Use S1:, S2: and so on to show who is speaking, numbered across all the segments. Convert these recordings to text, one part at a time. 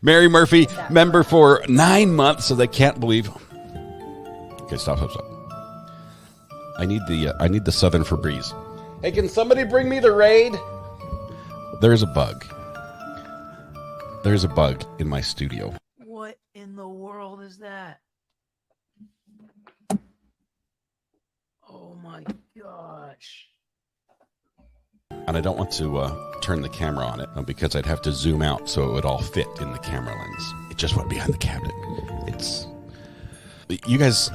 S1: Mary Murphy, member for 9 months, so they can't believe. Okay, stop. I need the Southern Febreze. Hey, can somebody bring me the Raid? There's a bug. There's a bug in my studio.
S2: What in the world is that? Oh my gosh.
S1: And I don't want to turn the camera on it because I'd have to zoom out so it would all fit in the camera lens. It just went behind the cabinet. You guys,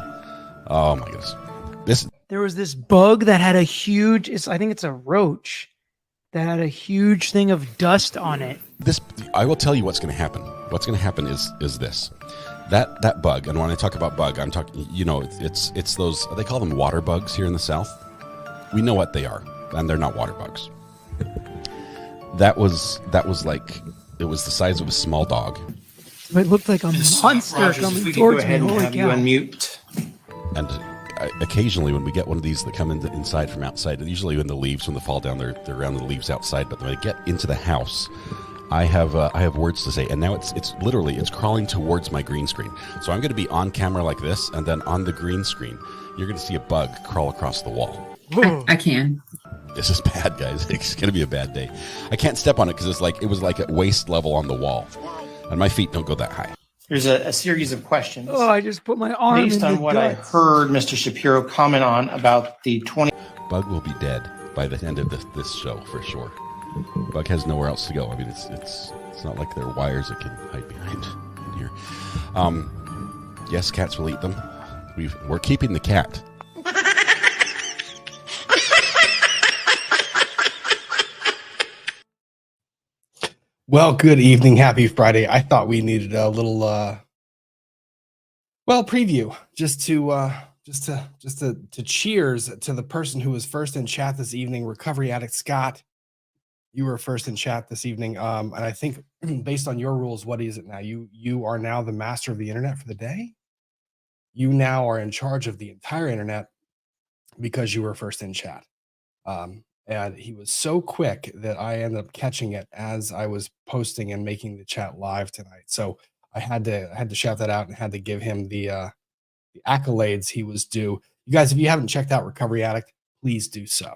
S1: oh my goodness.
S2: There was this bug that had a huge, I think it's a roach, that had a huge thing of dust on it.
S1: I will tell you what's going to happen. What's going to happen is this. That bug, and when I talk about bug, I'm talking, it's those, they call them water bugs here in the South. We know what they are, and they're not water bugs. That was like, it was the size of a small dog.
S2: It looked like a monster coming towards me. Holy cow.
S3: Unmute.
S1: And occasionally when we get one of these that come inside from outside, usually when the leaves, when they fall down, they're around the leaves outside, but when they get into the house, I have words to say, and now it's literally crawling towards my green screen. So I'm going to be on camera like this, and then on the green screen, you're going to see a bug crawl across the wall.
S4: I can.
S1: This is bad, guys. It's going to be a bad day. I can't step on it because it was like at waist level on the wall, and my feet don't go that high.
S3: There's a series of questions.
S2: Oh, I just put my arm
S3: based on what
S2: guts.
S3: I heard Mr. Shapiro comment on about the 20.
S1: Bug will be dead by the end of this show for sure. Bug has nowhere else to go. I mean, it's not like there are wires it can hide behind in here. Yes, cats will eat them. We're keeping the cat.
S5: Well, good evening. Happy Friday. I thought we needed a little, preview just to cheers to the person who was first in chat this evening, Recovery Addict Scott. You were first in chat this evening. And I think based on your rules, what is it now? You are now the master of the internet for the day. You now are in charge of the entire internet because you were first in chat. And he was so quick that I ended up catching it as I was posting and making the chat live tonight. So I had to shout that out and had to give him the accolades he was due. You guys, if you haven't checked out Recovery Addict, please do so.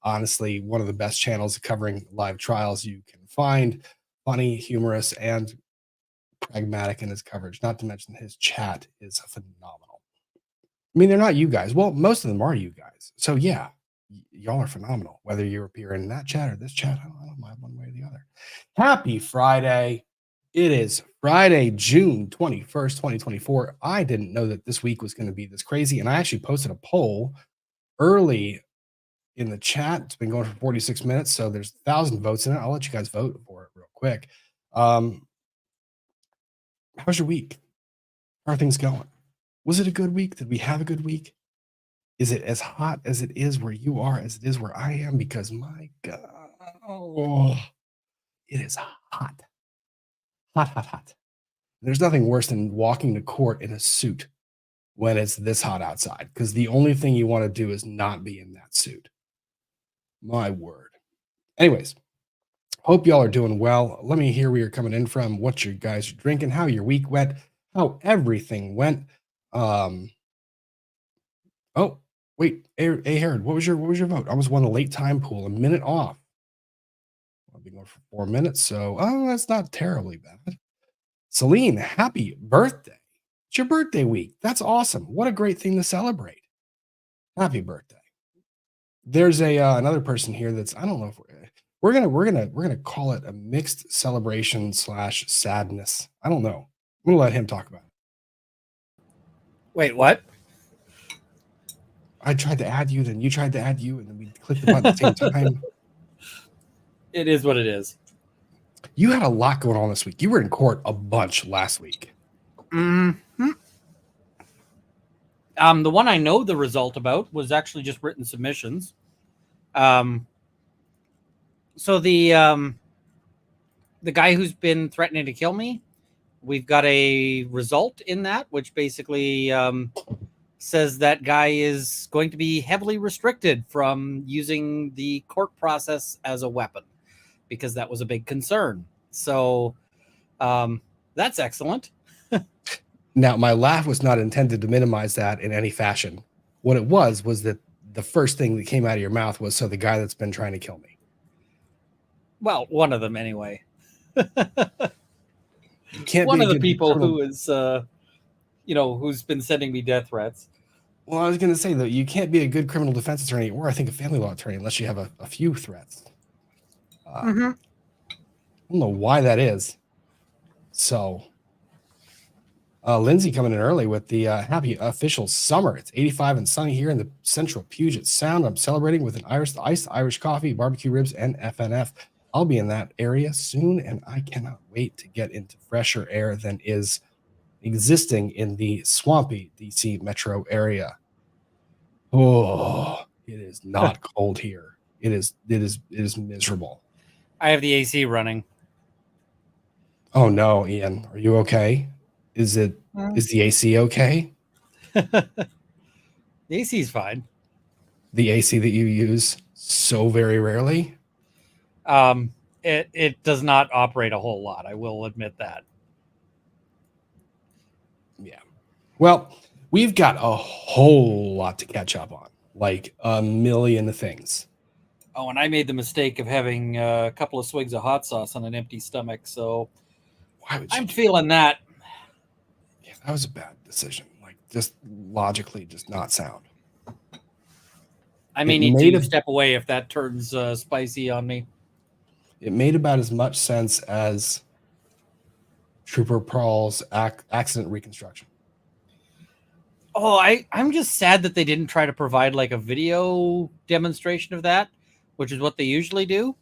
S5: Honestly, one of the best channels covering live trials you can find. Funny, humorous, and pragmatic in his coverage. Not to mention his chat is phenomenal. I mean, they're not you guys. Well, most of them are you guys. So yeah. Y'all are phenomenal, whether you appear in that chat or this chat. I don't mind one way or the other. Happy Friday. It is Friday, June 21st, 2024. I didn't know that this week was going to be this crazy, and I actually posted a poll early in the chat. It's been going for 46 minutes, so there's 1,000 votes in it. I'll let you guys vote for it real quick. How's your week? How are things going? Was it a good week? Did we have a good week? Is it as hot as it is where you are as it is where I am? Because my God, it is hot. Hot. There's nothing worse than walking to court in a suit when it's this hot outside, because the only thing you want to do is not be in that suit. My word. Anyways, hope y'all are doing well. Let me hear where you're coming in from, what you guys are drinking, how your week went, how everything went. Oh, wait, Herod, what was your vote? I was on the late time pool, a minute off. I'll be going for 4 minutes, so that's not terribly bad. Celine, happy birthday. It's your birthday week. That's awesome. What a great thing to celebrate. Happy birthday. There's another person here that's, I don't know if we're gonna call it a mixed celebration / sadness. I don't know. I'm gonna let him talk about it.
S6: Wait, what?
S5: I tried to add you, then you tried to add you, and then we clicked the button at the same time.
S6: It is what it is.
S5: You had a lot going on this week. You were in court a bunch last week.
S6: Mm-hmm. The one I know the result about was actually just written submissions. So the guy who's been threatening to kill me, we've got a result in that, which basically says that guy is going to be heavily restricted from using the court process as a weapon, because that was a big concern. So That's excellent.
S5: Now, my laugh was not intended to minimize that in any fashion. What it was that the first thing that came out of your mouth was, so the guy that's been trying to kill me.
S6: Well, one of them anyway.
S5: You can't
S6: One
S5: be
S6: of
S5: a
S6: the
S5: good
S6: people
S5: criminal-
S6: who is, who's been sending me death threats.
S5: Well, I was going to say, though, you can't be a good criminal defense attorney or I think a family law attorney unless you have a few threats. I don't know why that is. So, Lindsay coming in early with the happy official summer. It's 85 and sunny here in the central Puget Sound. I'm celebrating with an iced Irish coffee, barbecue ribs, and FNF. I'll be in that area soon, and I cannot wait to get into fresher air than is existing in the swampy DC metro area. Oh, it is not cold here. It is miserable.
S6: I have the AC running.
S5: Oh no, Ian, are you okay? Is the AC okay?
S6: The AC is fine.
S5: The AC that you use so very rarely?
S6: It does not operate a whole lot. I will admit that.
S5: Yeah. Well, we've got a whole lot to catch up on, like a million things.
S6: Oh, and I made the mistake of having a couple of swigs of hot sauce on an empty stomach, so
S5: Why would you?
S6: I'm feeling that.
S5: Yeah, that was a bad decision. Like, just logically, just not sound.
S6: I may
S5: It
S6: need
S5: made
S6: to
S5: a-
S6: step away if that turns spicy on me.
S5: It made about as much sense as Trooper Prall's accident reconstruction.
S6: Oh, I'm just sad that they didn't try to provide like a video demonstration of that, which is what they usually do.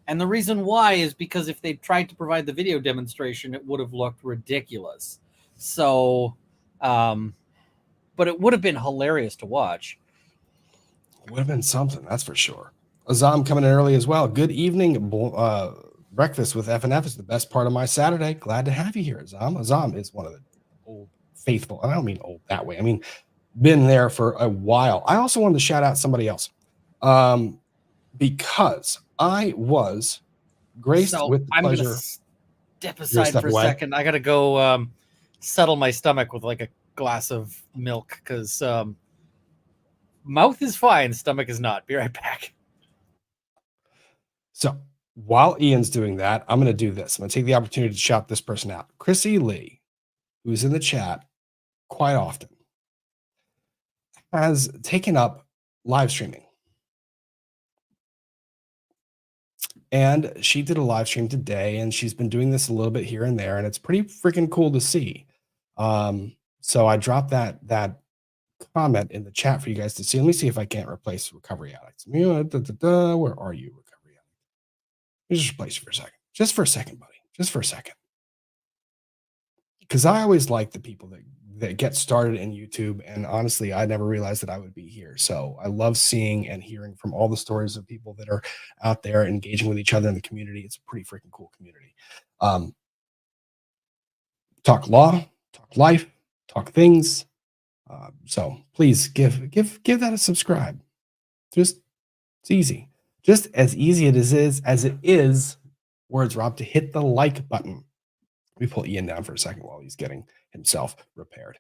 S6: And the reason why is because if they tried to provide the video demonstration, it would have looked ridiculous. So, but it would have been hilarious to watch.
S5: Would have been something, that's for sure. Azam coming in early as well. Good evening. Breakfast with FNF is the best part of my Saturday. Glad to have you here, Azam. Azam is one of the old faithful, and I don't mean old that way. I mean, been there for a while. I also wanted to shout out somebody else because I was graced with the
S6: I'm
S5: pleasure.
S6: gonna step aside
S5: step
S6: for a
S5: away?
S6: second. I gotta go settle my stomach with like a glass of milk because mouth is fine, stomach is not. Be right back.
S5: So while Ian's doing that, I'm going to do this. I'm going to take the opportunity to shout this person out. Chrissy Lee, who's in the chat quite often, has taken up live streaming. And she did a live stream today, and she's been doing this a little bit here and there, and it's pretty freaking cool to see. So I dropped that comment in the chat for you guys to see. Let me see if I can't replace recovery addicts. Where are you, recovery addict? Let me just replace you for a second. Just for a second, buddy. Just for a second. Because I always like the people that get started in YouTube, and honestly, I never realized that I would be here. So I love seeing and hearing from all the stories of people that are out there engaging with each other in the community. It's a pretty freaking cool community. Talk law, talk life, talk things. So please give that a subscribe. It's easy. Just as easy as it is, words Rob, to hit the like button. Let me pull Ian down for a second while he's getting himself repaired.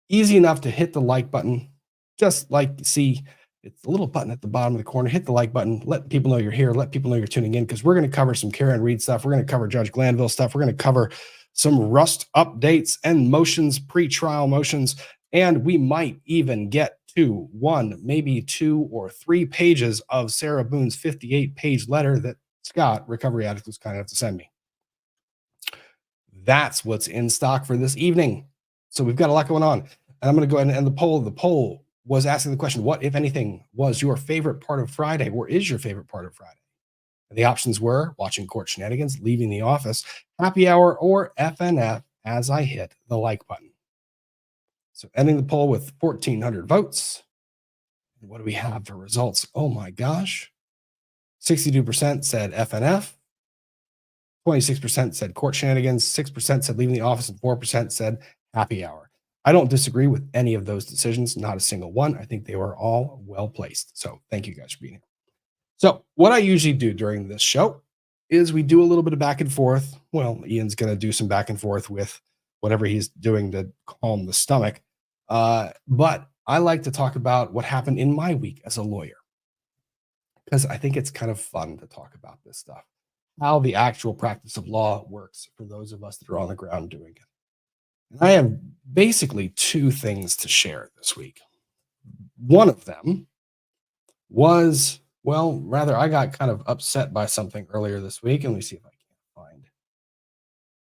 S5: Easy enough to hit the like button. Just like see, it's the little button at the bottom of the corner. Hit the like button. Let people know you're here. Let people know you're tuning in, because we're going to cover some Karen Reed stuff. We're going to cover Judge Glanville stuff. We're going to cover some Rust updates and motions, pre-trial motions, and we might even get to 1, maybe 2 or 3 pages of Sarah Boone's 58-page letter that Scott, recovery addict, was kind enough to send me. That's what's in stock for this evening. So we've got a lot going on. And I'm going to go ahead and end the poll. The poll was asking the question, what, if anything, was your favorite part of Friday, or is your favorite part of Friday? And the options were watching court shenanigans, leaving the office, happy hour, or FNF as I hit the like button. So ending the poll with 1,400 votes. And what do we have for results? Oh my gosh. 62% said FNF. 26% said court shenanigans. 6% said leaving the office. And 4% said happy hour. I don't disagree with any of those decisions. Not a single one. I think they were all well placed. So thank you guys for being here. So what I usually do during this show is we do a little bit of back and forth. Well, Ian's going to do some back and forth with whatever he's doing to calm the stomach. But I like to talk about what happened in my week as a lawyer, because I think it's kind of fun to talk about this stuff, how the actual practice of law works for those of us that are on the ground doing it. And I have basically two things to share this week. One of them was, well, rather, I got kind of upset by something earlier this week, and let me see if I can find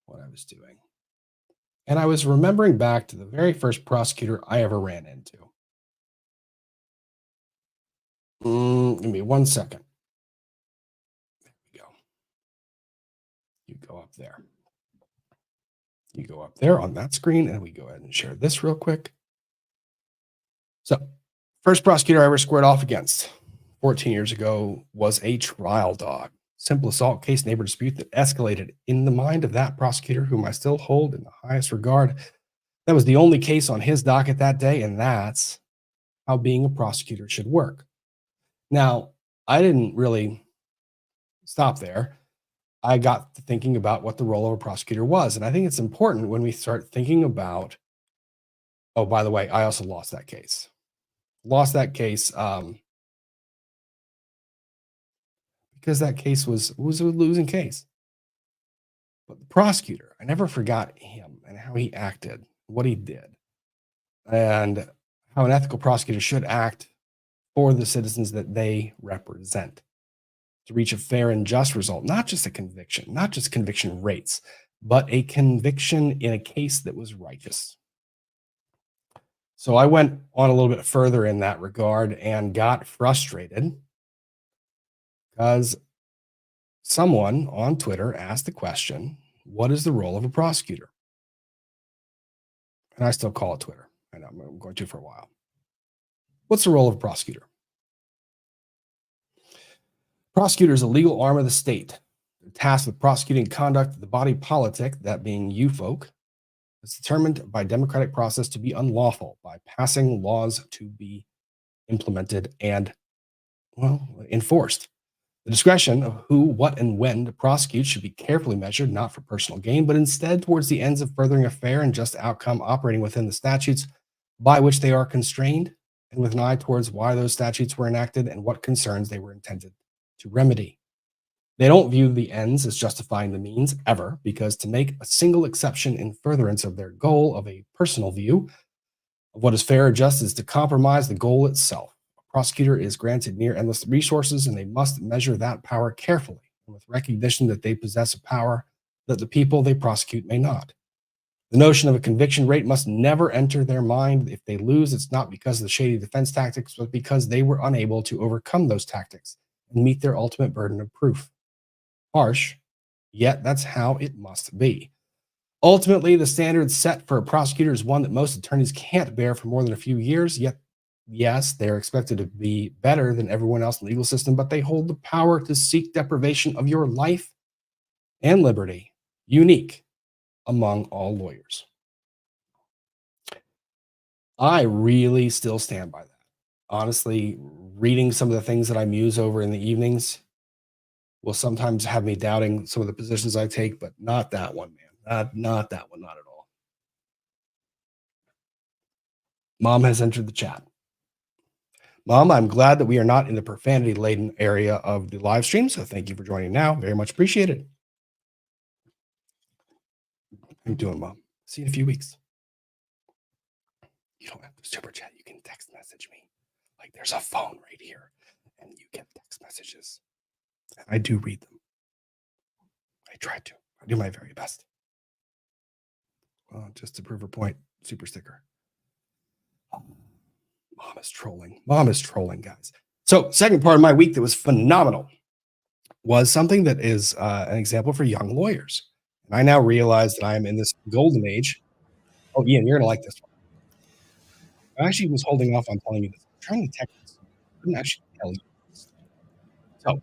S5: what I was doing. And I was remembering back to the very first prosecutor I ever ran into. Give me 1 second. There we go. You go up there. You go up there on that screen, and we go ahead and share this real quick. So, first prosecutor I ever squared off against 14 years ago was a trial dog. Simple assault case, neighbor dispute that escalated in the mind of that prosecutor, whom I still hold in the highest regard. That was the only case on his docket that day, and that's how being a prosecutor should work. Now, I didn't really stop there. I got to thinking about what the role of a prosecutor was, and I think it's important when we start thinking about, oh, by the way, I also lost that case. Lost that case because that case was a losing case. But the prosecutor, I never forgot him and how he acted, what he did, and how an ethical prosecutor should act for the citizens that they represent to reach a fair and just result, not just a conviction, not just conviction rates, but a conviction in a case that was righteous. So I went on a little bit further in that regard and got frustrated because someone on Twitter asked the question, what is the role of a prosecutor? And I still call it Twitter. I know I'm going to for a while. What's the role of a prosecutor? Prosecutor is a legal arm of the state. They're tasked with prosecuting conduct of the body politic, that being you folk, is determined by democratic process to be unlawful by passing laws to be implemented and, well, enforced. The discretion of who, what, and when to prosecute should be carefully measured, not for personal gain, but instead towards the ends of furthering a fair and just outcome operating within the statutes by which they are constrained, and with an eye towards why those statutes were enacted and what concerns they were intended to remedy. They don't view the ends as justifying the means ever, because to make a single exception in furtherance of their goal of a personal view of what is fair or just is to compromise the goal itself. A prosecutor is granted near endless resources, and they must measure that power carefully and with recognition that they possess a power that the people they prosecute may not. The notion of a conviction rate must never enter their mind. If they lose, it's not because of the shady defense tactics, but because they were unable to overcome those tactics and meet their ultimate burden of proof. Harsh, yet that's how it must be. Ultimately, the standard set for a prosecutor is one that most attorneys can't bear for more than a few years, yet, yes, they're expected to be better than everyone else in the legal system, but they hold the power to seek deprivation of your life and liberty, unique among all lawyers. I really still stand by that. Honestly, reading some of the things that I muse over in the evenings will sometimes have me doubting some of the positions I take, but not that one, man. Not that one, not at all. Mom has entered the chat. Mom, I'm glad that we are not in the profanity-laden area of the live stream, so thank you for joining now. Very much appreciated. How you doing, Mom? See you in a few weeks. You don't have to super chat. You can text message me. Like, there's a phone right here, and you get text messages. And I do read them. I try to. I do my very best. Well, just to prove a point, super sticker. Mom is trolling. Mom is trolling, guys. So, second part of my week that was phenomenal was something that is an example for young lawyers. And I now realize that I am in this golden age. Oh, Ian, you're going to like this one. I actually was holding off on telling you this. I'm trying to text this. I couldn't actually tell you this. So,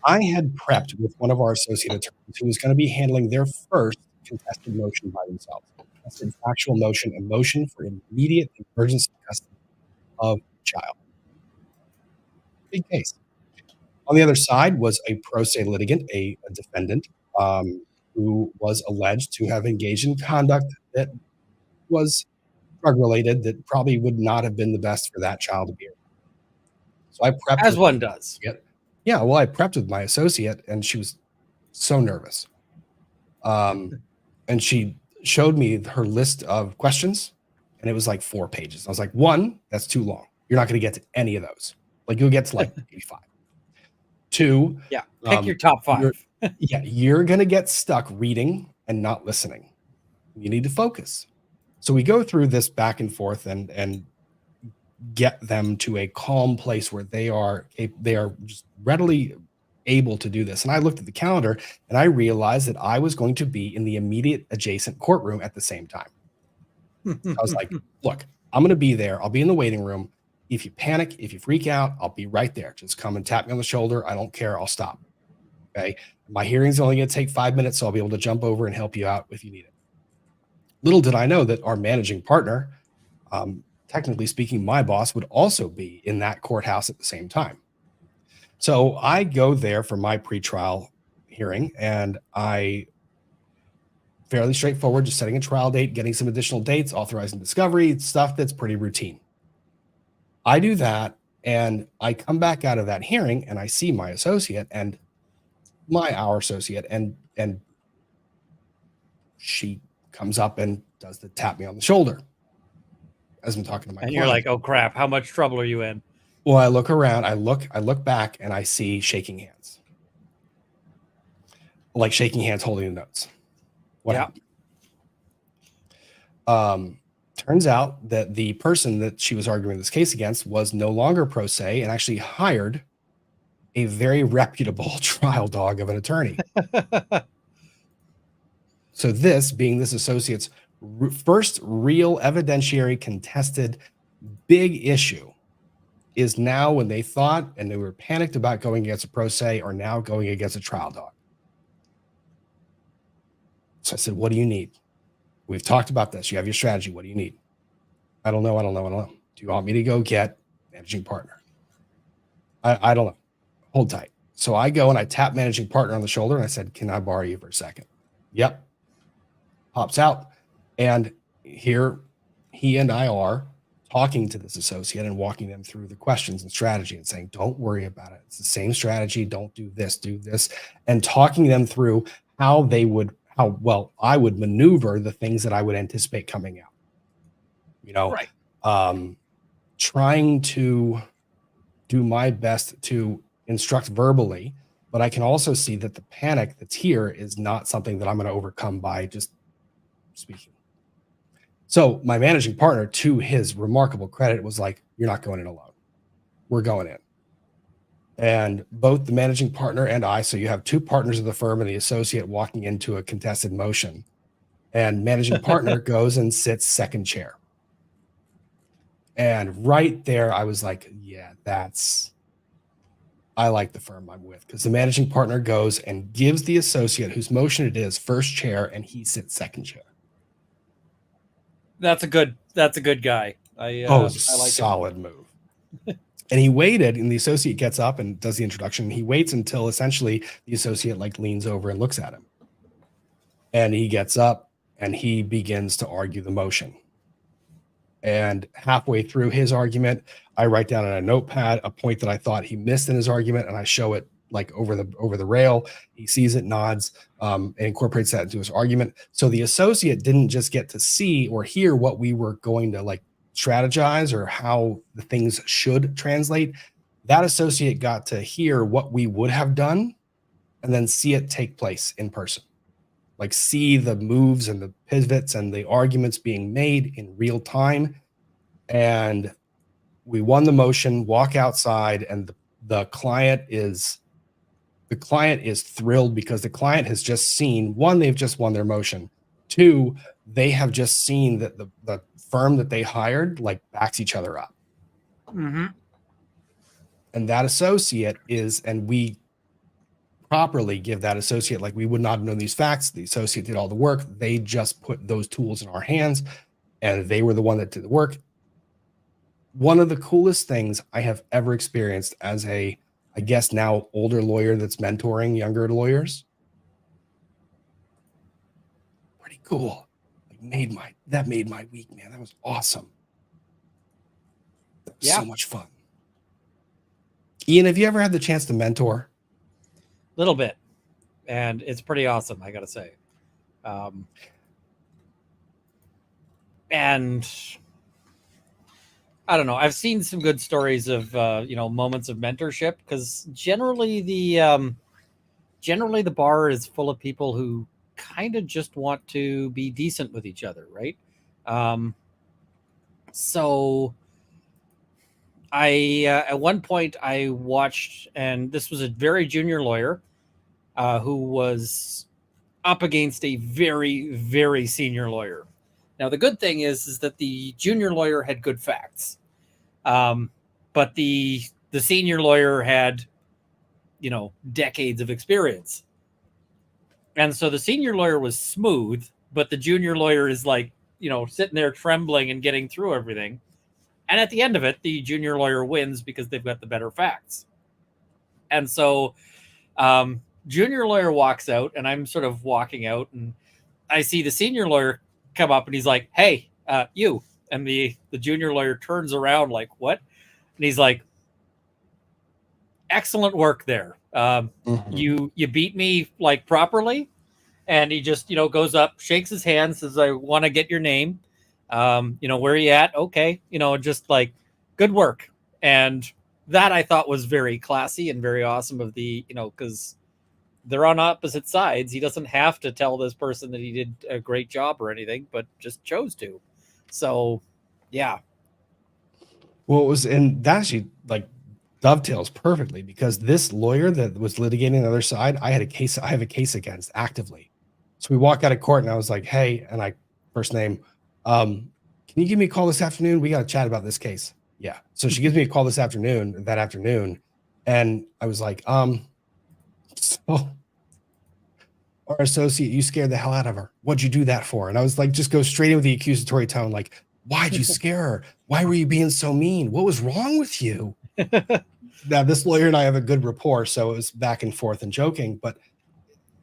S5: I had prepped with one of our associate attorneys who was going to be handling their first contested motion by themselves. Contested factual motion, a motion for immediate emergency custody of child. Big case. On the other side was a pro se litigant, a defendant, who was alleged to have engaged in conduct that was drug related that probably would not have been the best for that child to be around. So I prepped
S6: As
S5: with
S6: one does.
S5: yeah, well, I prepped with my associate, and she was so nervous. And she showed me her list of questions, and it was like 4 pages. I was like, 1, that's too long. You're not going to get to any of those. Like, you'll get to like maybe 5. 2,
S6: Yeah. Pick your top 5.
S5: you're going to get stuck reading and not listening. You need to focus. So we go through this back and forth and get them to a calm place where they are just readily able to do this. And I looked at the calendar and I realized that I was going to be in the immediate adjacent courtroom at the same time. I was like, look, I'm going to be there. I'll be in the waiting room. If you panic, if you freak out, I'll be right there. Just come and tap me on the shoulder. I don't care. I'll stop. Okay. My hearing's only going to take 5 minutes, so I'll be able to jump over and help you out if you need it. Little did I know that our managing partner, technically speaking, my boss, would also be in that courthouse at the same time. So I go there for my pretrial hearing, and I fairly straightforward, just setting a trial date, getting some additional dates, authorizing discovery, stuff that's pretty routine. I do that, and I come back out of that hearing, and I see my associate and our associate, and she comes up and does the tap me on the shoulder as I'm talking to my
S6: And
S5: client.
S6: you're like, oh crap, how much trouble are you in?
S5: Well, I look around, I look back, and I see shaking hands. Like shaking hands holding the notes. What happened? Turns out that the person that she was arguing this case against was no longer pro se and actually hired a very reputable trial dog of an attorney. So this, being this associate's first real evidentiary contested big issue, is now when they thought and they were panicked about going against a pro se or now going against a trial dog. So I said, what do you need? We've talked about this. You have your strategy. What do you need? I don't know. Do you want me to go get managing partner? I don't know. Hold tight. So I go and I tap managing partner on the shoulder and I said, can I borrow you for a second? Yep. Pops out. And here he and I are talking to this associate and walking them through the questions and strategy and saying, don't worry about it. It's the same strategy. Don't do this, and talking them through how well I would maneuver the things that I would anticipate coming out. Right. Trying to do my best to instruct verbally, but I can also see that the panic that's here is not something that I'm going to overcome by just speaking. So my managing partner, to his remarkable credit, was like, you're not going in alone. We're going in. And both the managing partner and I, so you have 2 partners of the firm and the associate walking into a contested motion, and managing partner goes and sits second chair. And right there, I was like, yeah, I like the firm I'm with, because the managing partner goes and gives the associate whose motion it is first chair, and he sits second chair.
S6: That's a good guy. I like
S5: solid move. And he waited, and the associate gets up and does the introduction. He waits until essentially the associate leans over and looks at him. And he gets up and he begins to argue the motion. And halfway through his argument, I write down on a notepad a point that I thought he missed in his argument, and I show it over the rail. He sees it, nods, and incorporates that into his argument. So the associate didn't just get to see or hear what we were going to strategize or how the things should translate. That associate got to hear what we would have done and then see it take place in person. See the moves and the pivots and the arguments being made in real time. And we won the motion, walk outside, and the client is thrilled because the client has just seen, 1, they've just won their motion. 2, they have just seen that the firm that they hired backs each other up.
S2: Mm-hmm.
S5: And that associate and we properly give that associate, we would not have known these facts. The associate did all the work. They just put those tools in our hands, and they were the one that did the work. One of the coolest things I have ever experienced as a I guess now older lawyer that's mentoring younger lawyers. Pretty cool. Like that made my week, man. That was awesome. That was
S6: Yeah.
S5: so much fun. Ian, have you ever had the chance to mentor?
S6: Little bit, and it's pretty awesome, I gotta say. And I don't know, I've seen some good stories of moments of mentorship, because generally the bar is full of people who kind of just want to be decent with each other, right? So I at one point I watched, and this was a very junior lawyer who was up against a very, very senior lawyer. Now, the good thing is that the junior lawyer had good facts, but the senior lawyer had, decades of experience. And so the senior lawyer was smooth, but the junior lawyer is like, sitting there trembling and getting through everything. And at the end of it, the junior lawyer wins because they've got the better facts. And so junior lawyer walks out, and I'm sort of walking out, and I see the senior lawyer come up, and he's like, "Hey, you." And the junior lawyer turns around like, "What?" And he's like, "Excellent work there. You beat me like properly." And he just, goes up, shakes his hand, says, "I want to get your name. Where are you at?" "Okay." Just like, good work. And that I thought was very classy and very awesome of the, because they're on opposite sides. He doesn't have to tell this person that he did a great job or anything, but just chose to. So, yeah.
S5: Well, and that actually like dovetails perfectly, because this lawyer that was litigating the other side, I have a case against actively. So we walk out of court, and I was like, "Hey," and I first name, "Can you give me a call this afternoon? We got to chat about this case." Yeah. So she gives me a call that afternoon. And I was like, so our associate, you scared the hell out of her. What'd you do that for? And I was like, just go straight in with the accusatory tone. Like, why'd you scare her? Why were you being so mean? What was wrong with you? Now, this lawyer and I have a good rapport, so it was back and forth and joking. But,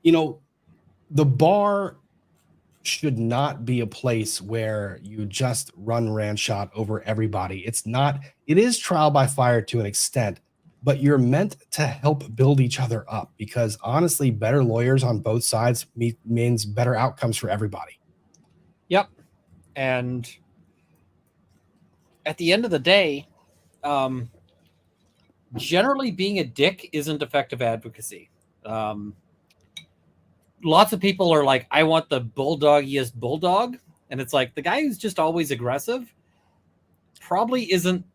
S5: the bar should not be a place where you just run ranshot over everybody. It is trial by fire to an extent, but you're meant to help build each other up, because honestly, better lawyers on both sides means better outcomes for everybody.
S6: Yep. And at the end of the day, generally being a dick isn't effective advocacy. Lots of people are like, "I want the bulldoggiest bulldog." And it's like, the guy who's just always aggressive probably isn't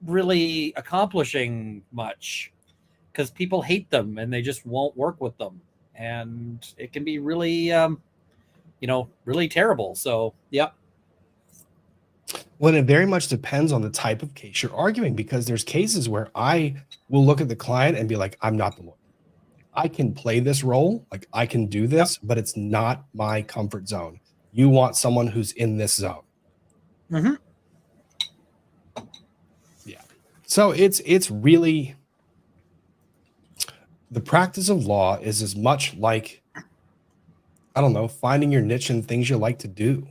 S6: really accomplishing much, because people hate them and they just won't work with them. And it can be really, really terrible. So, yeah.
S5: Well, it very much depends on the type of case you're arguing, because there's cases where I will look at the client and be like, "I'm not the lawyer. I can play this role, like I can do this, but it's not my comfort zone. You want someone who's in this zone."
S6: Mm-hmm.
S5: Yeah. So it's really, the practice of law is as much like, I don't know, finding your niche and things you like to do.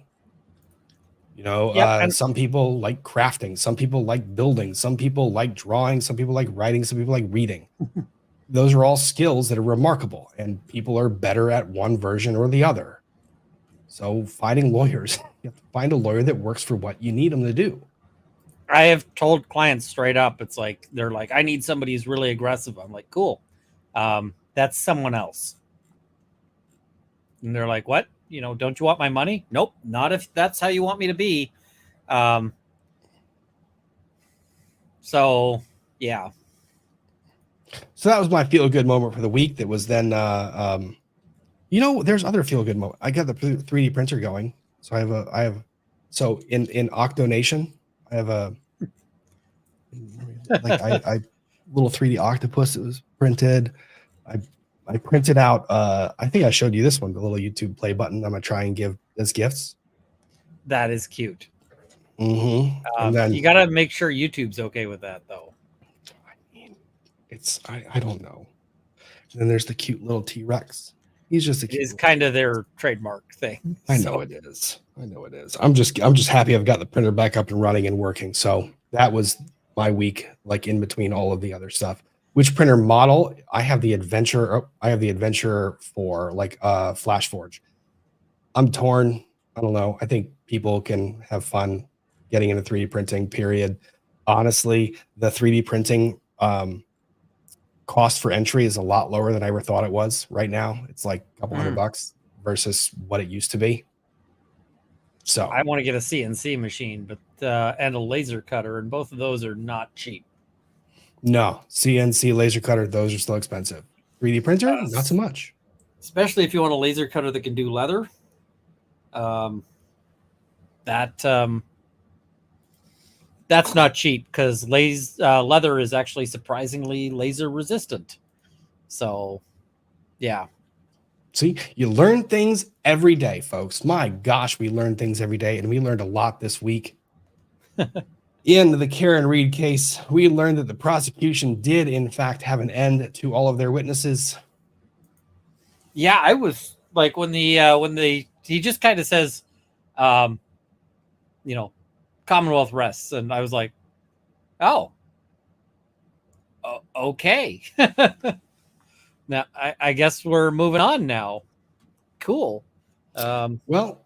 S6: And
S5: Some people like crafting, some people like building, some people like drawing, some people like writing, some people like reading. Those are all skills that are remarkable, and people are better at one version or the other. So finding lawyers, you have to find a lawyer that works for what you need them to do.
S6: I have told clients straight up, it's like, they're like, "I need somebody who's really aggressive." I'm like, "Cool. That's someone else." And they're like, "What? Don't you want my money?" "Nope, not if that's how you want me to be." So, yeah.
S5: So that was my feel-good moment for the week. That was then, there's other feel-good moments. I got the 3D printer going. So so in Octonation, I have a little 3D octopus that was printed. I printed out, I think I showed you this one, the little YouTube play button I'm going to try and give as gifts.
S6: That is cute.
S5: Mm-hmm.
S6: You got to make sure YouTube's okay with that, though.
S5: I don't know. And then there's the cute little T-Rex. He's just a
S6: It
S5: cute.
S6: is kind of their trademark thing.
S5: I know it is. I know it is. I'm just happy I've got the printer back up and running and working. So that was my week, like in between all of the other stuff. Which printer model? I have the Adventure. I have the Adventure for like Flash Forge. I'm torn. I don't know. I think people can have fun getting into 3D printing, period. Honestly, the 3D printing cost for entry is a lot lower than I ever thought it was. Right now, it's like a couple $100 versus what it used to be. So
S6: I want to get a CNC machine, but and a laser cutter, and both of those are not cheap.
S5: no, CNC laser cutter, those are still expensive. 3D printer, not so much.
S6: Especially if you want a laser cutter that can do leather. That's not cheap because leather is actually surprisingly laser resistant. So, yeah.
S5: See, you learn things every day, folks. My gosh, we learn things every day, and we learned a lot this week. In the Karen Reed case, we learned that the prosecution did, in fact, have an end to all of their witnesses.
S6: Yeah, I was like when he just kind of says, Commonwealth rests, and I was like, oh, okay. Now I guess we're moving on now. Cool.
S5: Well,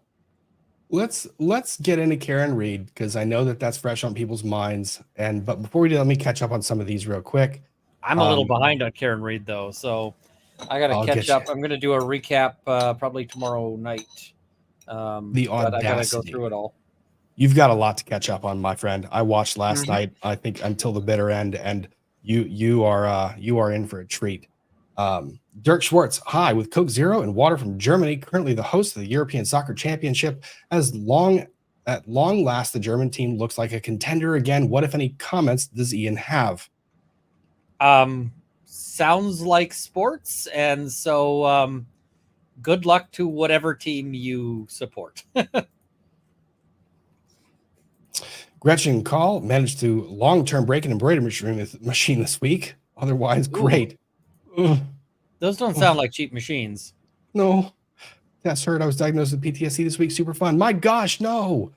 S5: let's get into Karen Reed because I know that that's fresh on people's minds. But before we do, let me catch up on some of these real quick.
S6: I'm a little behind on Karen Reed though, so I got to catch up. I'm going to do a recap probably tomorrow night.
S5: The audacity.
S6: But I got to go through it all.
S5: You've got a lot to catch up on, my friend. I watched last night, I think until the bitter end, and you are in for a treat. Dirk Schwartz, hi, with Coke Zero and water from Germany, currently the host of the European Soccer Championship. At long last, the German team looks like a contender again. What, if any, comments does Ian have?
S6: Sounds like sports, and so good luck to whatever team you support.
S5: Gretchen Call managed to long-term break an embroidery machine this week. Otherwise, great.
S6: Those don't sound like cheap machines.
S5: No. That's heard. I was diagnosed with PTSD this week. Super fun. My gosh, no.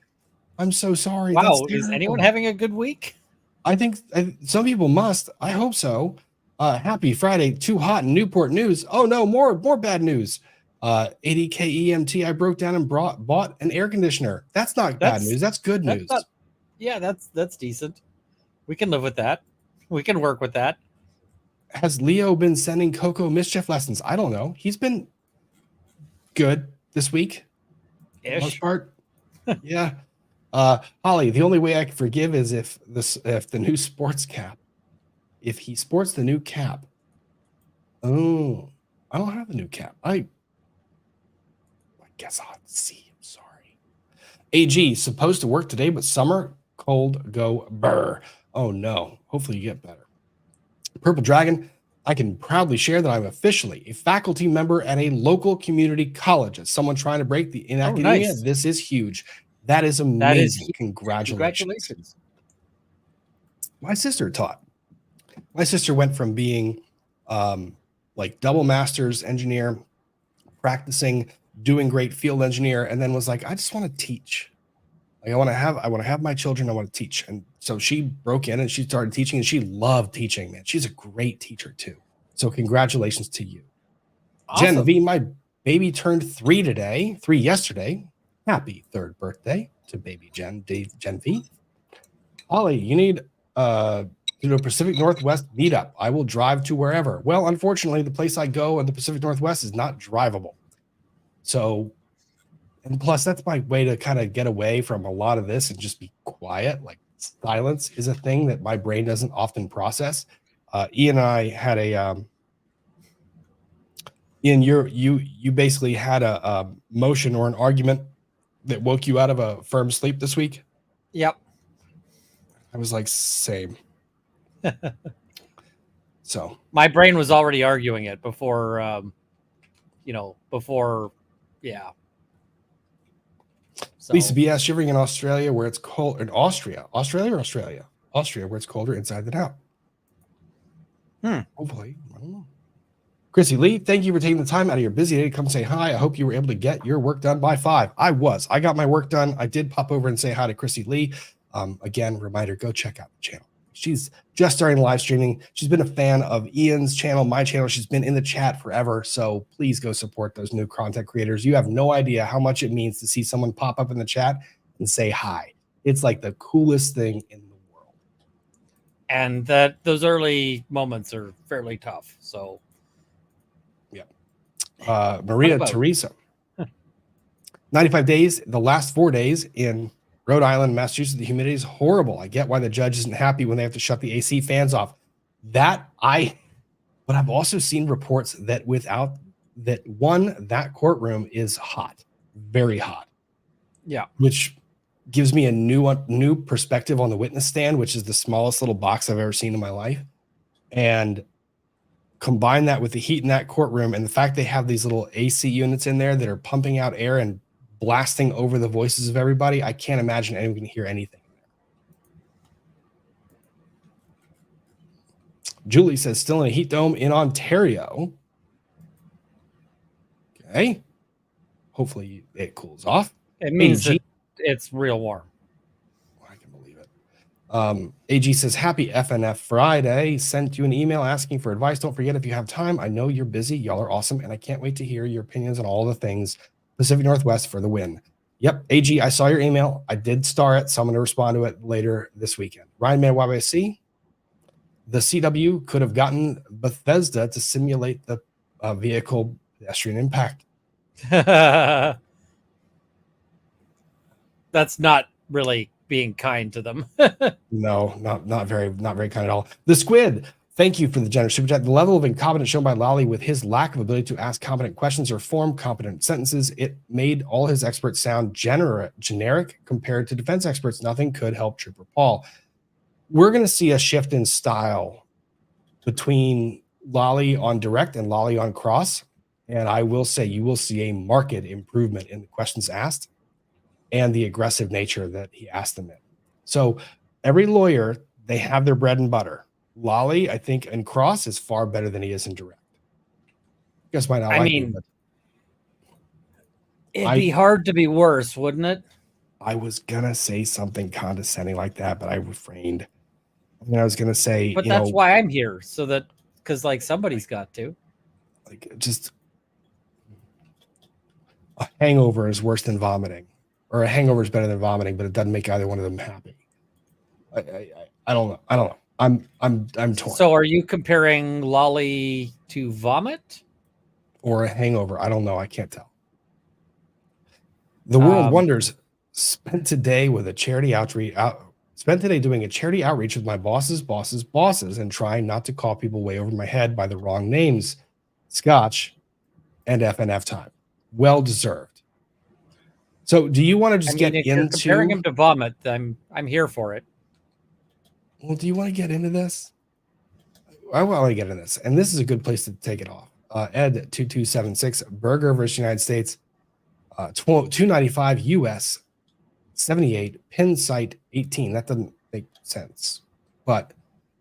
S5: I'm so sorry.
S6: Wow, is anyone having a good week?
S5: I think some people must. I hope so. Happy Friday. Too hot in Newport news. Oh no, more bad news. 80K EMT. I broke down and bought an air conditioner. That's not bad news. That's good news.
S6: That's decent. We can live with that. We can work with that.
S5: Has Leo been sending Coco mischief lessons? I don't know. He's been good this week. For the most part. Yeah. Holly, the only way I can forgive is if the new sports cap. If he sports the new cap. Oh, I don't have the new cap. I guess I'll have to see. I'm sorry. AG, supposed to work today, but summer, cold, go burr. Oh no. Hopefully you get better. Purple Dragon, I can proudly share that I'm officially a faculty member at a local community college. As someone trying to break in academia,
S6: nice.
S5: This is huge. That is amazing. Congratulations. My sister taught. My sister went from being like double master's engineer, practicing, doing great field engineer, and then was like, I just want to teach. Like I want to have my children. I want to teach. And so she broke in and she started teaching, and she loved teaching, man. She's a great teacher too. So congratulations to you. Awesome. Jen V, my baby turned 3 yesterday. Happy 3rd birthday to baby Jen V. Holly, you need to do a Pacific Northwest meetup. I will drive to wherever. Well, unfortunately, the place I go in the Pacific Northwest is not drivable. So, and plus that's my way to kind of get away from a lot of this and just be quiet. Like silence is a thing that my brain doesn't often process. Ian and I had Ian, you basically had a motion or an argument that woke you out of a firm sleep this week.
S6: Yep.
S5: I was like, same. So
S6: my brain was already arguing it before, yeah. So.
S5: Lisa B.S. shivering in Australia where it's cold. In Austria, where it's colder inside than out. Hopefully. I don't know. Chrissy Lee, thank you for taking the time out of your busy day to come say hi. I hope you were able to get your work done by 5. I was. I got my work done. I did pop over and say hi to Chrissy Lee. Again, reminder, go check out the channel. She's just starting live streaming. She's been a fan of Ian's channel, my channel. She's been in the chat forever. So please go support those new content creators. You have no idea how much it means to see someone pop up in the chat and say hi. It's like the coolest thing in the world.
S6: And that those early moments are fairly tough. So,
S5: Maria Teresa, 95 days, the last 4 days in Rhode Island, Massachusetts, the humidity is horrible. I get why the judge isn't happy when they have to shut the AC fans off. But I've also seen reports that that courtroom is hot, very hot.
S6: Yeah.
S5: Which gives me a new perspective on the witness stand, which is the smallest little box I've ever seen in my life. And combine that with the heat in that courtroom and the fact they have these little AC units in there that are pumping out air and blasting over the voices of everybody. I can't imagine anyone can hear anything. Julie says, still in a heat dome in Ontario. Okay. Hopefully it cools off.
S6: It means that it's real warm.
S5: I can believe it. AG says, happy FNF Friday. Sent you an email asking for advice. Don't forget, if you have time, I know you're busy. Y'all are awesome. And I can't wait to hear your opinions on all the things. Pacific Northwest for the win. Yep. AG, I saw your email. I did star it, so I'm going to respond to it later this weekend. Ryan Man YYC, the CW could have gotten Bethesda to simulate the vehicle pedestrian impact.
S6: That's not really being kind to them.
S5: No, not very kind at all. The Squid, thank you for the generous super chat. The level of incompetence shown by Lally with his lack of ability to ask competent questions or form competent sentences, it made all his experts sound generic compared to defense experts. Nothing could help Trooper Paul. We're going to see a shift in style between Lally on direct and Lally on cross. And I will say you will see a marked improvement in the questions asked and the aggressive nature that he asked them in. So every lawyer, they have their bread and butter. Lally, I think, in cross is far better than he is in direct. You guys might not like me, but
S6: it'd be hard to be worse, wouldn't it?
S5: I was going to say something condescending like that, but I refrained. I mean, I was going to say,
S6: but that's why I'm here. So that, because like somebody's got to.
S5: Like, just a hangover is worse than vomiting, or a hangover is better than vomiting, but it doesn't make either one of them happy. I don't know. I'm torn.
S6: So are you comparing Lolly to vomit
S5: or a hangover? I don't know. I can't tell. The World Wonders spent today with a charity outreach. Spent today doing a charity outreach with my bosses, and trying not to call people way over my head by the wrong names. Scotch and FNF time. Well deserved. So, do you want to just get into
S6: comparing him to vomit? I'm here for it.
S5: Well, do you want to get into this? I want to get into this, and this is a good place to take it off. Ed 2276 Burger versus United States, 295 US 78 pin site 18. That doesn't make sense, but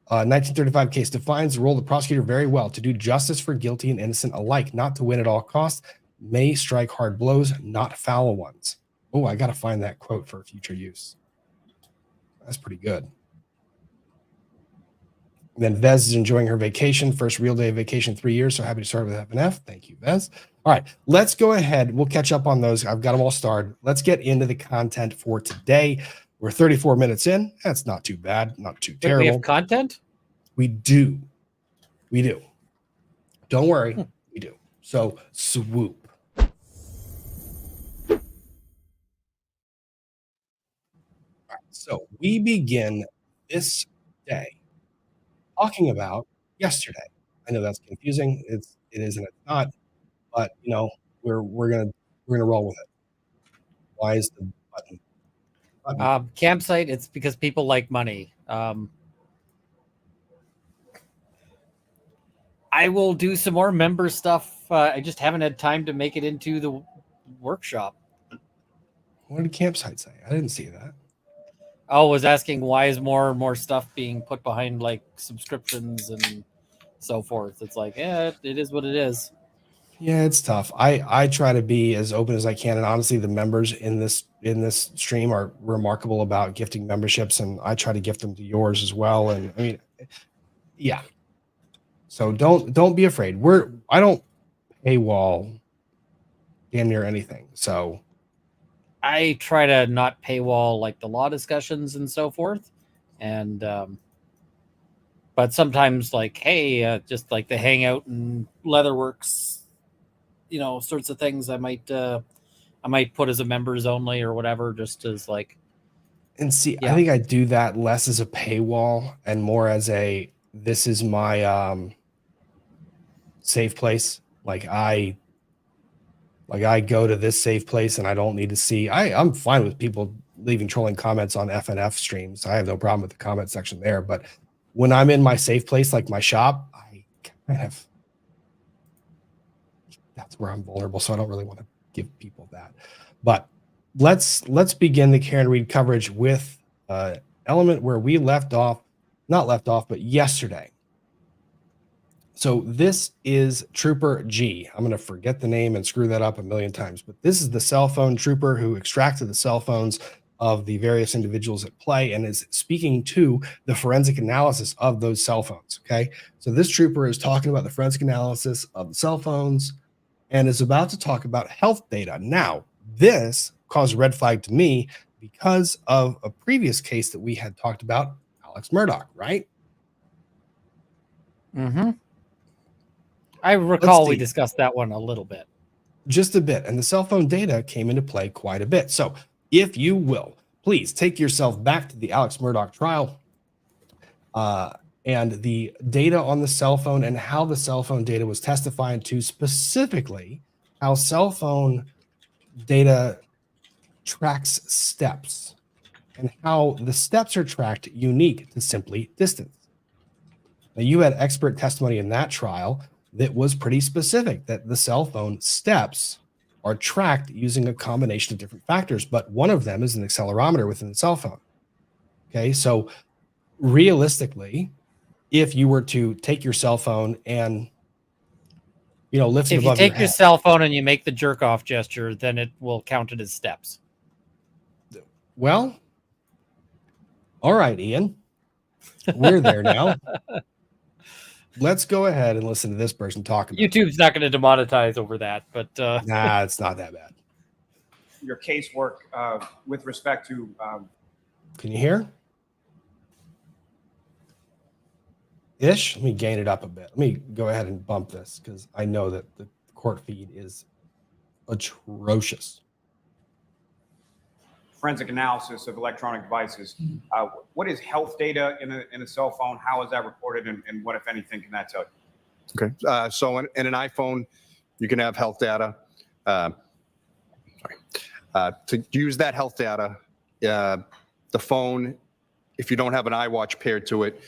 S5: 1935 case defines the role of the prosecutor very well: to do justice for guilty and innocent alike, not to win at all costs, may strike hard blows, not foul ones. Oh, I got to find that quote for future use. That's pretty good. Then Vez is enjoying her vacation. First real day of vacation, 3 years. So happy to start with FNF. Thank you, Vez. All right, let's go ahead. We'll catch up on those. I've got them all starred. Let's get into the content for today. We're 34 minutes in. That's not too bad. Not too terrible.
S6: We have content?
S5: We do. Don't worry. We do. So swoop. All right, so we begin this day talking about yesterday. I know that's confusing. It is and it's not, but we're gonna roll with it. Why is the button?
S6: Campsite? It's because people like money. I will do some more member stuff. I just haven't had time to make it into the workshop.
S5: What did Campsite say? I didn't see that.
S6: I was asking why is more and more stuff being put behind like subscriptions and so forth. It's like, yeah, it is what it is.
S5: Yeah, it's tough. I try to be as open as I can, and honestly, the members in this stream are remarkable about gifting memberships, and I try to gift them to yours as well. And I mean, yeah. So don't be afraid. I don't paywall damn near anything. So
S6: I try to not paywall like the law discussions and so forth, and but sometimes like, hey, just like the hangout and leatherworks, sorts of things I might put as a members only or whatever, just as like.
S5: And see,
S6: Yeah.
S5: I think I do that less as a paywall and more as this is my safe place. Like I go to this safe place and I don't need to see. I'm fine with people leaving trolling comments on FNF streams. I have no problem with the comment section there. But when I'm in my safe place, like my shop, I kind of, that's where I'm vulnerable. So I don't really want to give people that. But let's begin the Karen Reed coverage with element where we not left off, but yesterday. So this is Trooper G. I'm going to forget the name and screw that up a million times, but this is the cell phone trooper who extracted the cell phones of the various individuals at play and is speaking to the forensic analysis of those cell phones. Okay. So this trooper is talking about the forensic analysis of the cell phones and is about to talk about health data. Now, this caused a red flag to me because of a previous case that we had talked about, Alex Murdaugh, right?
S6: Mm-hmm. I recall we discussed that one a little bit.
S5: Just a bit. And the cell phone data came into play quite a bit. So if you will, please take yourself back to the Alex Murdaugh trial and the data on the cell phone and how the cell phone data was testifying to, specifically how cell phone data tracks steps and how the steps are tracked unique to simply distance. Now, you had expert testimony in that trial that was pretty specific, that the cell phone steps are tracked using a combination of different factors, but one of them is an accelerometer within the cell phone. Okay, so realistically, if you were to take your cell phone and lift it above your head. If you take
S6: your cell phone and you make the jerk off gesture, then it will count it as steps.
S5: Well, all right, Ian, we're there now. Let's go ahead and listen to this person talk about
S6: YouTube's not going to demonetize over that, but
S5: nah, it's not that bad.
S4: Your casework with respect to
S5: can you hear? Ish, let me gain it up a bit. Let me go ahead and bump this because I know that the court feed is atrocious.
S4: Forensic analysis of electronic devices. What is health data in a cell phone? How is that reported, and what, if anything, can that tell you?
S7: Okay, so in an iPhone, you can have health data. To use that health data, the phone, if you don't have an iWatch paired to it,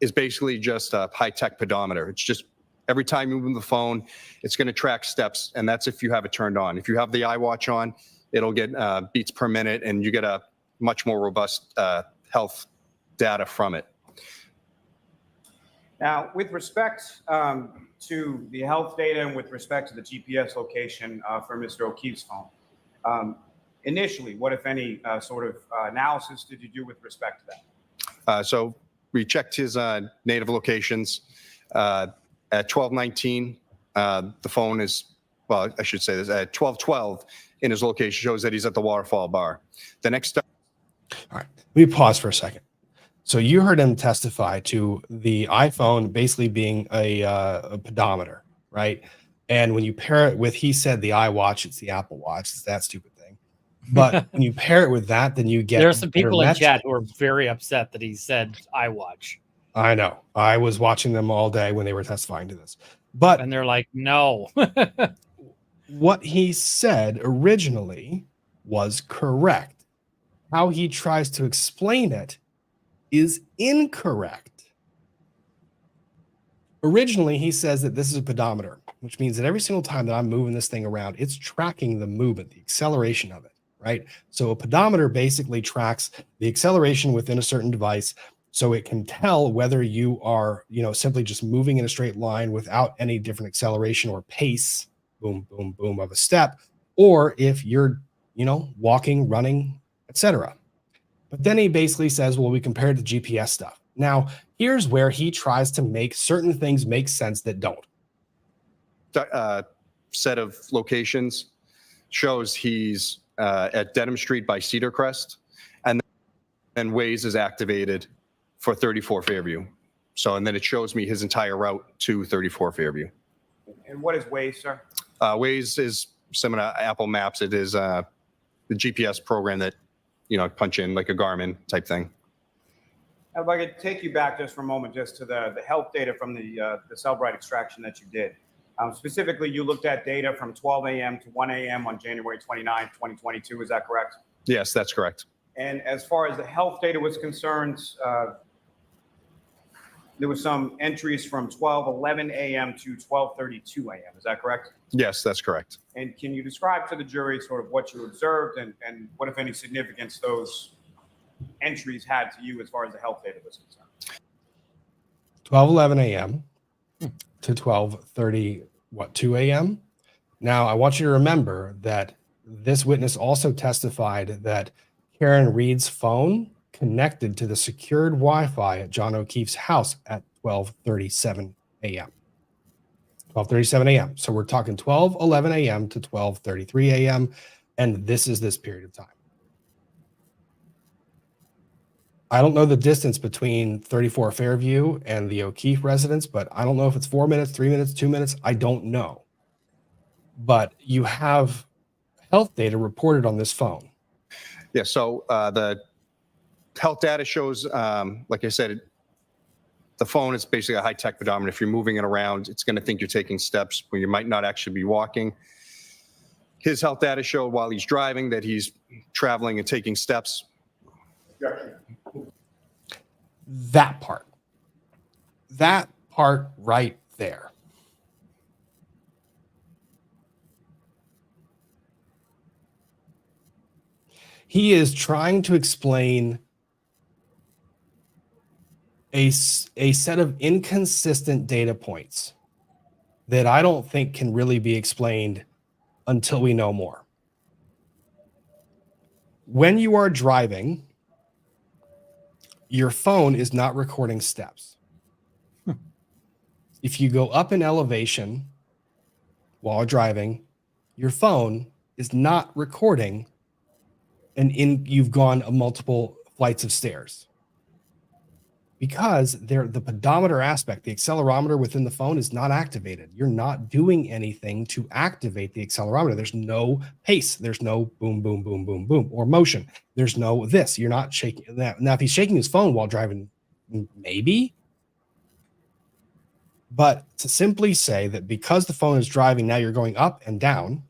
S7: is basically just a high-tech pedometer. It's just every time you move the phone, it's going to track steps, and that's if you have it turned on. If you have the iWatch on, it'll get beats per minute, and you get a much more robust health data from it.
S4: Now, with respect to the health data and with respect to the GPS location for Mr. O'Keefe's phone, initially, what, if any, sort of analysis did you do with respect to that?
S7: So we checked his native locations. At 12:19, the phone is, well, I should say this, at 12:12, in his location shows that he's at the Waterfall Bar. The next.
S5: All right, let me pause for a second. So you heard him testify to the iPhone basically being a pedometer, right? And when you pair it with, he said the iWatch, it's the Apple Watch, it's that stupid thing. But when you pair it with that, then you get.
S6: There are some people in chat who are very upset that he said iWatch.
S5: I know. I was watching them all day when they were testifying to this. But
S6: and they're like, no.
S5: What he said originally was correct. How he tries to explain it is incorrect. Originally, he says that this is a pedometer, which means that every single time that I'm moving this thing around, it's tracking the movement, the acceleration of it, right? So a pedometer basically tracks the acceleration within a certain device So it can tell whether you are, simply just moving in a straight line without any different acceleration or pace, boom, boom, boom of a step, or if you're, walking, running, etc. But then he basically says, well, we compared the GPS stuff. Now, here's where he tries to make certain things make sense that don't.
S7: Set of locations shows he's at Dedham Street by Cedar Crest, and then Waze is activated for 34 Fairview. So, and then it shows me his entire route to 34 Fairview.
S4: And what is Waze, sir?
S7: Waze is similar to Apple Maps. It is the GPS program that, punch in like a Garmin type thing.
S4: If I could take you back just for a moment, just to the health data from the Cellbrite extraction that you did. Specifically, you looked at data from 12 a.m. to 1 a.m. on January 29, 2022. Is that correct?
S7: Yes, that's correct.
S4: And as far as the health data was concerned, there was some entries from 12:11 a.m. to 12:32 a.m. Is that correct?
S7: Yes, that's correct.
S4: And can you describe to the jury sort of what you observed and what, if any, significance those entries had to you as far as the health data was concerned?
S5: 12:11 a.m. to 12:32 a.m. Now, I want you to remember that this witness also testified that Karen Reed's phone connected to the secured Wi-Fi at John O'Keefe's house at 12:37 a.m. 12:37 a.m. So we're talking 12:11 a.m. to 12:33 a.m. And this is this period of time. I don't know the distance between 34 Fairview and the O'Keefe residence, but I don't know if it's 4 minutes, 3 minutes, 2 minutes. I don't know. But you have health data reported on this phone.
S7: Yeah, so the health data shows, like I said, the phone is basically a high-tech pedometer. If you're moving it around, it's going to think you're taking steps when you might not actually be walking. His health data showed while he's driving that he's traveling and taking steps.
S5: That part right there. He is trying to explain a set of inconsistent data points that I don't think can really be explained until we know more. When you are driving, your phone is not recording steps. If you go up in elevation while driving, your phone is not recording you've gone multiple flights of stairs. Because the pedometer aspect, the accelerometer within the phone is not activated. You're not doing anything to activate the accelerometer. There's no pace. There's no boom, boom, boom, boom, boom, or motion. There's no this. You're not shaking that. Now, if he's shaking his phone while driving, maybe. But to simply say that because the phone is driving, now you're going up and down.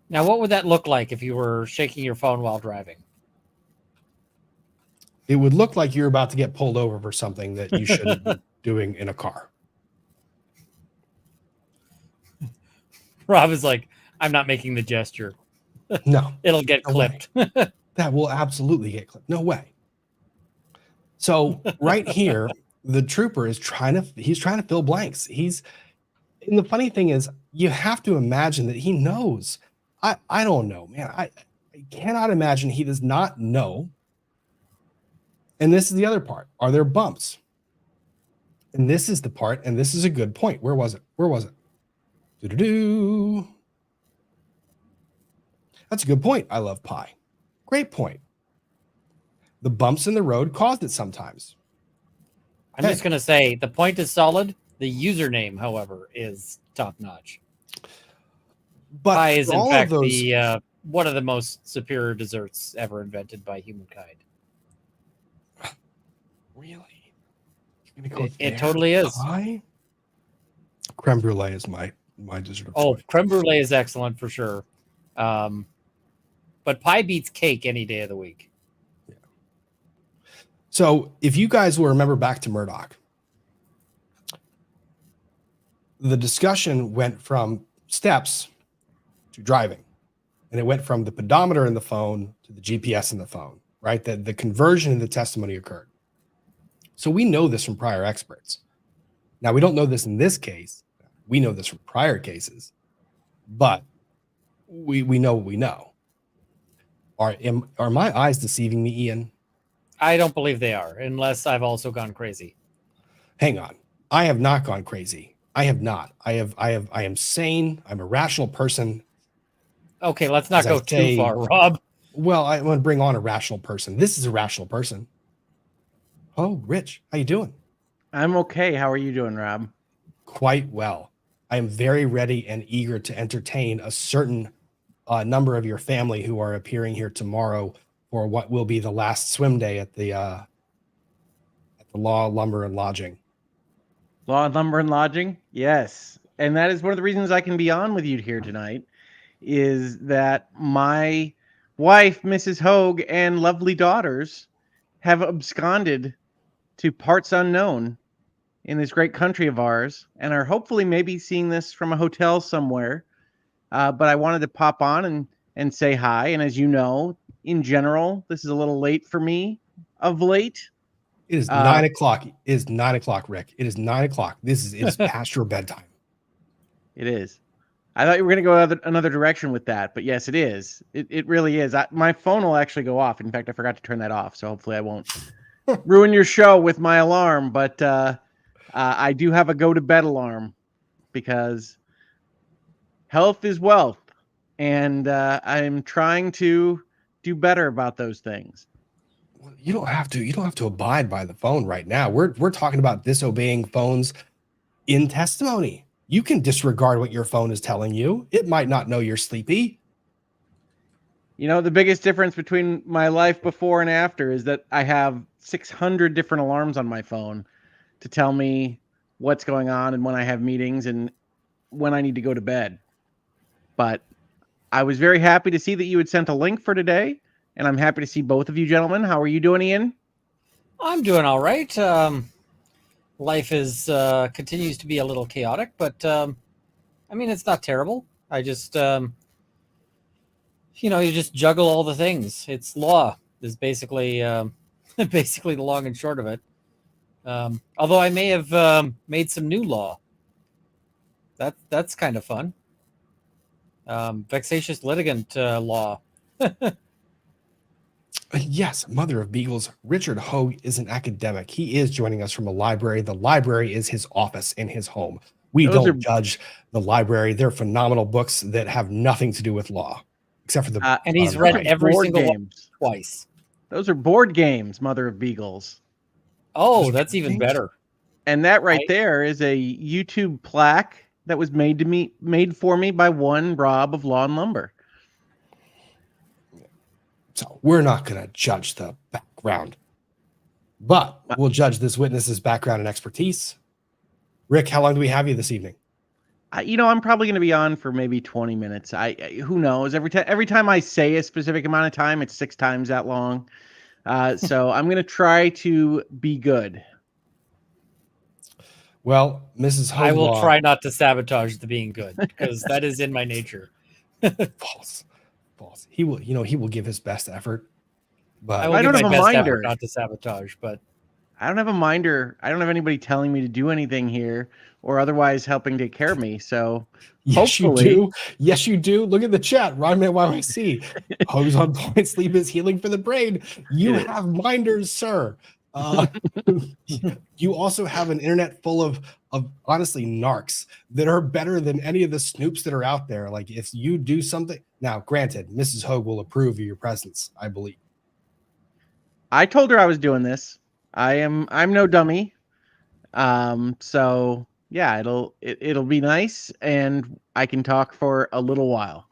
S6: Now, what would that look like if you were shaking your phone while driving?
S5: It would look like you're about to get pulled over for something that you shouldn't be doing in a car.
S6: Rob is like, I'm not making the gesture.
S5: No.
S6: It'll get
S5: No
S6: clipped.
S5: That will absolutely get clipped. No way. So right here, the trooper is trying to fill blanks. And the funny thing is, you have to imagine that he knows. I don't know, man. I cannot imagine he does not know. And this is the other part. Are there bumps? And this is the part, and this is a good point. Where was it? Do-do-do. That's a good point. I love pie. Great point. The bumps in the road caused it sometimes.
S6: I'm just going to say the point is solid. The username, however, is top notch.
S5: But
S6: pie is in fact
S5: those...
S6: the one of the most superior desserts ever invented by humankind.
S5: Really? You're gonna go
S6: it totally is.
S5: Pie? Creme brulee is my dessert.
S6: Creme brulee is excellent for sure. But pie beats cake any day of the week.
S5: Yeah. So if you guys will remember back to Murdoch, the discussion went from steps to driving. And it went from the pedometer in the phone to the GPS in the phone, right? The conversion in the testimony occurred. So we know this from prior experts. Now, we don't know this in this case. We know this from prior cases, but we know what we know. Are my eyes deceiving me, Ian?
S6: I don't believe they are, unless I've also gone crazy.
S5: Hang on. I have not gone crazy. I have not. I am sane. I'm a rational person.
S6: Okay, let's not
S5: As I
S6: go
S5: say-
S6: too far, Rob.
S5: Well, I want to bring on a rational person. This is a rational person. Oh, Rich, how you doing?
S8: I'm okay. How are you doing, Rob?
S5: Quite well. I am very ready and eager to entertain a certain number of your family who are appearing here tomorrow for what will be the last swim day at the Law, Lumber, and Lodging.
S8: Law, Lumber, and Lodging? Yes. And that is one of the reasons I can be on with you here tonight, is that my wife, Mrs. Hoeg, and lovely daughters have absconded to parts unknown in this great country of ours and are hopefully maybe seeing this from a hotel somewhere. But I wanted to pop on and say hi. And as you know, in general, this is a little late for me of late.
S5: It is 9 o'clock. It is 9 o'clock, Rick. It is 9 o'clock. It is past your bedtime.
S8: It is. I thought you were going to go another direction with that, but yes, it is. It really is. My phone will actually go off. In fact, I forgot to turn that off, so hopefully I won't ruin your show with my alarm. But I do have a go to bed alarm because health is wealth, and I'm trying to do better about those things.
S5: You don't have to abide by the phone right now. We're talking about disobeying phones in testimony. You can disregard what your phone is telling you. It might not know you're sleepy.
S8: You know, the biggest difference between my life before and after is that I have 600 different alarms on my phone to tell me what's going on and when I have meetings and when I need to go to bed. But I was very happy to see that you had sent a link for today, and I'm happy to see both of you gentlemen. How are you doing, Ian?
S6: I'm doing all right. Life is continues to be a little chaotic, but I mean, it's not terrible. I just, you just juggle all the things. It's law is basically, basically the long and short of it. Although I may have made some new law. That's kind of fun. Vexatious litigant law.
S5: Yes, mother of beagles, Richard Hoeg is an academic. He is joining us from a library. The library is his office in his home. We don't judge the library. They're phenomenal books that have nothing to do with law, except for the.
S6: And he's read every single one twice.
S8: Those are board games, mother of beagles.
S6: Oh, that's even better.
S8: And that right there is a YouTube plaque that was made for me by one Rob of Law and Lumber.
S5: So we're not going to judge the background, but we'll judge this witness's background and expertise. Rick, how long do we have you this evening?
S8: I'm probably going to be on for maybe 20 minutes. Who knows? Every time I say a specific amount of time, it's 6 times that long. So I'm going to try to be good.
S5: Well, Mrs. Hoeg,
S6: I will try not to sabotage the being good because that is in my nature.
S5: False. He will give his best effort, but
S6: I don't have a minder not to sabotage, but
S8: I don't have a minder. I don't have anybody telling me to do anything here or otherwise helping take care of me. So
S5: yes, you do. Yes, you do. Look at the chat. Rodman YYC. Hoeg's on point. Sleep is healing for the brain. You have minders, sir. You also have an internet full of honestly narcs that are better than any of the snoops that are out there. Like if you do something now, granted, Mrs. Hoeg will approve of your presence, I believe.
S8: I told her I was doing this. I'm no dummy. So yeah, it'll be nice and I can talk for a little while.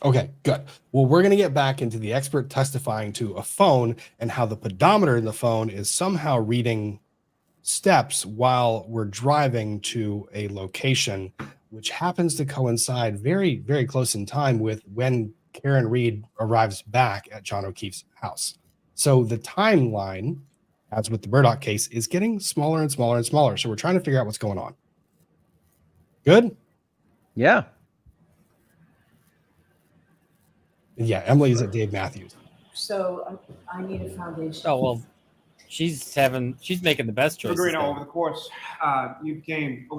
S5: Okay, good. Well, we're going to get back into the expert testifying to a phone and how the pedometer in the phone is somehow reading steps while we're driving to a location, which happens to coincide very, very close in time with when Karen Reed arrives back at John O'Keefe's house. So the timeline, as with the Murdoch case, is getting smaller and smaller and smaller. So we're trying to figure out what's going on. Good?
S8: Yeah.
S5: Yeah, Emily's at Dave Matthews.
S9: So I need a foundation.
S6: Oh, well, She's making the best choices.
S4: Guarino,
S6: there.
S4: over the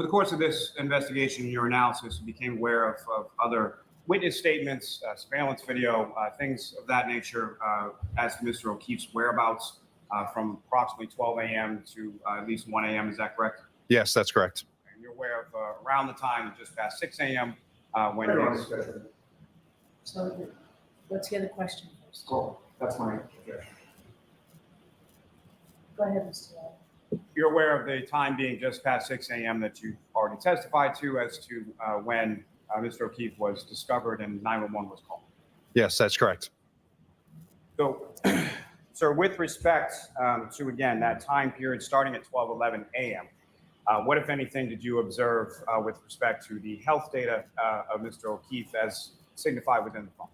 S4: course of this investigation, your analysis, you became aware of other witness statements, surveillance video, things of that nature, as to Mr. O'Keefe's whereabouts from approximately 12 a.m. to at least 1 a.m. Is that correct?
S7: Yes, that's correct.
S4: And you're aware of around the time just past 6 a.m. When he was.
S9: So let's hear the question first.
S4: Cool. That's my objection.
S9: Go ahead, Mr. Wright.
S4: You're aware of the time being just past 6 a.m. that you already testified to as to when Mr. O'Keefe was discovered and 911 was called.
S7: Yes, that's correct.
S4: So, sir, with respect to, again, that time period starting at 12:11 a.m., what, if anything, did you observe with respect to the health data of Mr. O'Keefe as signified within the phone?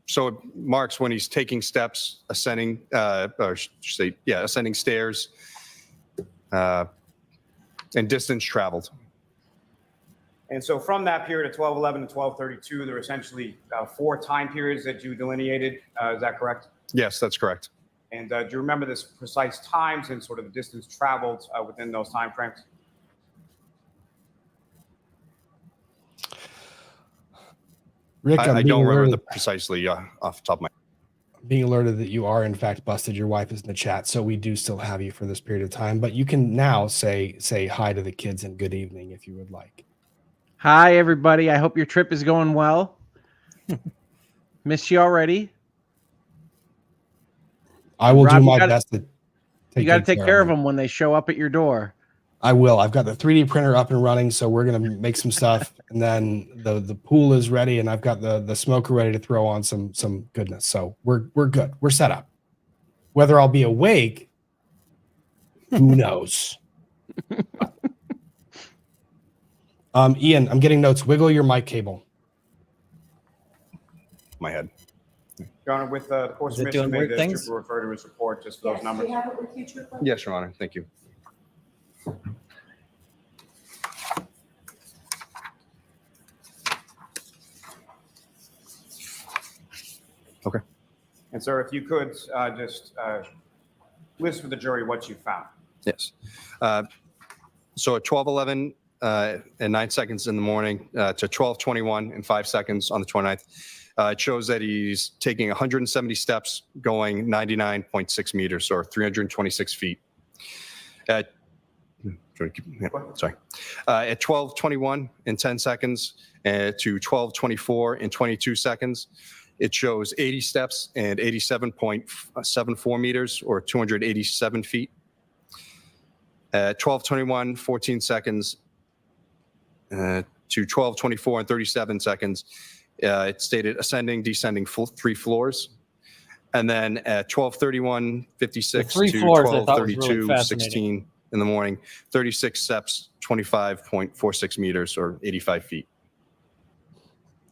S7: So it marks when he's taking steps, ascending, ascending stairs, and distance traveled.
S4: And so from that period of 12:11 to 12:32, there are essentially 4 time periods that you delineated. Is that correct?
S7: Yes, that's correct.
S4: And do you remember this precise times and sort of the distance traveled within those time frames?
S5: Rick,
S7: I don't remember precisely off the top of my head.
S5: Being alerted that you are in fact busted. Your wife is in the chat, so we do still have you for this period of time. But you can now say hi to the kids and good evening if you would like.
S8: Hi, everybody. I hope your trip is going well. Missed you already.
S5: I will
S8: Rob,
S5: do my best to
S8: You got to take care of them when they show up at your door.
S5: I will. I've got the 3D printer up and running, so we're gonna make some stuff, and then the pool is ready, and I've got the smoker ready to throw on some goodness. So we're good. We're set up. Whether I'll be awake, who knows? Ian, I'm getting notes. Wiggle your mic cable.
S7: My head.
S4: Your Honor, with the court
S6: Is it
S4: submission,
S6: doing
S4: may
S6: weird
S4: the
S6: things?
S4: trooper refer to his report just for those numbers.
S9: Do you have it with you, Trooper?
S7: Yes, Your Honor. Thank you. Okay.
S4: And sir, if you could just list for the jury what you found.
S7: Yes. So at 12:11 and 9 seconds in the morning to 12:21 and 5 seconds on the 29th, it shows that he's taking 170 steps, going 99.6 meters or 326 feet. At 12:21 and 10 seconds to 12:24 and 22 seconds, it shows 80 steps and 87.74 meters or 287 feet. At 12:21, 14 seconds to 12:24 and 37 seconds, it stated ascending, descending 3 floors. And then at 12:31, 56 to 12:32, 16 in the morning, 36 steps, 25.46 meters or 85 feet.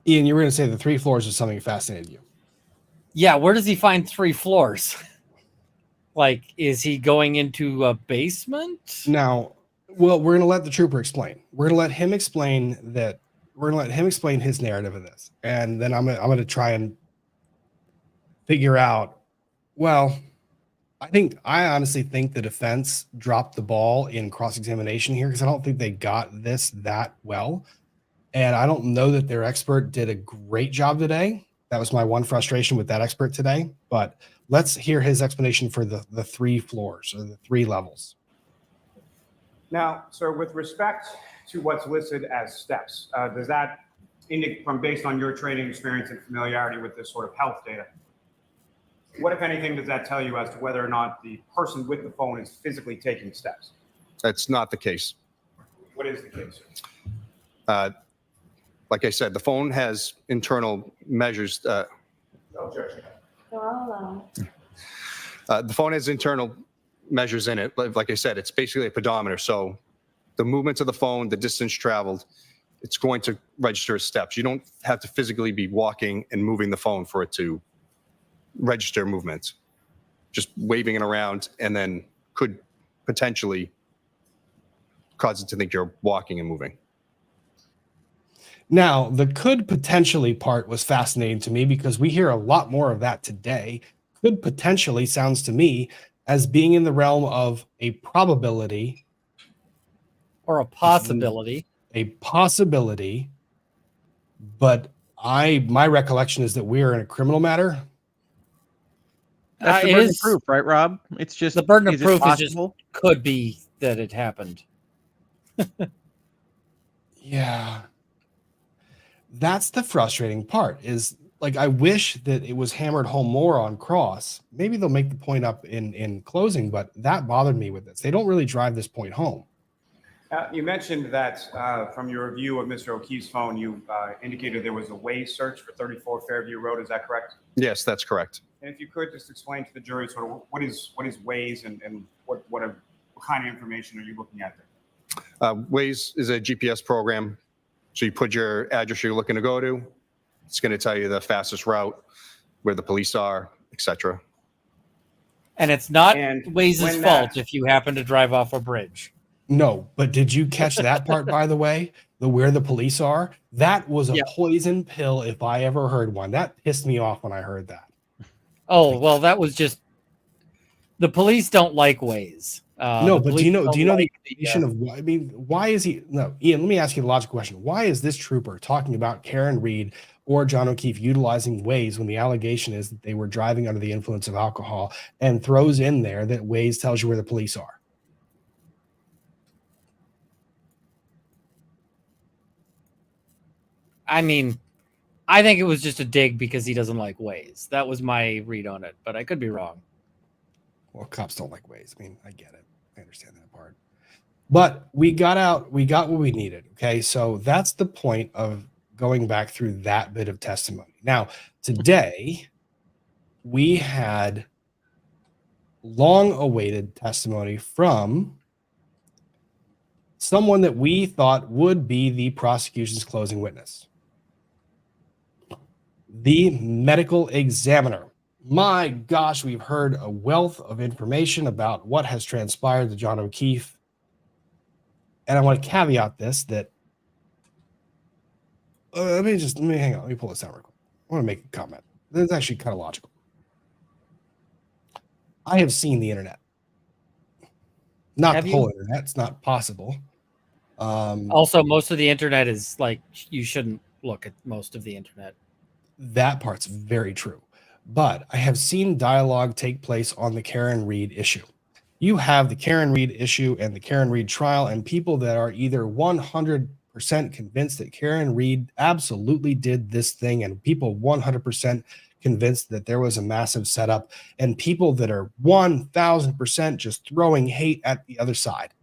S5: Ian, you were going to say the 3 floors was something that fascinated you.
S6: Yeah, where does he find 3 floors? Like, is he going into a basement?
S5: Now, well, we're going to let the trooper explain. We're going to let him explain that. We're going to let him explain his narrative of this, and then I'm going to try and figure out. Well, I honestly think the defense dropped the ball in cross-examination here because I don't think they got this that well, and I don't know that their expert did a great job today. That was my one frustration with that expert today. But let's hear his explanation for the 3 floors or the 3 levels.
S4: Now, sir, with respect to what's listed as steps, does that indicate, from based on your training experience and familiarity with this sort of health data, what, if anything, does that tell you as to whether or not the person with the phone is physically taking steps?
S7: That's not the case.
S4: What is the case?
S7: Like I said, the phone has internal measures.
S9: So I'll allow it.
S7: The phone has internal measures in it. Like I said, it's basically a pedometer. So the movements of the phone, the distance traveled, it's going to register as steps. You don't have to physically be walking and moving the phone for it to register movements. Just waving it around and then could potentially cause it to think you're walking and moving.
S5: Now, the could potentially part was fascinating to me because we hear a lot more of that today. could potentially, sounds to me, as being in the realm of a probability,
S6: Or a possibility.
S5: But my recollection is that we are in a criminal matter.
S8: That's the
S6: It
S8: burden of
S6: is
S8: proof, right, Rob? It's just
S6: the burden of
S8: is it
S6: proof is just
S8: possible?
S6: could be that it happened.
S5: Yeah. That's the frustrating part is like, I wish that it was hammered home more on cross. Maybe they'll make the point up in closing, but that bothered me with this. They don't really drive this point home.
S4: You mentioned that from your review of Mr. O'Keefe's phone, you indicated there was a Waze search for 34 Fairview Road. Is that correct?
S7: Yes, that's correct.
S4: And if you could just explain to the jury sort of what is Waze and what kind of information are you looking at there?
S7: Waze is a GPS program. So you put your address you're looking to go to. It's going to tell you the fastest route, where the police are, etc.
S6: And it's not
S4: And
S6: Waze's
S4: when
S6: fault
S4: that-
S6: if you happen to drive off a bridge.
S5: No, but did you catch that part, by the way? The where the police are? That was a
S6: Yeah.
S5: poison pill if I ever heard one. That pissed me off when I heard that.
S6: Oh, well, that was just the police don't like Waze.
S5: No,
S6: the
S5: but do you
S6: police
S5: know
S6: don't
S5: the
S6: like
S5: explanation of why? I mean, why is he? No, Ian, let me ask you the logical question. Why is this trooper talking about Karen Reed or John O'Keefe utilizing Waze when the allegation is that they were driving under the influence of alcohol, and throws in there that Waze tells you where the police are?
S6: I mean, I think it was just a dig because he doesn't like Waze. That was my read on it, but I could be wrong.
S5: Well, cops don't like Waze. I mean, I get it. I understand that part. But we got what we needed. Okay. So that's the point of going back through that bit of testimony. Now, today, we had long awaited testimony from someone that we thought would be the prosecution's closing witness, the medical examiner. My gosh, we've heard a wealth of information about what has transpired to John O'Keefe. And I want to caveat this that let me hang on. Let me pull this out real quick. I want to make a comment. This is actually kind of logical. I have seen the internet. Not
S6: Have
S5: the
S6: you?
S5: whole internet. It's not possible.
S6: Also, most of the internet is like, you shouldn't look at most of the internet.
S5: That part's very true. But I have seen dialogue take place on the Karen Reed issue. You have the Karen Reed issue and the Karen Reed trial, and people that are either 100% convinced that Karen Reed absolutely did this thing, and people 100% convinced that there was a massive setup, and people that are 1000% just throwing hate at the other side.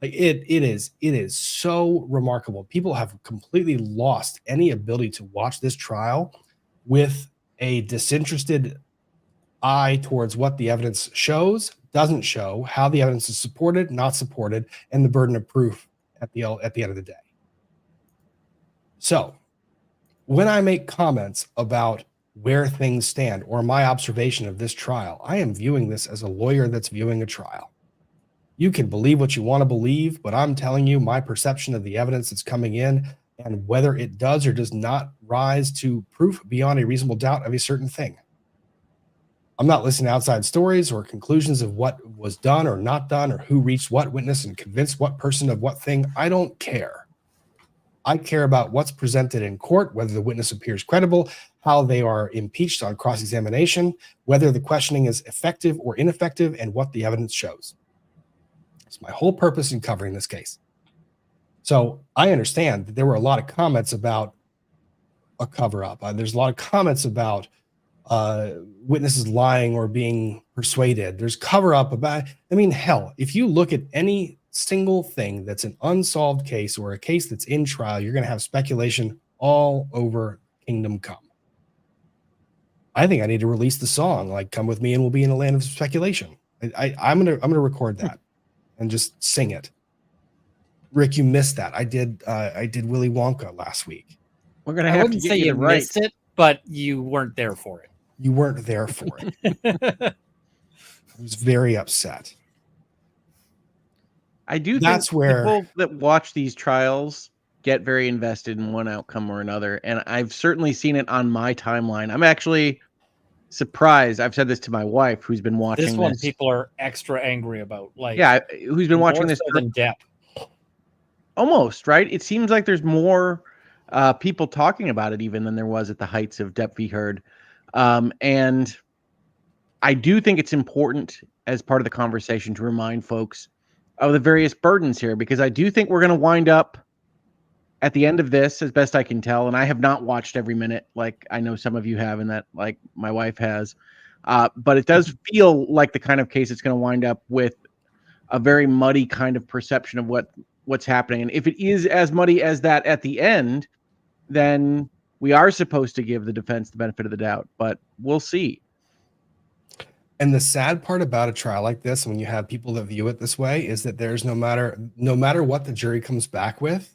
S5: Like it is so remarkable. People have completely lost any ability to watch this trial with a disinterested eye towards what the evidence shows, doesn't show, how the evidence is supported, not supported, and the burden of proof at the end of the day. So when I make comments about where things stand or my observation of this trial, I am viewing this as a lawyer that's viewing a trial. You can believe what you want to believe, but I'm telling you my perception of the evidence that's coming in and whether it does or does not rise to proof beyond a reasonable doubt of a certain thing. I'm not listening to outside stories or conclusions of what was done or not done or who reached what witness and convinced what person of what thing. I don't care. I care about what's presented in court, whether the witness appears credible, how they are impeached on cross-examination, whether the questioning is effective or ineffective, and what the evidence shows. It's my whole purpose in covering this case. So I understand that there were a lot of comments about a cover-up. There's a lot of comments about witnesses lying or being persuaded. There's cover-up about, I mean, hell, if you look at any single thing that's an unsolved case or a case that's in trial, you're going to have speculation all over Kingdom Come. I think I need to release the song, like "Come with me and we'll be in a land of speculation." I'm gonna record that and just sing it. Rick, you missed that. I did Willy Wonka last week.
S8: We're gonna
S6: I
S8: have to
S6: wouldn't
S8: get
S6: say
S8: you
S6: you
S8: to write.
S6: missed it, but you weren't there for it.
S5: You weren't there for it. I was very upset.
S8: I do
S5: That's
S8: think
S5: where-
S8: people that watch these trials get very invested in one outcome or another, and I've certainly seen it on my timeline. I'm actually surprised. I've said this to my wife, who's been watching
S6: This one
S8: this.
S6: people are extra angry about. Like,
S8: Yeah, who's been watching
S6: more
S8: this
S6: so than Depp.
S8: almost, right? It seems like there's more people talking about it even than there was at the heights of Depp v. Heard. And I do think it's important as part of the conversation to remind folks of the various burdens here, because I do think we're going to wind up at the end of this, as best I can tell, and I have not watched every minute like I know some of you have and that like my wife has, but it does feel like the kind of case it's going to wind up with a very muddy kind of perception of what's happening. And if it is as muddy as that at the end, then we are supposed to give the defense the benefit of the doubt, but we'll see.
S5: And the sad part about a trial like this, when you have people that view it this way, is that there's no matter what the jury comes back with,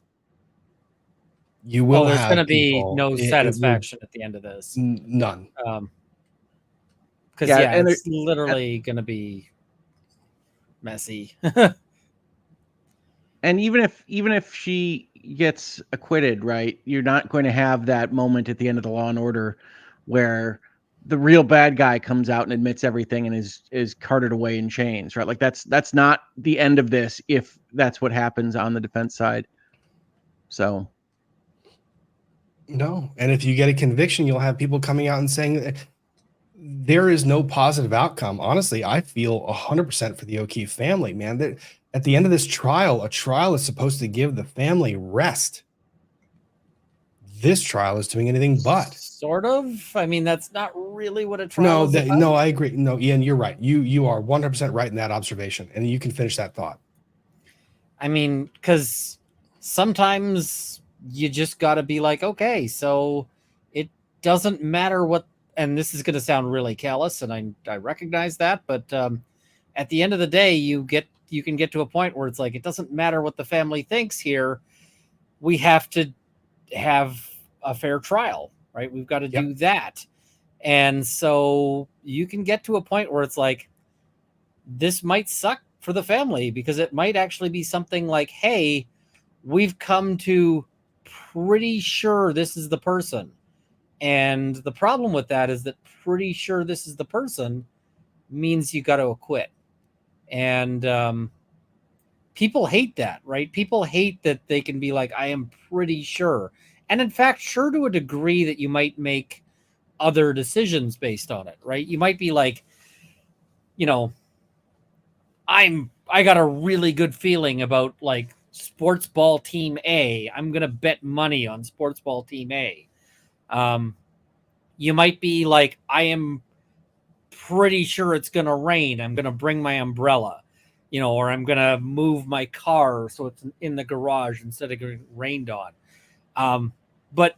S5: you will
S6: there's
S5: have
S6: going to be
S5: people-
S6: no
S5: it will-
S6: satisfaction at the end of this.
S5: None.
S6: Because
S8: Yeah,
S6: yeah,
S8: and
S6: it's literally going to be messy.
S8: And even if she gets acquitted, right, you're not going to have that moment at the end of the Law and Order where the real bad guy comes out and admits everything and is carted away in chains, right? Like that's not the end of this if that's what happens on the defense side. So
S5: No. And if you get a conviction, you'll have people coming out and saying that there is no positive outcome. Honestly, I feel 100% for the O'Keefe family, man. That at the end of this trial, a trial is supposed to give the family rest. This trial is doing anything but.
S6: Sort of. I mean, that's not really what a trial is about.
S5: No, I agree. No, Ian, you're right. You are 100% right in that observation, and you can finish that thought.
S6: I mean, because sometimes you just got to be like, okay, so it doesn't matter what, and this is going to sound really callous, and I recognize that, but at the end of the day, you can get to a point where it's like, it doesn't matter what the family thinks here. We have to have a fair trial, right? We've got to do that. And so you can get to a point where it's like, this might suck for the family, because it might actually be something like, hey, we've come to pretty sure this is the person. And the problem with that is that pretty sure this is the person means you got to acquit. And people hate that, right? People hate that they can be like, I am pretty sure. And in fact, sure to a degree that you might make other decisions based on it, right? You might be like, you know, I got a really good feeling about like sports ball team A. I'm going to bet money on sports ball team A. You might be like, I am pretty sure it's going to rain. I'm going to bring my umbrella, you know, or I'm going to move my car so it's in the garage instead of getting rained on. But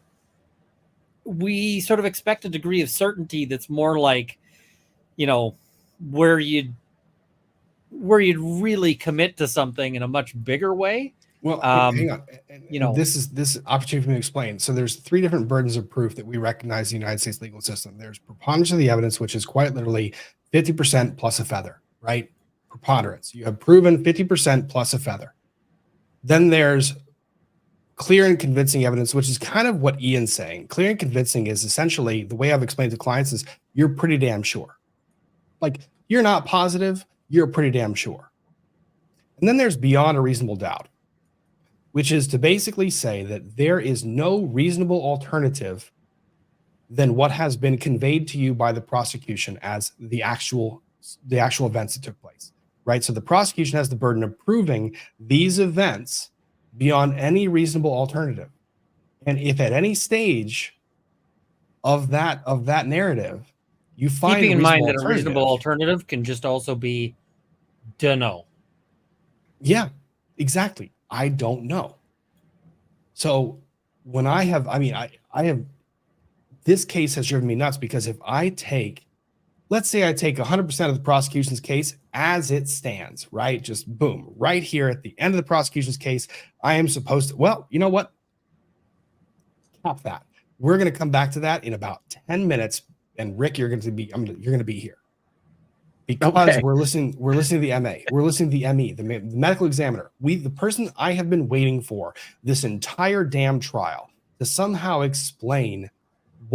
S6: we sort of expect a degree of certainty that's more like, you know, where you'd really commit to something in a much bigger way.
S5: Well, hang on.
S6: You know,
S5: this is opportunity for me to explain. So there's three different burdens of proof that we recognize in the United States legal system. There's preponderance of the evidence, which is quite literally 50% plus a feather, right? Preponderance. You have proven 50% plus a feather. Then there's clear and convincing evidence, which is kind of what Ian's saying. Clear and convincing is essentially, the way I've explained to clients is, you're pretty damn sure. Like, you're not positive, you're pretty damn sure. And then there's beyond a reasonable doubt, which is to basically say that there is no reasonable alternative than what has been conveyed to you by the prosecution as the actual events that took place, right? So the prosecution has the burden of proving these events beyond any reasonable alternative. And if at any stage of that narrative, you find
S6: keeping in mind that a
S5: alternative,
S6: reasonable alternative can just also be dunno.
S5: Yeah, exactly. I don't know. So when I have this case has driven me nuts, because if let's say I take 100% of the prosecution's case as it stands, right? Just boom, right here at the end of the prosecution's case, I am supposed to, well, you know what? Stop that. We're going to come back to that in about 10 minutes. And Rick, you're going to be here. Because we're listening to the MA. We're listening to the ME, the medical examiner. The person I have been waiting for this entire damn trial to somehow explain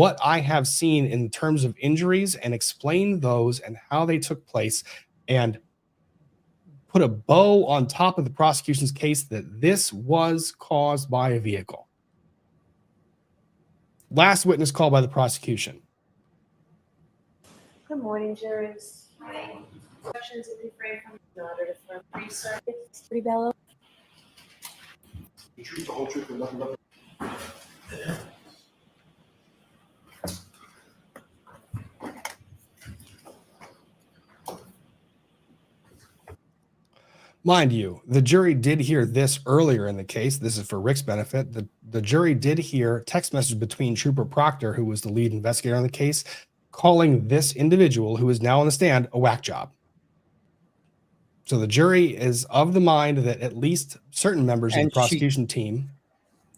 S5: what I have seen in terms of injuries and explain those and how they took place and put a bow on top of the prosecution's case that this was caused by a vehicle. Last witness call by the prosecution.
S9: Good morning, jurors. Questions will be framed from the auditor from Free Circuit, Scordi-Bello.
S4: The truth, the whole truth, and nothing but
S5: Mind you, the jury did hear this earlier in the case. This is for Rick's benefit. The jury did hear text message between Trooper Proctor, who was the lead investigator on the case, calling this individual, who is now on the stand, a whack job. So the jury is of the mind that at least certain members of the prosecution team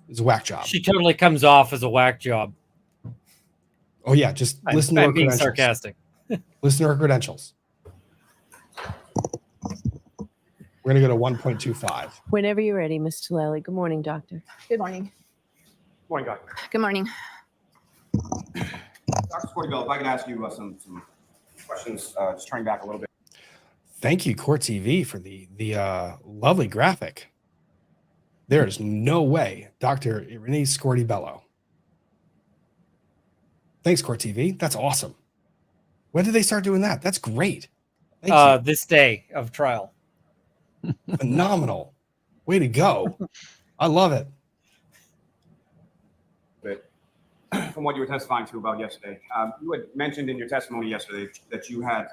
S5: is a whack job.
S6: She totally comes off as a whack job.
S5: Oh yeah, just listen to her
S6: being
S5: credentials.
S6: sarcastic.
S5: Listen to her credentials. We're going to go to 1.25.
S9: Whenever you're ready, Ms. Tillelli. Good morning, doctor.
S10: Good morning.
S4: Morning, Doctor.
S10: Good morning.
S4: Dr. Scordi-Bello, if I could ask you some questions, just turning back a little bit.
S5: Thank you, Court TV, for the lovely graphic. There is no way, Dr. Renee Scordi-Bello. Thanks, Court TV. That's awesome. When did they start doing that? That's great. Thank you.
S6: This day of trial.
S5: Phenomenal. Way to go. I love it.
S4: But from what you were testifying to about yesterday, you had mentioned in your testimony yesterday that you had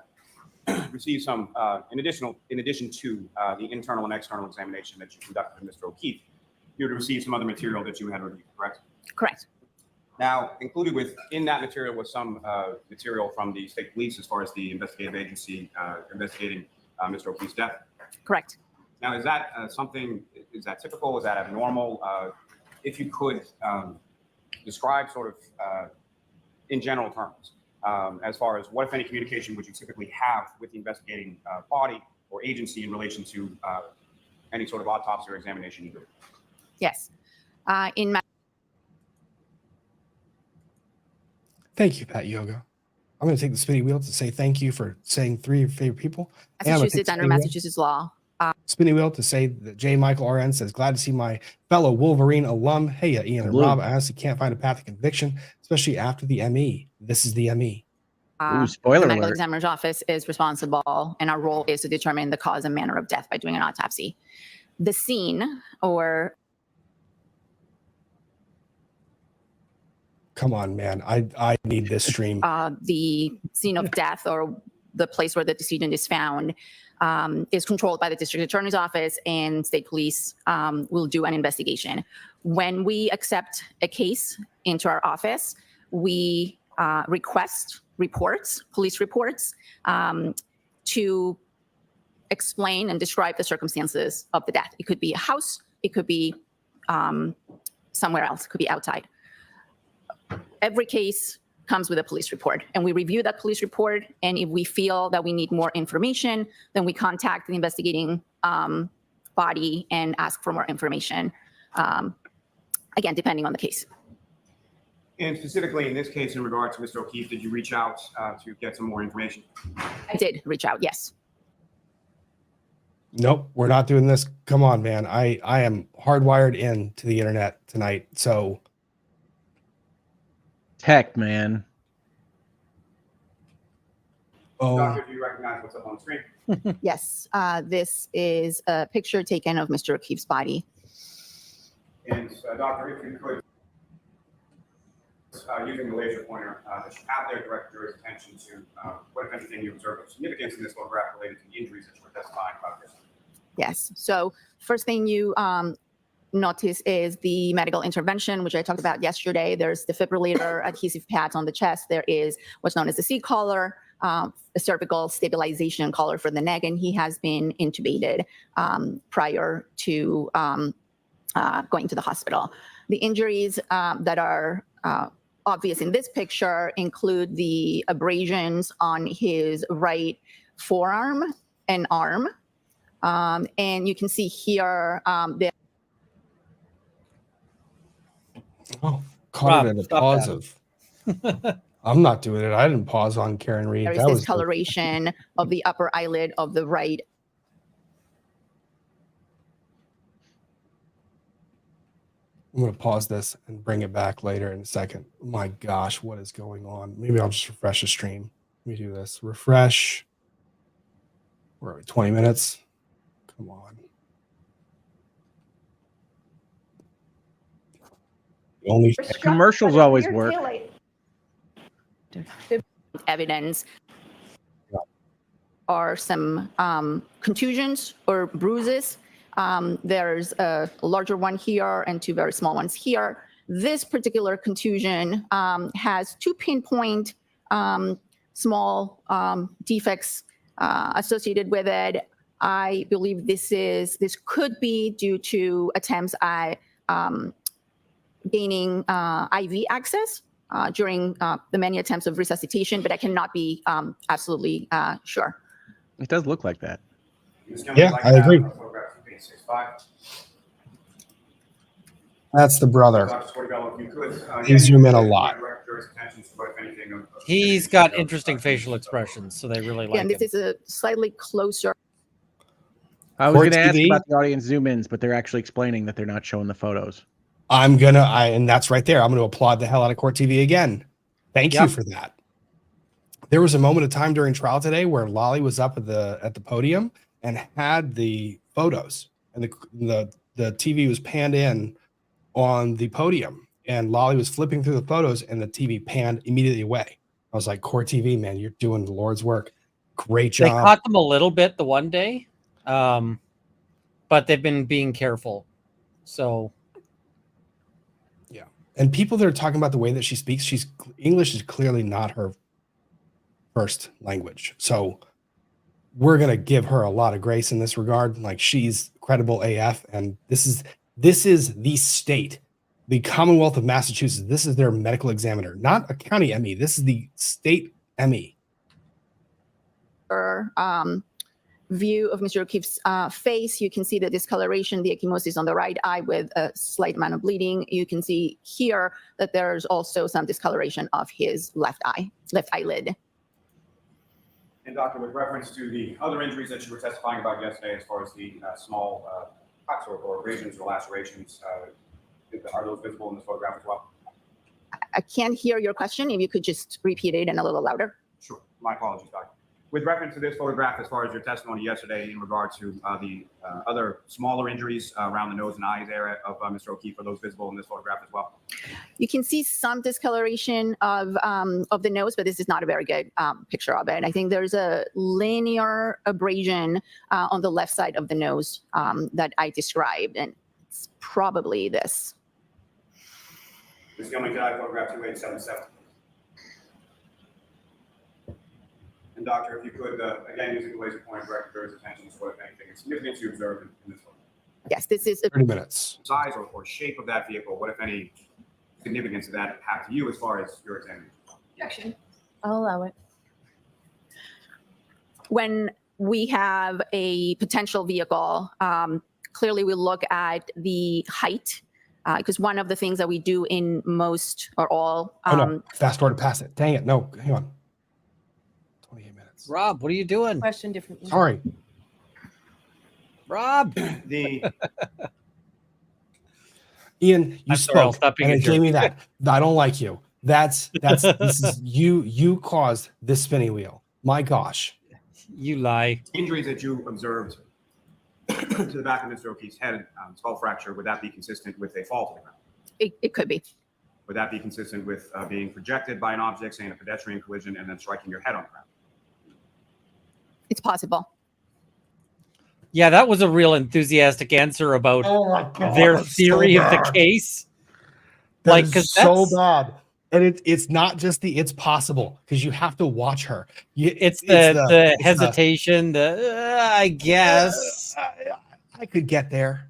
S4: received some, in addition to the internal and external examination that you conducted with Mr. O'Keefe, you had received some other material that you had reviewed, correct?
S10: Correct.
S4: Now, included within that material was some material from the state police as far as the investigative agency investigating Mr. O'Keefe's death.
S10: Correct.
S4: Now, is that is that typical? Is that abnormal? If you could describe sort of in general terms, as far as what, if any, communication would you typically have with the investigating body or agency in relation to any sort of autopsy or examination you do?
S10: Yes. In my
S5: Thank you, Pat Yoga. I'm going to take the spinning wheel to say thank you for saying three of your favorite people.
S10: Massachusetts, under Massachusetts law.
S5: Spinning wheel to say that J. Michael RN says, glad to see my fellow Wolverine alum. Hey, Ian and Rob, I honestly can't find a path to conviction, especially after the ME. This is the ME.
S8: Ooh, spoiler
S10: the medical
S8: alert.
S10: examiner's office is responsible, and our role is to determine the cause and manner of death by doing an autopsy. The scene, or
S5: come on, man, I need this stream.
S10: the scene of death, or the place where the decedent is found, is controlled by the district attorney's office, and state police will do an investigation. When we accept a case into our office, we request reports, police reports, to explain and describe the circumstances of the death. It could be a house, it could be somewhere else, it could be outside. Every case comes with a police report, and we review that police report, and if we feel that we need more information, then we contact the investigating body and ask for more information, again, depending on the case.
S4: And specifically in this case, in regard to Mr. O'Keefe, did you reach out to get some more information?
S10: I did reach out, yes.
S5: Nope, we're not doing this. Come on, man. I am hardwired in to the internet tonight, so
S8: Tech, man.
S5: oh,
S4: Doctor, do you recognize what's up on the screen?
S10: Yes, this is a picture taken of Mr. O'Keefe's body.
S4: And Doctor, if you could, using the laser pointer that you have there, direct your attention to what, if anything, you observed of significance in this photograph related to the injuries that you were testifying about this.
S10: Yes, so first thing you notice is the medical intervention, which I talked about yesterday. There's defibrillator adhesive pads on the chest. There is what's known as the C collar, a cervical stabilization collar for the neck, and he has been intubated prior to going to the hospital. The injuries that are obvious in this picture include the abrasions on his right forearm and arm. And you can see here the
S5: caught it at a
S6: stop
S5: pause
S6: that.
S5: of I'm not doing it. I didn't pause on Karen Reed.
S10: There is
S5: That was
S10: discoloration of the upper eyelid of the right.
S5: I'm going to pause this and bring it back later in a second. My gosh, what is going on? Maybe I'll just refresh the stream. Let me do this. Refresh. Where are we? 20 minutes. Come on. Only
S8: Commercials always work.
S10: Evidence are some contusions or bruises. There's a larger one here and two very small ones here. This particular contusion has two pinpoint small defects associated with it. I believe this could be due to attempts at gaining IV access during the many attempts of resuscitation, but I cannot be absolutely sure.
S8: It does look like that.
S5: Yeah, I agree. That's the brother. He zoom in a lot.
S6: He's got interesting facial expressions, so they really like
S10: Again, this
S6: him.
S10: is a slightly closer.
S8: I was
S5: Court
S8: going to ask
S5: TV?
S8: about the audience zoom-ins, but they're actually explaining that they're not showing the photos.
S5: And that's right there. I'm going to applaud the hell out of Court TV again. Thank you for that. There was a moment of time during trial today where Lolly was up at the podium and had the photos, and the TV was panned in on the podium, and Lolly was flipping through the photos, and the TV panned immediately away. I was like, Court TV, man, you're doing the Lord's work. Great job.
S6: They caught them a little bit the one day, but they've been being careful. So,
S5: yeah. And people that are talking about the way that she speaks, English is clearly not her first language. So we're going to give her a lot of grace in this regard. Like, she's credible AF. And this is the state, the Commonwealth of Massachusetts. This is their medical examiner, not a county ME. This is the state ME.
S10: View of Mr. O'Keefe's face, you can see the discoloration, the ecchymosis on the right eye with a slight amount of bleeding. You can see here that there's also some discoloration of his left eyelid.
S4: And doctor, with reference to the other injuries that you were testifying about yesterday, as far as the small cuts or abrasions or lacerations, are those visible in this photograph as well?
S10: I can't hear your question. If you could just repeat it and a little louder.
S4: Sure. My apologies, doctor. With reference to this photograph, as far as your testimony yesterday in regard to the other smaller injuries around the nose and eyes area of Mr. O'Keefe, are those visible in this photograph as well?
S10: You can see some discoloration of the nose, but this is not a very good picture of it. I think there's a linear abrasion on the left side of the nose that I described, and it's probably this.
S4: Ms. Gilman, can I photograph 2877? And doctor, if you could, again, using the laser pointer, direct the jury's attention to what, if anything, is significant you observed in this one.
S10: Yes, this is
S5: 30 minutes.
S4: Size or shape of that vehicle, what, if any, significance did that have to you as far as your examination?
S9: Objection. I'll allow it.
S10: when we have a potential vehicle. Clearly, we look at the height. Because one of the things that we do in most or all.
S5: Oh, no. Fast forward to pass it. Dang it. No, hang on. 28 minutes.
S6: Rob, what are you doing?
S9: Question differently.
S5: Sorry.
S6: Rob.
S5: Ian, you
S6: I'll
S5: spoke
S6: stop being
S5: and
S6: a
S5: it gave me
S6: jerk.
S5: that. I don't like you. This is you caused this spinning wheel. My gosh.
S6: You lie.
S4: Injuries that you observed to the back of Mr. O'Keefe's head, skull fracture, would that be consistent with a fall to the ground?
S10: It could be.
S4: Would that be consistent with being projected by an object, say in a pedestrian collision, and then striking your head on the ground?
S10: It's possible.
S6: Yeah, that was a real enthusiastic answer about their theory of the case.
S5: Like,
S6: Like,
S5: because
S6: 'cause
S5: so
S6: that's-
S5: bad. And it's not just it's possible, because you have to watch her.
S6: It's the hesitation, I guess.
S5: I could get there.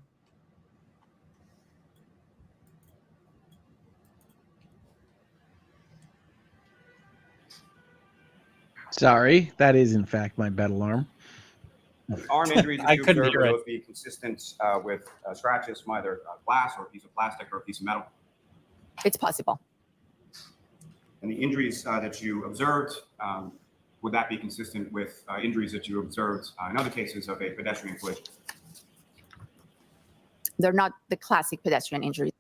S8: Sorry, that is in fact my bed alarm.
S4: Arm injuries that
S6: I
S4: you
S6: couldn't
S4: observed,
S6: hear
S4: would
S6: it.
S4: those be consistent with scratches from either glass or a piece of plastic or a piece of metal?
S10: It's possible.
S4: And And the injuries that you observed, would that be consistent with injuries that you observed in other cases of a pedestrian collision?
S10: They're not the classic pedestrian injuries.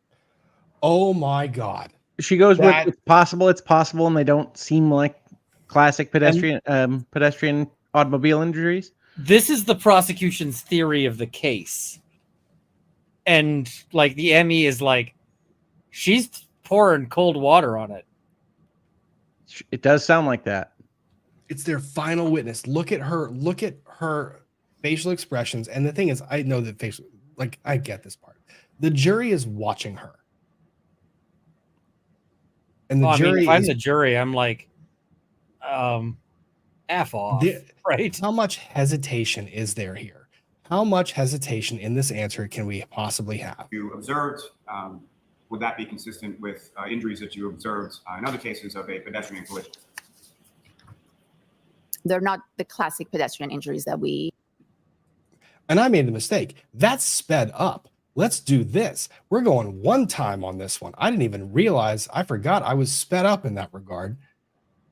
S5: Oh my God.
S8: She goes
S5: That-
S8: with it's possible, and they don't seem like classic pedestrian automobile injuries.
S6: This is the prosecution's theory of the case. And like the ME is like, she's pouring cold water on it.
S8: It does sound like that.
S5: It's their final witness. Look at her facial expressions. And the thing is, I know that I get this part. The jury is watching her. And the jury
S6: if I'm the jury, I'm like, F off, right?
S5: How much hesitation is there here? How much hesitation in this answer can we possibly have?
S4: You observed, would that be consistent with injuries that you observed in other cases of a pedestrian collision?
S10: They're not the classic pedestrian injuries that we.
S5: And I made a mistake. That's sped up. Let's do this. We're going one time on this one. I didn't even realize. I forgot I was sped up in that regard.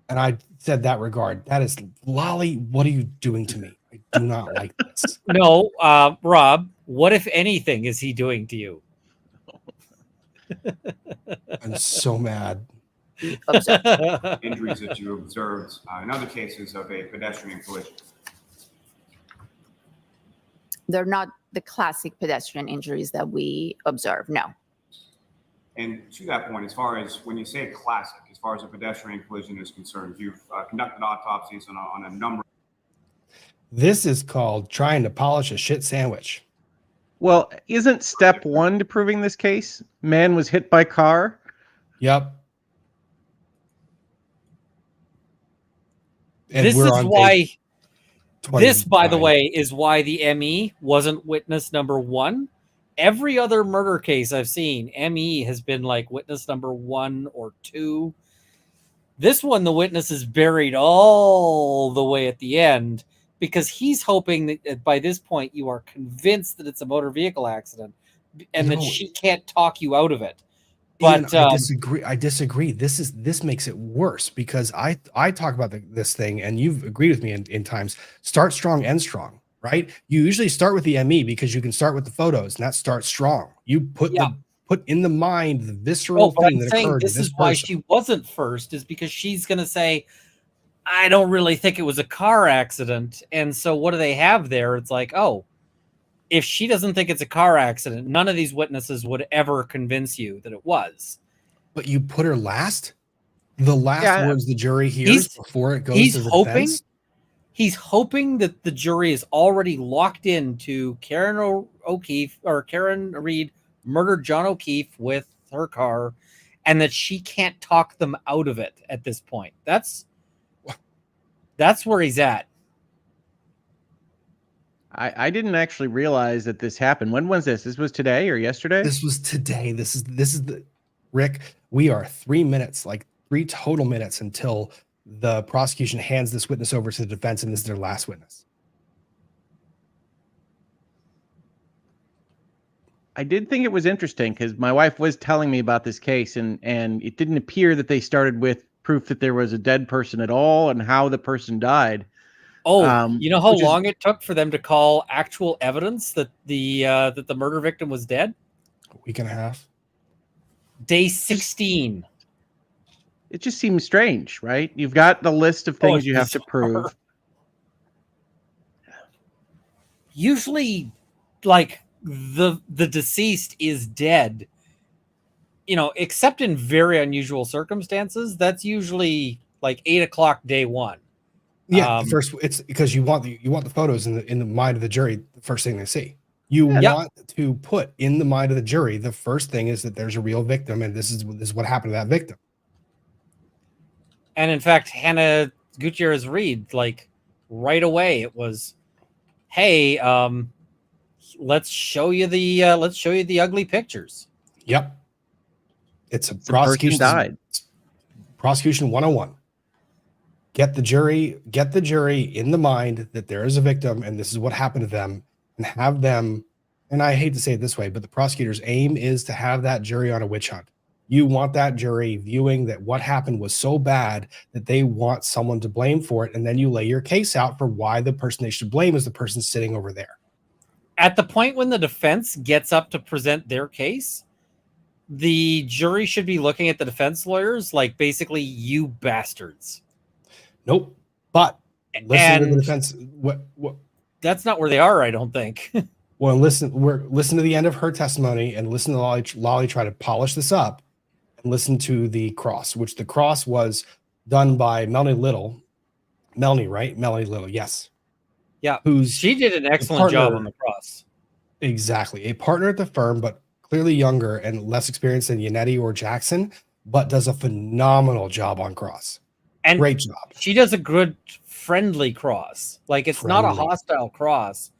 S5: And I said that regard. That is, Lolly, what are you doing to me? I do not like this.
S6: No, Rob, what if anything is he doing to you?
S5: I'm so mad.
S4: Injuries that you observed in other cases of a pedestrian collision?
S10: They're not the classic pedestrian injuries that we observe. No.
S4: And to that point, as far as when you say classic, as far as a pedestrian collision is concerned, you've conducted autopsies on a number.
S5: This is called trying to polish a shit sandwich.
S8: Well, isn't step one to proving this case? Man was hit by car.
S5: Yep. And
S6: This
S5: we're
S6: is
S5: on
S6: why.
S5: page
S6: This, by the
S5: 29.
S6: way, is why the ME wasn't witness number one. Every other murder case I've seen, ME has been like witness number 1 or 2. This one, the witness is buried all the way at the end because he's hoping that by this point you are convinced that it's a motor vehicle accident and that she can't talk you out of it. But
S5: Ian, I disagree. This makes it worse because I talk about this thing and you've agreed with me in times. Start strong, end strong, right? You usually start with the ME because you can start with the photos and that starts strong. You put in the mind the visceral thing that occurred.
S6: This is why she wasn't first, is because she's going to say, I don't really think it was a car accident. And so what do they have there? It's like, oh, if she doesn't think it's a car accident, none of these witnesses would ever convince you that it was.
S5: But you put her last? The last words the jury hears before it goes to the defense?
S6: He's hoping that the jury is already locked into Karen O'Keefe or Karen Reed murdered John O'Keefe with her car and that she can't talk them out of it at this point. That's where he's at.
S8: I didn't actually realize that this happened. When was this? This was today or yesterday?
S5: This was today. This is the Rick. We are 3 minutes, like 3 total minutes until the prosecution hands this witness over to the defense, and this is their last witness.
S8: I did think it was interesting because my wife was telling me about this case, and it didn't appear that they started with proof that there was a dead person at all and how the person died.
S6: Oh, you know how long it took for them to call actual evidence that the murder victim was dead?
S5: A week and a half.
S6: Day 16.
S8: It just seems strange, right? You've got the list of things you have to prove.
S6: Usually, like, the deceased is dead. You know, except in very unusual circumstances, that's usually like 8 o'clock day 1.
S5: Yeah, first it's because you want the photos in the mind of the jury. The first thing they see, you want to put in the mind of the jury. The first thing is that there's a real victim, and this is what happened to that victim.
S6: And in fact, Hannah Gutierrez Reed, like right away, it was, hey, let's show you the ugly pictures.
S5: Yep, it's a prosecution died. Prosecution 101. Get the jury in the mind that there is a victim and this is what happened to them, and have them. And I hate to say it this way, but the prosecutor's aim is to have that jury on a witch hunt. You want that jury viewing that what happened was so bad that they want someone to blame for it. And then you lay your case out for why the person they should blame is the person sitting over there.
S6: At the point when the defense gets up to present their case, the jury should be looking at the defense lawyers like basically, you bastards.
S5: Nope. But listen to the
S6: And
S5: defense. What
S6: that's not where they are, I don't think.
S5: Well, listen to the end of her testimony and listen to Lolly try to polish this up, and listen to the cross, which the cross was done by Melanie Little. Melanie, right? Melanie Little, yes.
S6: Yeah.
S5: She
S6: did an excellent job on the cross.
S5: Exactly. A partner at the firm, but clearly younger and less experienced than Yannetti or Jackson, but does a phenomenal job on cross.
S6: And
S5: great job.
S6: She does a good, friendly cross. Like, it's not a hostile cross.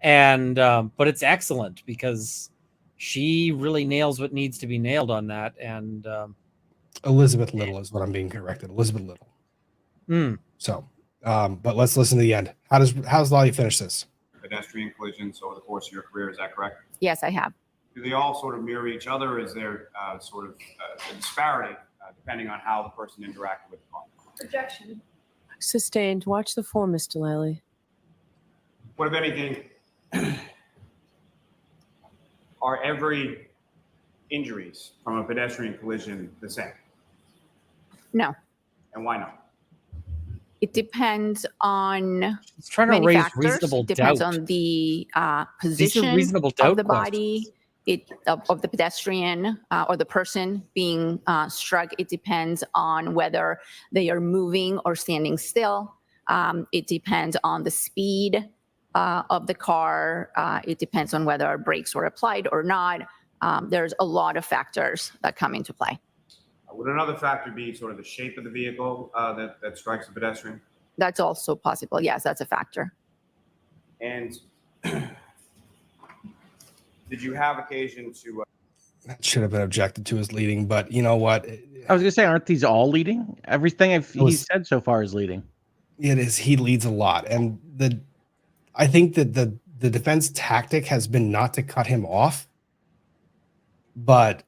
S6: And but it's excellent because she really nails what needs to be nailed on that. And
S5: Elizabeth Little is what I'm being corrected. Elizabeth Little. So, but let's listen to the end. How does Lolly finish this?
S4: Pedestrian collisions over the course of your career, is that correct?
S10: Yes, I have.
S4: Do they all sort of mirror each other? Is there sort of a disparity depending on how the person interacted with the car?
S9: Objection.
S11: Sustained. Watch the form, Mr. Lally.
S4: What, if anything, are every injuries from a pedestrian collision the same?
S10: No.
S4: And why not?
S10: It depends on
S6: it's trying to
S10: many
S6: raise
S10: factors.
S6: reasonable
S10: It depends
S6: doubt.
S10: on the position
S6: reasonable doubt
S10: of the body, of the pedestrian or the person being struck. It depends on whether they are moving or standing still. It depends on the speed of the car. It depends on whether brakes were applied or not. There's a lot of factors that come into play.
S4: Would another factor be sort of the shape of the vehicle that strikes the pedestrian?
S10: That's also possible. Yes, that's a factor.
S4: And did you have occasion to...
S5: That should have been objected to as leading, but you know what?
S8: I was going to say, aren't these all leading? Everything he's said so far is leading.
S5: It is. He leads a lot. And I think that the defense tactic has been not to cut him off, but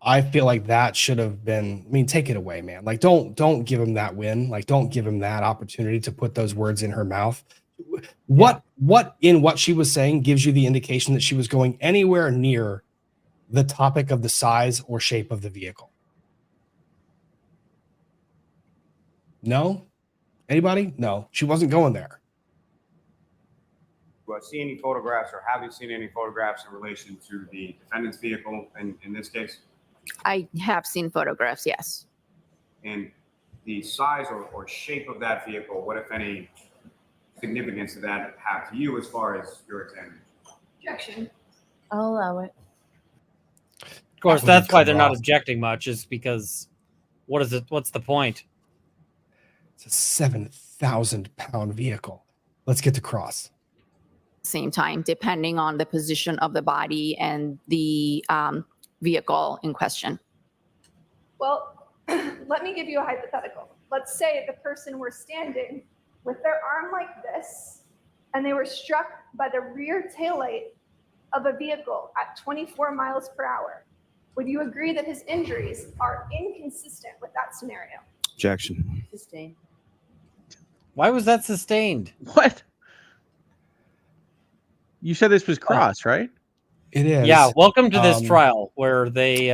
S5: I feel like that should have been, I mean, take it away, man. Like, don't give him that win. Like, don't give him that opportunity to put those words in her mouth. What in what she was saying gives you the indication that she was going anywhere near the topic of the size or shape of the vehicle? No? Anybody? No, she wasn't going there.
S4: Do I see any photographs, or have you seen any photographs in relation to the defendant's vehicle in this case?
S10: I have seen photographs, yes.
S4: And the size or shape of that vehicle, what, if any, significance did that have to you as far as your examining?
S9: Objection.
S11: I'll allow it.
S6: Of course, that's why they're not objecting much, is because what's the point?
S5: It's a 7,000-pound vehicle. Let's get to cross.
S10: Same time, depending on the position of the body and the vehicle in question.
S9: Well, let me give you a hypothetical. Let's say the person were standing with their arm like this, and they were struck by the rear taillight of a vehicle at 24 miles per hour. Would you agree that his injuries are inconsistent with that scenario?
S7: Objection.
S11: Sustained.
S6: Why was that sustained?
S8: What? You said this was cross, right?
S5: It is.
S6: Yeah, welcome to this trial where they...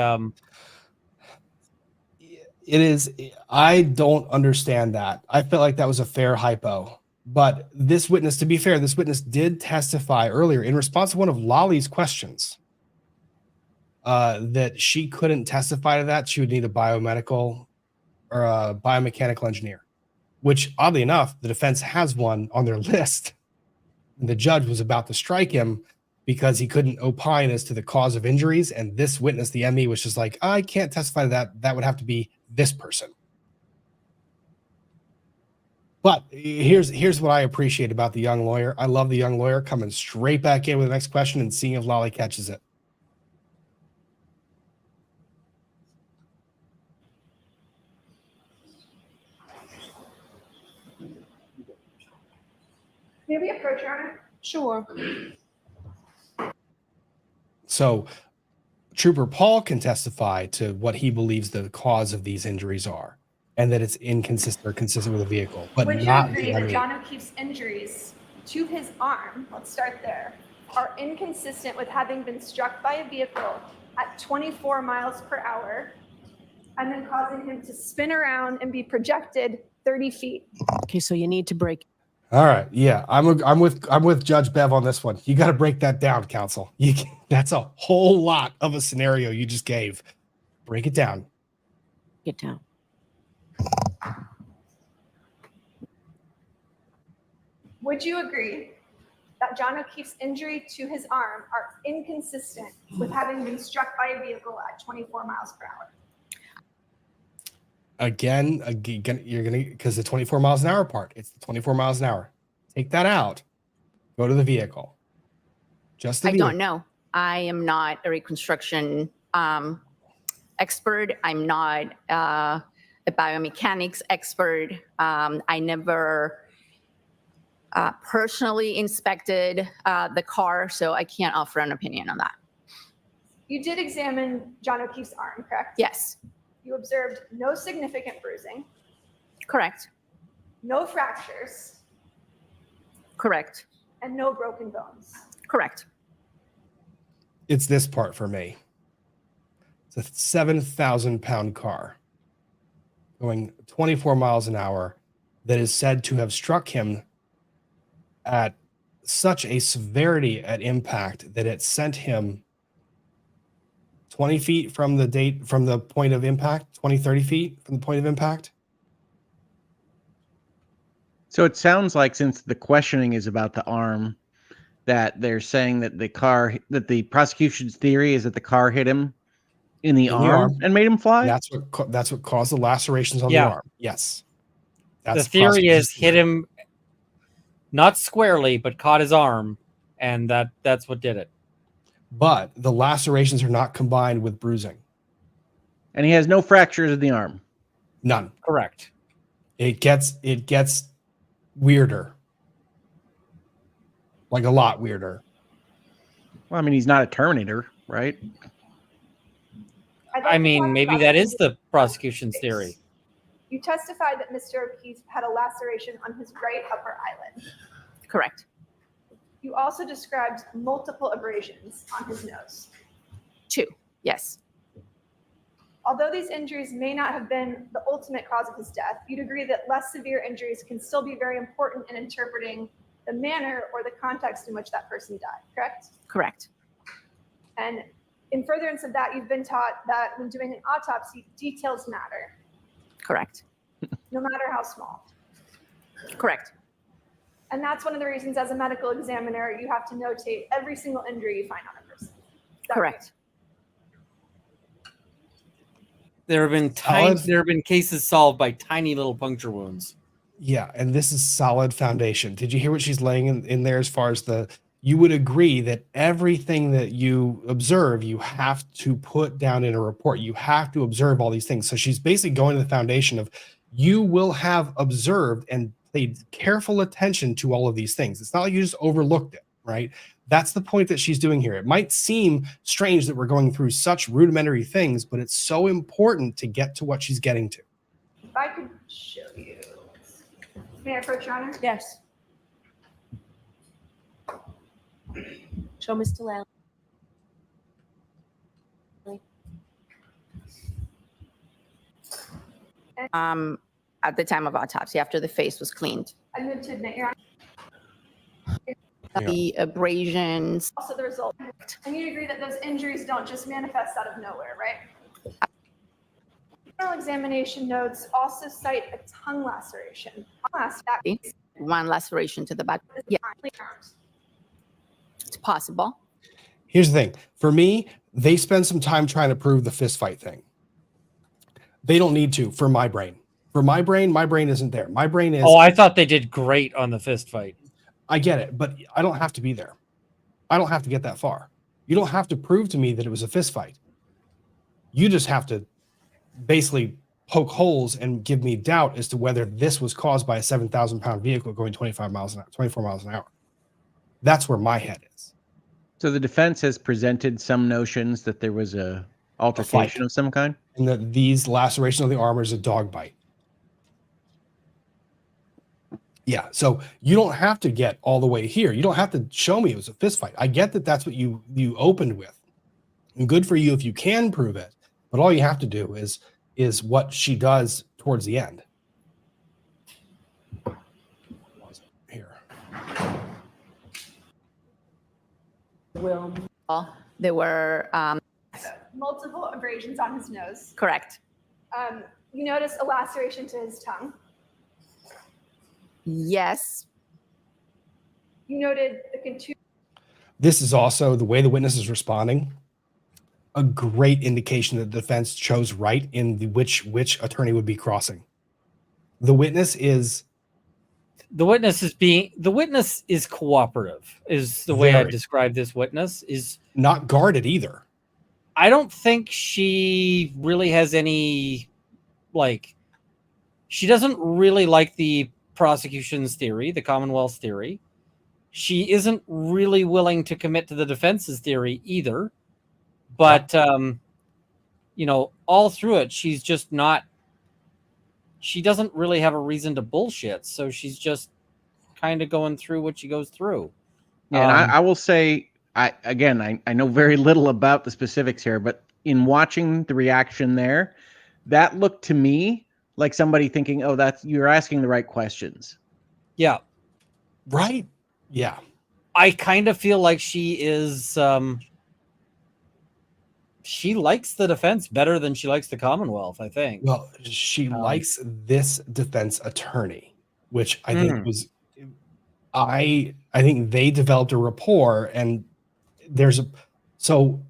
S5: It is. I don't understand that. I felt like that was a fair hypo. But this witness, to be fair, this witness did testify earlier in response to one of Lolly's questions that she couldn't testify to that. She would need a biomedical or a biomechanical engineer, which oddly enough, the defense has one on their list. The judge was about to strike him because he couldn't opine as to the cause of injuries. And this witness, the ME, was just like, I can't testify to that. That would have to be this person. But here's what I appreciate about the young lawyer. I love the young lawyer coming straight back in with the next question and seeing if Lolly catches it.
S9: Maybe approach, Your Honor.
S11: Sure.
S5: So Trooper Paul can testify to what he believes the cause of these injuries are, and that it's inconsistent or consistent with the vehicle, but
S9: Would you
S5: not
S9: agree
S5: the
S9: that
S5: ME.
S9: John O'Keefe's injuries to his arm, let's start there, are inconsistent with having been struck by a vehicle at 24 miles per hour and then causing him to spin around and be projected 30 feet?
S11: Okay, so you need to break.
S5: All right, yeah, I'm with Judge Bev on this one. You got to break that down, counsel. That's a whole lot of a scenario you just gave. Break it down.
S11: Get down.
S9: Would you agree that John O'Keefe's injury to his arm are inconsistent with having been struck by a vehicle at 24 miles per hour?
S5: Again, you're gonna, because the 24 miles an hour part, it's the 24 miles an hour. Take that out. Go to the vehicle. Just the
S10: I
S5: vehicle.
S10: don't know. I am not a reconstruction expert. I'm not a biomechanics expert. I never personally inspected the car, so I can't offer an opinion on that.
S9: You did examine John O'Keefe's arm, correct?
S10: Yes,
S9: You observed no significant bruising,
S10: correct,
S9: no fractures,
S10: correct,
S9: and no broken bones.
S10: correct.
S5: It's this part for me. It's a 7,000-pound car going 24 miles an hour that is said to have struck him at such a severity at impact that it sent him 20 feet from the point of impact, 20, 30 feet from the point of impact.
S8: So it sounds like, since the questioning is about the arm, that they're saying that the prosecution's theory is that the car hit him in the arm and made him fly.
S5: That's what caused the lacerations on the arm. Yes.
S6: The theory is hit him not squarely, but caught his arm, and that's what did it.
S5: But the lacerations are not combined with bruising.
S8: And he has no fractures in the arm.
S5: None.
S6: Correct.
S5: It gets weirder. Like a lot weirder.
S8: Well, I mean, he's not a Terminator, right?
S9: I'd like
S6: I
S9: to
S6: mean,
S9: talk
S6: maybe
S9: about
S6: that
S9: the
S6: is the prosecution's theory.
S9: You testified that Mr. O'Keefe had a laceration on his right upper eyelid.
S10: Correct.
S9: You also described multiple abrasions on his nose.
S10: 2, yes,
S9: Although these injuries may not have been the ultimate cause of his death, you'd agree that less severe injuries can still be very important in interpreting the manner or the context in which that person died, correct?
S10: correct,
S9: And in furtherance of that, you've been taught that when doing an autopsy, details matter,
S10: correct,
S9: no matter how small.
S10: correct,
S9: And that's one of the reasons as a medical examiner, you have to notate every single injury you find on a person. Is that
S10: correct.
S6: There have been cases solved by tiny little puncture wounds.
S5: Yeah, and this is solid foundation. Did you hear what she's laying in there as far as you would agree that everything that you observe, you have to put down in a report. You have to observe all these things. So she's basically going to the foundation of you will have observed and paid careful attention to all of these things. It's not like you just overlooked it, right? That's the point that she's doing here. It might seem strange that we're going through such rudimentary things, but it's so important to get to what she's getting to.
S9: If I could show you. May I approach, Your Honor?
S11: Yes. Show Mr. Lally.
S10: At the time of autopsy, after the face was cleaned,
S9: I move to admit, Your Honor.
S10: the abrasions,
S9: Also the result. And you agree that those injuries don't just manifest out of nowhere, right? General examination notes also cite a tongue laceration.
S10: one laceration to the back. Yeah, it's possible.
S5: Here's the thing. For me, they spend some time trying to prove the fist fight thing. They don't need to for my brain. For my brain isn't there. My brain is.
S6: Oh, I thought they did great on the fist fight.
S5: I get it, but I don't have to be there. I don't have to get that far. You don't have to prove to me that it was a fist fight. You just have to basically poke holes and give me doubt as to whether this was caused by a 7,000-pound vehicle going 24 miles an hour. That's where my head is.
S8: So the defense has presented some notions that there was a altercation of some kind,
S5: and that these lacerations of the armor is a dog bite. Yeah, so you don't have to get all the way here. You don't have to show me it was a fist fight. I get that that's what you opened with, and good for you if you can prove it. But all you have to do is what she does towards the end. Here,
S10: There were
S9: Multiple abrasions on his nose.
S10: correct.
S9: You notice a laceration to his tongue.
S10: Yes.
S9: You noted the contusion.
S5: this is also the way the witness is responding. A great indication that the defense chose right in the which attorney would be crossing. The witness is
S6: cooperative is the way I
S5: Very.
S6: describe this witness. Is
S5: not guarded either.
S6: I don't think she really has any, like, she doesn't really like the prosecution's theory, the Commonwealth's theory. She isn't really willing to commit to the defense's theory either. But, you know, all through it, she's just not, she doesn't really have a reason to bullshit. So she's just kind of going through what she goes through.
S8: Yeah, and I will say, I know very little about the specifics here, but in watching the reaction there, that looked to me like somebody thinking, "Oh, you're asking the right questions."
S6: Yeah.
S5: Right? Yeah.
S6: I kind of feel like she is, she likes the defense better than she likes the Commonwealth, I think.
S5: Well, she likes this defense attorney, which I think was, I think they developed a rapport, and there's so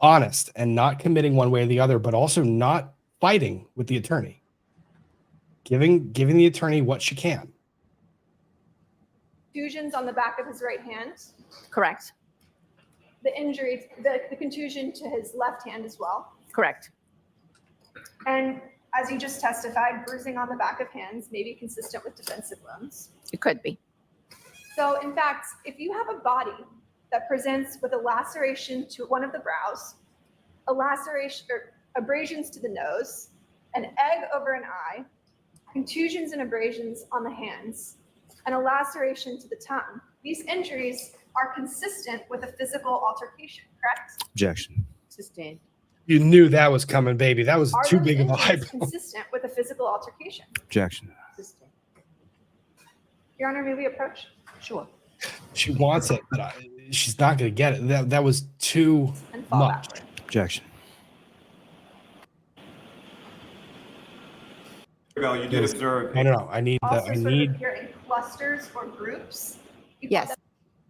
S5: honest and not committing one way or the other, but also not fighting with the attorney, giving the attorney what she can.
S9: Contusions on the back of his right hand.
S10: Correct.
S9: The injury, the contusion to his left hand as well.
S10: Correct.
S9: And as you just testified, bruising on the back of hands may be consistent with defensive wounds.
S10: It could be.
S9: So in fact, if you have a body that presents with a laceration to one of the brows, a laceration or abrasions to the nose, an egg over an eye, contusions and abrasions on the hands, and a laceration to the tongue, these injuries are consistent with a physical altercation, correct?
S7: Objection.
S11: Sustained.
S5: You knew that was coming, baby. That was
S9: Are
S5: too
S9: those
S5: big of a hype.
S9: injuries consistent with a physical altercation?
S7: Objection.
S11: Sustained.
S9: Your Honor, may we approach?
S11: Sure.
S5: She wants it, but she's not going to get it. That was too
S9: And fall
S5: much.
S9: backward.
S7: Objection.
S4: Well, you did observe.
S5: No. I need
S9: Also
S5: I
S9: sort of
S5: need.
S9: appear in clusters or groups. You
S10: Yes.
S9: thought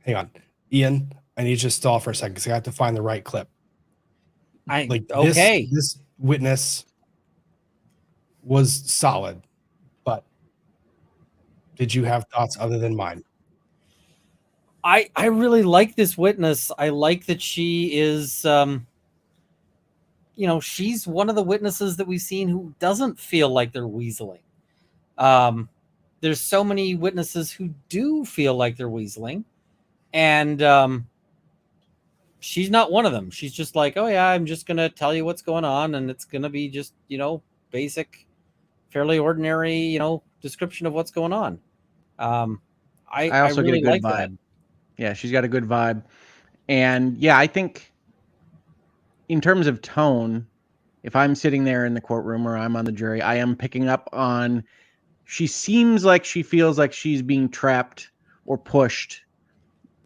S5: Hang on, Ian. I need you to stall for a second because I have to find the right clip.
S6: Okay.
S5: This witness was solid, but did you have thoughts other than mine?
S6: I really like this witness. I like that she is, you know, she's one of the witnesses that we've seen who doesn't feel like they're weaseling. There's so many witnesses who do feel like they're weaseling, and she's not one of them. She's just like, oh yeah, I'm just gonna tell you what's going on, and it's gonna be just, you know, basic, fairly ordinary, you know, description of what's going on. I
S8: also
S6: really
S8: get a good
S6: like
S8: vibe.
S6: that.
S8: Yeah, she's got a good vibe. And yeah, I think in terms of tone, if I'm sitting there in the courtroom or I'm on the jury, I am picking up on, she seems like she feels like she's being trapped or pushed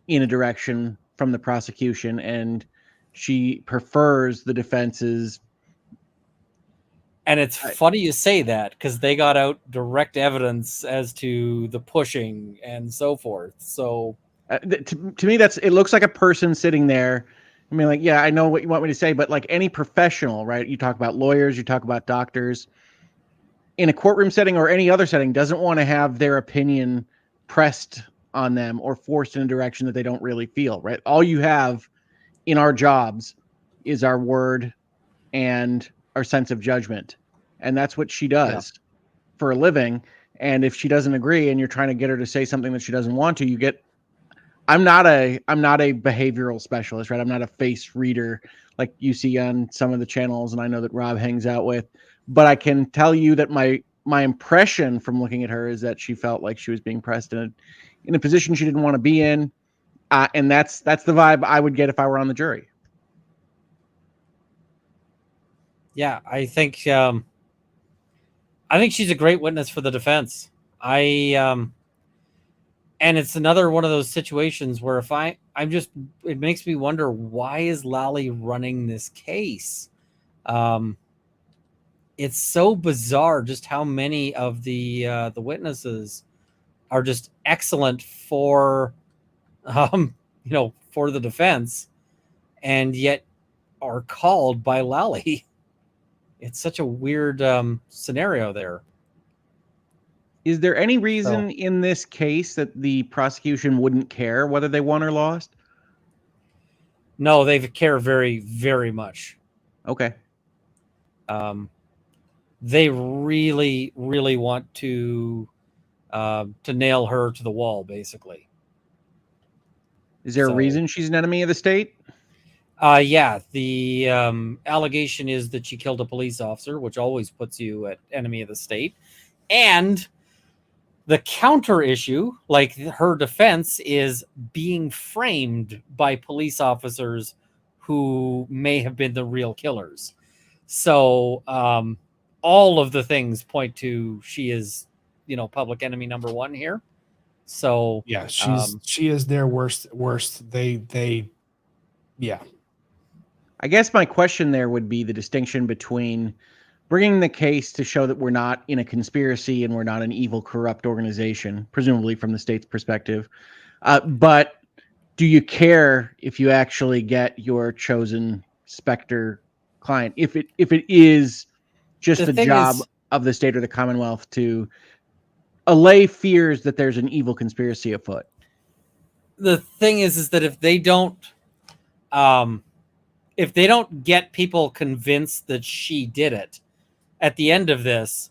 S8: in a direction from the prosecution, and she prefers the defense's.
S6: And it's funny you say that, because they got out direct evidence as to the pushing and so forth. So
S8: To me, it looks like a person sitting there. I mean, like, yeah, I know what you want me to say, but like any professional, right? You talk about lawyers, you talk about doctors, in a courtroom setting or any other setting, doesn't want to have their opinion pressed on them or forced in a direction that they don't really feel, right? All you have in our jobs is our word and our sense of judgment. And that's what she does for a living. And if she doesn't agree and you're trying to get her to say something that she doesn't want to, you get I'm not a behavioral specialist, right? I'm not a face reader like you see on some of the channels, and I know that Rob hangs out with. But I can tell you that my impression from looking at her is that she felt like she was being pressed in a position she didn't want to be in, and that's the vibe I would get if I were on the jury.
S6: Yeah, I think she's a great witness for the defense. And it's another one of those situations where it makes me wonder, why is Lally running this case? It's so bizarre just how many of the witnesses are just excellent for for the defense, and yet are called by Lally. It's such a weird scenario there.
S8: Is there any reason in this case that the prosecution wouldn't care whether they won or lost?
S6: No, they care very, very much.
S8: Okay.
S6: They really, really want to nail her to the wall, basically.
S8: Is there a reason she's an enemy of the state?
S6: Yeah, the allegation is that she killed a police officer, which always puts you at enemy of the state. And the counter issue, like her defense, is being framed by police officers who may have been the real killers. So all of the things point to she is, public enemy number one here. So
S5: yeah, she is their worst. Yeah.
S8: I guess my question there would be the distinction between bringing the case to show that we're not in a conspiracy and we're not an evil, corrupt organization, presumably from the state's perspective. But do you care if you actually get your chosen Spectre client? If it is just the job of the state or the Commonwealth to allay fears that there's an evil conspiracy afoot?
S6: The thing is that if they don't get people convinced that she did it, at the end of this,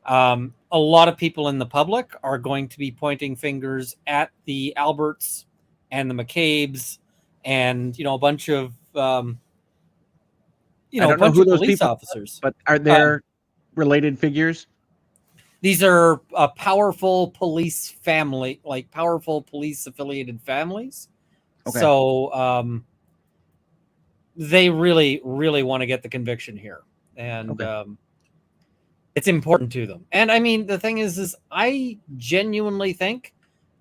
S6: a lot of people in the public are going to be pointing fingers at the Alberts and the McCabe's and, a bunch of,
S8: I don't know who those
S6: police
S8: people
S6: officers.
S8: But are there related figures?
S6: These are powerful police family, like powerful police affiliated families.
S8: Okay.
S6: So they really, really want to get the conviction here. And it's important to them. And I mean, the thing is I genuinely think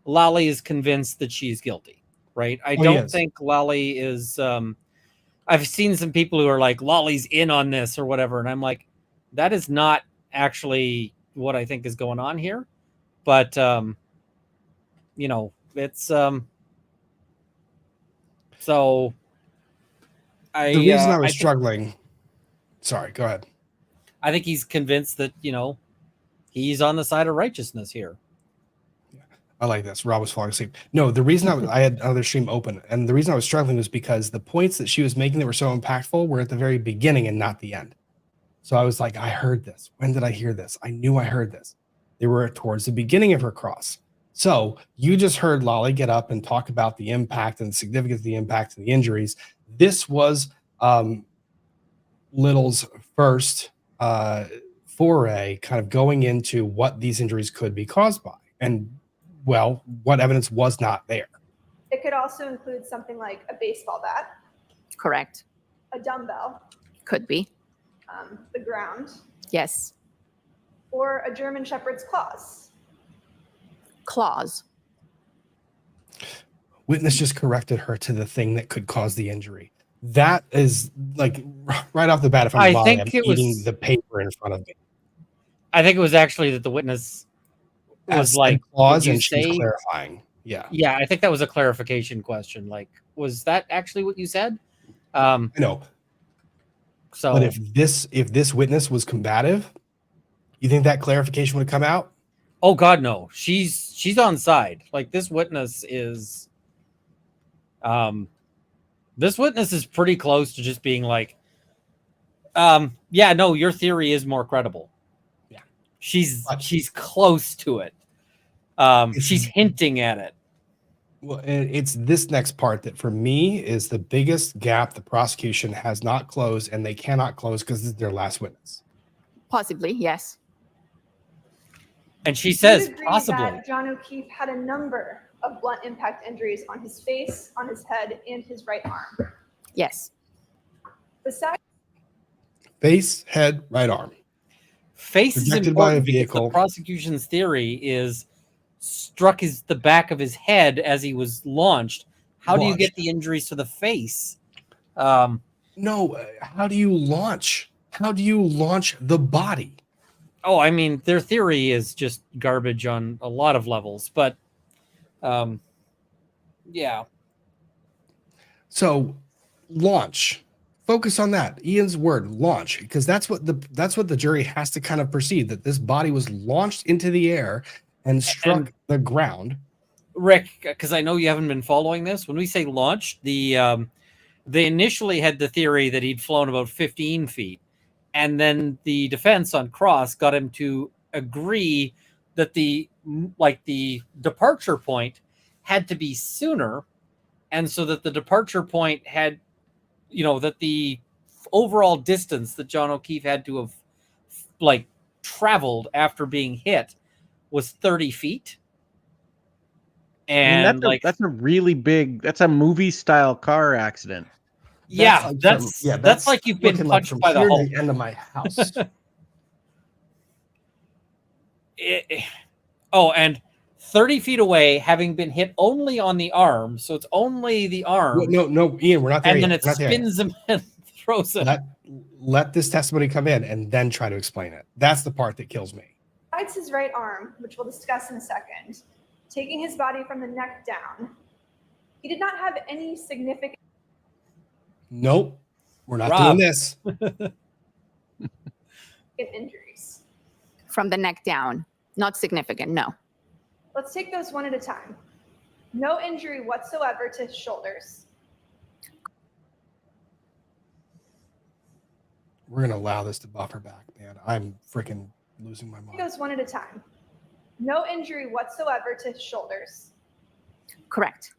S6: Lally is convinced that she's guilty, right? I don't think Lally is, I've seen some people who are like, Lolly's in on this or whatever. And I'm like, that is not actually what I think is going on here. But, it's, so
S5: the reason I was struggling. Sorry, go ahead.
S6: I think he's convinced that, he's on the side of righteousness here.
S5: I like this. Rob was falling asleep. No, the reason I had another stream open, and the reason I was struggling was because the points that she was making that were so impactful were at the very beginning and not the end. So I was like, I heard this. When did I hear this? I knew I heard this. They were towards the beginning of her cross. So you just heard Lolly get up and talk about the impact and the significance of the impact and the injuries. This was Little's first foray kind of going into what these injuries could be caused by. And, well, what evidence was not there.
S9: It could also include something like a baseball bat.
S10: Correct.
S9: A dumbbell.
S10: Could be.
S9: The ground.
S10: Yes.
S9: Or a German Shepherd's claws.
S10: Claws.
S5: Witness just corrected her to the thing that could cause the injury. That is like right off the bat. If I'm Lolly, I'm eating the paper in front of me.
S6: I think it was actually that the witness was like,
S5: clause, and she's clarifying. Yeah.
S6: Yeah, I think that was a clarification question. Like, was that actually what you said?
S5: No. So, but if this witness was combative, you think that clarification would come out?
S6: Oh God, no. She's on side. Like this witness is pretty close to just being like, yeah, no, your theory is more credible.
S5: Yeah.
S6: She's close to it. She's hinting at it.
S5: Well, and it's this next part that for me is the biggest gap the prosecution has not closed, and they cannot close because it's their last witness.
S10: Possibly, yes.
S6: And she
S9: You
S6: says
S9: would agree
S6: possibly.
S9: that John O'Keefe had a number of blunt impact injuries on his face, on his head, and his right arm.
S10: Yes.
S9: Besides,
S5: Face, head, right arm.
S6: Face is
S5: Projected by a
S6: important because
S5: vehicle.
S6: the prosecution's theory is struck the back of his head as he was launched. How do you get
S5: Launched.
S6: the injuries to the face?
S5: No, how do you launch? How do you launch the body?
S6: Oh, I mean, their theory is just garbage on a lot of levels, but yeah.
S5: So, launch. Focus on that. Ian's word, launch, because that's what the jury has to kind of perceive, that this body was launched into the air and struck the ground.
S6: Rick, because I know you haven't been following this, when we say launch, they initially had the theory that he'd flown about 15 feet. And then the defense on cross got him to agree that the departure point had to be sooner. And so that the departure point had, that the overall distance that John O'Keefe had to have traveled after being hit was 30 feet. And
S8: that's a really big, that's a movie style car accident.
S6: That's like you've been punched by the
S5: here to
S6: Hulk.
S5: the end of my house.
S6: And 30 feet away, having been hit only on the arm, so it's only the arm.
S5: No, Ian, we're not there
S6: and
S5: yet.
S6: then it
S5: We're not there yet.
S6: spins him and throws him.
S5: Let this testimony come in and then try to explain it. That's the part that kills me.
S9: besides his right arm, which we'll discuss in a second, taking his body from the neck down, he did not have any significant
S5: Nope, we're not doing this.
S9: injuries.
S10: From the neck down, not significant, no.
S9: Let's take those one at a time. No injury whatsoever to his shoulders.
S5: We're going to allow this to buffer back, man. I'm freaking losing my
S9: Take
S5: mind.
S9: those one at a time. No injury whatsoever to his shoulders.
S10: Correct.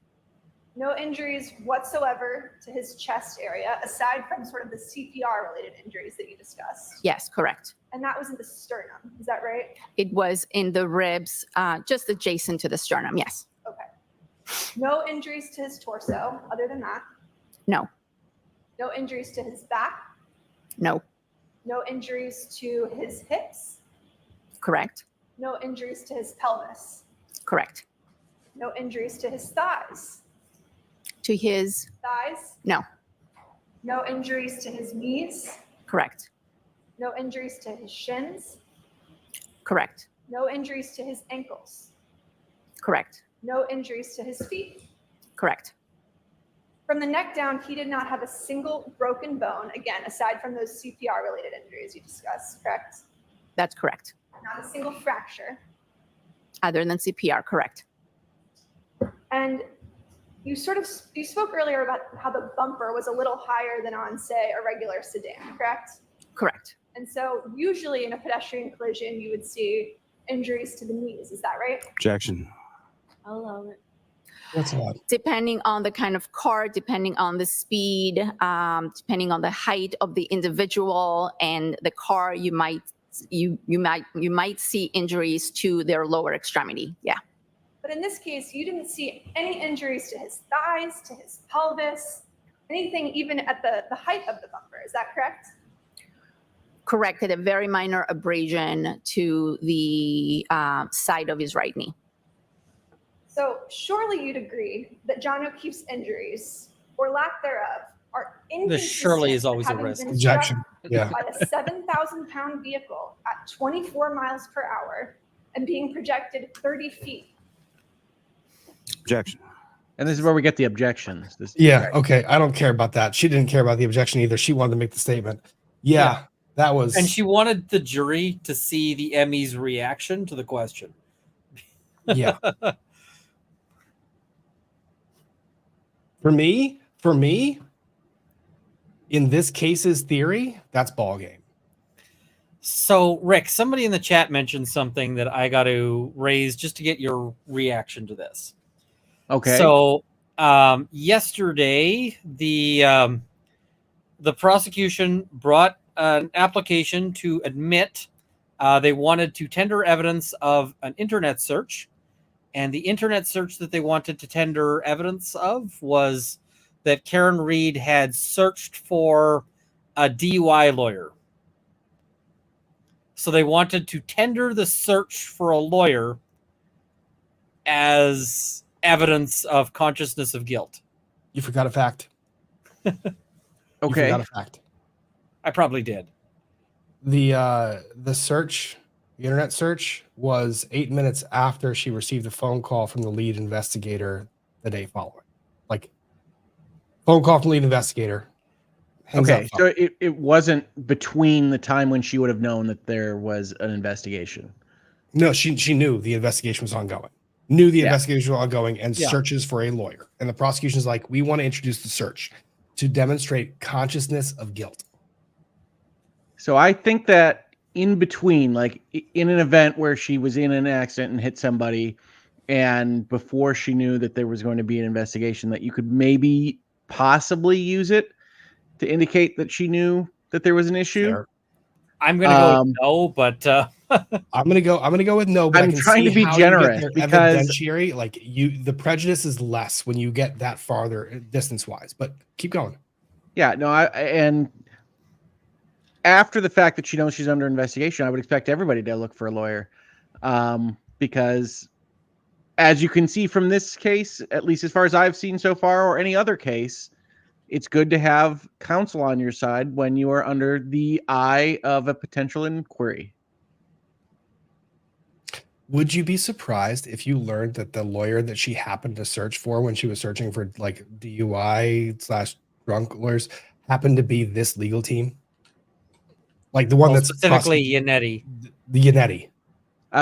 S9: No injuries whatsoever to his chest area, aside from sort of the CPR-related injuries that you discussed.
S10: Yes, correct.
S9: And that was in the sternum. Is that right?
S10: It was in the ribs, just adjacent to the sternum. Yes.
S9: Okay. No injuries to his torso, other than that.
S10: No.
S9: No injuries to his back.
S10: No.
S9: No injuries to his hips.
S10: Correct.
S9: No injuries to his pelvis.
S10: Correct.
S9: No injuries to his thighs.
S10: To his,
S9: Thighs.
S10: no.
S9: No injuries to his knees.
S10: Correct.
S9: No injuries to his shins.
S10: Correct.
S9: No injuries to his ankles.
S10: Correct.
S9: No injuries to his feet.
S10: Correct.
S9: From the neck down, he did not have a single broken bone, again, aside from those CPR-related injuries you discussed, correct?
S10: That's correct.
S9: Not a single fracture.
S10: Other than CPR, correct.
S9: And you spoke earlier about how the bumper was a little higher than on, say, a regular sedan, correct?
S10: Correct.
S9: And so usually in a pedestrian collision, you would see injuries to the knees. Is that right?
S7: Objection.
S11: I'll allow it.
S5: That's a lot.
S10: Depending on the kind of car, depending on the speed, depending on the height of the individual and the car, you might see injuries to their lower extremity. Yeah.
S9: But in this case, you didn't see any injuries to his thighs, to his pelvis, anything even at the height of the bumper. Is that correct?
S10: Correct. A very minor abrasion to the side of his right knee.
S9: So surely you'd agree that John O'Keefe's injuries, or lack thereof, are inconsistent
S6: surely is always
S9: with
S6: a
S9: having
S6: risk.
S9: been struck
S5: Objection. Yeah.
S9: by a 7,000-pound vehicle at 24 miles per hour and being projected 30 feet.
S7: Objection.
S8: And this is where we get the objections.
S5: Yeah. Okay. I don't care about that. She didn't care about the objection either. She wanted to make the statement. Yeah. That was.
S6: And she wanted the jury to see the ME's reaction to the question.
S5: Yeah. For me, in this case's theory, that's ball game.
S6: So, Rick, somebody in the chat mentioned something that I got to raise just to get your reaction to this.
S8: Okay.
S6: So yesterday, the prosecution brought an application to admit they wanted to tender evidence of an internet search, and the internet search that they wanted to tender evidence of was that Karen Reed had searched for a DUI lawyer. So they wanted to tender the search for a lawyer as evidence of consciousness of guilt.
S5: You forgot a fact. You
S8: Okay.
S5: forgot a fact.
S6: I probably did.
S5: The search, the internet search, was 8 minutes after she received a phone call from the lead investigator the day following. Like, phone call from lead investigator. hangs
S8: Okay.
S5: up
S8: So
S5: phone.
S8: it wasn't between the time when she would have known that there was an investigation.
S5: No, she knew the investigation was ongoing. Knew the
S8: Yeah.
S5: investigation was ongoing and
S6: Yeah.
S5: searches for a lawyer. And the prosecution's like, we want to introduce the search to demonstrate consciousness of guilt.
S8: So I think that in between, like in an event where she was in an accident and hit somebody, and before she knew that there was going to be an investigation, that you could maybe possibly use it to indicate that she knew that there was an issue.
S5: Fair.
S6: I'm going to go with no, but
S5: I'm gonna go with no, but
S8: I'm
S5: I can
S8: trying
S5: see
S8: to be
S5: how
S8: generous
S5: you get there
S8: because-
S5: evidentiary, like the prejudice is less when you get that farther distance wise. But keep going.
S8: Yeah, no, and after the fact that she knows she's under investigation, I would expect everybody to look for a lawyer, because as you can see from this case, at least as far as I've seen so far, or any other case, it's good to have counsel on your side when you are under the eye of a potential inquiry.
S5: Would you be surprised if you learned that the lawyer that she happened to search for when she was searching for like DUI/drunk lawyers happened to be this legal team? Like the one that's
S6: specifically Yannetti.
S5: the Yannetti.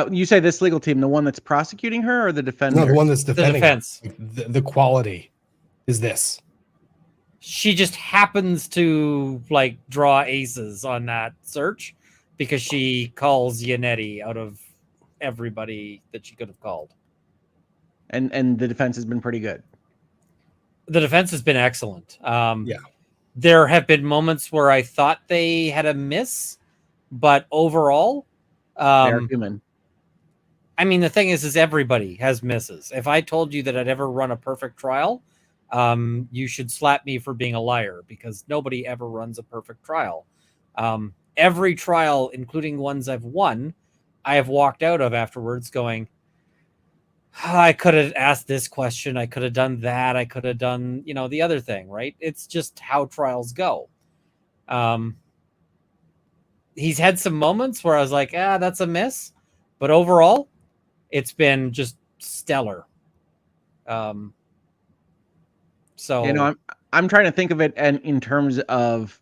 S8: You say this legal team, the one that's prosecuting her or the defender?
S5: No, the one that's
S6: The
S5: defending her.
S6: defense.
S5: Like, the quality is this.
S6: She just happens to like draw aces on that search because she calls Yannetti out of everybody that she could have called.
S8: And the defense has been pretty good.
S6: The defense has been excellent.
S5: Yeah.
S6: There have been moments where I thought they had a miss, but overall,
S8: They're human.
S6: I mean, the thing is everybody has misses. If I told you that I'd ever run a perfect trial, you should slap me for being a liar because nobody ever runs a perfect trial. Every trial, including ones I've won, I have walked out of afterwards going, I could have asked this question. I could have done that. I could have done, the other thing, right? It's just how trials go. He's had some moments where I was like, that's a miss. But overall, it's been just stellar. So,
S8: I'm trying to think of it and in terms of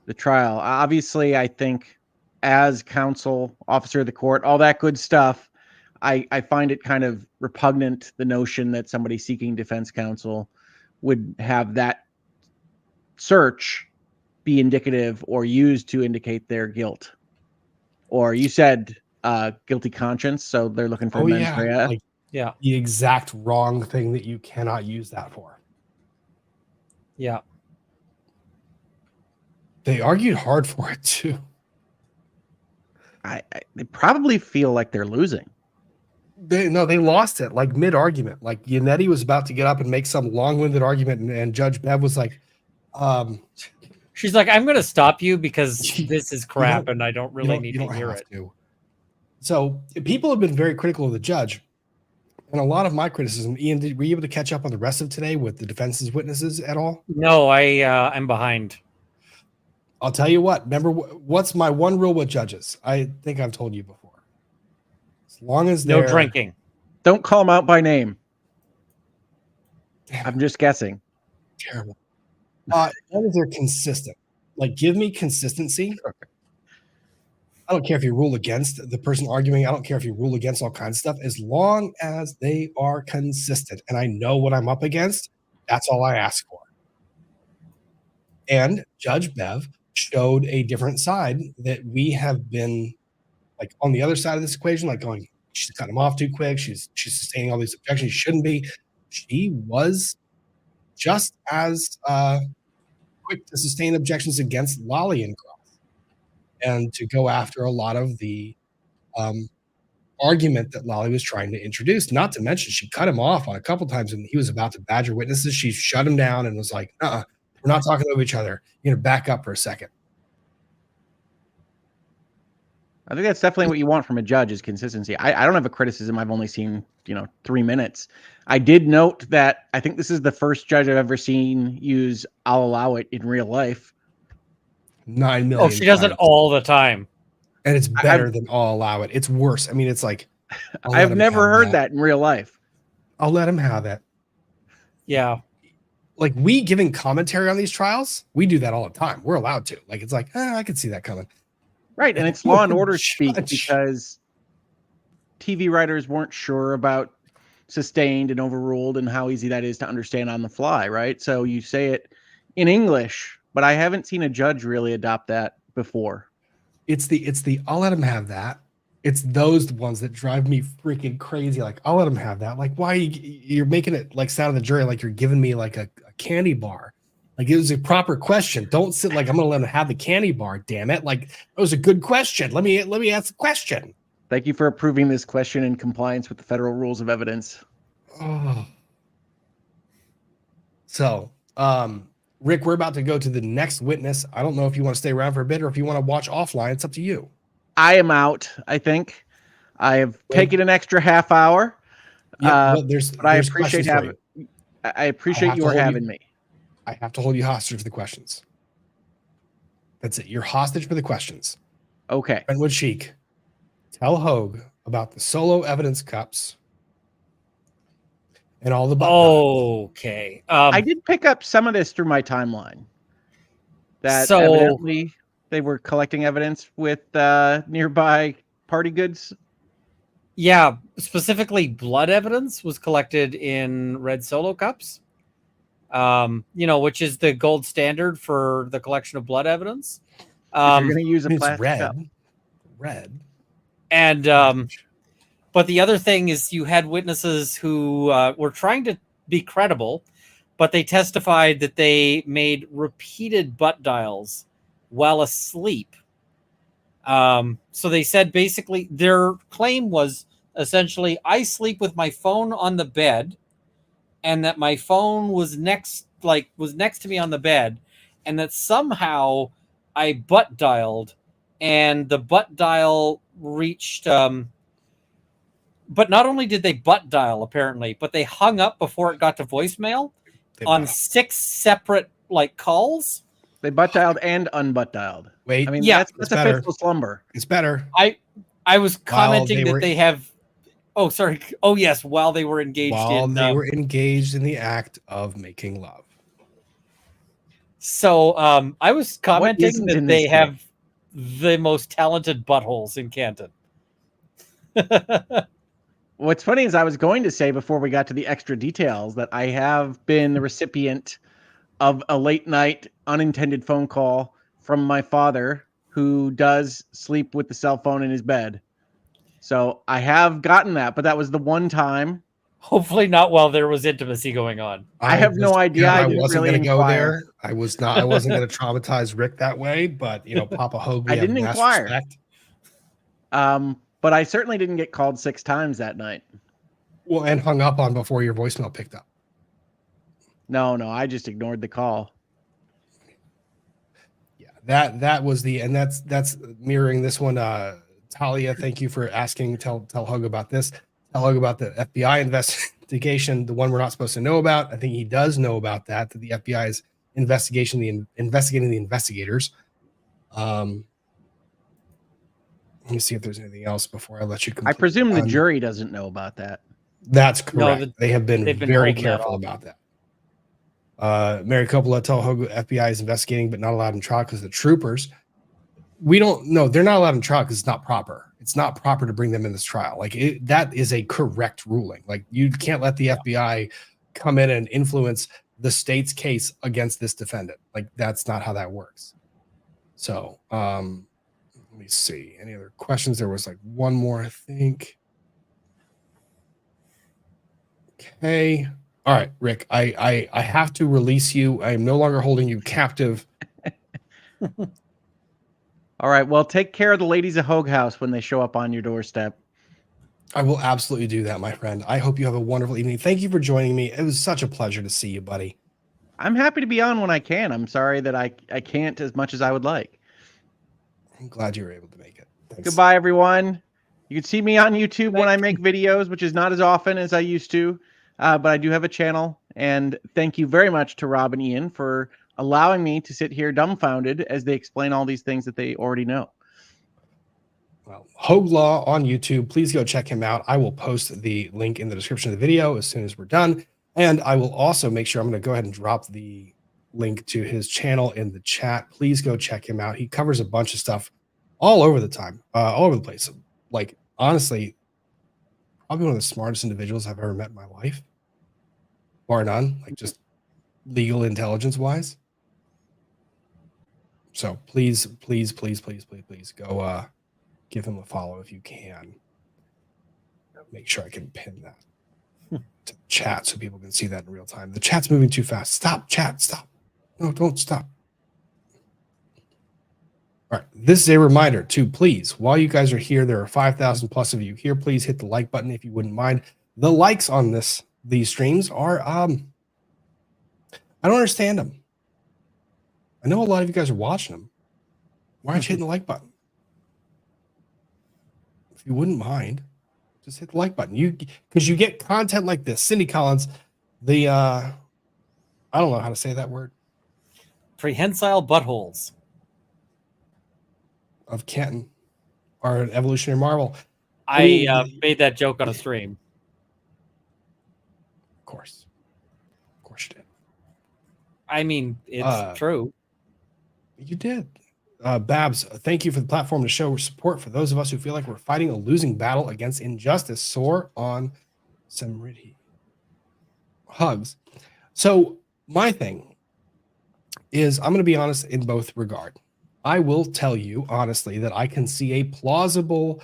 S8: the trial. Obviously, I think as counsel, officer of the court, all that good stuff, I find it kind of repugnant, the notion that somebody seeking defense counsel would have that search be indicative or used to indicate their guilt. Or you said guilty conscience, so they're looking for mens rea.
S5: Like
S6: yeah.
S5: the exact wrong thing that you cannot use that for.
S6: Yeah.
S5: They argued hard for it too.
S8: They probably feel like they're losing.
S5: They lost it like mid-argument. Like Yannetti was about to get up and make some long-winded argument, and Judge Bev was like,
S6: she's like, I'm going to stop you because this is crap and I don't really
S5: you
S6: need
S5: don't
S6: to hear
S5: have
S6: it.
S5: to. So people have been very critical of the judge. And a lot of my criticism, Ian, were you able to catch up on the rest of today with the defense's witnesses at all?
S6: No, I'm behind.
S5: I'll tell you what. Remember, what's my one rule with judges? I think I've told you before. As long as
S6: No
S5: they're
S6: drinking.
S8: Don't call them out by name. I'm just guessing.
S5: terrible. As long as they're consistent. Like, give me consistency. I don't care if you rule against the person arguing. I don't care if you rule against all kinds of stuff. As long as they are consistent and I know what I'm up against, that's all I ask for. And Judge Bev showed a different side that we have been like on the other side of this equation, like going, she's cutting him off too quick. She's sustaining all these objections. She shouldn't be. she was just as quick to sustain objections against Lolly and Cross and to go after a lot of the argument that Lolly was trying to introduce. Not to mention, she cut him off on a couple times when he was about to badger witnesses. She shut him down and was like, we're not talking over each other. You're going to back up for a second.
S8: I think that's definitely what you want from a judge is consistency. I don't have a criticism. I've only seen, 3 minutes. I did note that I think this is the first judge I've ever seen use "I'll allow it" in real life.
S5: 9 million.
S6: Oh, she does it
S5: times.
S6: all the time.
S5: And it's better than "I'll allow it." It's worse. I mean, it's like,
S8: I've never heard that in real life.
S5: I'll let him have it.
S6: Yeah.
S5: Like, we giving commentary on these trials, we do that all the time. We're allowed to. Like, it's like, I could see that coming.
S8: Right, and it's law and order speak because TV writers weren't sure about sustained and overruled and how easy that is to understand on the fly, right? So you say it in English, but I haven't seen a judge really adopt that before.
S5: It's the I'll let him have that. It's those ones that drive me freaking crazy. Like, I'll let him have that. Like, why you're making it like sound of the jury like you're giving me like a candy bar. Like, it was a proper question. Don't sit like I'm gonna let him have the candy bar, damn it. Like, it was a good question. Let me ask the question.
S8: Thank you for approving this question in compliance with the federal rules of evidence.
S5: Oh. So, Rick, we're about to go to the next witness. I don't know if you want to stay around for a bit or if you want to watch offline. It's up to you.
S8: I am out, I think. I have taken an extra half hour.
S5: Yeah,
S8: but I appreciate your having me.
S5: I have to hold you hostage for the questions. That's it. You're hostage for the questions.
S8: Okay.
S5: Brentwood Sheik, tell Hoeg about the solo evidence cups and all the
S6: Okay.
S8: I did pick up some of this through my timeline. That evidently they were collecting evidence with nearby party goods.
S6: Yeah, specifically blood evidence was collected in red solo cups. Which is the gold standard for the collection of blood evidence.
S8: If you're going to use a plastic cup.
S5: Red.
S6: And but the other thing is you had witnesses who were trying to be credible, but they testified that they made repeated butt dials while asleep. So they said basically their claim was essentially, I sleep with my phone on the bed, and that my phone was next to me on the bed, and that somehow I butt dialed, and the butt dial reached. But not only did they butt dial, apparently, but they hung up before it got to voicemail on 6 separate calls.
S8: They butt dialed and unbutt dialed.
S5: Wait,
S8: I mean,
S6: yeah,
S8: that's a physical slumber.
S5: It's better.
S6: I was commenting that they have. Oh, sorry. Oh, yes. While they were engaged
S5: in the act of making love.
S6: So I was commenting that they have the most talented buttholes in Canton.
S8: What's funny is I was going to say before we got to the extra details that I have been the recipient of a late night unintended phone call from my father, who does sleep with the cell phone in his bed. So I have gotten that, but that was the one time.
S6: Hopefully not while there was intimacy going on.
S8: I have no idea.
S5: I wasn't going to go there. I wasn't going to traumatize Rick that way, but Papa Hoeg,
S8: I didn't inquire. But I certainly didn't get called 6 times that night.
S5: Well, and hung up on before your voicemail picked up.
S8: No, I just ignored the call.
S5: Yeah, that was that's mirroring this one. Talia, thank you for asking. Tell Hoeg about this. Tell Hoeg about the FBI investigation, the one we're not supposed to know about. I think he does know about that the FBI is investigating the investigators. Let me see if there's anything else before I let you complete.
S8: I presume the jury doesn't know about that.
S5: That's correct.
S6: No,
S5: they have been very careful about that. Mary Coppola, tell Hoeg FBI is investigating but not allowed in trial because the troopers. We don't know. They're not allowed in trial because it's not proper. It's not proper to bring them in this trial. That is a correct ruling. You can't let the FBI come in and influence the state's case against this defendant. That's not how that works. So, let me see. Any other questions? There was one more, I think. Okay. All right, Rick, I have to release you. I am no longer holding you captive.
S8: All right. Well, take care of the ladies of Hoeg House when they show up on your doorstep.
S5: I will absolutely do that, my friend. I hope you have a wonderful evening. Thank you for joining me. It was such a pleasure to see you, buddy.
S8: I'm happy to be on when I can. I'm sorry that I can't as much as I would like.
S5: I'm glad you were able to make it. Thanks.
S8: Goodbye, everyone. You can see me on YouTube when I make videos, which is not as often as I used to, but I do have a channel. And thank you very much to Rob and Ian for allowing me to sit here dumbfounded as they explain all these things that they already know.
S5: Well, Hoeg Law on YouTube. Please go check him out. I will post the link in the description of the video as soon as we're done. And I will also make sure I'm going to go ahead and drop the link to his channel in the chat. Please go check him out. He covers a bunch of stuff all over the time, all over the place. Like, honestly, probably one of the smartest individuals I've ever met in my life, bar none, like just legal intelligence wise. So please go give him a follow if you can. Make sure I can pin that to chat so people can see that in real time. The chat's moving too fast. Stop, chat, stop. No, don't stop. All right, this is a reminder to please, while you guys are here, there are 5,000 plus of you here. Please hit the like button if you wouldn't mind. The likes on these streams are, I don't understand them. I know a lot of you guys are watching them. Why aren't you hitting the like button? If you wouldn't mind, just hit the like button. Because you get content like this. Cindy Collins, the I don't know how to say that word.
S6: Prehensile buttholes
S5: Of Canton are an evolutionary marvel.
S6: I made that joke on a stream.
S5: Of course you did.
S6: I mean, it's true.
S5: You did. Babs, thank you for the platform to show support for those of us who feel like we're fighting a losing battle against injustice. Soar on Samriddhi. Hugs. So my thing is, I'm going to be honest in both regard. I will tell you honestly that I can see a plausible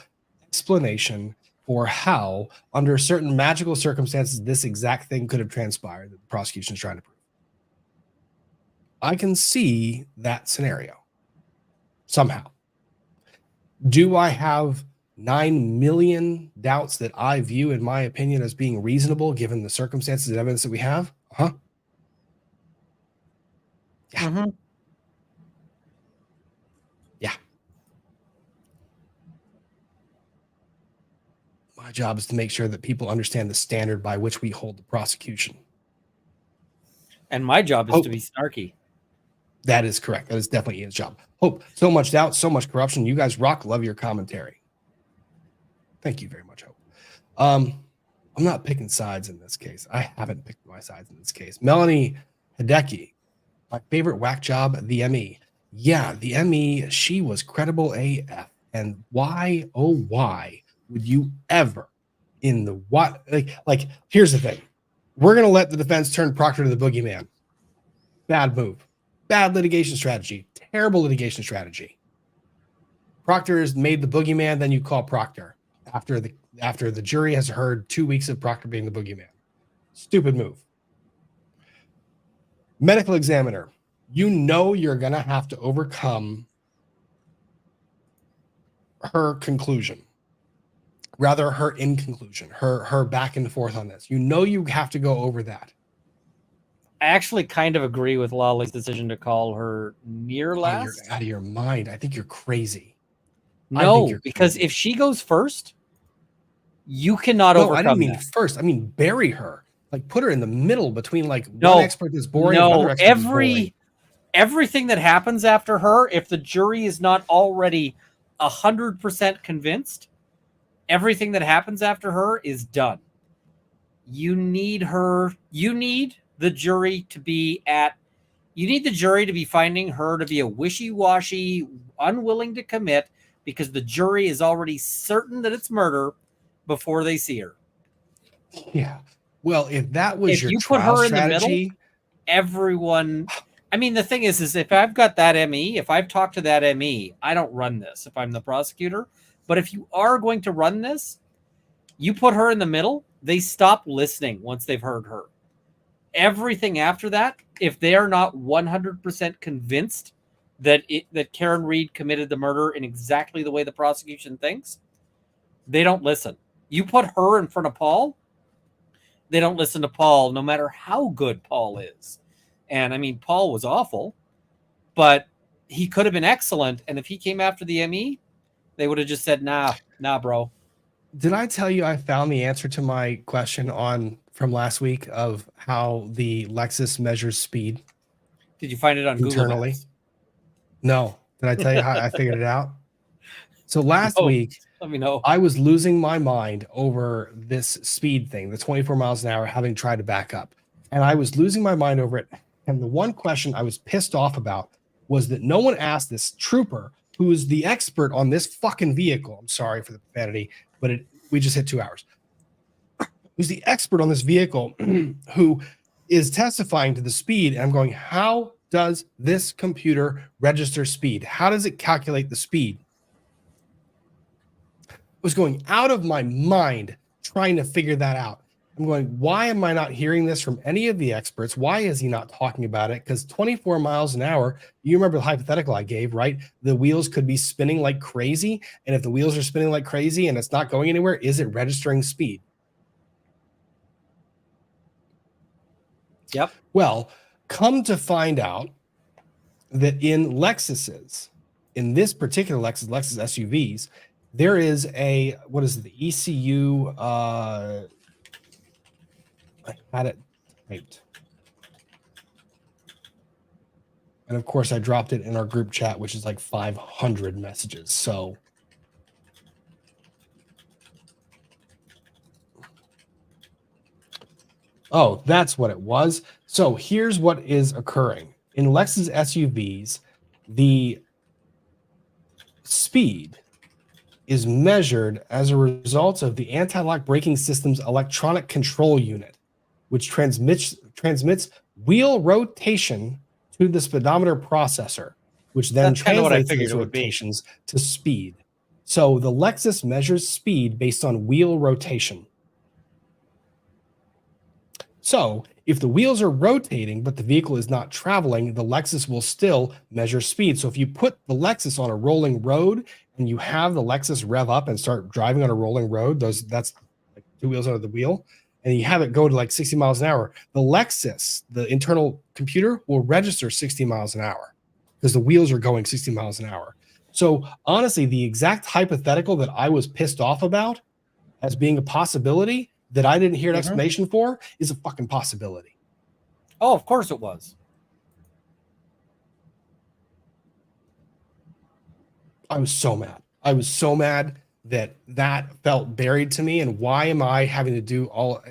S5: explanation for how, under certain magical circumstances, this exact thing could have transpired that the prosecution is trying to prove. I can see that scenario somehow. Do I have 9 million doubts that I view, in my opinion, as being reasonable given the circumstances and evidence that we have? Yeah.
S6: Mm-hmm.
S5: Yeah. My job is to make sure that people understand the standard by which we hold the prosecution.
S6: And my job is to be snarky.
S5: That is correct. That is definitely Ian's job. Hope, so much doubt, so much corruption. You guys rock. Love your commentary. Thank you very much, Hope. I'm not picking sides in this case. I haven't picked my sides in this case. Melanie Hideki, my favorite whack job, the ME. Yeah, the ME, she was credible AF. And why, oh, why would you ever in the what? Like, here's the thing. We're going to let the defense turn Proctor to the boogeyman. Bad move. Bad litigation strategy. Terrible litigation strategy. Proctor has made the boogeyman, then you call Proctor after the jury has heard 2 weeks of Proctor being the boogeyman. Stupid move. Medical examiner, you know you're going to have to overcome her conclusion. Rather, her inconclusion, her back and forth on this. You know you have to go over that.
S6: I actually kind of agree with Lolly's decision to call her near last.
S5: You're out of your mind. I think you're crazy.
S6: No, because if she goes first, you cannot overcome
S5: I didn't mean
S6: that.
S5: first. I mean bury her. Like put her in the middle between like one expert that's boring and another expert that's boring.
S6: Everything that happens after her, if the jury is not already 100% convinced, everything that happens after her is done. You need the jury to be finding her to be a wishy-washy, unwilling to commit, because the jury is already certain that it's murder before they see her.
S5: Yeah. Well, if that was your
S6: you put her in the middle,
S5: everyone.
S6: I mean, the thing is if I've got that ME, if I've talked to that ME, I don't run this if I'm the prosecutor. But if you are going to run this, you put her in the middle, they stop listening once they've heard her. everything after that, if they are not 100% convinced that Karen Reed committed the murder in exactly the way the prosecution thinks, they don't listen. You put her in front of Paul, they don't listen to Paul, no matter how good Paul is. And I mean, Paul was awful, but he could have been excellent. And if he came after the ME, they would have just said, nah, bro.
S5: Did I tell you I found the answer to my question from last week of how the Lexus measures speed?
S6: Did you find it on
S5: internally?
S6: Google Maps?
S5: No. Did I tell you how I figured it out? So last week,
S6: let me know.
S5: I was losing my mind over this speed thing, the 24 miles an hour, having tried to back up. And I was losing my mind over it. And the one question I was pissed off about was that no one asked this trooper, who is the expert on this fucking vehicle. I'm sorry for the profanity, but we just hit 2 hours. Who's the expert on this vehicle who is testifying to the speed. And I'm going, how does this computer register speed? How does it calculate the speed? I was going out of my mind trying to figure that out. I'm going, why am I not hearing this from any of the experts? Why is he not talking about it? Because 24 miles an hour, you remember the hypothetical I gave, right? The wheels could be spinning like crazy. And if the wheels are spinning like crazy and it's not going anywhere, is it registering speed?
S6: Yep.
S5: Well, come to find out that in Lexuses, in this particular Lexus SUVs, there is the ECU, I had it typed. And of course I dropped it in our group chat, which is like 500 messages. So oh, that's what it was. So here's what is occurring. In Lexus SUVs, the speed is measured as a result of the anti-lock braking system's electronic control unit, which transmits wheel rotation to the speedometer processor, which then translates those rotations to speed. So the Lexus measures speed based on wheel rotation. So if the wheels are rotating, but the vehicle is not traveling, the Lexus will still measure speed. So if you put the Lexus on a rolling road and you have the Lexus rev up and start driving on a rolling road, that's like two wheels under the wheel, and you have it go to like 60 miles an hour, the Lexus, the internal computer, will register 60 miles an hour because the wheels are going 60 miles an hour. So honestly, the exact hypothetical that I was pissed off about as being a possibility that I didn't hear an explanation for is a fucking possibility.
S6: Oh, of course it was.
S5: I was so mad. I was so mad that that felt buried to me. And why am I having to do all?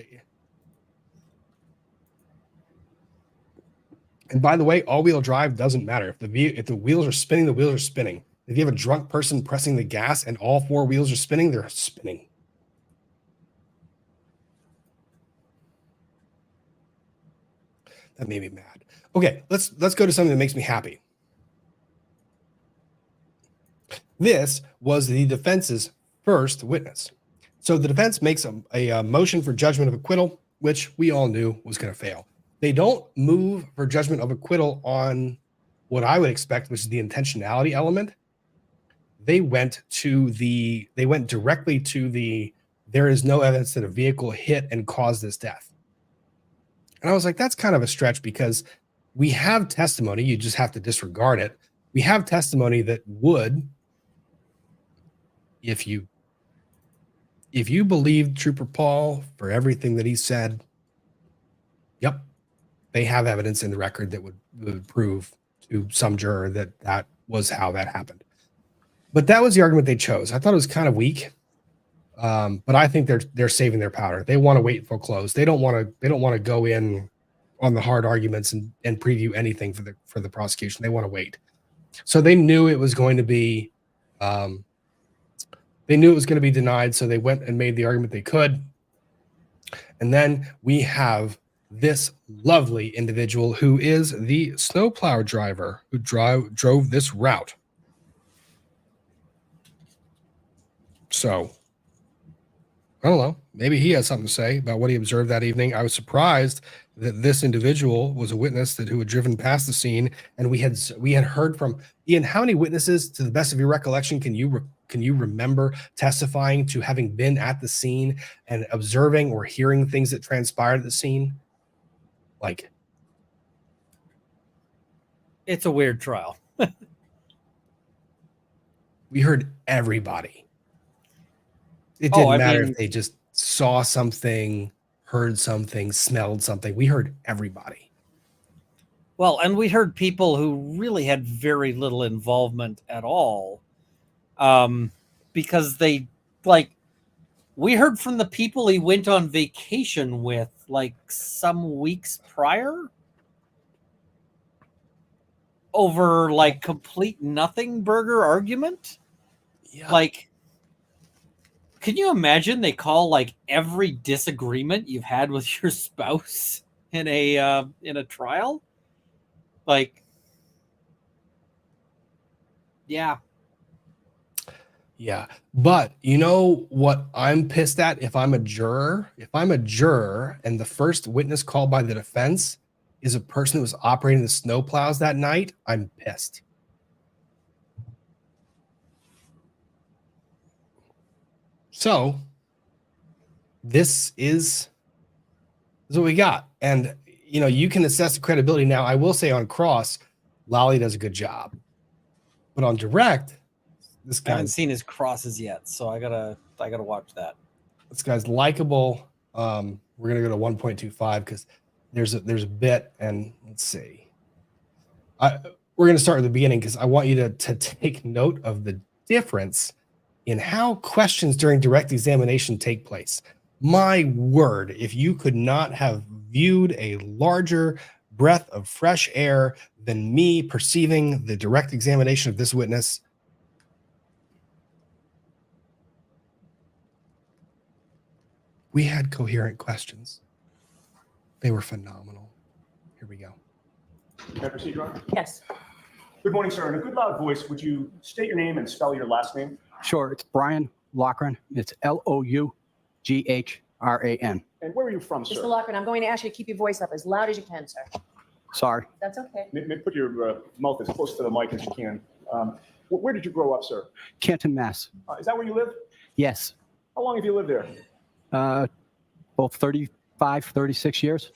S5: And by the way, all-wheel drive doesn't matter. If the wheels are spinning, the wheels are spinning. If you have a drunk person pressing the gas and all four wheels are spinning, they're spinning. That made me mad. Okay, let's go to something that makes me happy. This was the defense's first witness. So the defense makes a motion for judgment of acquittal, which we all knew was going to fail. They don't move for judgment of acquittal on what I would expect, which is the intentionality element. They went directly to the there is no evidence that a vehicle hit and caused this death. And I was like, that's kind of a stretch because we have testimony. You just have to disregard it. We have testimony that would, if you believed Trooper Paul for everything that he said, yep, they have evidence in the record that would prove to some juror that that was how that happened. But that was the argument they chose. I thought it was kind of weak. But I think they're saving their powder. They want to wait until close. They don't want to go in on the hard arguments and preview anything for the prosecution. They want to wait. So they knew it was going to be denied. So they went and made the argument they could. And then we have this lovely individual who is the snowplow driver who drove this route. So I don't know. maybe he has something to say about what he observed that evening. I was surprised that this individual was a witness who had driven past the scene, and we had heard from Ian. How many witnesses, to the best of your recollection, can you remember testifying to having been at the scene and observing or hearing things that transpired at the scene? Like,
S6: It's a weird trial.
S5: we heard everybody. It didn't matter if they just saw something, heard something, smelled something. We heard everybody.
S6: Well, and we heard people who really had very little involvement at all, because we heard from the people he went on vacation with like some weeks prior over like complete nothing burger argument.
S5: Yeah.
S6: Like, can you imagine they call like every disagreement you've had with your spouse in a trial? Like, yeah.
S5: Yeah. But you know what I'm pissed at? If I'm a juror and the first witness called by the defense is a person who was operating the snow plows that night, I'm pissed. So this is what we got. And, you know, you can assess the credibility. Now, I will say on cross, Lolly does a good job. But on direct, this guy,
S6: I haven't seen his crosses yet, so I gotta watch that.
S5: This guy's likable. We're gonna go to 1.25 because there's a bit, and let's see. We're gonna start at the beginning because I want you to take note of the difference in how questions during direct examination take place. My word, if you could not have viewed a larger breath of fresh air than me perceiving the direct examination of this witness. We had coherent questions. They were phenomenal. Here we go.
S12: Can I proceed, Your Honor?
S11: Yes.
S12: Good morning, sir. In a good loud voice, would you state your name and spell your last name?
S13: Sure. It's Brian Loughran. It's Loughran.
S12: And where are you from, sir?
S11: Mr. Loughran, I'm going to ask you to keep your voice up as loud as you can, sir.
S13: Sorry.
S11: That's okay.
S12: Put your mouth as close to the mic as you can. Where did you grow up, sir?
S13: Canton, Mass.
S12: Is that where you live?
S13: Yes.
S12: How long have you lived there?
S13: Both 35, 36 years.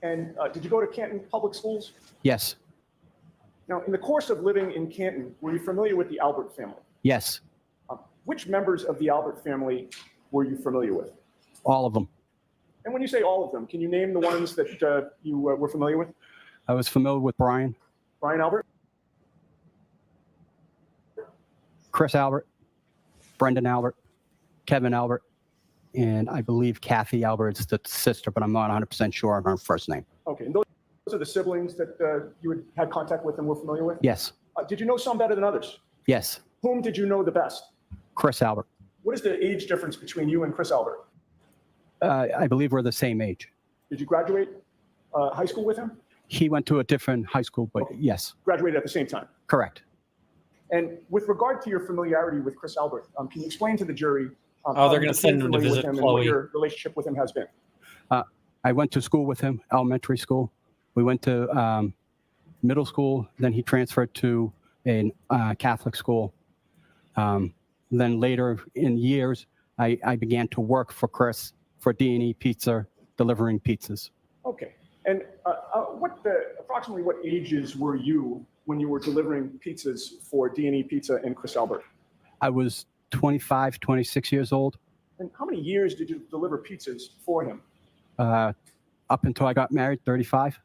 S12: And did you go to Canton Public Schools?
S13: Yes.
S12: Now, in the course of living in Canton, were you familiar with the Albert family?
S13: Yes.
S12: Which members of the Albert family were you familiar with?
S13: All of them.
S12: And when you say all of them, can you name the ones that you were familiar with?
S13: I was familiar with Brian.
S12: Brian Albert?
S13: Chris Albert. Brendan Albert. Kevin Albert. And I believe Kathy Albert's the sister, but I'm not 100% sure on her first name.
S12: Okay, and those are the siblings that you had contact with and were familiar with?
S13: Yes.
S12: Did you know some better than others?
S13: Yes.
S12: Whom did you know the best?
S13: Chris Albert.
S12: What is the age difference between you and Chris Albert?
S13: I believe we're the same age.
S12: Did you graduate high school with him?
S13: He went to a different high school, but
S12: Okay.
S13: yes.
S12: Graduated at the same time?
S13: Correct.
S12: And with regard to your familiarity with Chris Albert, can you explain to the jury
S6: they're going to send him to visit
S12: and what
S6: Chloe.
S12: your relationship with him has been?
S13: I went to school with him, elementary school. We went to middle school. Then he transferred to a Catholic school. Then later in years, I began to work for Chris for D&E Pizza, delivering pizzas.
S12: Okay. And approximately what ages were you when you were delivering pizzas for D&E Pizza and Chris Albert?
S13: I was 25, 26 years old.
S12: And how many years did you deliver pizzas for him?
S13: Up until I got married, 35.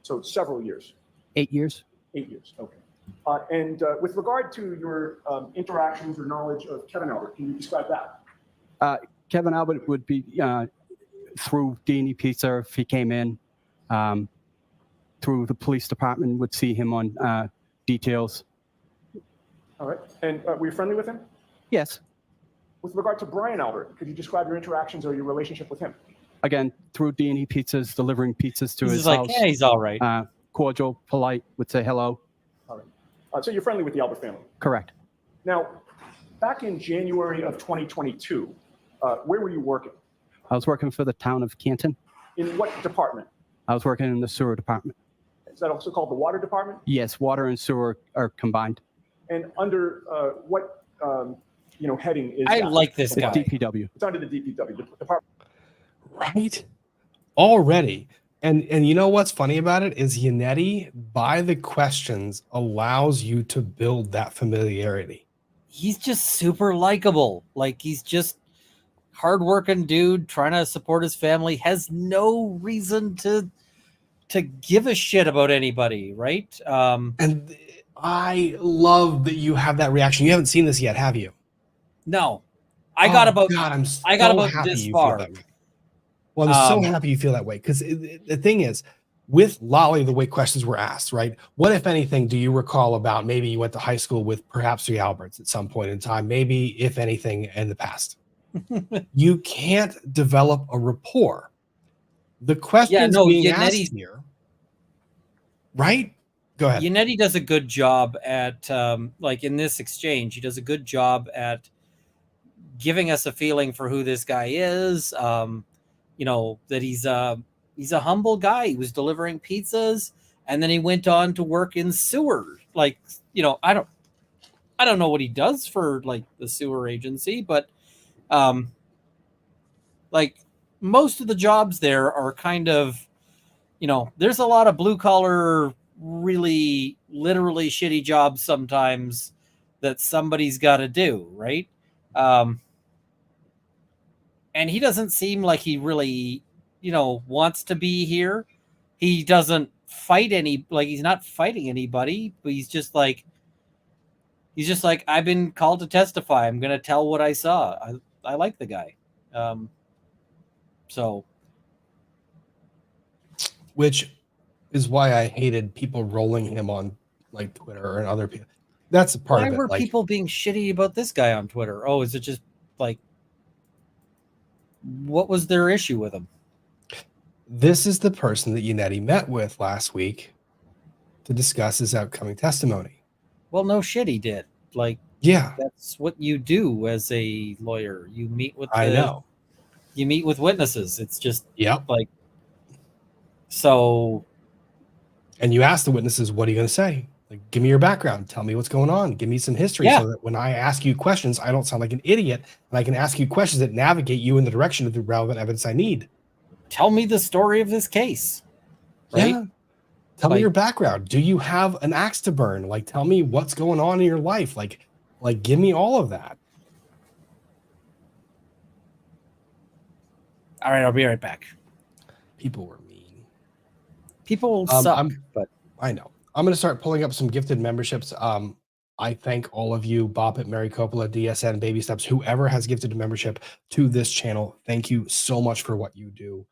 S12: So several years.
S13: 8 years.
S12: 8 years, okay. And with regard to your interactions or knowledge of Kevin Albert, can you describe that?
S13: Kevin Albert would be through D&E Pizza if he came in. Through the police department, would see him on details.
S12: All right. And were you friendly with him?
S13: Yes.
S12: With regard to Brian Albert, could you describe your interactions or your relationship with him?
S13: Again, through D&E Pizzas, delivering pizzas to his
S6: like,
S13: house.
S6: yeah, he's all right.
S13: Cordial, polite, would say hello.
S12: All right. So you're friendly with the Albert family?
S13: Correct.
S12: Now, back in January of 2022, Where were you working?
S13: I was working for the town of Canton.
S12: In what department?
S13: I was working in the sewer department.
S12: Is that also called the water department?
S13: Yes, water and sewer are combined.
S12: And under what heading is
S6: I
S12: that?
S6: like this
S13: It's
S6: guy.
S13: DPW.
S12: It's under the DPW department.
S5: Right? Already. And you know what's funny about it is Yannetti, by the questions, allows you to build that familiarity.
S6: He's just super likable. Like, he's just hardworking dude trying to support his family, has no reason to give a shit about anybody, right?
S5: And I love that you have that reaction. You haven't seen this yet, have you?
S6: No. I got about
S5: happy
S6: this
S5: you
S6: far.
S5: feel that way. Well, I'm so happy you feel that way because the thing is, with Lolly, the way questions were asked, right? What, if anything, do you recall about maybe you went to high school with perhaps the Alberts at some point in time, maybe, if anything, in the past? You can't develop a rapport. The questions being asked here, right? Go ahead.
S6: Yannetti does a good job at, like in this exchange, he does a good job at giving us a feeling for who this guy is. That he's a humble guy. He was delivering pizzas, and then he went on to work in sewer. Like, I don't know what he does for like the sewer agency, but like most of the jobs there are kind of, there's a lot of blue collar, really literally shitty jobs sometimes that somebody's got to do, right? And he doesn't seem like he really, wants to be here. He doesn't fight he's not fighting anybody, but he's just like, I've been called to testify. I'm going to tell what I saw. I like the guy.
S5: Which is why I hated people rolling him on like Twitter and other people. That's a part of it.
S6: Why were people being shitty about this guy on Twitter? Oh, is it just like, what was their issue with him?
S5: This is the person that Yannetti met with last week to discuss his upcoming testimony.
S6: Well, no shit, he did. Like,
S5: yeah,
S6: that's what you do as a lawyer. You meet with you meet with witnesses. It's just like, so.
S5: And you ask the witnesses, what are you going to say? Like, give me your background. Tell me what's going on. Give me some history so that when I ask you questions, I don't sound like an idiot. And I can ask you questions that navigate you in the direction of the relevant evidence I need.
S6: Tell me the story of this case. Right?
S5: Yeah. Tell me your background. Do you have an axe to burn? Like, tell me what's going on in your life. Like give me all of that.
S6: All right, I'll be right back.
S5: People were mean.
S6: People suck,
S5: but I know. I'm going to start pulling up some gifted memberships. I thank all of you, Boppet, Mary Coppola, DSN, Baby Steps, whoever has gifted a membership to this channel. Thank you so much for what you do.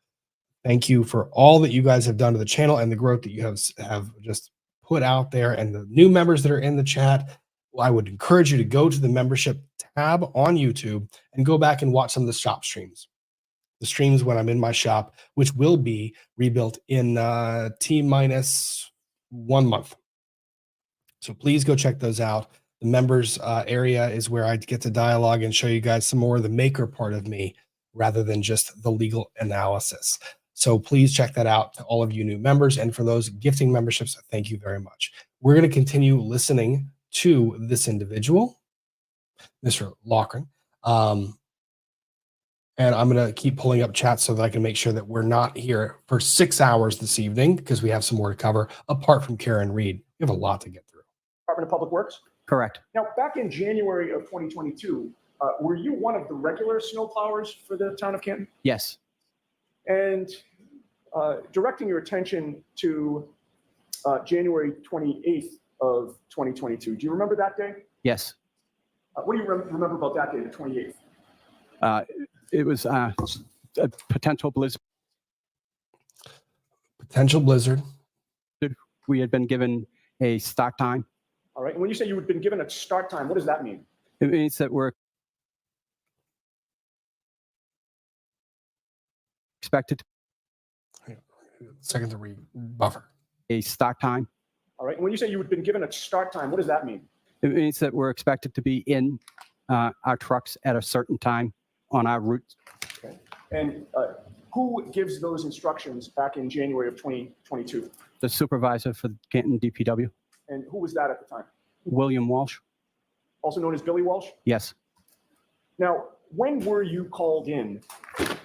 S5: Thank you for all that you guys have done to the channel and the growth that you have just put out there. And the new members that are in the chat, I would encourage you to go to the membership tab on YouTube and go back and watch some of the shop streams. The streams when I'm in my shop, which will be rebuilt in T-minus 1 month. So please go check those out. The members area is where I get to dialogue and show you guys some more of the maker part of me rather than just the legal analysis. So please check that out to all of you new members. And for those gifting memberships, thank you very much. We're going to continue listening to this individual, Mr. Loughran. And I'm going to keep pulling up chats so that I can make sure that we're not here for 6 hours this evening because we have some more to cover apart from Karen Reed. We have a lot to get through.
S12: Department of Public Works?
S13: Correct.
S12: Now, back in January of 2022, were you one of the regular snow plowers for the town of Canton?
S13: Yes.
S12: And directing your attention to January 28th of 2022, do you remember that day?
S13: Yes.
S12: What do you remember about that day, the 28th?
S13: It was a potential blizzard.
S5: Potential blizzard.
S13: We had been given a start time.
S12: All right. And when you say you had been given a start time, what does that mean?
S13: It means that we're expected
S5: second to read buffer.
S13: A start time.
S12: All right. And when you say you had been given a start time, what does that mean?
S13: It means that we're expected to be in our trucks at a certain time on our route.
S12: Okay. And who gives those instructions back in January of 2022?
S13: The supervisor for Canton DPW,
S12: And who was that at the time?
S13: William Walsh.
S12: Also known as Billy Walsh?
S13: Yes.
S12: Now, when were you called in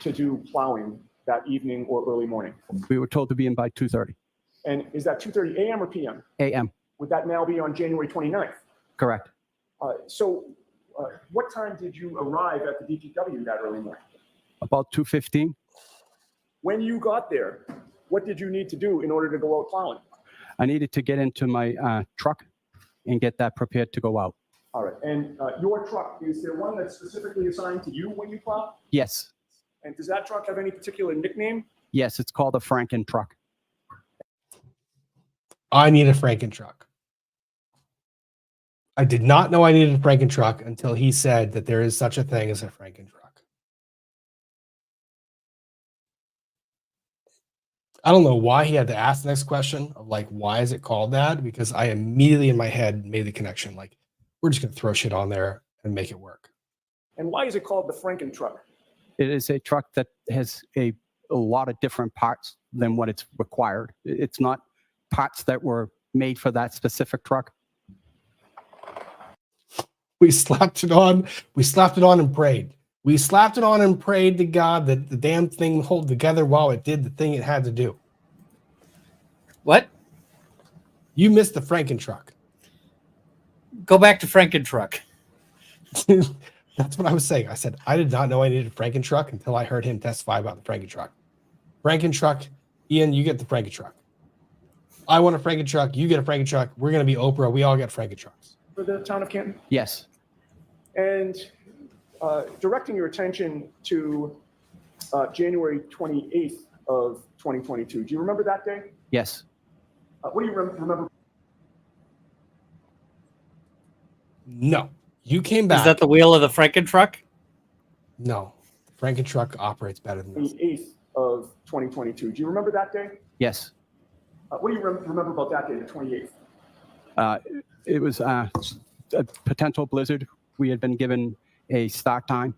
S12: to do plowing that evening or early morning?
S13: We were told to be in by 2:30
S12: And is that 2:30 a.m. or p.m.?
S13: a.m.
S12: Would that now be on January 29th?
S13: Correct.
S12: What time did you arrive at the DPW that early morning?
S13: About 2:15.
S12: When you got there, what did you need to do in order to go out plowing?
S13: I needed to get into my truck and get that prepared to go out.
S12: All right. And your truck, is there one that's specifically assigned to you when you plow?
S13: Yes.
S12: And does that truck have any particular nickname?
S13: Yes, it's called a Franken truck.
S5: I need a Franken truck. I did not know I needed a Franken truck until he said that there is such a thing as a Franken truck. I don't know why he had to ask the next question of like, why is it called that? Because I immediately in my head made the connection. Like, we're just going to throw shit on there and make it work.
S12: And why is it called the Franken truck?
S13: It is a truck that has a lot of different parts than what it's required. It's not parts that were made for that specific truck.
S5: We slapped it on. We slapped it on and prayed. We slapped it on and prayed to God that the damn thing would hold together while it did the thing it had to do.
S6: What?
S5: You missed the Franken truck.
S6: Go back to Franken truck.
S5: That's what I was saying. I said, I did not know I needed a Franken truck until I heard him testify about the Franken truck. Franken truck. Ian, you get the Franken truck. I want a Franken truck. You get a Franken truck. We're going to be Oprah. We all get Franken trucks.
S12: For the town of Canton?
S13: Yes.
S12: And directing your attention to January 28th of 2022. Do you remember that day?
S13: Yes.
S12: What do you remember?
S5: No. You came back.
S6: Is that the wheel of the Franken truck?
S5: No. The Franken truck operates better than this.
S12: 28th of 2022. Do you remember that day?
S13: Yes.
S12: What do you remember about that day, the 28th?
S13: It was a potential blizzard. We had been given a start time.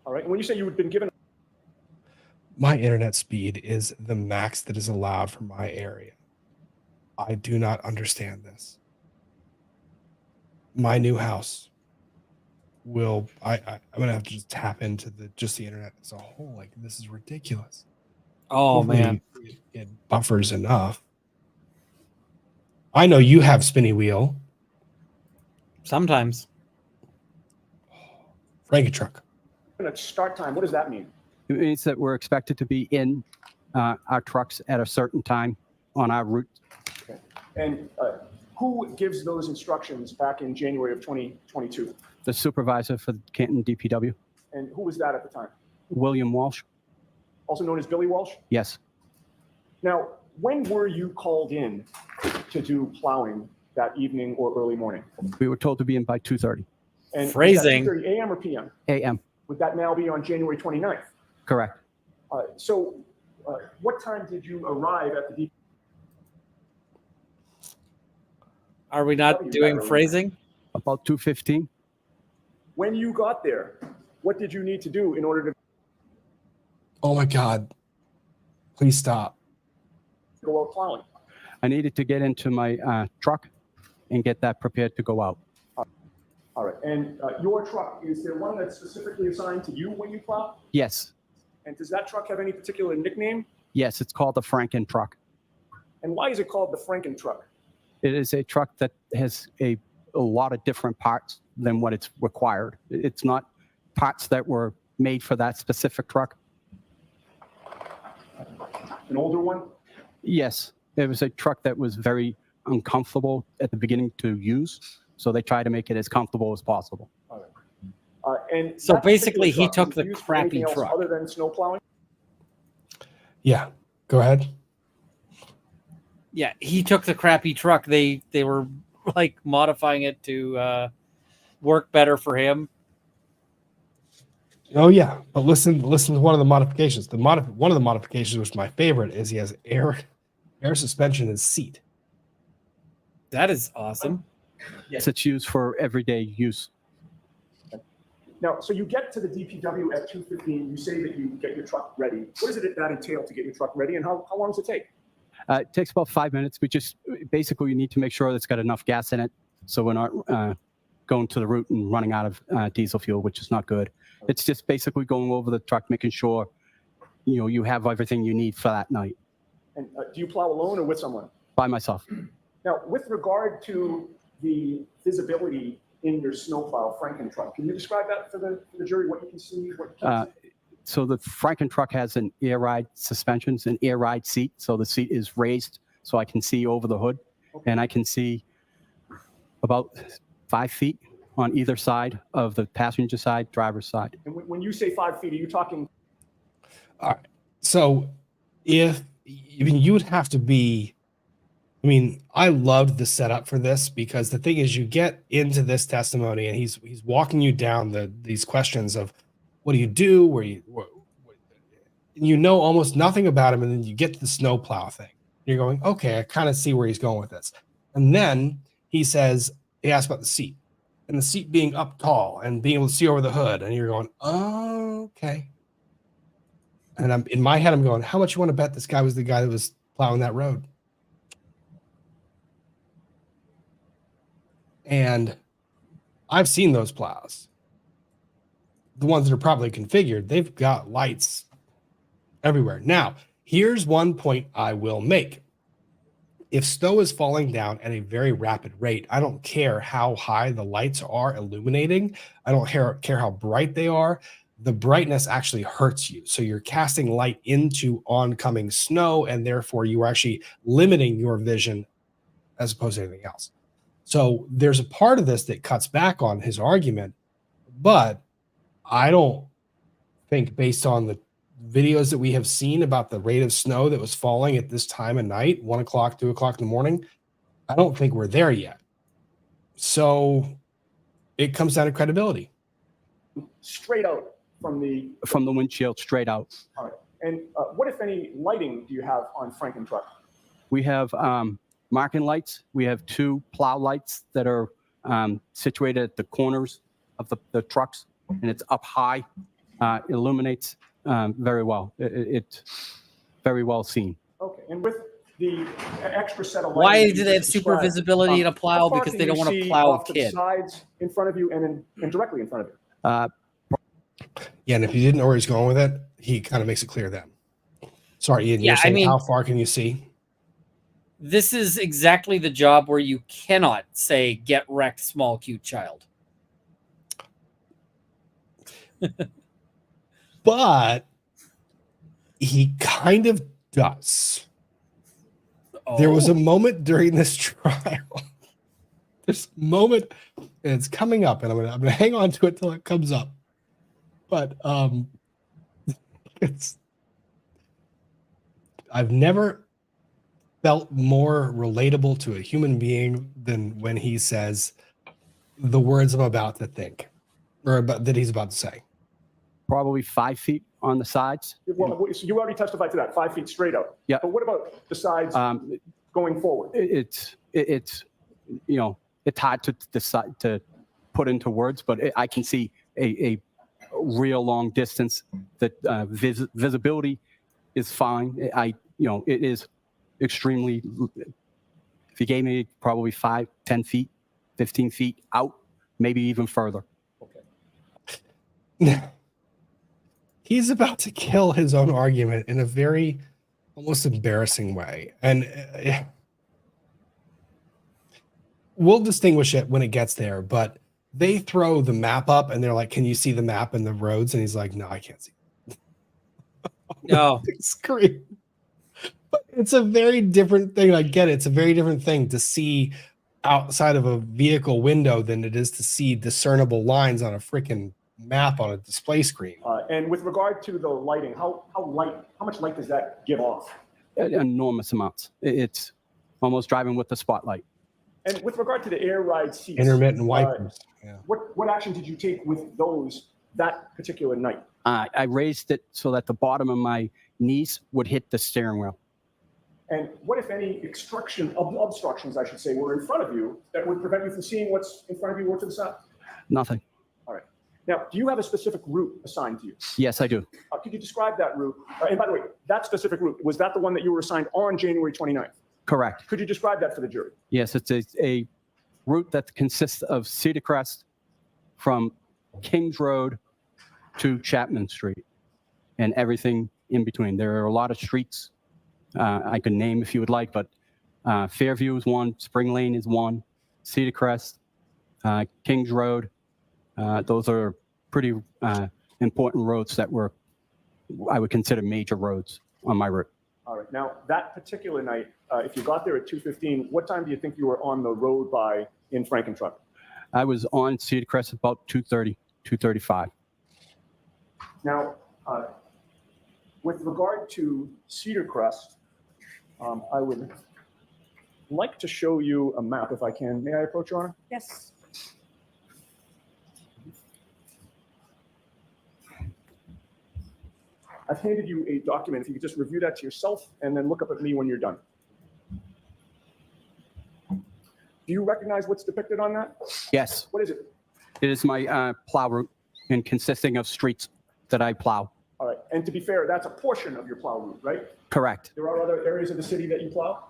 S12: All right. And when you say you had been given...
S5: My internet speed is the max that is allowed for my area. I do not understand this. My new house will... I'm going to have to just tap into the internet as a whole. Like, this is ridiculous.
S6: Oh,
S5: Hopefully
S6: man.
S5: it buffers enough. I know you have spinny wheel.
S6: Sometimes.
S5: Franken truck.
S12: At start time, what does that mean?
S13: It means that we're expected to be in our trucks at a certain time on our route.
S12: Okay. And who gives those instructions back in January of 2022?
S13: The supervisor for Canton DPW.
S12: And who was that at the time?
S13: William Walsh.
S12: Also known as Billy Walsh?
S13: Yes.
S12: Now, when were you called in to do plowing that evening or early morning?
S13: We were told to be in by 2:30
S12: And
S6: Phrasing.
S12: 2:30 a.m. or p.m.?
S13: a.m.
S12: Would that now be on January 29th?
S13: Correct.
S12: What time did you arrive at the
S6: Are we not doing phrasing?
S13: About 2:15.
S12: When you got there, what did you need to do in order to
S5: Oh my God. Please stop.
S12: go out plowing?
S13: I needed to get into my truck and get that prepared to go out.
S12: All right. And your truck, is there one that's specifically assigned to you when you plow?
S13: Yes.
S12: And does that truck have any particular nickname?
S13: Yes, it's called a Franken truck.
S12: And why is it called the Franken truck?
S13: It is a truck that has a lot of different parts than what it's required. It's not parts that were made for that specific truck.
S12: An older one?
S13: Yes, it was a truck that was very uncomfortable at the beginning to use, so they tried to make it as comfortable as possible.
S12: All right. And
S6: So
S12: that
S6: basically,
S12: particular
S6: he
S12: truck
S6: took
S12: was
S6: the
S12: used for
S6: crappy
S12: anything else
S6: truck.
S12: other than snow plowing?
S5: Yeah. Go ahead.
S6: Yeah, he took the crappy truck. They were like modifying it to work better for him.
S5: Oh yeah, but listen to one of the modifications. One of the modifications, which is my favorite, is he has Air suspension is seat.
S6: That is awesome.
S13: Yes, it's used for everyday use.
S12: Now, so you get to the DPW at 2:15, you say that you get your truck ready. What does that entail to get your truck ready, and how long does it take?
S13: It takes about 5 minutes. We just basically, you need to make sure that it's got enough gas in it, so we're not going to the route and running out of diesel fuel, which is not good. It's just basically going over the truck, making sure you have everything you need for that night.
S12: And do you plow alone or with someone?
S13: By myself.
S12: Now, with regard to the visibility in your snowplow Franken truck, can you describe that for the jury? What you can see, what you can't see?
S13: So the Franken truck has an air ride suspensions, an air ride seat. So the seat is raised so I can see over the hood, and I can see about 5 feet on either side of the passenger side, driver's side.
S12: And when you say 5 feet, are you talking?
S5: All right. So you would have to be, I loved the setup for this, because the thing is, you get into this testimony and he's walking you down these questions of what do you do, almost nothing about him, and then you get to the snowplow thing. You're going, okay, I kind of see where he's going with this. And then he asks about the seat, and the seat being up tall and being able to see over the hood, and you're going, oh, okay. And in my head, I'm going, how much you want to bet this guy was the guy that was plowing that road? And I've seen those plows. The ones that are probably configured, they've got lights everywhere. Now, here's one point I will make. If snow is falling down at a very rapid rate, I don't care how high the lights are illuminating. I don't care how bright they are. The brightness actually hurts you. So you're casting light into oncoming snow, and therefore you are actually limiting your vision as opposed to anything else. So there's a part of this that cuts back on his argument, but I don't think, based on the videos that we have seen about the rate of snow that was falling at this time of night, 1 o'clock, 2 o'clock in the morning, I don't think we're there yet. So it comes down to credibility.
S12: Straight out from the
S13: windshield, straight out.
S12: All right. And what, if any, lighting do you have on Franken truck?
S13: We have marking lights. We have 2 plow lights that are situated at the corners of the trucks, and it's up high. It illuminates very well. It's very well seen.
S12: Okay. And with the extra set of lighting,
S6: Why do they have super visibility in a plow? Because they don't want to plow a kid.
S12: Sides in front of you and directly in front of you.
S5: Yeah, and if you didn't know where he's going with it, he kind of makes it clear then. Sorry, Ian, you're saying how far can you see?
S6: This is exactly the job where you cannot say, get wrecked, small, cute child.
S5: But he kind of does. Oh. There was a moment during this trial. This moment, and it's coming up, and I'm gonna hang on to it till it comes up. But I've never felt more relatable to a human being than when he says the words I'm about to think, or that he's about to say.
S13: Probably 5 feet on the sides.
S12: Well, so you already testified to that, 5 feet straight up.
S13: Yeah.
S12: But what about the sides going forward?
S13: It's hard to decide to put into words, but I can see a real long distance. That visibility is fine. It is extremely. If you gave me probably 5, 10 feet, 15 feet out, maybe even further.
S5: Okay. He's about to kill his own argument in a very almost embarrassing way. And we'll distinguish it when it gets there, but they throw the map up and they're like, can you see the map and the roads? And he's like, no, I can't see.
S6: No.
S5: Scream. But it's a very different thing. I get it. It's a very different thing to see outside of a vehicle window than it is to see discernible lines on a freaking map on a display screen.
S12: And with regard to the lighting, how much light does that give off?
S13: Enormous amounts. It's almost driving with the spotlight.
S12: And with regard to the air ride seats,
S5: intermittent wipers.
S12: What action did you take with those that particular night?
S13: I raised it so that the bottom of my knees would hit the steering wheel.
S12: And what, if any, obstructions, I should say, were in front of you that would prevent you from seeing what's in front of you or to the side?
S13: Nothing.
S12: All right. Now, do you have a specific route assigned to you?
S13: Yes, I do.
S12: Could you describe that route? And by the way, that specific route, was that the one that you were assigned on January 29th?
S13: Correct.
S12: Could you describe that for the jury?
S13: Yes, it's a route that consists of Cedar Crest from Kings Road to Chapman Street and everything in between. There are a lot of streets I can name if you would like, but Fairview is one, Spring Lane is one, Cedar Crest, Kings Road. Those are pretty important roads that I would consider major roads on my route.
S12: All right. Now, that particular night, if you got there at 2:15, what time do you think you were on the road by in Frankentrunk?
S13: I was on Cedar Crest about 2:30, 2:35.
S12: Now, with regard to Cedar Crest, I would like to show you a map if I can. May I approach, Your Honor?
S11: Yes.
S12: I've handed you a document. If you could just review that to yourself and then look up at me when you're done. Do you recognize what's depicted on that?
S13: Yes.
S12: What is it?
S13: It is my plow route and consisting of streets that I plow.
S12: All right. And to be fair, that's a portion of your plow route, right?
S13: Correct.
S12: There are other areas of the city that you plow?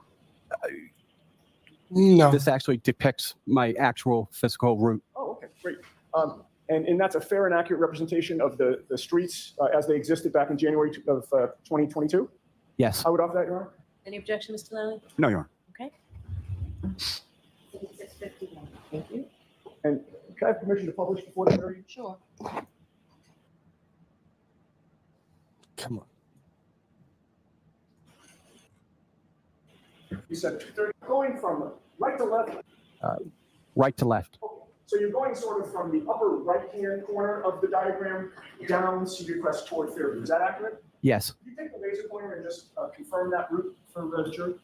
S5: No.
S13: This actually depicts my actual physical route.
S12: Oh, okay, great. And that's a fair and accurate representation of the streets as they existed back in January of 2022?
S13: Yes.
S12: I would offer that, Your Honor.
S11: Any objection, Mr. Lally?
S7: No, Your Honor.
S11: Okay. 6:51. Thank you.
S12: And can I have permission to publish before the jury?
S11: Sure.
S5: Come on.
S12: You said 2:30, going from right to left.
S13: Right to left.
S12: Okay. So you're going sort of from the upper right-hand corner of the diagram down Cedar Crest toward Fairview. Is that accurate?
S13: Yes.
S12: Can you take the laser pointer and just confirm that route for the jury?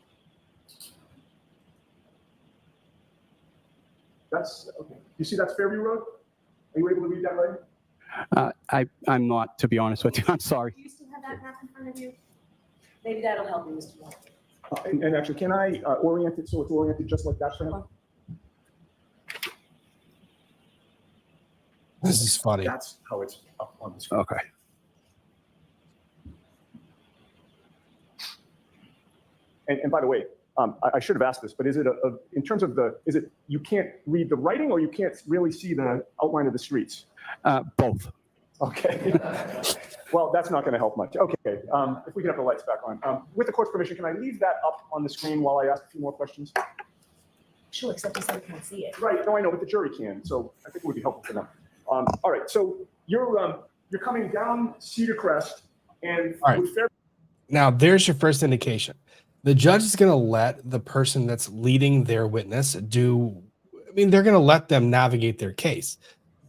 S12: That's okay. You see that's Fairview Road? Are you able to read that right?
S13: I'm not, to be honest with you. I'm sorry.
S11: Do you still have that map in front of you? Maybe that'll help you, Mr. Lally.
S12: And actually, can I orient it so it's oriented just like that for him?
S5: This is funny.
S12: That's how it's up on the screen.
S13: Okay.
S12: And by the way, I should have asked this, but is it in terms of is it you can't read the writing or you can't really see the outline of the streets?
S13: Both.
S12: Okay. Well, that's not going to help much. Okay. If we can have the lights back on. With the court's permission, can I leave that up on the screen while I ask a few more questions?
S11: Sure, except you said you can't see it.
S12: Right. No, I know, but the jury can. So I think it would be helpful for them. All right. So you're coming down Cedar Crest and
S5: All right.
S12: with Fair.
S5: Now, there's your first indication. The judge is going to let the person that's leading their witness they're going to let them navigate their case.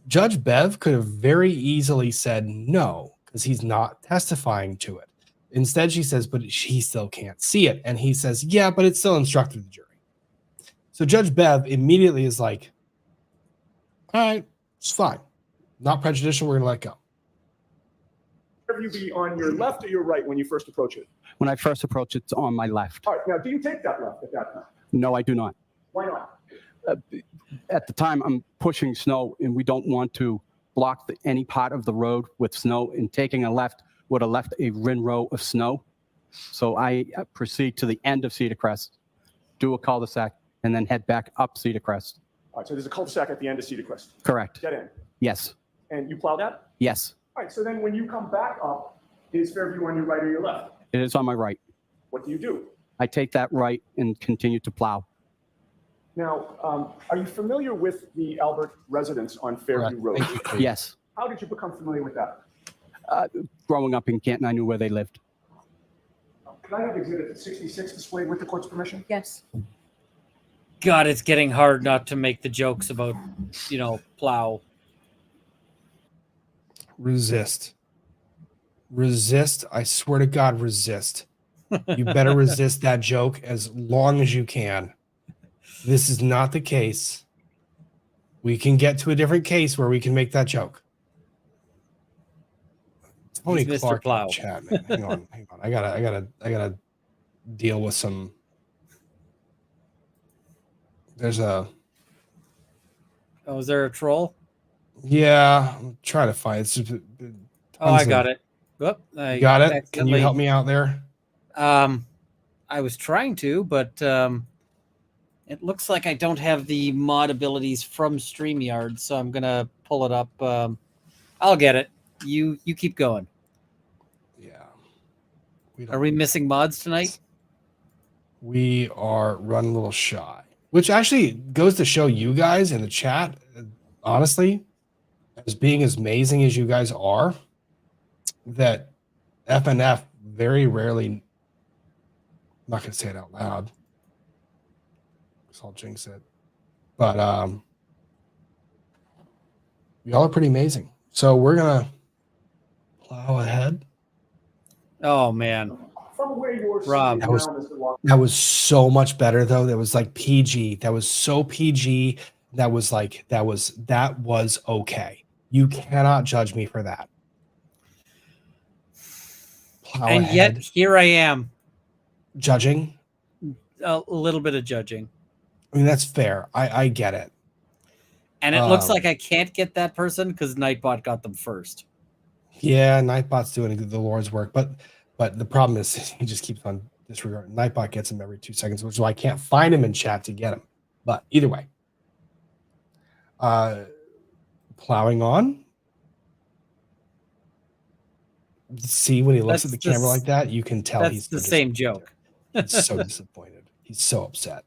S5: Judge Bev could have very easily said no, because he's not testifying to it. Instead, she says, but he still can't see it. And he says, yeah, but it's still instructed the jury. So Judge Bev immediately is like, all right, it's fine. Not prejudicial. We're going to let go.
S12: Where you be on your left or your right when you first approach it?
S13: When I first approach, it's on my left.
S12: All right. Now, do you take that left at that time?
S13: No, I do not.
S12: Why not?
S13: At the time, I'm pushing snow, and we don't want to block any part of the road with snow. And taking a left would have left a row of snow. So I proceed to the end of Cedar Crest, do a cul-de-sac, and then head back up Cedar Crest.
S12: All right. So there's a cul-de-sac at the end of Cedar Crest.
S13: Correct.
S12: Dead end.
S13: Yes.
S12: And you plow that?
S13: Yes.
S12: All right. So then when you come back up, is Fairview on your right or your left?
S13: It is on my right.
S12: What do you do?
S13: I take that right and continue to plow.
S12: Now, are you familiar with the Albert residence on Fairview Road?
S13: Yes.
S12: How did you become familiar with that?
S13: Growing up in Canton, I knew where they lived.
S12: Can I have Exhibit 66 displayed with the court's permission?
S11: Yes.
S6: God, it's getting hard not to make the jokes about, plow.
S5: Resist. Resist. I swear to God, resist. You better resist that joke as long as you can. This is not the case. We can get to a different case where we can make that joke. Tony
S6: He's Mr.
S5: Clark,
S6: Plow.
S5: chat, man. Hang on. I gotta deal with some. There's a.
S6: Oh, is there a troll?
S5: Yeah, I'm trying to find it.
S6: Oh, I got it. Whoop,
S5: You got it? Can you help me out there?
S6: I was trying to, but it looks like I don't have the mod abilities from StreamYard, so I'm gonna pull it up. I'll get it. You keep going.
S5: Yeah.
S6: Are we missing mods tonight?
S5: We are running a little shy, which actually goes to show you guys in the chat, honestly, as being as amazing as you guys are, that FNF very rarely, I'm not going to say it out loud, because I'll jinx it, but y'all are pretty amazing. So we're going to plow ahead.
S6: Oh, man.
S12: From where you're
S6: Rob,
S12: sitting now, Mr. Walker.
S5: That was so much better though. That was like PG. That was so PG. That was okay. You cannot judge me for that. Plow
S6: and
S5: ahead.
S6: yet here I am.
S5: Judging.
S6: A little bit of judging.
S5: I mean, that's fair. I get it.
S6: And it looks like I can't get that person because Nightbot got them first.
S5: Yeah, Nightbot's doing the Lord's work, but the problem is he just keeps on disregarding. Nightbot gets him every 2 seconds, which is why I can't find him in chat to get him. But either way, plowing on. See, when he looks at the camera like that, you can tell he's
S6: the same joke.
S5: He's so disappointed. He's so upset.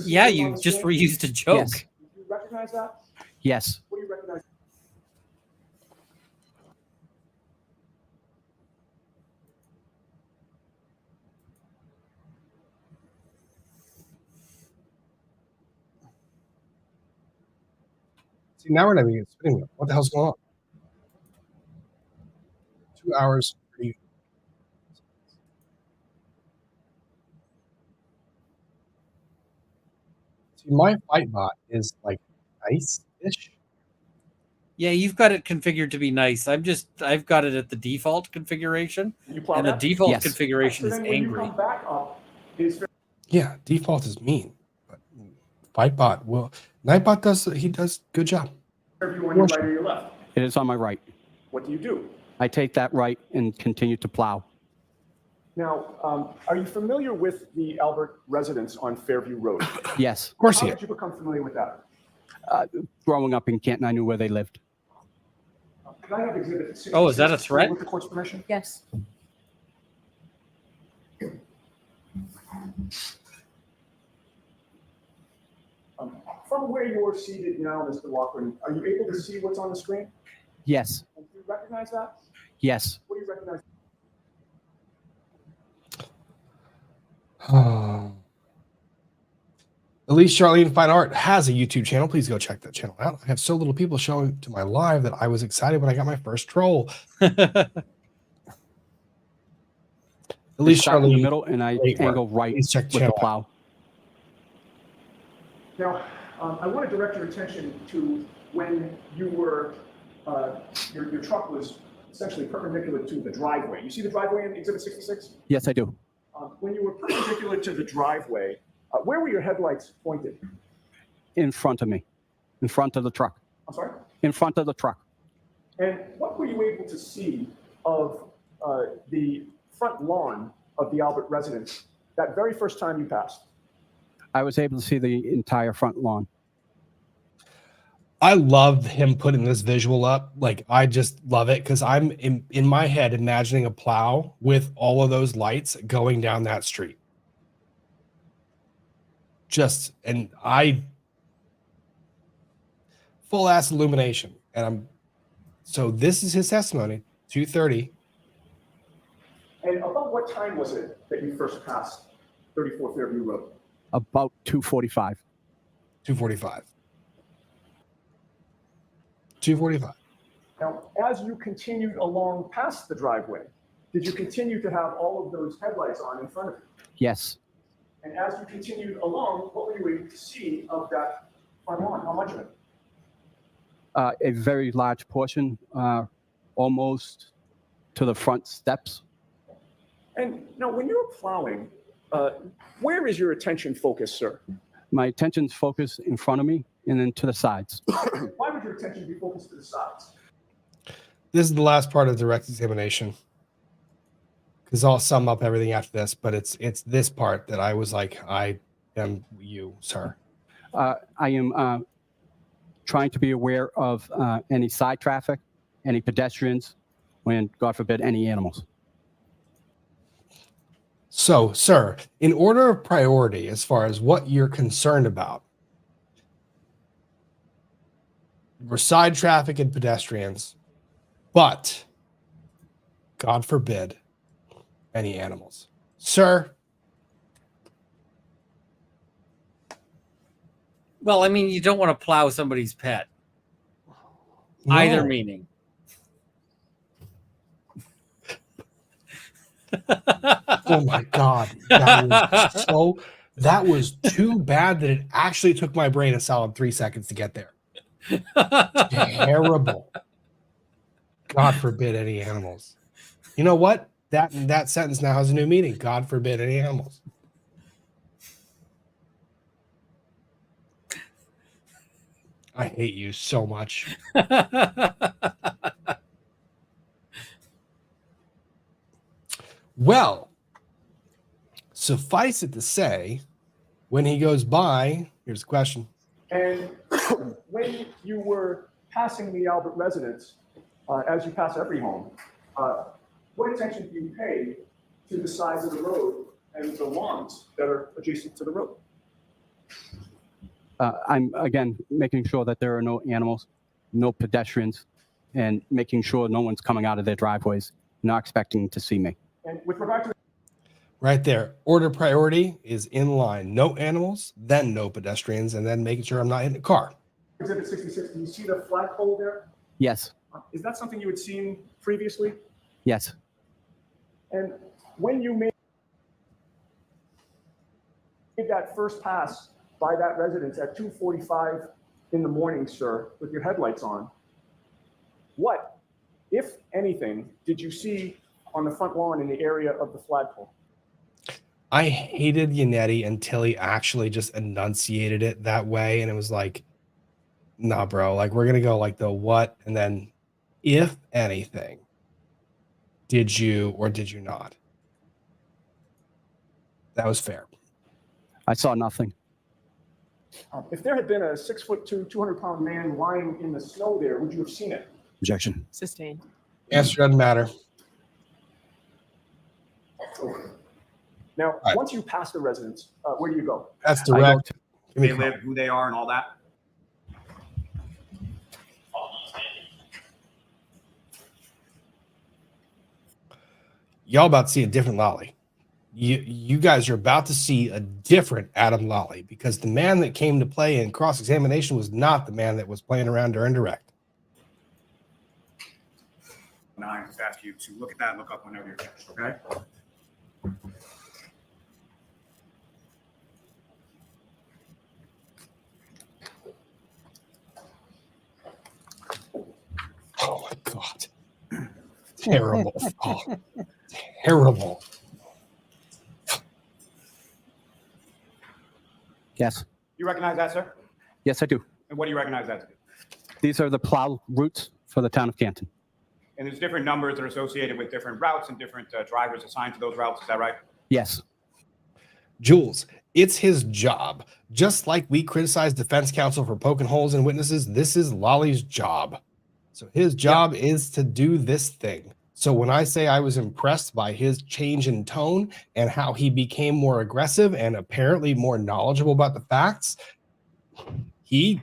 S6: Yeah, you just reused a joke.
S12: Do you recognize that?
S13: Yes.
S12: What do you recognize?
S5: See, now we're not even spinning wheel. What the hell's going on? 2 hours. See, my fight bot is like nice-ish.
S6: Yeah, you've got it configured to be nice. I've got it at the default configuration, and the default configuration is angry.
S5: Yeah, default is mean, but Fightbot will. Nightbot does good job.
S12: Are you on your right or your left?
S13: It is on my right.
S12: What do you do?
S13: I take that right and continue to plow.
S12: Now, are you familiar with the Albert residence on Fairview Road?
S13: Yes.
S5: Of course
S12: How
S5: he is.
S12: did you become familiar with that?
S13: Growing up in Canton, I knew where they lived.
S12: Can I have exhibit 66
S6: Oh, is that a threat?
S12: With the court's permission?
S11: Yes.
S12: From where you're seated now, Mr. Loughran, are you able to see what's on the screen?
S13: Yes.
S12: Do you recognize that?
S13: Yes.
S12: What do you recognize?
S5: At least Charlene Fine Art has a YouTube channel. Please go check that channel out. I have so little people showing to my live that I was excited when I got my first troll. At least
S13: Start in
S5: Charlene
S13: the middle, and I angle right
S5: Please check the
S13: with the
S5: channel
S13: plow.
S12: Now, I want to direct your attention to when you were, your truck was essentially perpendicular to the driveway. You see the driveway in exhibit 66?
S13: Yes, I do.
S12: When you were perpendicular to the driveway, where were your headlights pointed?
S13: In front of me, in front of the truck.
S12: I'm sorry?
S13: In front of the truck.
S12: And what were you able to see of the front lawn of the Albert residence that very first time you passed?
S13: I was able to see the entire front lawn.
S5: I love him putting this visual up. Like, I just love it because I'm in my head imagining a plow with all of those lights going down that street. And full ass illumination. And so this is his testimony, 2:30.
S12: And about what time was it that you first passed 34 Fairview Road?
S13: About 2:45.
S5: 2:45. 2:45.
S12: Now, as you continued along past the driveway, did you continue to have all of those headlights on in front of you?
S13: Yes.
S12: And as you continued along, what were you able to see of that front lawn? How much of it?
S13: A very large portion, almost to the front steps.
S12: And now, when you're plowing, where is your attention focused, sir?
S13: My attention's focused in front of me and then to the sides.
S12: Why would your attention be focused to the sides?
S5: This is the last part of direct examination, because I'll sum up everything after this. But it's this part that I was like, I am you, sir.
S13: I am trying to be aware of any side traffic, any pedestrians, and God forbid, any animals.
S5: So, sir, in order of priority, as far as what you're concerned about, we're side traffic and pedestrians, but God forbid, any animals. Sir,
S6: Well, I mean, you don't want to plow somebody's pet.
S5: no.
S6: Either meaning.
S5: Oh my God. That was too bad that it actually took my brain a solid 3 seconds to get there. Terrible. God forbid any animals. You know what? That sentence now has a new meaning. God forbid any animals. I hate you so much. Well, suffice it to say, when he goes by, here's the question.
S12: And when you were passing the Albert residence, as you pass every home, what attention do you pay to the sides of the road and the lawns that are adjacent to the road?
S13: I'm, again, making sure that there are no animals, no pedestrians, and making sure no one's coming out of their driveways, not expecting to see me.
S12: And with regard to
S5: Right there. Order priority is in line. No animals, then no pedestrians, and then making sure I'm not hitting a car.
S12: Exhibit 66, do you see the flagpole there?
S13: Yes,
S12: Is that something you had seen previously?
S13: yes.
S12: And when you made that first pass by that residence at 2:45 in the morning, sir, with your headlights on, what, if anything, did you see on the front lawn in the area of the flagpole?
S5: I hated Yannetti until he actually just enunciated it that way. And it was like, nah, bro, like we're going to go like the what, and then if anything, did you or did you not? That was fair.
S13: I saw nothing.
S12: If there had been a 6'2", 200-pound man lying in the snow there, would you have seen it?
S13: Objection.
S11: Sustained.
S5: Answer doesn't matter.
S12: Now,
S5: Right.
S12: once you pass the residence, where do you go?
S5: That's direct. Give me
S4: They
S5: a call.
S4: live, who they are, and all that.
S5: Y'all about to see a different Lolly. You guys are about to see a different Adam Lolly, because the man that came to play in cross-examination was not the man that was playing around during direct.
S4: And I just ask you to look at that and look up whenever you're finished, okay?
S5: Oh my God. Terrible. Oh, terrible.
S13: Yes.
S4: You recognize that, sir?
S13: Yes, I do.
S4: And what do you recognize that to be?
S13: These are the plow routes for the town of Canton.
S4: And there's different numbers that are associated with different routes and different drivers assigned to those routes. Is that right?
S13: Yes.
S5: Jules, it's his job. Just like we criticize defense counsel for poking holes in witnesses, this is Lolly's job. So his job is to do this thing. So when I say I was impressed by his change in tone and how he became more aggressive and apparently more knowledgeable about the facts, he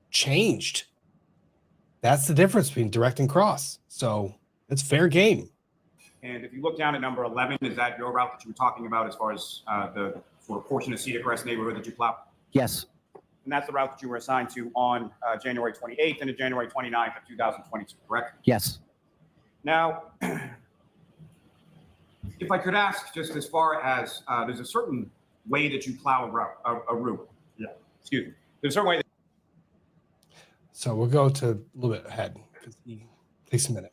S5: changed. That's the difference between direct and cross. So it's fair game.
S4: And if you look down at number 11, is that your route that you were talking about as far as the portion of Cedar Crest neighborhood that you plow?
S13: Yes.
S4: And that's the route that you were assigned to on January 28th and January 29th of 2022, correct?
S13: Yes.
S4: Now, if I could ask, just as far as there's a certain way that you plow a route. Yeah. Excuse me. There's a certain way.
S5: So we'll go to a little bit ahead because he takes a minute.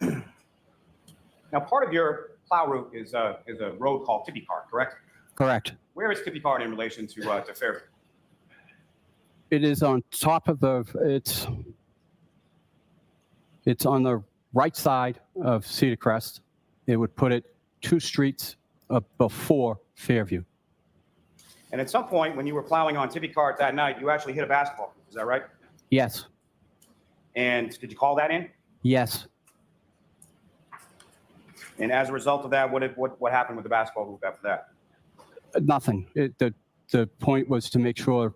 S4: Now, part of your plow route is a road called Tippy Cart, correct?
S13: Correct.
S4: Where is Tippy Cart in relation to Fairview?
S13: It is on top of it's on the right side of Cedar Crest. It would put it 2 streets before Fairview.
S4: And at some point, when you were plowing on Tippy Cart that night, you actually hit a basketball hoop. Is that right?
S13: Yes.
S4: And did you call that in?
S13: Yes.
S4: And as a result of that, what happened with the basketball hoop after that?
S13: Nothing. The point was to make sure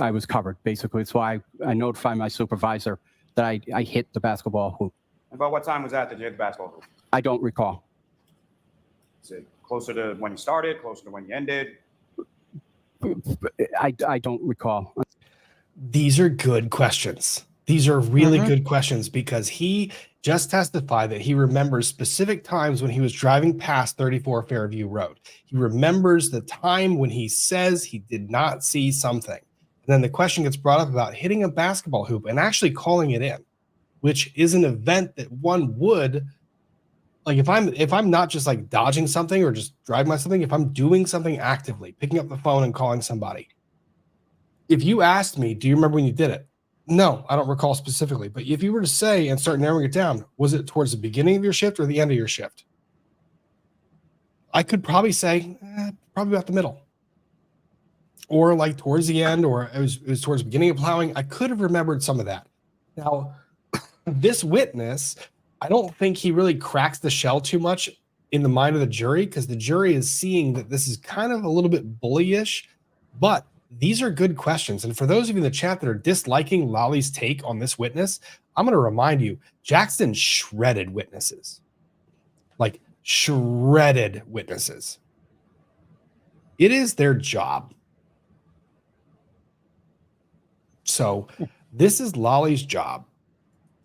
S13: I was covered, basically. That's why I notified my supervisor that I hit the basketball hoop.
S4: About what time was that you hit the basketball hoop?
S13: I don't recall.
S4: Is it closer to when you started, closer to when you ended?
S13: I don't recall.
S5: These are good questions. These are really good questions because he just testified that he remembers specific times when he was driving past 34 Fairview Road. He remembers the time when he says he did not see something. And then the question gets brought up about hitting a basketball hoop and actually calling it in, which is an event that one would, like if I'm not just like dodging something or just driving by something, if I'm doing something actively, picking up the phone and calling somebody. If you asked me, do you remember when you did it? No, I don't recall specifically. But if you were to say and start narrowing it down, was it towards the beginning of your shift or the end of your shift? I could probably say probably about the middle. Or like towards the end, or it was towards the beginning of plowing. I could have remembered some of that. Now, this witness, I don't think he really cracks the shell too much in the mind of the jury because the jury is seeing that this is kind of a little bit bullyish, but these are good questions. And for those of you in the chat that are disliking Lolly's take on this witness, I'm going to remind you, Jackson shredded witnesses. Like shredded witnesses. It is their job. So this is Lolly's job.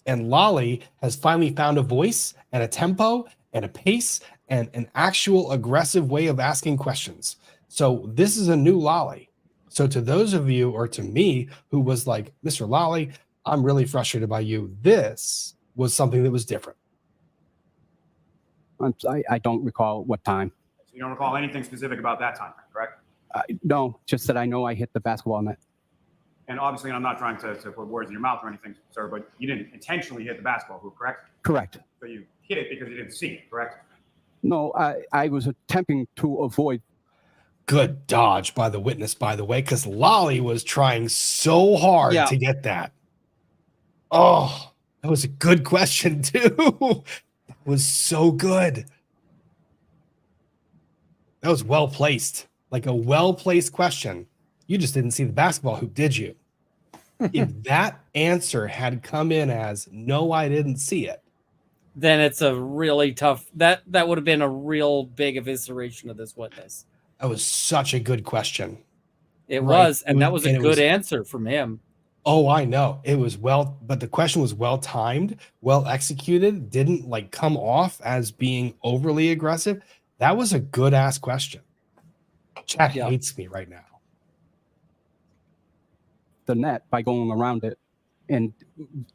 S5: And Lolly has finally found a voice and a tempo and a pace and an actual aggressive way of asking questions. So this is a new Lolly. So to those of you, or to me, who was like, Mr. Lolly, I'm really frustrated by you, this was something that was different.
S13: I don't recall what time.
S4: So you don't recall anything specific about that time, correct?
S13: No, just that I know I hit the basketball net.
S4: And obviously, I'm not trying to put words in your mouth or anything, sir, but you didn't intentionally hit the basketball hoop, correct?
S13: Correct.
S4: So you hit it because you didn't see it, correct?
S13: No, I was attempting to avoid.
S5: Good dodge by the witness, by the way, because Lolly was trying so hard to get that. Oh, that was a good question, too. That was so good. That was well placed, like a well placed question. You just didn't see the basketball hoop, did you? If that answer had come in as no, I didn't see it,
S6: then it's a really tough. That would have been a real big evisceration of this witness.
S5: That was such a good question.
S6: It was, and that was a good answer from him.
S5: Oh, I know. It was well, but the question was well timed, well executed, didn't like come off as being overly aggressive. That was a good ass question. Chat hates me right now.
S13: The net by going around it, and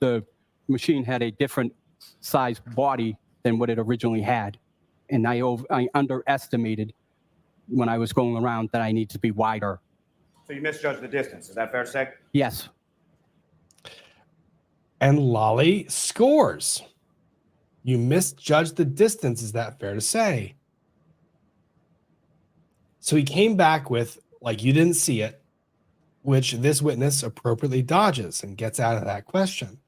S13: the machine had a different size body than what it originally had, and I underestimated when I was going around that I need to be wider.
S4: So you misjudged the distance. Is that fair to say?
S13: Yes.
S5: And Lolly scores. You misjudged the distance. Is that fair to say? So he came back with, like, you didn't see it, which this witness appropriately dodges and gets out of that question.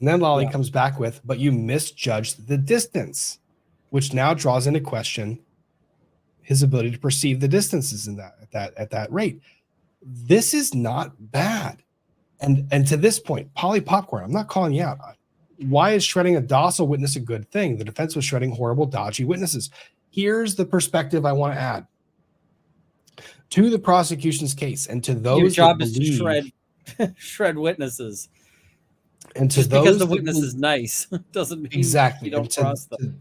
S5: And then Lolly comes back with, but you misjudged the distance, which now draws into question his ability to perceive the distances in at that rate. This is not bad. And to this point, Polly Popcorn, I'm not calling you out. Why is shredding a docile witness a good thing? The defense was shredding horrible, dodgy witnesses. Here's the perspective I want to add to the prosecution's case and to those.
S6: Your job is to shred witnesses.
S5: And to
S6: just
S5: those
S6: because the witness is nice doesn't mean
S5: exactly
S6: you don't trust them.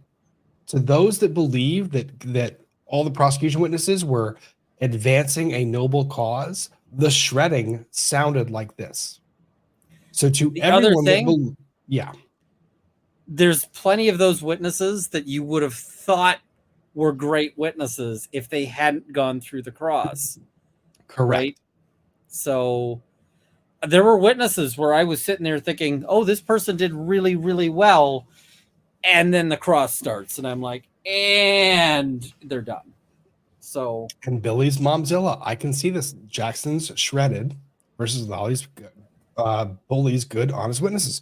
S5: To those that believe that all the prosecution witnesses were advancing a noble cause, the shredding sounded like this. So to
S6: the
S5: everyone
S6: other thing,
S5: yeah,
S6: there's plenty of those witnesses that you would have thought were great witnesses if they hadn't gone through the cross.
S5: Correct.
S6: Right? So there were witnesses where I was sitting there thinking, oh, this person did really, really well. And then the cross starts and I'm like, and they're done. So.
S5: And Billy's Momzilla. I can see this. Jackson's shredded versus Lolly's Bully's good, honest witnesses.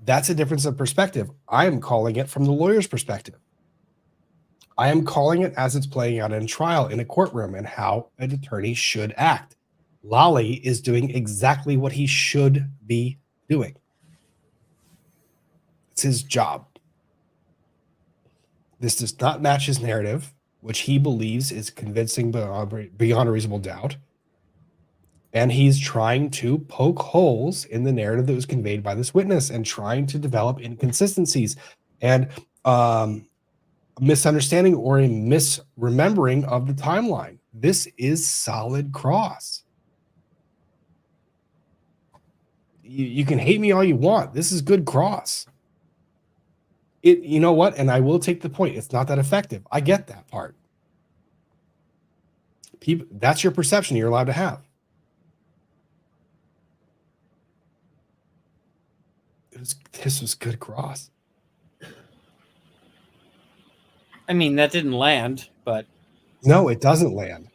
S5: That's a difference of perspective. I am calling it from the lawyer's perspective. I am calling it as it's playing out in trial in a courtroom and how an attorney should act. Lolly is doing exactly what he should be doing. It's his job. This does not match his narrative, which he believes is convincing beyond a reasonable doubt. And he's trying to poke holes in the narrative that was conveyed by this witness and trying to develop inconsistencies and a misunderstanding or a misremembering of the timeline. This is solid cross. You can hate me all you want. This is good cross. You know what? And I will take the point. It's not that effective. I get that part. People, that's your perception you're allowed to have. This was good cross.
S6: I mean, that didn't land, but.
S5: No, it doesn't land.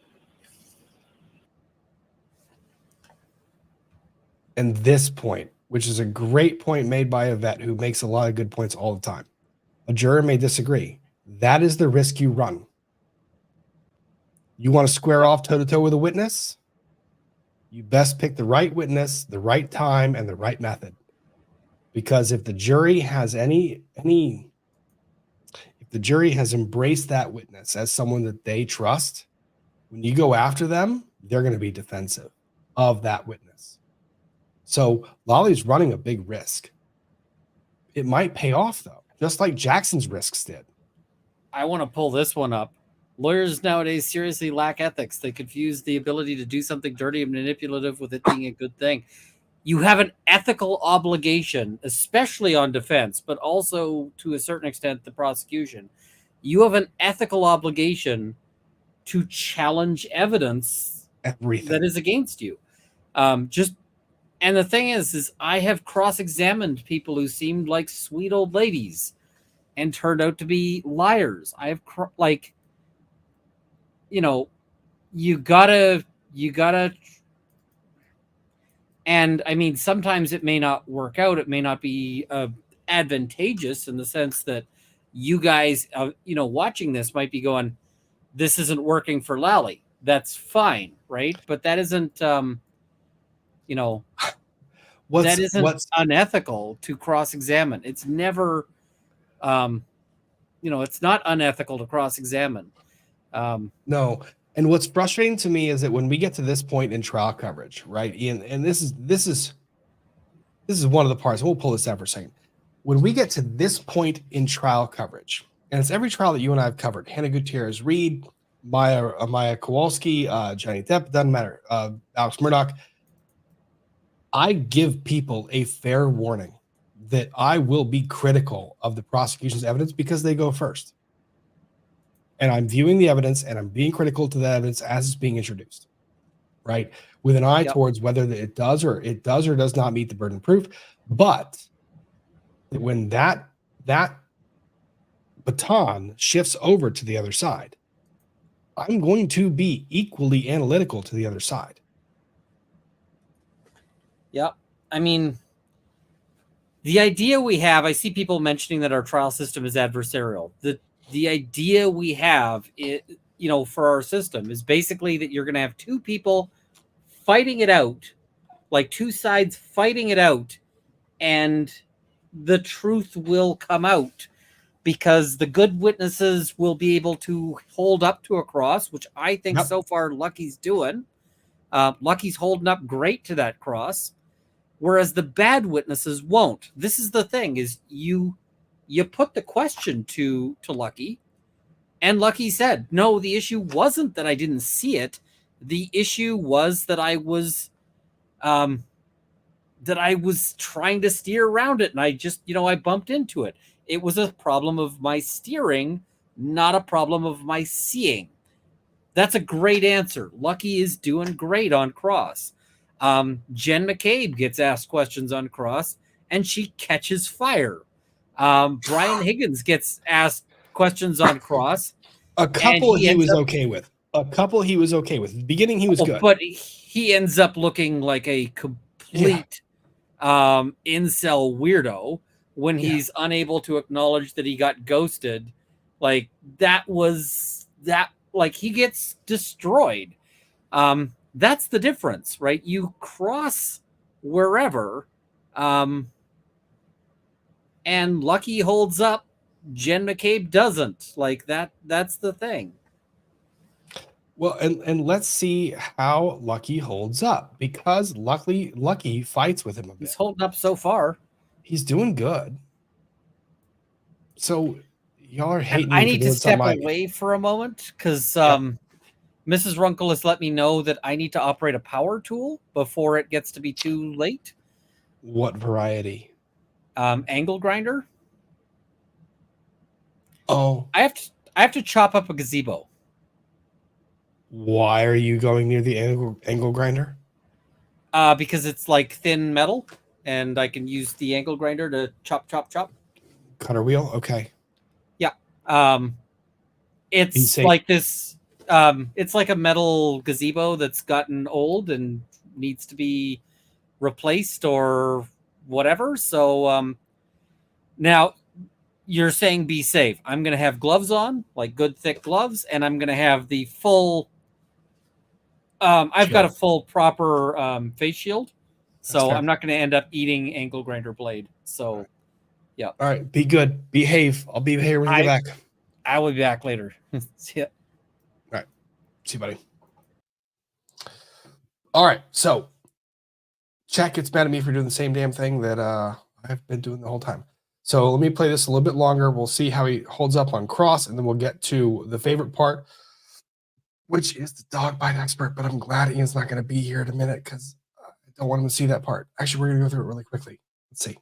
S5: And this point, which is a great point made by a vet who makes a lot of good points all the time. A juror may disagree. That is the risk you run. You want to square off toe-to-toe with a witness? You best pick the right witness, the right time, and the right method. Because if the jury has if the jury has embraced that witness as someone that they trust, when you go after them, they're going to be defensive of that witness. So Lolly's running a big risk. It might pay off, though, just like Jackson's risks did.
S6: I want to pull this one up. Lawyers nowadays seriously lack ethics. They confuse the ability to do something dirty and manipulative with it being a good thing. You have an ethical obligation, especially on defense, but also to a certain extent the prosecution. You have an ethical obligation to challenge evidence that is against you. And the thing is I have cross-examined people who seemed like sweet old ladies and turned out to be liars. I have you gotta, and I mean, sometimes it may not work out. It may not be advantageous in the sense that you guys, watching this might be going, this isn't working for Lally. That's fine. Right. But that isn't, that isn't unethical to cross-examine. It's never, it's not unethical to cross-examine.
S5: No. And what's frustrating to me is that when we get to this point in trial coverage, right, Ian, and this is one of the parts, we'll pull this out for a second. When we get to this point in trial coverage, and it's every trial that you and I have covered, Hannah Gutierrez Reed, Maya Kowalski, Johnny Depp, doesn't matter, Alex Murdoch, I give people a fair warning that I will be critical of the prosecution's evidence because they go first. And I'm viewing the evidence and I'm being critical to the evidence as it's being introduced, right? With an eye towards whether it does or does not meet the burden of proof. But when that baton shifts over to the other side, I'm going to be equally analytical to the other side.
S6: Yep. I mean, the idea we have, I see people mentioning that our trial system is adversarial. The idea we have, for our system is basically that you're going to have two people fighting it out, like two sides fighting it out, and the truth will come out because the good witnesses will be able to hold up to a cross, which I think so far Lucky's doing. Lucky's holding up great to that cross, whereas the bad witnesses won't. This is the thing, is you put the question to Lucky, and Lucky said, no, the issue wasn't that I didn't see it. The issue was that I was trying to steer around it, and I just, I bumped into it. It was a problem of my steering not a problem of my seeing. That's a great answer. Lucky is doing great on cross. Jen McCabe gets asked questions on cross, and she catches fire. Brian Higgins gets asked questions on cross.
S5: A couple
S6: he
S5: he
S6: ends
S5: was
S6: up-
S5: okay with. A couple he was okay with. The beginning he was good.
S6: But he ends up looking like a complete incel weirdo when he's unable to acknowledge that he got ghosted. Like like he gets destroyed. That's the difference, right? You cross wherever, and Lucky holds up. Jen McCabe doesn't. Like that's the thing.
S5: Well, and let's see how Lucky holds up, because Lucky fights with him a bit.
S6: He's holding up so far.
S5: He's doing good. So y'all are hating.
S6: I need to step away for a moment because Mrs. Runkle has let me know that I need to operate a power tool before it gets to be too late.
S5: What variety?
S6: Angle grinder.
S5: Oh,
S6: I have to chop up a gazebo.
S5: why are you going near the angle grinder?
S6: Because it's like thin metal, and I can use the angle grinder to chop.
S5: Cutter wheel. Okay.
S6: Yeah. It's like this. It's like a metal gazebo that's gotten old and needs to be replaced or whatever. So now you're saying be safe. I'm going to have gloves on, like good thick gloves, and I'm going to have the full. I've got a full proper face shield, so I'm not going to end up eating angle grinder blade. So, yeah.
S5: All right. Be good. Behave. I'll be here when you get back.
S6: I will be back later. See ya.
S5: All right. See you, buddy. All right. So, chat gets mad at me for doing the same damn thing that I've been doing the whole time. So let me play this a little bit longer. We'll see how he holds up on cross, and then we'll get to the favorite part, which is the dog bite expert. But I'm glad Ian's not going to be here in a minute because I don't want him to see that part. Actually, we're going to go through it really quickly. Let's see.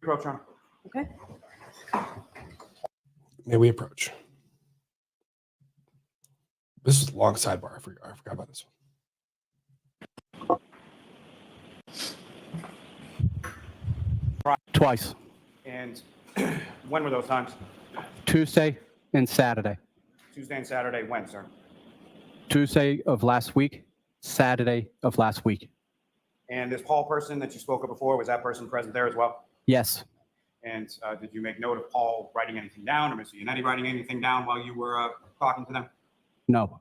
S4: Approach on.
S11: Okay.
S5: May we approach? This is a long sidebar. I forgot about this one.
S13: Twice.
S4: And when were those times?
S13: Tuesday and Saturday.
S4: Tuesday and Saturday. When, sir?
S13: Tuesday of last week, Saturday of last week.
S4: And this Paul person that you spoke of before, was that person present there as well?
S13: Yes.
S4: And did you make note of Paul writing anything down, or Mr. Yannetti writing anything down while you were talking to them?
S13: No.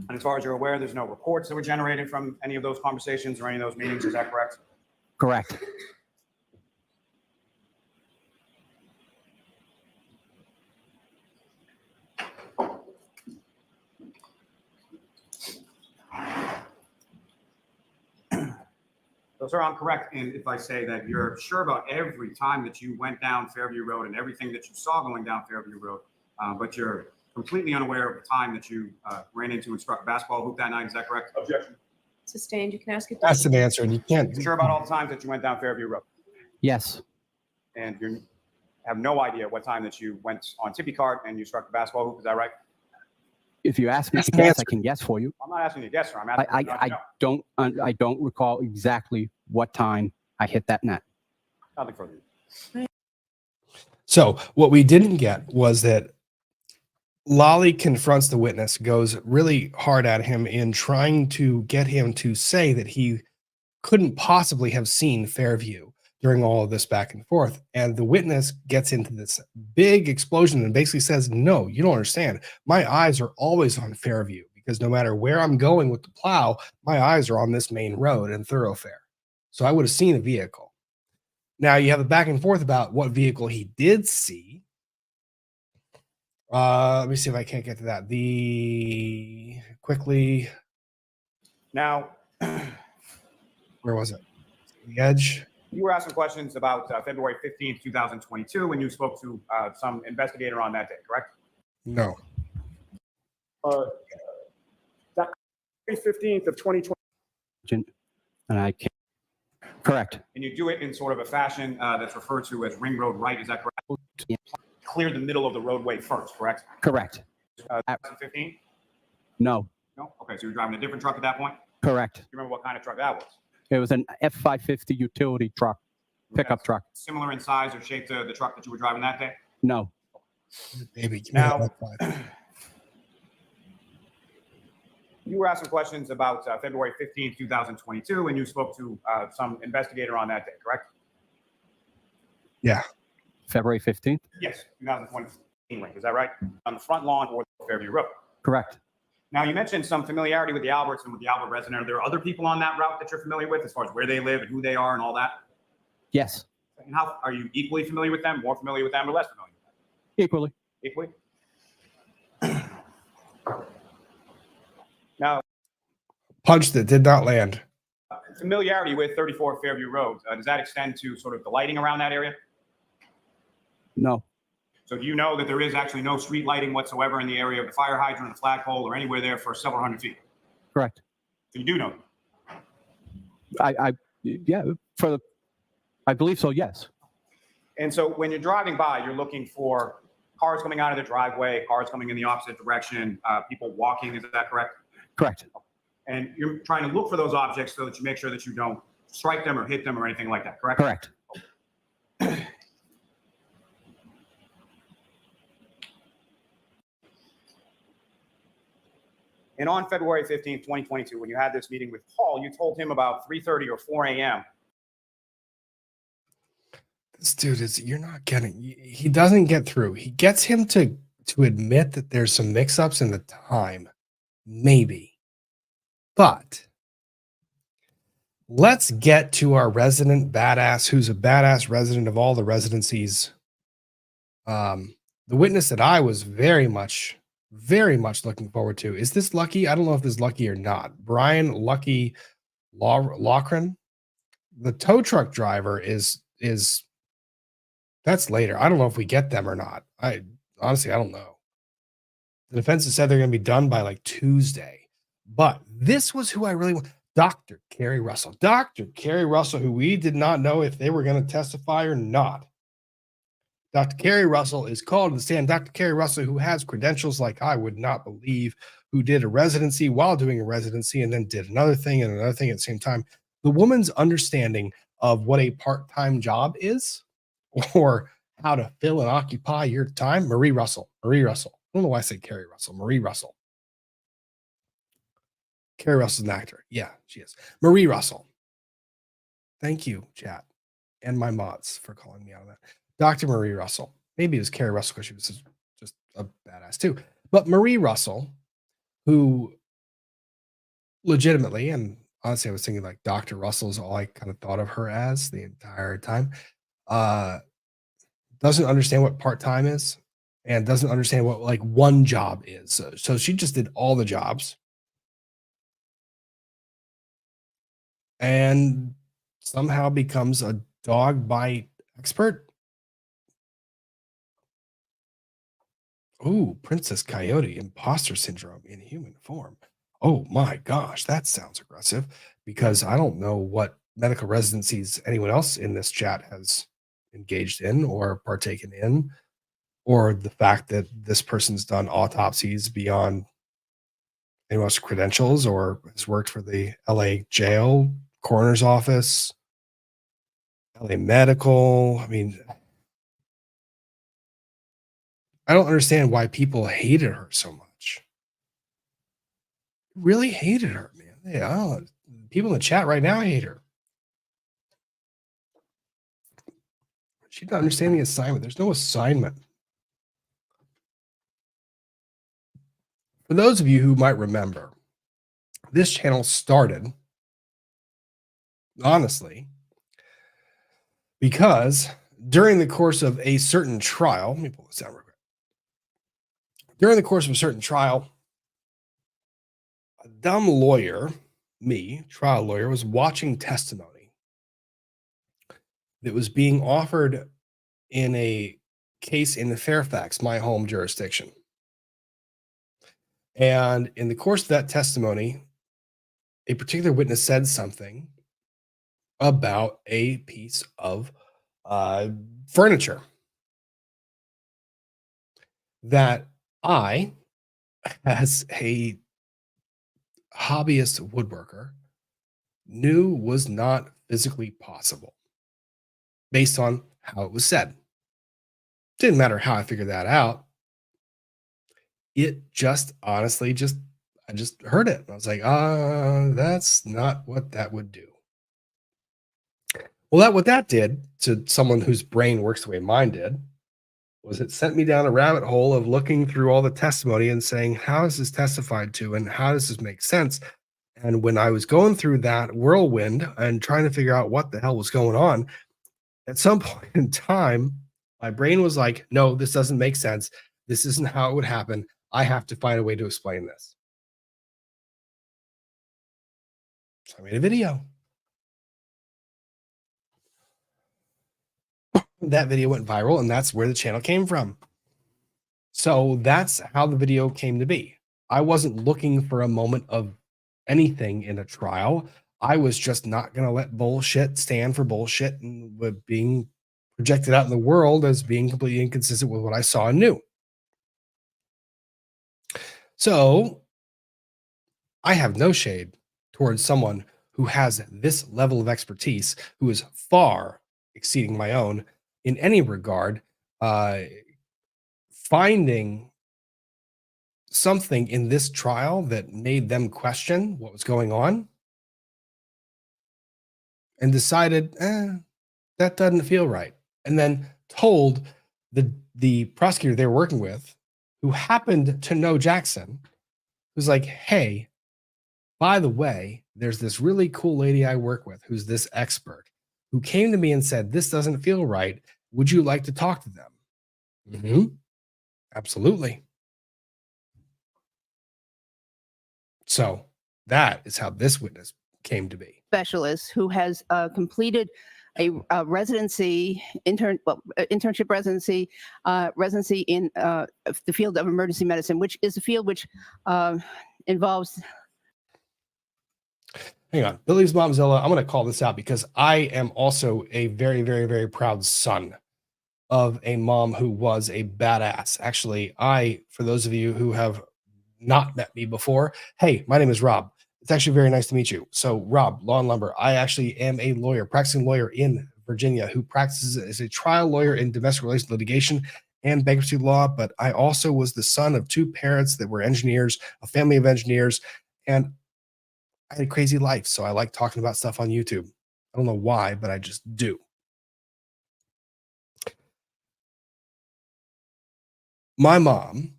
S4: And as far as you're aware, there's no reports that were generated from any of those conversations or any of those meetings. Is that correct?
S13: Correct.
S4: So, sir, I'm correct if I say that you're sure about every time that you went down Fairview Road and everything that you saw going down Fairview Road, but you're completely unaware of the time that you ran into and struck a basketball hoop that night. Is that correct? Objection.
S11: Sustained. You can ask it.
S5: That's an answer, and you can't.
S4: You're sure about all the times that you went down Fairview Road?
S13: Yes.
S4: And you have no idea what time that you went on Tippy Cart and you struck the basketball hoop. Is that right?
S13: If you ask me to guess, I can guess for you.
S4: I'm not asking you to guess, sir. I'm asking you
S13: I don't recall exactly what time I hit that net.
S4: nothing further.
S5: So what we didn't get was that Lolly confronts the witness, goes really hard at him in trying to get him to say that he couldn't possibly have seen Fairview during all of this back and forth. And the witness gets into this big explosion and basically says, no, you don't understand. My eyes are always on Fairview because no matter where I'm going with the plow, my eyes are on this main road and thoroughfare. So I would have seen a vehicle. Now you have a back and forth about what vehicle he did see. Let me see if I can't get to that.
S4: Now,
S5: where was it? The edge.
S4: you were asking questions about February 15th, 2022, when you spoke to some investigator on that day, correct?
S5: No.
S12: That 15th of 2020.
S13: And I can't. Correct.
S4: And you do it in sort of a fashion that's referred to as ring road right. Is that correct? Clear the middle of the roadway first, correct?
S13: Correct.
S4: 2015?
S13: No.
S4: No? Okay, so you were driving a different truck at that point?
S13: Correct.
S4: Do you remember what kind of truck that was?
S13: It was an F550 utility truck, pickup
S4: Okay.
S13: truck.
S4: Similar in size or shape to the truck that you were driving that day?
S13: No.
S5: Baby, give me
S4: Now-
S5: that F5.
S4: You were asking questions about February 15th, 2022, and you spoke to some investigator on that day, correct?
S13: February 15th?
S4: Yes, 2020. Is that right? On the front lawn or Fairview Road.
S13: Correct.
S4: Now, you mentioned some familiarity with the Alberts and with the Albert resident. Are there other people on that route that you're familiar with as far as where they live and who they are and all that?
S13: Yes.
S4: And how are you equally familiar with them, more familiar with them, or less familiar with them?
S13: Equally.
S4: Equally? Now,
S5: Punch that did not land.
S4: familiarity with 34 Fairview Road, does that extend to sort of the lighting around that area?
S13: No.
S4: So do you know that there is actually no street lighting whatsoever in the area of the fire hydrant, the flagpole, or anywhere there for several hundred feet?
S13: Correct.
S4: So you do know.
S13: Yeah, I believe so, yes.
S4: And so when you're driving by, you're looking for cars coming out of the driveway, cars coming in the opposite direction, people walking, is that correct?
S13: Correct.
S4: And you're trying to look for those objects so that you make sure that you don't strike them or hit them or anything like that, correct?
S13: Correct.
S4: And on February 15th, 2022, when you had this meeting with Paul, you told him about 3:30 or 4 a.m.
S5: This dude is, you're not getting, he doesn't get through. He gets him to admit that there's some mix-ups in the time. Maybe. But let's get to our resident badass, who's a badass resident of all the residencies. The witness that I was very much looking forward to. Is this Lucky? I don't know if this is Lucky or not. Brian Lucky Loughran. The tow truck driver is that's later. I don't know if we get them or not. I honestly don't know. The defense has said they're going to be done by like Tuesday. But this was who I really want. Dr. Carrie Russell. Dr. Carrie Russell, who we did not know if they were going to testify or not. Dr. Carrie Russell is called to the stand. Dr. Carrie Russell, who has credentials like I would not believe, who did a residency while doing a residency and then did another thing and another thing at the same time. The woman's understanding of what a part-time job is or how to fill and occupy your time. Marie Russell. I don't know why I say Carrie Russell. Marie Russell. Carrie Russell's an actor. Yeah, she is. Marie Russell. Thank you, chat, and my mods for calling me out on that. Dr. Marie Russell. Maybe it was Carrie Russell because she was just a badass too. But Marie Russell, who legitimately, and honestly, I was thinking like Dr. Russell is all I kind of thought of her as the entire time, doesn't understand what part-time is and doesn't understand what like one job is. So she just did all the jobs. And somehow becomes a dog bite expert. Oh, Princess Coyote, imposter syndrome in human form. Oh my gosh, that sounds aggressive because I don't know what medical residencies anyone else in this chat has engaged in or partaken in, or the fact that this person's done autopsies beyond anyone's credentials or has worked for the LA jail, coroner's office, LA medical. I mean, I don't understand why people hated her so much. Really hated her, man. Yeah, people in the chat right now hate her. She doesn't understand the assignment. There's no assignment. For those of you who might remember, this channel started, honestly, because during the course of a certain trial, let me pull this out real quick. During the course of a certain trial, a dumb lawyer, me, trial lawyer, was watching testimony that was being offered in a case in Fairfax, my home jurisdiction. And in the course of that testimony, a particular witness said something about a piece of furniture that I, as a hobbyist woodworker, knew was not physically possible based on how it was said. Didn't matter how I figured that out. It just honestly I just heard it. I was like, that's not what that would do. Well, what that did to someone whose brain works the way mine did was it sent me down a rabbit hole of looking through all the testimony and saying, how is this testified to and how does this make sense? And when I was going through that whirlwind and trying to figure out what the hell was going on, at some point in time, my brain was like, no, this doesn't make sense. This isn't how it would happen. I have to find a way to explain this. So I made a video. That video went viral, and that's where the channel came from. So that's how the video came to be. I wasn't looking for a moment of anything in a trial. I was just not going to let bullshit stand for bullshit and with being projected out in the world as being completely inconsistent with what I saw and knew. So I have no shade towards someone who has this level of expertise, who is far exceeding my own in any regard, finding something in this trial that made them question what was going on and decided, that doesn't feel right. And then told the prosecutor they were working with, who happened to know Jackson, who's like, hey, by the way, there's this really cool lady I work with who's this expert who came to me and said, this doesn't feel right. Would you like to talk to them? Mm-hmm. Absolutely. So that is how this witness came to be.
S14: Specialist who has completed a residency, internship residency, residency in the field of emergency medicine, which is a field which involves.
S5: Hang on, Billy's Momzilla. I'm going to call this out because I am also a very, very, very proud son of a mom who was a badass. Actually, for those of you who have not met me before, hey, my name is Rob. It's actually very nice to meet you. So Rob, Law and Lumber, I actually am a lawyer, practicing lawyer in Virginia who practices as a trial lawyer in domestic relations litigation and bankruptcy law. But I also was the son of two parents that were engineers, a family of engineers, and I had a crazy life. So I like talking about stuff on YouTube. I don't know why, but I just do. My mom,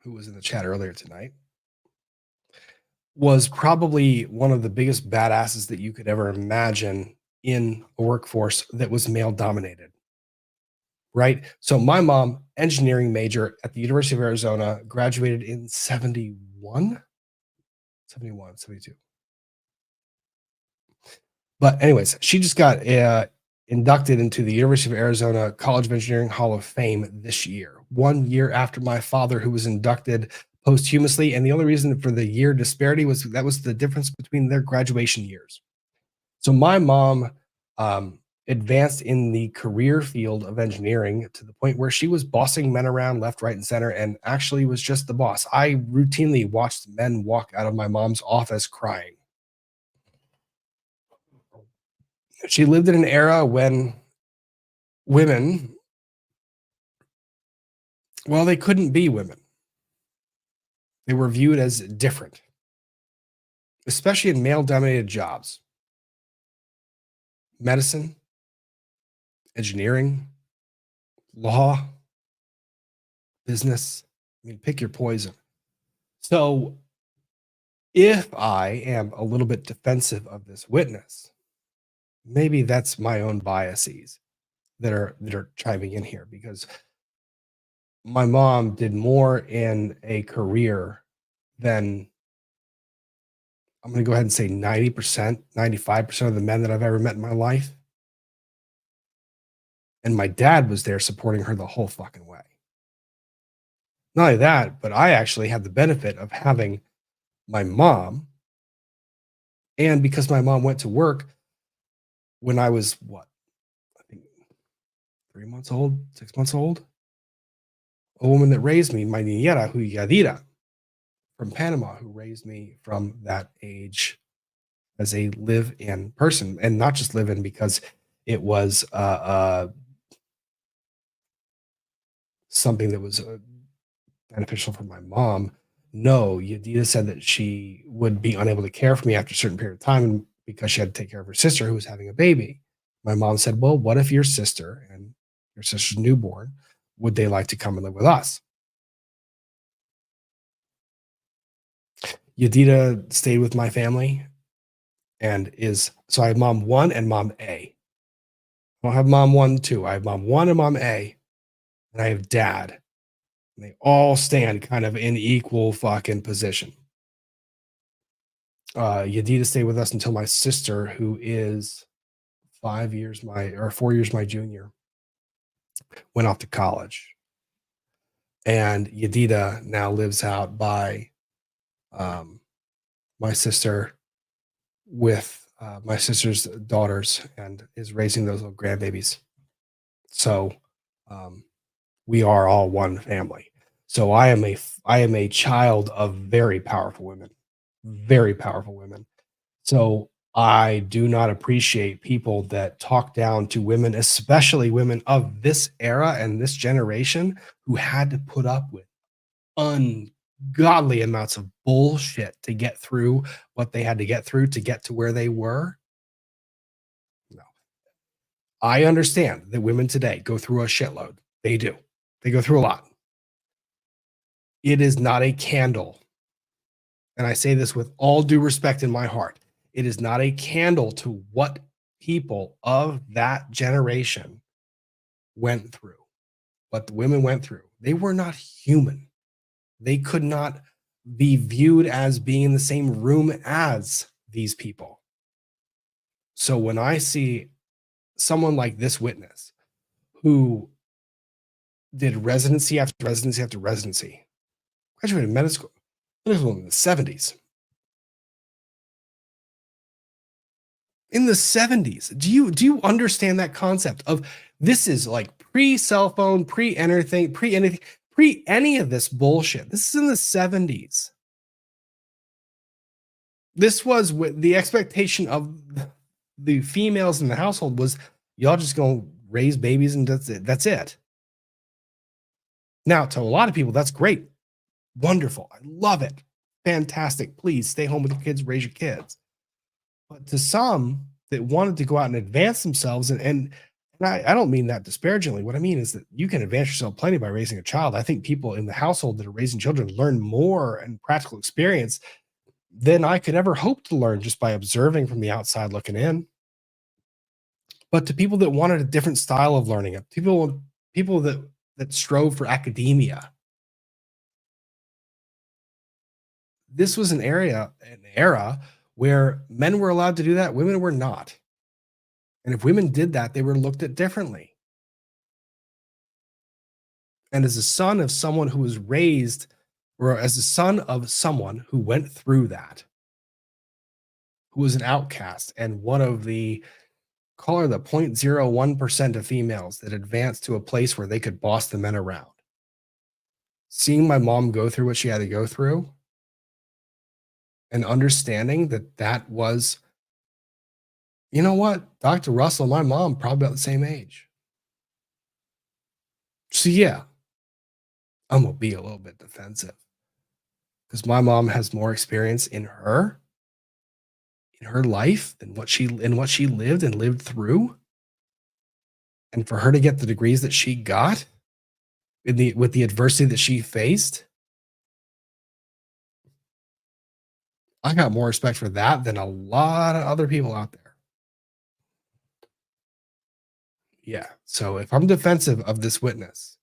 S5: who was in the chat earlier tonight, was probably one of the biggest badasses that you could ever imagine in a workforce that was male dominated. Right? So my mom, engineering major at the University of Arizona, graduated in 71, 72. But anyways, she just got inducted into the University of Arizona College of Engineering Hall of Fame this year, 1 year after my father, who was inducted posthumously. And the only reason for the year disparity was that was the difference between their graduation years. So my mom advanced in the career field of engineering to the point where she was bossing men around left, right, and center, and actually was just the boss. I routinely watched men walk out of my mom's office crying. She lived in an era when women, well, they couldn't be women. They were viewed as different, especially in male-dominated jobs. Medicine, engineering, law, business. I mean, pick your poison. So if I am a little bit defensive of this witness, maybe that's my own biases that are chiming in here, because my mom did more in a career than, I'm going to go ahead and say 90%, 95% of the men that I've ever met in my life. And my dad was there supporting her the whole fucking way. Not only that, but I actually had the benefit of having my mom, and because my mom went to work when I was, I think 3 months old, 6 months old, a woman that raised me, my niñera, Yadira, from Panama, who raised me from that age as a live-in person, and not just live-in because it was something that was beneficial for my mom. No, Yadira said that she would be unable to care for me after a certain period of time because she had to take care of her sister who was having a baby. My mom said, well, what if your sister and your sister's newborn, would they like to come and live with us? Yadira stayed with my family and so I have mom 1 and mom A. I don't have mom 1 and 2. I have mom 1 and mom A, and I have dad. And they all stand kind of in equal fucking position. Yadira stayed with us until my sister, who is 4 years my junior, went off to college. And Yadira now lives out by my sister with my sister's daughters and is raising those little grandbabies. So we are all one family. So I am a child of very powerful women, very powerful women. So I do not appreciate people that talk down to women, especially women of this era and this generation who had to put up with ungodly amounts of bullshit to get through what they had to get through to get to where they were. No. I understand that women today go through a shitload. They do. They go through a lot. It is not a candle. And I say this with all due respect in my heart. It is not a candle to what people of that generation went through, what the women went through. They were not human. They could not be viewed as being in the same room as these people. So when I see someone like this witness who did residency after residency after residency, graduated medical school in the 70s. In the 70s. Do you understand that concept of this is like pre-cell phone, pre-anything, pre-any of this bullshit? This is in the 70s. This was with the expectation of the females in the household was y'all just gonna raise babies and that's it. That's it. Now, to a lot of people, that's great. Wonderful. I love it. Fantastic. Please stay home with your kids, raise your kids. But to some that wanted to go out and advance themselves, and I don't mean that disparagingly. What I mean is that you can advance yourself plenty by raising a child. I think people in the household that are raising children learn more and practical experience than I could ever hope to learn just by observing from the outside looking in. But to people that wanted a different style of learning, people that strove for academia, this was an era where men were allowed to do that, women were not. And if women did that, they were looked at differently. And as a son of someone who was raised, or as a son of someone who went through that, who was an outcast and one of the, call her the 0.01% of females that advanced to a place where they could boss the men around. Seeing my mom go through what she had to go through, and understanding that was, you know what, Dr. Russell and my mom probably about the same age. So yeah, I'm gonna be a little bit defensive because my mom has more experience in her life than what she lived and lived through. And for her to get the degrees that she got with the adversity that she faced, I got more respect for that than a lot of other people out there. Yeah. So if I'm defensive of this witness,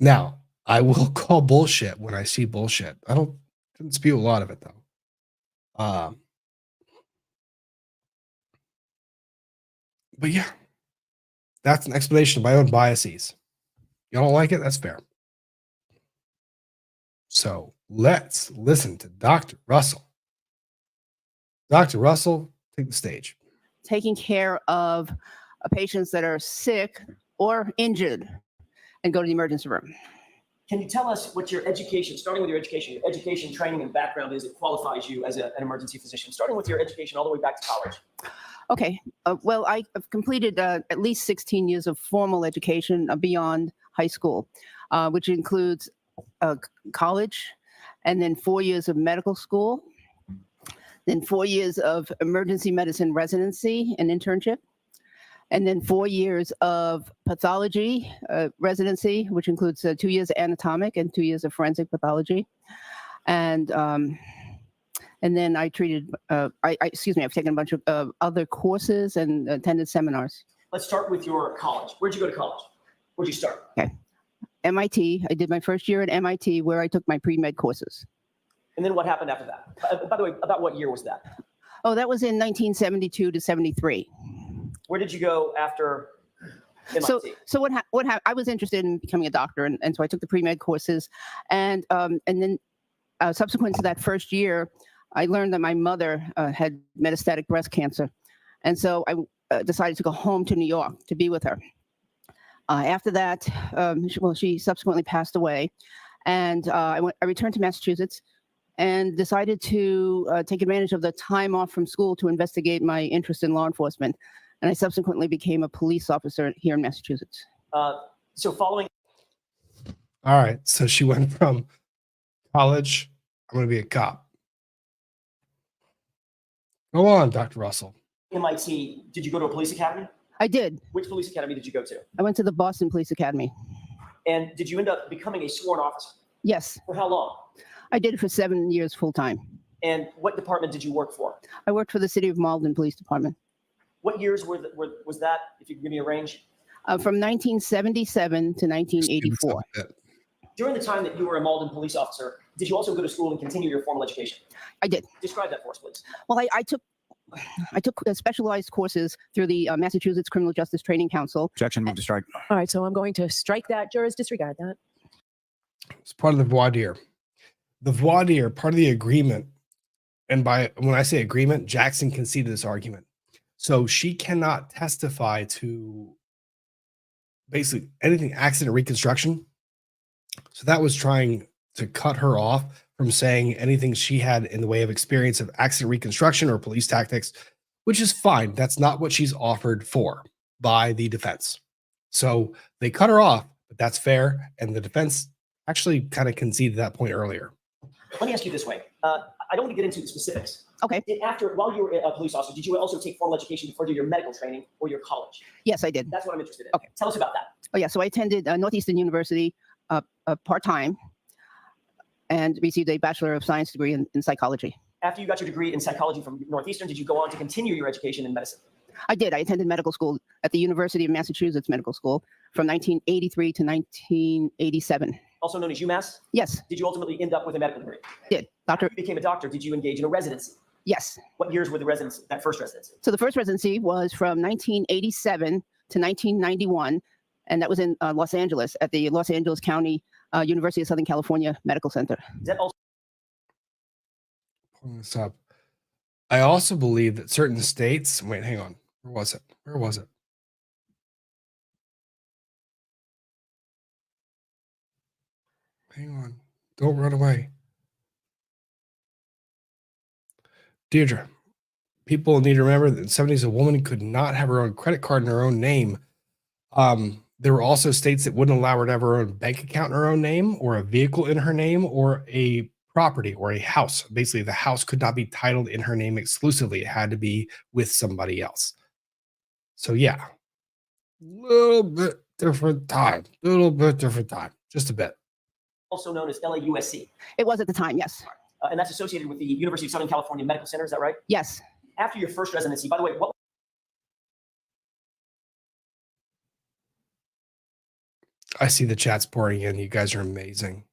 S5: now I will call bullshit when I see bullshit. I don't dispute a lot of it though. But yeah, that's an explanation of my own biases. You don't like it? That's fair. So let's listen to Dr. Russell. Dr. Russell, take the stage.
S14: taking care of patients that are sick or injured and go to the emergency room.
S11: Can you tell us what your education, starting with your education, training, and background is that qualifies you as an emergency physician, starting with your education all the way back to college?
S14: Okay. Well, I've completed at least 16 years of formal education beyond high school, which includes college, and then 4 years of medical school, then 4 years of emergency medicine residency and internship, and then 4 years of pathology residency, which includes 2 years of anatomic and 2 years of forensic pathology. And then I treated, I've taken a bunch of other courses and attended seminars.
S11: Let's start with your college. Where'd you go to college? Where'd you start?
S14: Okay. MIT. I did my first year at MIT, where I took my pre-med courses.
S11: And then what happened after that? By the way, about what year was that?
S14: Oh, that was in 1972 to 73.
S11: Where did you go after MIT?
S14: So what happened? I was interested in becoming a doctor, and so I took the pre-med courses, and then subsequent to that first year, I learned that my mother had metastatic breast cancer, and so I decided to go home to New York to be with her. After that, she subsequently passed away, and I returned to Massachusetts and decided to take advantage of the time off from school to investigate my interest in law enforcement. And I subsequently became a police officer here in Massachusetts.
S11: So following.
S5: All right. So she went from college, I'm going to be a cop. Go on, Dr. Russell.
S11: MIT, did you go to a police academy?
S14: I did.
S11: Which police academy did you go to?
S14: I went to the Boston Police Academy.
S11: And did you end up becoming a sworn officer?
S14: Yes.
S11: For how long?
S14: I did it for 7 years full time.
S11: And what department did you work for?
S14: I worked for the City of Malden Police Department.
S11: What years was that, if you can give me a range?
S14: From 1977 to 1984.
S11: During the time that you were a Malden police officer, did you also go to school and continue your formal education?
S14: I did.
S11: Describe that for us, please.
S14: Well, I took specialized courses through the Massachusetts Criminal Justice Training Council.
S15: Objection, move to strike.
S11: All right, so I'm going to strike that. Jurors, disregard that.
S5: It's part of the voir dire. The voir dire, part of the agreement, and when I say agreement, Jackson conceded this argument. So she cannot testify to basically anything accident reconstruction. So that was trying to cut her off from saying anything she had in the way of experience of accident reconstruction or police tactics, which is fine. That's not what she's offered for by the defense. So they cut her off, but that's fair. And the defense actually kind of conceded that point earlier.
S11: Let me ask you this way. I don't want to get into the specifics.
S14: Okay.
S11: While you were a police officer, did you also take formal education to further your medical training or your college?
S14: Yes, I did.
S11: That's what I'm interested in.
S14: Okay.
S11: Tell us about that.
S14: Oh, yeah. So I attended Northeastern University part-time and received a Bachelor of Science degree in psychology.
S11: After you got your degree in psychology from Northeastern, did you go on to continue your education in medicine?
S14: I did. I attended medical school at the University of Massachusetts Medical School from 1983 to 1987.
S11: Also known as UMass?
S14: Yes.
S11: Did you ultimately end up with a medical degree?
S14: Did. Doctor.
S11: After you became a doctor, did you engage in a residency?
S14: Yes.
S11: What years were the residency, that first residency?
S14: So the first residency was from 1987 to 1991, and that was in Los Angeles at the Los Angeles County University of Southern California Medical Center.
S11: Is that also?
S5: Pulling this up. I also believe that certain states, wait, hang on. Where was it? Where was it? Hang on. Don't run away. Deirdre, people need to remember that in the 70s, a woman could not have her own credit card in her own name. There were also states that wouldn't allow her to have her own bank account in her own name, or a vehicle in her name, or a property or a house. Basically, the house could not be titled in her name exclusively. It had to be with somebody else. So yeah, little bit different time, just a bit.
S11: Also known as LAUSC.
S14: It was at the time, yes.
S11: And that's associated with the University of Southern California Medical Center, is that right?
S14: Yes.
S11: After your first residency, by the way, what?
S5: I see the chats pouring in. You guys are amazing.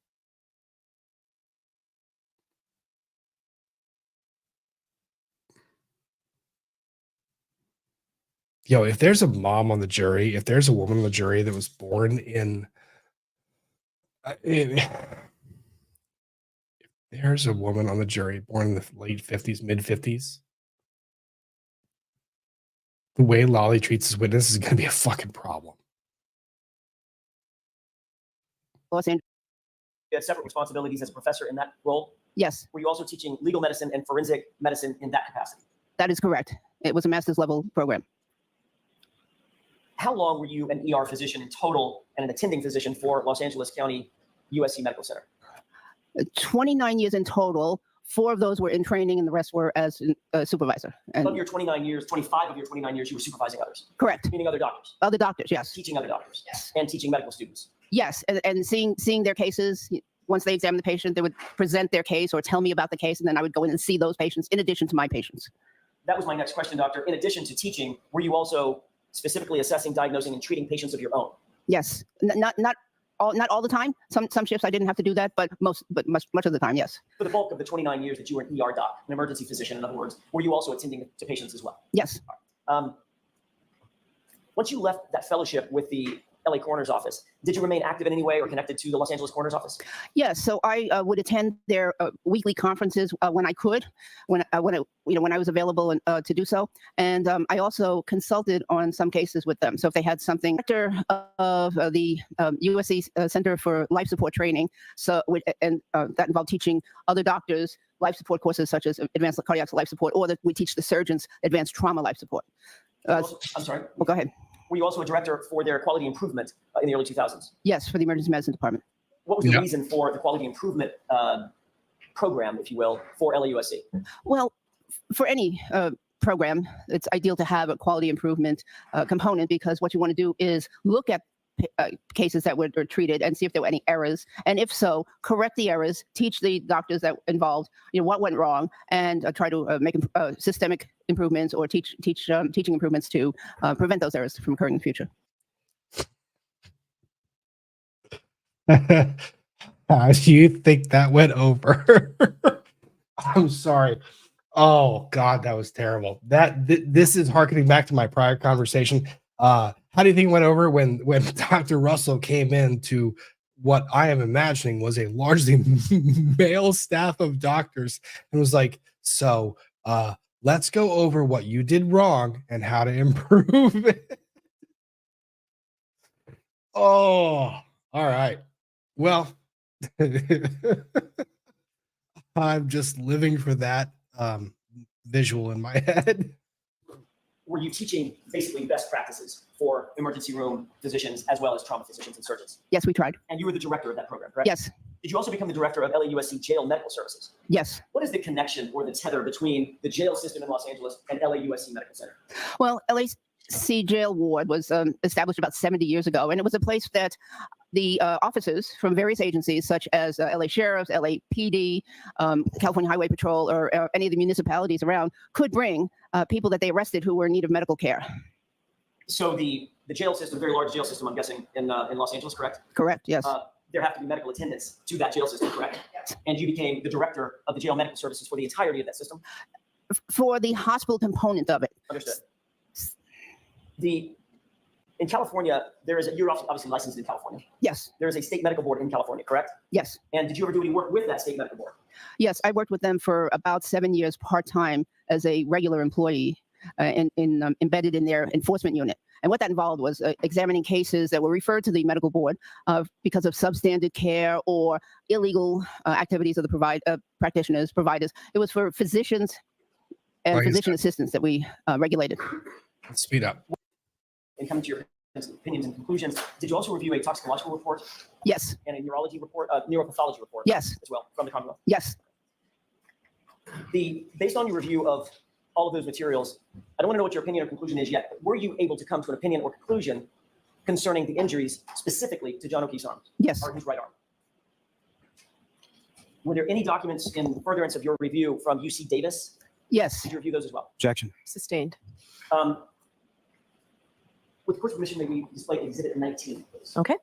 S5: Yo, if there's a mom on the jury, if there's a woman on the jury that was born in, if there's a woman on the jury born in the late 50s, mid 50s, The way Lolly treats his witness is going to be a fucking problem.
S14: Los Angeles.
S11: You had separate responsibilities as a professor in that role.
S14: Yes,
S11: Were you also teaching legal medicine and forensic medicine in that capacity?
S14: that is correct. It was a master's level program.
S11: How long were you an ER physician in total and an attending physician for Los Angeles County USC Medical Center?
S14: 29 years in total. 4 of those were in training and the rest were as a supervisor. And
S11: Of your 29 years, 25 of your 29 years, you were supervising others,
S14: correct.
S11: meaning other doctors,
S14: Other doctors, yes.
S11: teaching other doctors, and teaching medical students.
S14: Yes, and seeing their cases. Once they examined the patient, they would present their case or tell me about the case, and then I would go in and see those patients in addition to my patients.
S11: That was my next question, doctor. In addition to teaching, were you also specifically assessing, diagnosing, and treating patients of your own?
S14: Yes, not all the time. Some shifts I didn't have to do that, but much of the time, yes.
S11: For the bulk of the 29 years that you were an ER doc, an emergency physician, in other words, were you also attending to patients as well?
S14: Yes.
S11: Once you left that fellowship with the LA Coroner's Office, did you remain active in any way or connected to the Los Angeles Coroner's Office?
S14: Yes, so I would attend their weekly conferences when I could, when I was available to do so, and I also consulted on some cases with them. So if they had something, director of the USC Center for Life Support Training, so that involved teaching other doctors life support courses such as advanced cardiac life support, or that we teach the surgeons advanced trauma life support.
S11: I'm sorry.
S14: Well, go ahead.
S11: Were you also a director for their quality improvement in the early 2000s?
S14: Yes, for the emergency medicine department.
S11: What was the reason for the quality improvement program, if you will, for LAUSC?
S14: Well, for any program, it's ideal to have a quality improvement component, because what you want to do is look at cases that were treated and see if there were any errors, and if so, correct the errors, teach the doctors that involved, what went wrong, and try to make systemic improvements or teaching improvements to prevent those errors from occurring in the future.
S5: How do you think that went over? I'm sorry. Oh God, that was terrible. This is harkening back to my prior conversation. How do you think it went over when Dr. Russell came in to what I am imagining was a largely male staff of doctors and was like, so let's go over what you did wrong and how to improve it. Oh, all right. Well, I'm just living for that visual in my head.
S11: Were you teaching basically best practices for emergency room physicians as well as trauma physicians and surgeons?
S14: Yes, we tried.
S11: And you were the director of that program, correct?
S14: Yes.
S11: Did you also become the director of LAUSC Jail Medical Services?
S14: Yes.
S11: What is the connection or the tether between the jail system in Los Angeles and LAUSC Medical Center?
S14: Well, LAC Jail Ward was established about 70 years ago, and it was a place that the officers from various agencies, such as LA Sheriff's, LAPD, California Highway Patrol, or any of the municipalities around, could bring people that they arrested who were in need of medical care.
S11: So the jail system, very large jail system, I'm guessing, in Los Angeles, correct?
S14: Correct, yes.
S11: There have to be medical attendants to that jail system, correct? Yes. And you became the director of the jail medical services for the entirety of that system?
S14: For the hospital component of it.
S11: Understood. In California, you're obviously licensed in California.
S14: Yes.
S11: There is a state medical board in California, correct?
S14: Yes.
S11: And did you ever do any work with that state medical board?
S14: Yes, I worked with them for about 7 years part-time as a regular employee embedded in their enforcement unit. And what that involved was examining cases that were referred to the medical board because of substandard care or illegal activities of the providers. It was for physicians and physician assistants that we regulated.
S5: Let's speed up.
S11: And coming to your opinions and conclusions, did you also review a toxicological report?
S14: Yes.
S11: And a neurology report, neuropathology report?
S14: Yes.
S11: As well, from the Commonwealth?
S14: Yes.
S11: Based on your review of all of those materials, I don't want to know what your opinion or conclusion is yet, but were you able to come to an opinion or conclusion concerning the injuries specifically to John O'Keefe's arm?
S14: Yes.
S11: Or his right arm? Were there any documents in furtherance of your review from UC Davis?
S14: Yes.
S11: Did you review those as well?
S13: Objection.
S14: Sustained.
S11: With court's permission, may we display exhibit 19, please?
S14: Okay.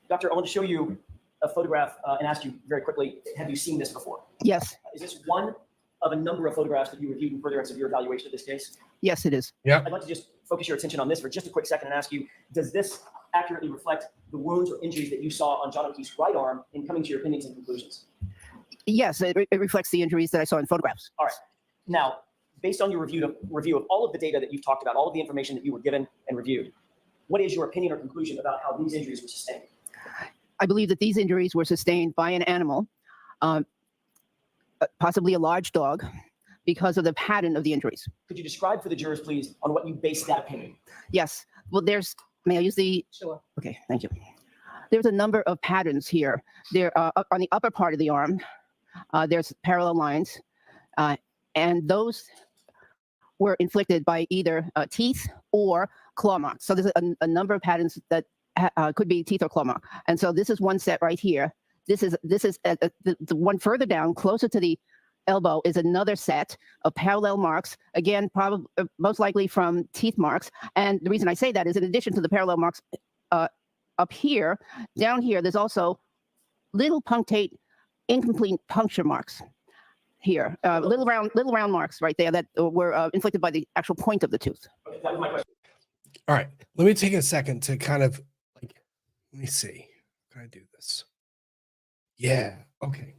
S11: Doctor, I want to show you a photograph and ask you very quickly, have you seen this before?
S14: Yes.
S11: Is this one of a number of photographs that you reviewed in furtherance of your evaluation of this case?
S14: Yes, it is.
S5: Yeah.
S11: I'd like to just focus your attention on this for just a quick second and ask you, does this accurately reflect the wounds or injuries that you saw on John O'Keefe's right arm in coming to your opinions and conclusions?
S14: Yes, it reflects the injuries that I saw in photographs.
S11: All right. Now, based on your review of all of the data that you've talked about, all of the information that you were given and reviewed, what is your opinion or conclusion about how these injuries were sustained?
S14: I believe that these injuries were sustained by an animal, possibly a large dog, because of the pattern of the injuries.
S11: Could you describe for the jurors, please, on what you base that opinion?
S14: Yes. Well, may I use the? Sure. Okay, thank you. There's a number of patterns here. There on the upper part of the arm, there's parallel lines, and those were inflicted by either teeth or claw marks. So there's a number of patterns that could be teeth or claw mark. And so this is one set right here. This is the one further down, closer to the elbow, is another set of parallel marks. Again, probably most likely from teeth marks. And the reason I say that is, in addition to the parallel marks up here, down here, there's also little punctate, incomplete puncture marks here, little round marks right there that were inflicted by the actual point of the tooth.
S11: Okay, that was my question.
S5: All right, let me take a second to kind of let me see. How can I do this? Yeah, okay.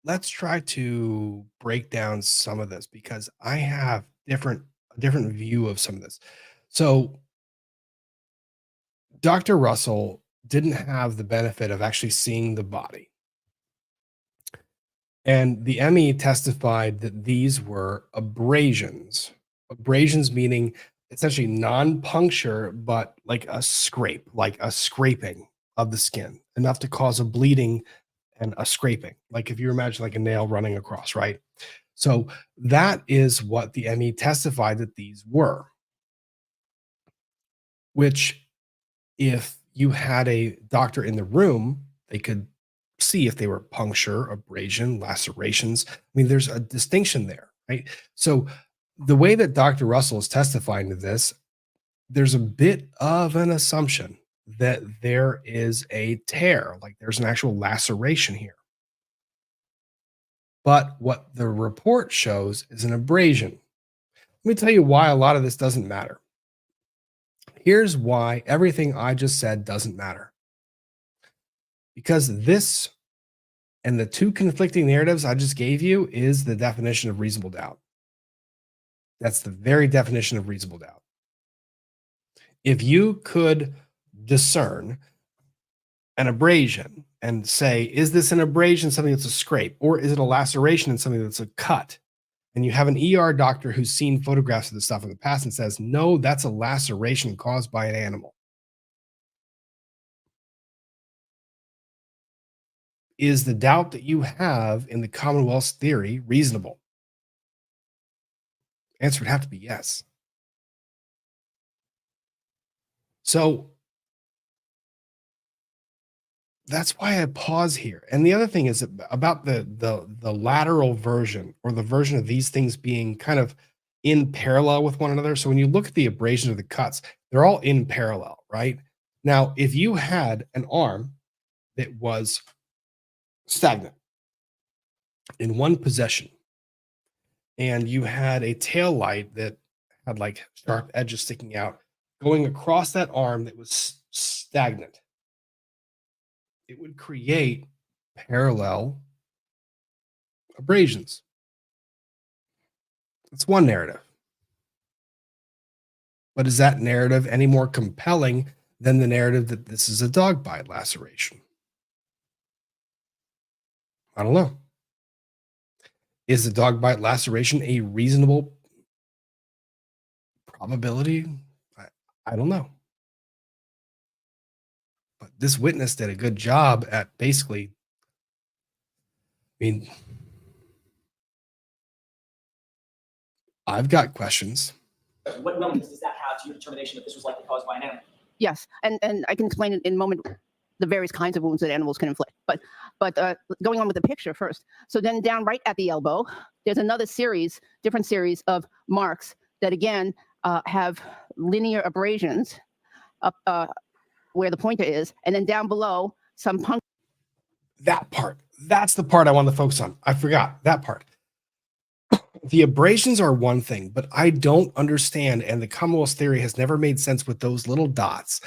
S5: Let's try to break down some of this because I have a different view of some of this. So Dr. Russell didn't have the benefit of actually seeing the body. And the ME testified that these were abrasions. Abrasions meaning essentially non-puncture, but like a scrape, like a scraping of the skin, enough to cause a bleeding and a scraping. Like if you imagine like a nail running across, right? So that is what the ME testified that these were. Which, if you had a doctor in the room, they could see if they were puncture, abrasion, lacerations. I mean, there's a distinction there, right? So the way that Dr. Russell is testifying to this, there's a bit of an assumption that there is a tear, like there's an actual laceration here. But what the report shows is an abrasion. Let me tell you why a lot of this doesn't matter. Here's why everything I just said doesn't matter. Because this and the two conflicting narratives I just gave you is the definition of reasonable doubt. That's the very definition of reasonable doubt. If you could discern an abrasion and say, is this an abrasion, something that's a scrape, or is it a laceration and something that's a cut? And you have an ER doctor who's seen photographs of this stuff in the past and says, no, that's a laceration caused by an animal. Is the doubt that you have in the Commonwealth's theory reasonable? Answer would have to be yes. So that's why I pause here. And the other thing is about the lateral version, or the version of these things being kind of in parallel with one another. So when you look at the abrasion of the cuts, they're all in parallel, right? Now, if you had an arm that was stagnant in one possession, and you had a tail light that had like sharp edges sticking out going across that arm that was stagnant, it would create parallel abrasions. That's one narrative. But is that narrative any more compelling than the narrative that this is a dog bite laceration? I don't know. Is the dog bite laceration a reasonable probability? I don't know. But this witness did a good job at basically, I mean, I've got questions.
S11: What relevance does that have to your determination that this was likely caused by an animal?
S14: Yes, and I can explain in a moment the various kinds of wounds that animals can inflict. But going on with the picture first. So then down right at the elbow, there's another different series of marks that again have linear abrasions up where the pointer is, and then down below some puncture.
S5: That part. That's the part I want to focus on. I forgot that part. The abrasions are one thing, but I don't understand, and the Commonwealth's theory has never made sense with those little dots.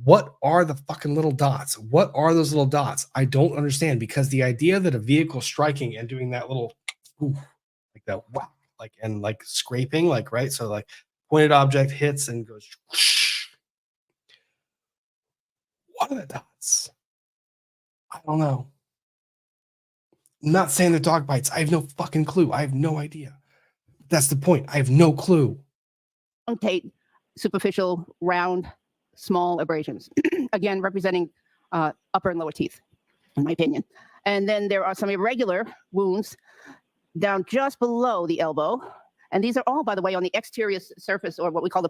S5: What are the fucking little dots? What are those little dots? I don't understand, because the idea that a vehicle striking and doing that little, like that whack, like scraping, like, right? So like pointed object hits and goes. Whoosh. What are the dots? I don't know. I'm not saying they're dog bites. I have no fucking clue. I have no idea. That's the point. I have no clue.
S14: Truncate, superficial, round, small abrasions. Again, representing upper and lower teeth, in my opinion. And then there are some irregular wounds down just below the elbow. And these are all, by the way, on the exterior surface, or what we call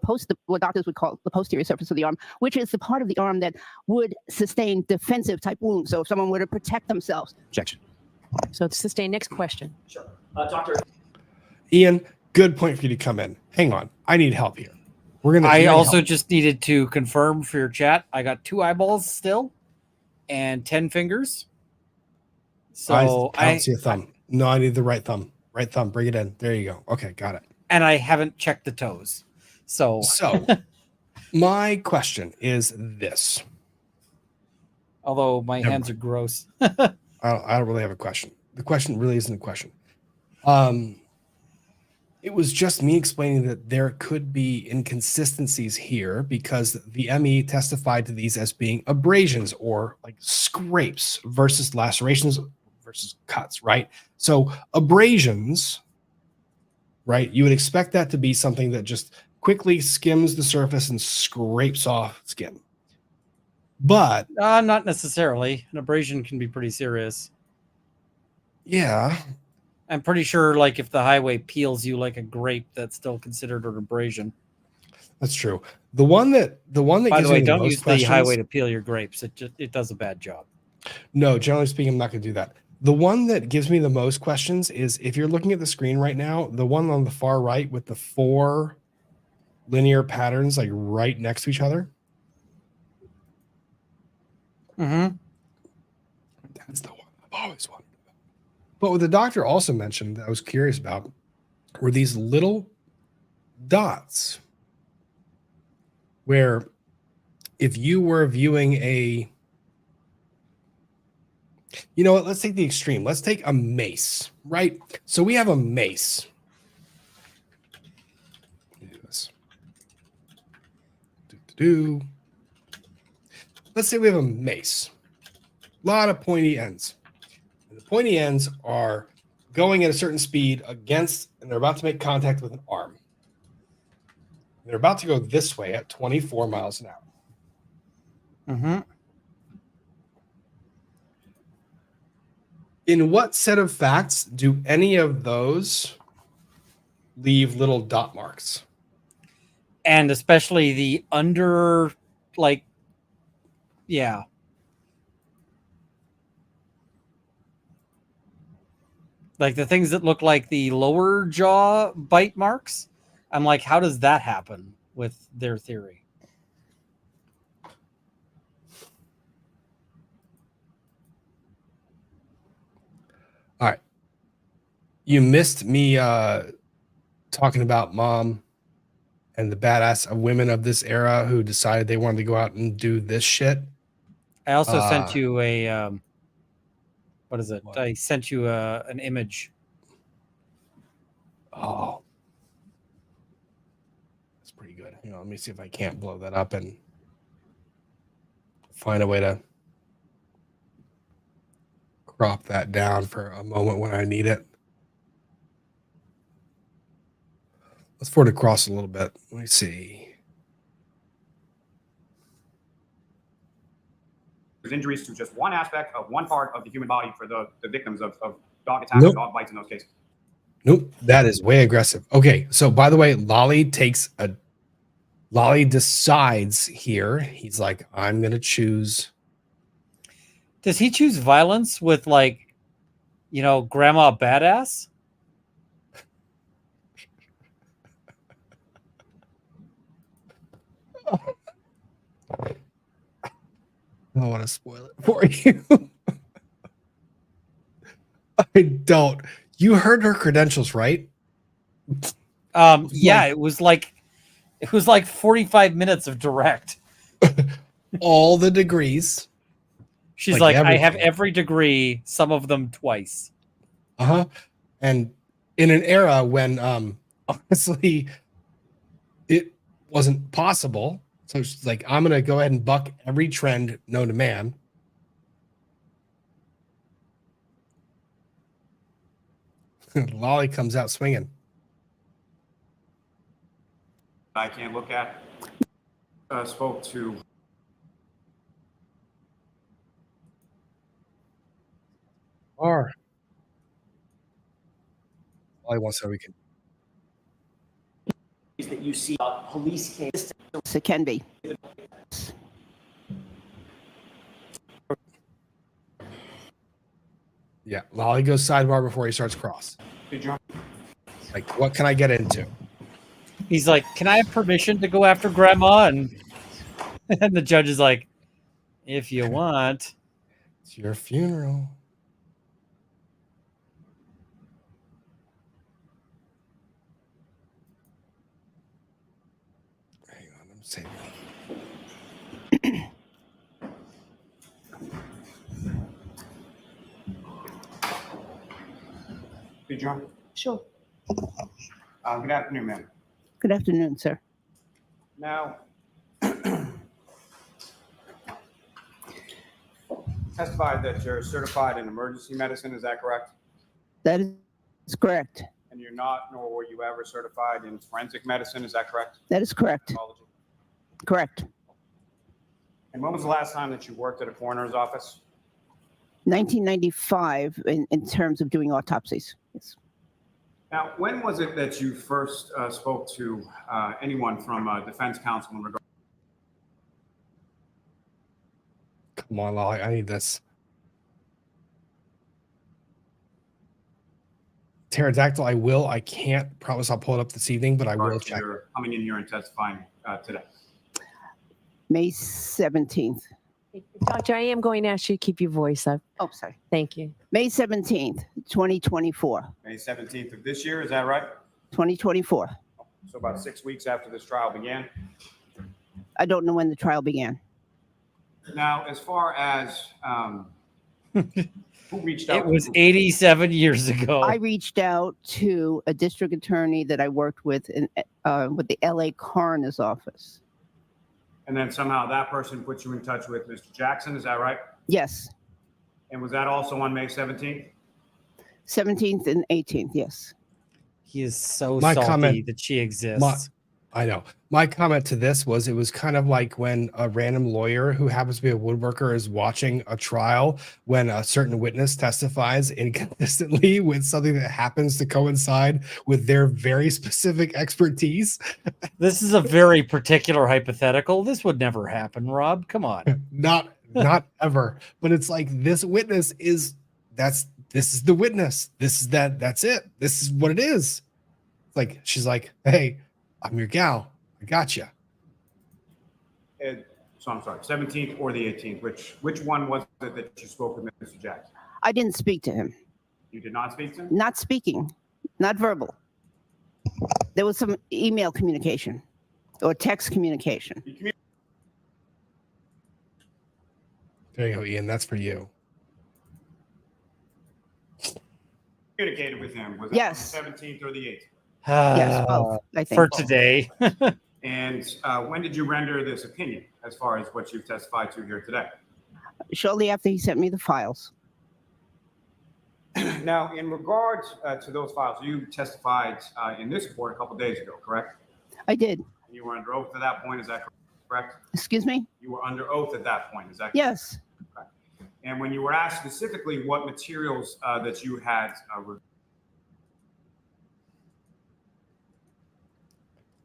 S14: what doctors would call the posterior surface of the arm, which is the part of the arm that would sustain defensive type wounds. So if someone were to protect themselves.
S5: Objection.
S15: So sustain. Next question.
S11: Sure. Doctor.
S5: Ian, good point for you to come in. Hang on. I need help here.
S6: I also just needed to confirm for your chat. I got 2 eyeballs still and 10 fingers. So
S5: I don't see a thumb. No, I need the right thumb. Right thumb. Bring it in. There you go. Okay, got it.
S6: And I haven't checked the toes. So
S5: my question is this.
S6: Although my
S5: Never
S6: hands
S5: mind.
S6: are gross.
S5: I don't really have a question. The question really isn't a question. It was just me explaining that there could be inconsistencies here because the ME testified to these as being abrasions or like scrapes versus lacerations versus cuts, right? So abrasions, right? You would expect that to be something that just quickly skims the surface and scrapes off skin. But
S6: not necessarily. An abrasion can be pretty serious.
S5: Yeah.
S6: I'm pretty sure, like, if the highway peels you like a grape, that's still considered an abrasion.
S5: That's true. The one that
S6: By
S5: gives
S6: the way,
S5: me
S6: don't
S5: most
S6: use
S5: questions,
S6: the highway to peel your grapes. It does a bad job.
S5: No, generally speaking, I'm not going to do that. The one that gives me the most questions is if you're looking at the screen right now, the one on the far right with the 4 linear patterns like right next to each other.
S6: Mm-hmm.
S5: That's the one I've always wanted. But what the doctor also mentioned that I was curious about were these little dots where if you were viewing you know what, let's take the extreme. Let's take a mace, right? So we have a mace. Let me do this. Let's say we have a mace. A lot of pointy ends. And the pointy ends are going at a certain speed against, and they're about to make contact with an arm. They're about to go this way at 24 miles an hour.
S6: Mm-hmm.
S5: In what set of facts do any of those leave little dot marks?
S6: And especially the under, like, yeah. Like the things that look like the lower jaw bite marks. I'm like, how does that happen with their theory?
S5: All right. You missed me talking about mom and the badass women of this era who decided they wanted to go out and do this shit.
S6: I also sent you a, what is it? What? I sent you an image.
S5: Oh. That's pretty good. You know, let me see if I can't blow that up and find a way to crop that down for a moment when I need it. Let's forward it across a little bit. Let me see.
S4: There's injuries to just one aspect of one part of the human body for the victims of dog attacks and dog bites in those cases.
S5: Nope, that is way aggressive. Okay, so by the way, Lolly decides here. He's like, I'm going to choose.
S6: Does he choose violence with, like, you know, grandma badass?
S5: I don't want to spoil it for you. I don't. You heard her credentials, right?
S6: Yeah, it was like 45 minutes of direct.
S5: All the degrees.
S6: She's like I have every degree, some of them twice.
S5: Uh-huh. And in an era when honestly it wasn't possible. So it's like, I'm gonna go ahead and buck every trend known to man. Lolly comes out swinging.
S4: I can't look at. Spoke to.
S5: Or Lolly wants so we can.
S11: That you see police case.
S14: It can be.
S5: Yeah, Lolly goes sidebar before he starts cross.
S4: Hey, John.
S5: Like, what can I get into?
S6: He's like, "Can I have permission to go after Grandma?" And the judge is like, "If you want."
S5: It's your funeral. Hang on, I'm saving it.
S4: Hey, John.
S14: Sure.
S4: Good afternoon, ma'am.
S14: Good afternoon, sir.
S4: Now, testified that you're certified in emergency medicine, is that correct?
S14: That is correct.
S4: And you're not, nor were you ever certified in forensic medicine, is that correct?
S14: That is correct.
S4: Pathology.
S14: Correct.
S4: And when was the last time that you worked at a coroner's office?
S14: 1995 in terms of doing autopsies. Yes.
S4: Now, when was it that you first spoke to anyone from defense counsel in regard?
S5: Come on, Lolly, I need this. Pterodactyl, I can't promise I'll pull it up this evening, but I will check.
S4: You're coming in here and testifying today.
S14: May 17th.
S15: Doctor, I am going to ask you to keep your voice up.
S14: Oh, sorry.
S15: Thank you.
S14: May 17th, 2024.
S4: May 17th of this year, is that right?
S14: 2024.
S4: So about 6 weeks after this trial began.
S14: I don't know when the trial began.
S4: Now, as far as who reached out?
S6: It was 87 years ago.
S14: I reached out to a district attorney that I worked with with the LA coroner's office.
S4: And then somehow that person put you in touch with Mr. Jackson, is that right?
S14: Yes.
S4: And was that also on May 17th?
S14: 17th and 18th, yes.
S6: He is so
S5: My
S6: salty
S5: comment-
S6: that she exists.
S5: I know. My comment to this was, it was kind of like when a random lawyer who happens to be a woodworker is watching a trial when a certain witness testifies inconsistently with something that happens to coincide with their very specific expertise.
S6: This is a very particular hypothetical. This would never happen, Rob. Come on.
S5: Not ever. But it's like, this witness is this is the witness. That's it. This is what it is. Like, she's like, hey, I'm your gal. I got you.
S4: So I'm sorry, 17th or the 18th? Which one was it that you spoke with Mr. Jackson?
S14: I didn't speak to him.
S4: You did not speak to him?
S14: Not speaking, not verbal. There was some email communication or text communication.
S5: There you go, Ian. That's for you.
S4: Communicated with him. Was it
S14: Yes.
S4: on the 17th or the 18th?
S14: Yes, both, I think.
S6: For today.
S4: And when did you render this opinion as far as what you've testified to here today?
S14: Shortly after he sent me the files.
S4: Now, in regards to those files, you testified in this court a couple days ago, correct?
S14: I did.
S4: You were under oath at that point, is that correct?
S14: Excuse me?
S4: You were under oath at that point, is that correct?
S14: Yes.
S4: Okay. And when you were asked specifically what materials that you had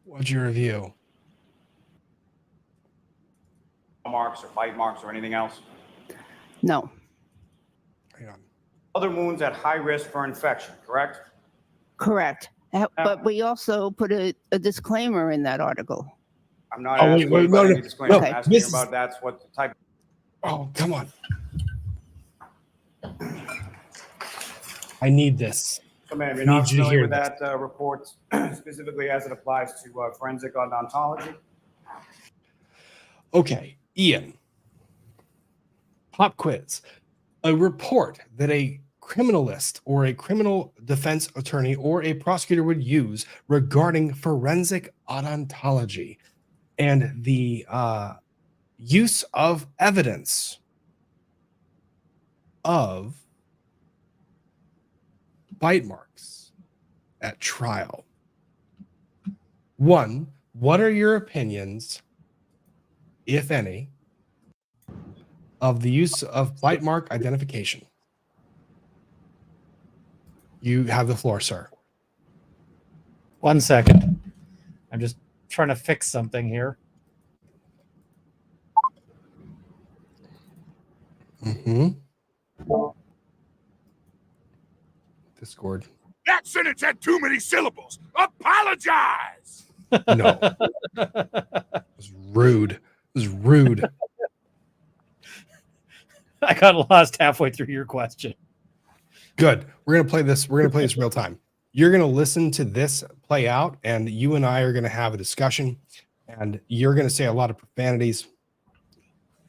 S5: What'd you review?
S4: marks or bite marks or anything else?
S14: No.
S5: Hang on.
S4: Other wounds at high risk for infection, correct?
S14: Correct. But we also put a disclaimer in that article.
S4: I'm not
S5: Oh, wait,
S4: asking
S5: wait,
S4: you about
S5: no,
S4: any
S5: no,
S4: disclaimer.
S5: no,
S4: I'm asking
S5: this
S4: you
S5: is-
S4: about that's what the type.
S5: Oh, come on. I need this.
S4: So, ma'am, you're
S5: I
S4: not
S5: need you to
S4: familiar
S5: hear
S4: with
S5: this.
S4: that report specifically as it applies to forensic odontology?
S5: Okay, Ian. Pop quiz. A report that a criminalist or a criminal defense attorney or a prosecutor would use regarding forensic odontology and the use of evidence of bite marks at trial. One, what are your opinions, if any, of the use of bite mark identification? You have the floor, sir.
S6: 1 second. I'm just trying to fix something here.
S5: Discord.
S16: That sentence had too many syllables. Apologize.
S5: No. It was rude. It was rude.
S6: I got lost halfway through your question.
S5: Good. We're gonna play this. We're gonna play this real time. You're gonna listen to this play out, and you and I are gonna have a discussion. And you're gonna say a lot of profanities.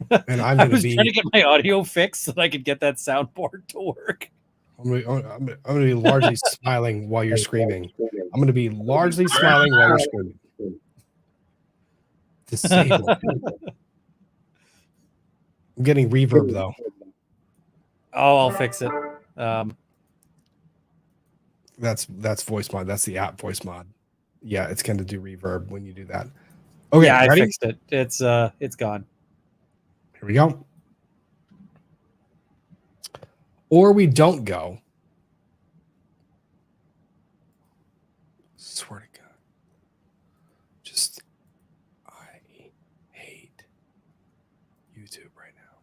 S5: And I'm
S6: I
S5: gonna
S6: was
S5: be.
S6: trying to get my audio fixed so that I could get that soundboard to work.
S5: I'm gonna be largely smiling while you're screaming. I'm gonna be largely smiling while you're screaming. Disabled. I'm getting reverb though.
S6: Oh, I'll fix it.
S5: That's voice mod. That's the app voice mod. Yeah, it's going to do reverb when you do that. Okay,
S6: yeah, I
S5: ready?
S6: fixed it. It's gone.
S5: Here we go. Or we don't go. Swear to God. Just, I hate YouTube right now.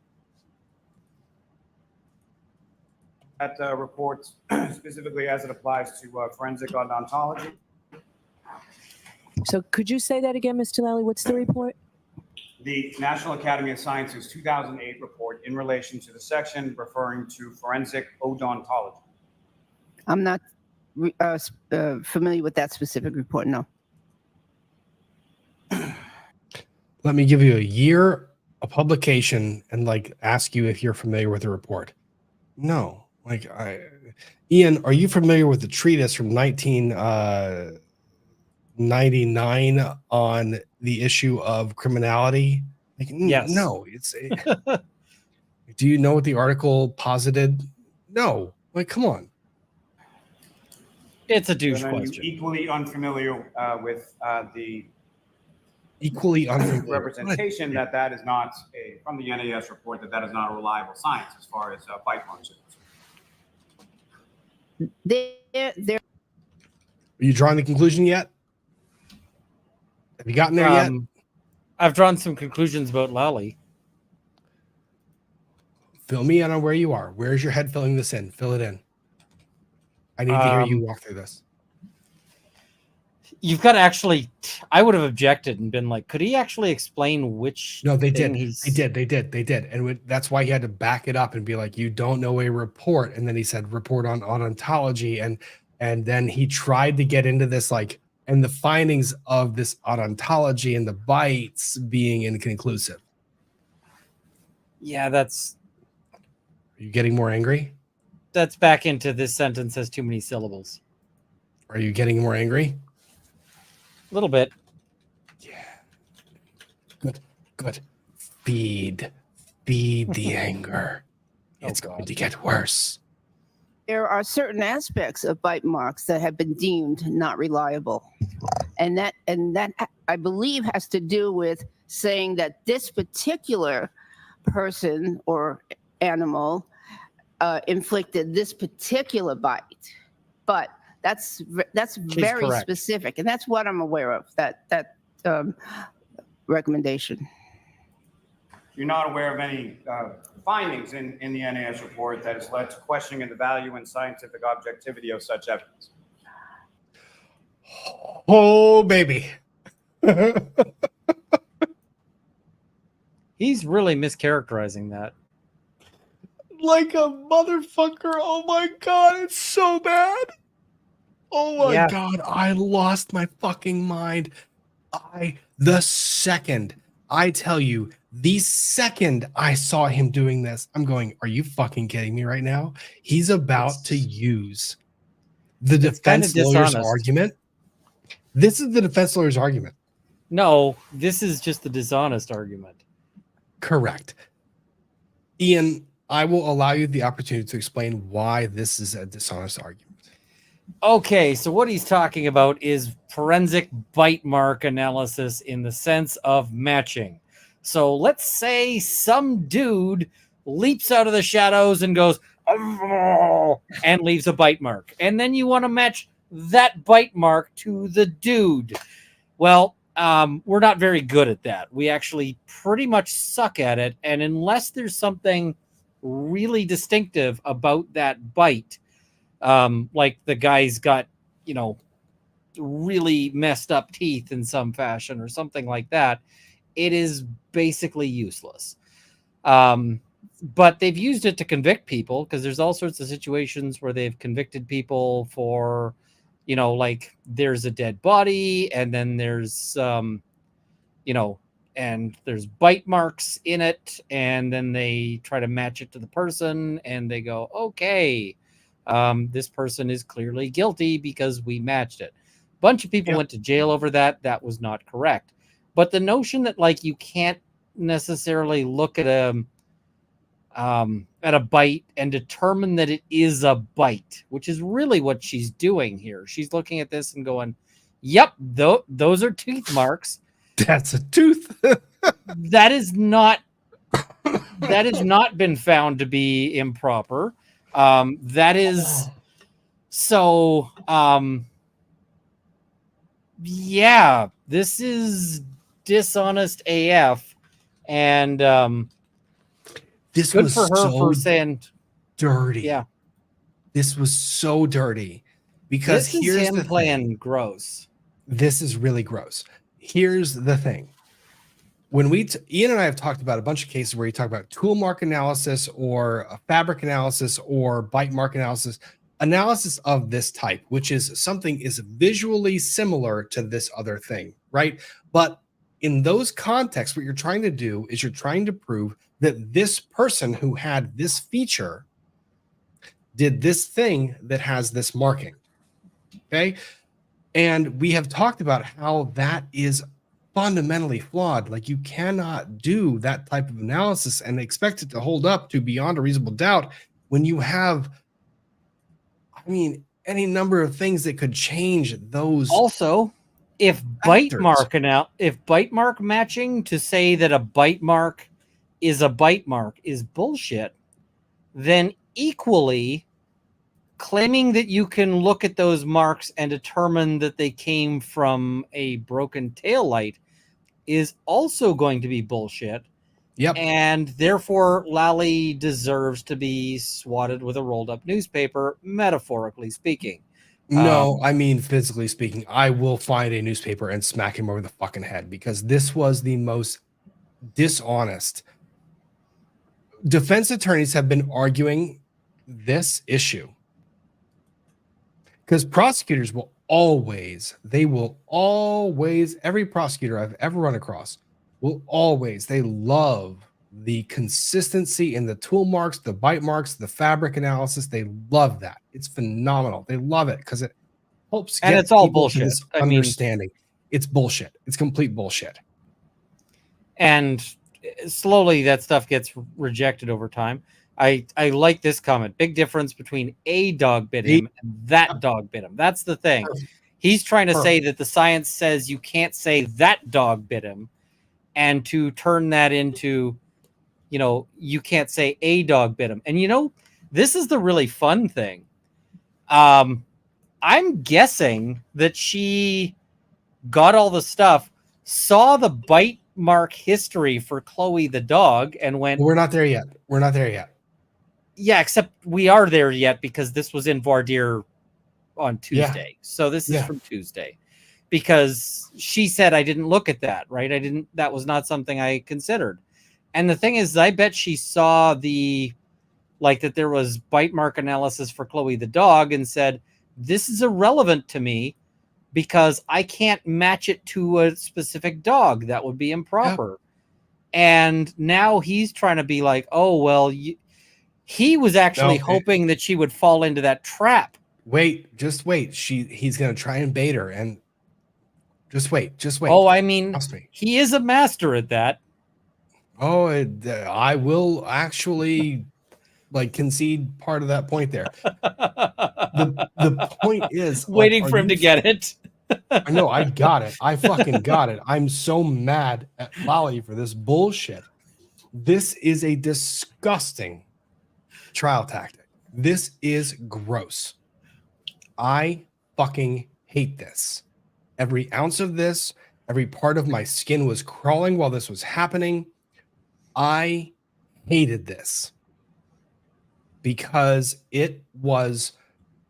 S4: That report specifically as it applies to forensic odontology.
S15: So could you say that again, Mr. Lally? What's the report?
S4: The National Academy of Sciences 2008 report in relation to the section referring to forensic odontology.
S14: I'm not familiar with that specific report, no.
S5: Let me give you a year, a publication, and like ask you if you're familiar with the report. No. Ian, are you familiar with the treatise from 1999 on the issue of criminality?
S6: Yes.
S5: No. Do you know what the article posited? No. Come on.
S6: It's a douche
S4: And then
S6: question.
S4: you're equally unfamiliar with the
S5: Equally unfamiliar
S4: representation that is not from the NAS report that is not a reliable science as far as bite marks.
S14: There.
S5: Are you drawing the conclusion yet? Have you gotten there yet?
S6: I've drawn some conclusions about Lally.
S5: Fill me in on where you are. Where's your head filling this in? Fill it in. I need to hear you walk through this.
S6: You've got to actually. I would have objected and been like, "Could he actually explain which?"
S5: No, they did.
S6: he's-
S5: They did. And that's why he had to back it up and be like, "You don't know a report." And then he said, "Report on odontology," and then he tried to get into this and the findings of this odontology and the bites being inconclusive.
S6: Yeah, that's
S5: Are you getting more angry?
S6: back into this sentence has too many syllables.
S5: Are you getting more angry?
S6: A little bit.
S5: Good. Feed the anger. It's going to get worse.
S14: There are certain aspects of bite marks that have been deemed not reliable. And that I believe has to do with saying that this particular person or animal inflicted this particular bite. But that's very
S6: correct.
S14: specific, and that's what I'm aware of, that recommendation.
S4: You're not aware of any findings in the NAS report that has led to questioning of the value and scientific objectivity of such evidence.
S5: Oh, baby.
S6: He's really mischaracterizing that.
S5: Like a motherfucker. Oh my God, it's so bad. Oh my God, I lost my fucking mind. The second I tell you, the second I saw him doing this, I'm going, are you fucking kidding me right now? He's about to use the defense lawyer's argument. This is the defense lawyer's argument.
S6: No, this is just the dishonest argument.
S5: Correct. Ian, I will allow you the opportunity to explain why this is a dishonest argument.
S6: Okay, so what he's talking about is forensic bite mark analysis in the sense of matching. So let's say some dude leaps out of the shadows and goes and leaves a bite mark. And then you want to match that bite mark to the dude. Well, we're not very good at that. We actually pretty much suck at it. And unless there's something really distinctive about that bite, like the guy's got, really messed up teeth in some fashion or something like that, it is basically useless. But they've used it to convict people because there's all sorts of situations where they've convicted people for, like there's a dead body and then there's, and there's bite marks in it. And then they try to match it to the person and they go, okay, this person is clearly guilty because we matched it. A bunch of people went to jail over that. That was not correct. But the notion that like you can't necessarily look at a bite and determine that it is a bite, which is really what she's doing here. She's looking at this and going, "Yep, those are teeth marks.
S5: That's a tooth."
S6: That has not been found to be improper. That is so. Yeah, this is dishonest AF, and
S5: this
S6: good
S5: was
S6: for her
S5: so
S6: for saying
S5: dirty.
S6: Yeah,
S5: this was so dirty because
S6: this is
S5: here's
S6: him
S5: the
S6: playing
S5: thing.
S6: gross.
S5: This is really gross. Here's the thing. When Ian and I have talked about a bunch of cases where you talk about tool mark analysis or a fabric analysis or bite mark analysis of this type, which is something is visually similar to this other thing, right? But in those contexts, what you're trying to do is you're trying to prove that this person who had this feature did this thing that has this marking, okay? And we have talked about how that is fundamentally flawed. Like you cannot do that type of analysis and expect it to hold up to beyond a reasonable doubt when you have, any number of things that could change those.
S6: Also, if bite mark matching to say that a bite mark is a bite mark is bullshit, then equally claiming that you can look at those marks and determine that they came from a broken taillight is also going to be bullshit.
S5: Yep.
S6: And therefore, Lally deserves to be swatted with a rolled up newspaper, metaphorically speaking.
S5: No, I mean, physically speaking, I will find a newspaper and smack him over the fucking head because this was the most dishonest. Defense attorneys have been arguing this issue because prosecutors will always, every prosecutor I've ever run across will always, they love the consistency in the tool marks, the bite marks, the fabric analysis. They love that. It's phenomenal. They love it because it helps
S6: and
S5: get
S6: it's all
S5: people to
S6: bullshit.
S5: this understanding. It's bullshit. It's complete bullshit.
S6: And slowly that stuff gets rejected over time. I like this comment. Big difference between a dog bit him and that dog bit him. That's the thing. He's trying to say that the science says you can't say that dog bit him, and to turn that into, you can't say a dog bit him. And this is the really fun thing. I'm guessing that she got all the stuff, saw the bite mark history for Chloe the dog, and went,
S5: We're not there yet.
S6: Yeah, except we are there yet because this was in voir dire on Tuesday.
S5: Yeah.
S6: So this is from Tuesday. Because she said I didn't look at that, right? That was not something I considered. And the thing is, I bet she saw that there was bite mark analysis for Chloe the dog and said, this is irrelevant to me because I can't match it to a specific dog. That would be improper. And now he's trying to be like, oh, well, he was actually
S5: No,
S6: hoping that she would fall into that trap.
S5: Wait, just wait. He's going to try and bait her. And just wait.
S6: Oh, I mean,
S5: Trust me.
S6: he is a master at that.
S5: Oh, I will actually concede part of that point there. The point is
S6: waiting for him to get it.
S5: I know, I got it. I fucking got it. I'm so mad at Lolly for this bullshit. This is a disgusting trial tactic. This is gross. I fucking hate this. Every ounce of this, every part of my skin was crawling while this was happening. I hated this because it was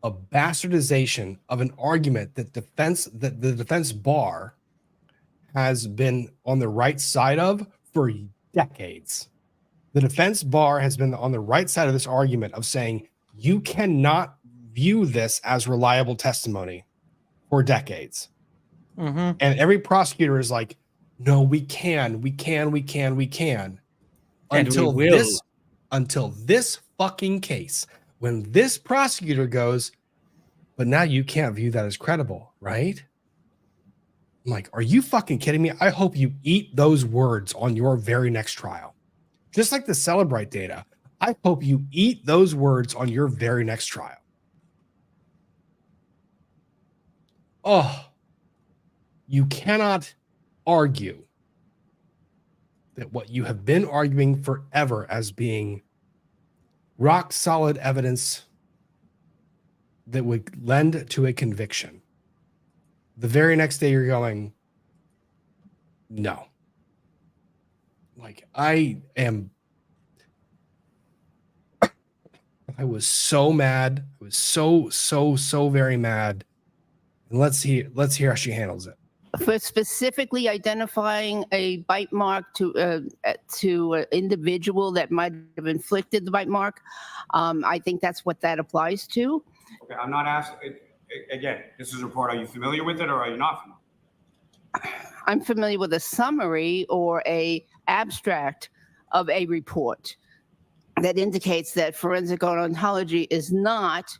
S5: a bastardization of an argument that the defense bar has been on the right side of for decades. The defense bar has been on the right side of this argument of saying you cannot view this as reliable testimony for decades.
S6: Mm-hmm.
S5: And every prosecutor is like, no, we can. Until this fucking case, when this prosecutor goes, but now you can't view that as credible, right? I'm like, are you fucking kidding me? I hope you eat those words on your very next trial. Just like the Celebrite data, I hope you eat those words on your very next trial. Oh, you cannot argue that what you have been arguing forever as being rock solid evidence that would lend to a conviction. The very next day you're going, no. I was so mad. I was so very mad. And let's hear how she handles it.
S14: For specifically identifying a bite mark to an individual that might have inflicted the bite mark, I think that's what that applies to.
S4: Okay, I'm not asking, again, this is a report. Are you familiar with it or are you not familiar?
S14: I'm familiar with a summary or a abstract of a report that indicates that forensic odontology is not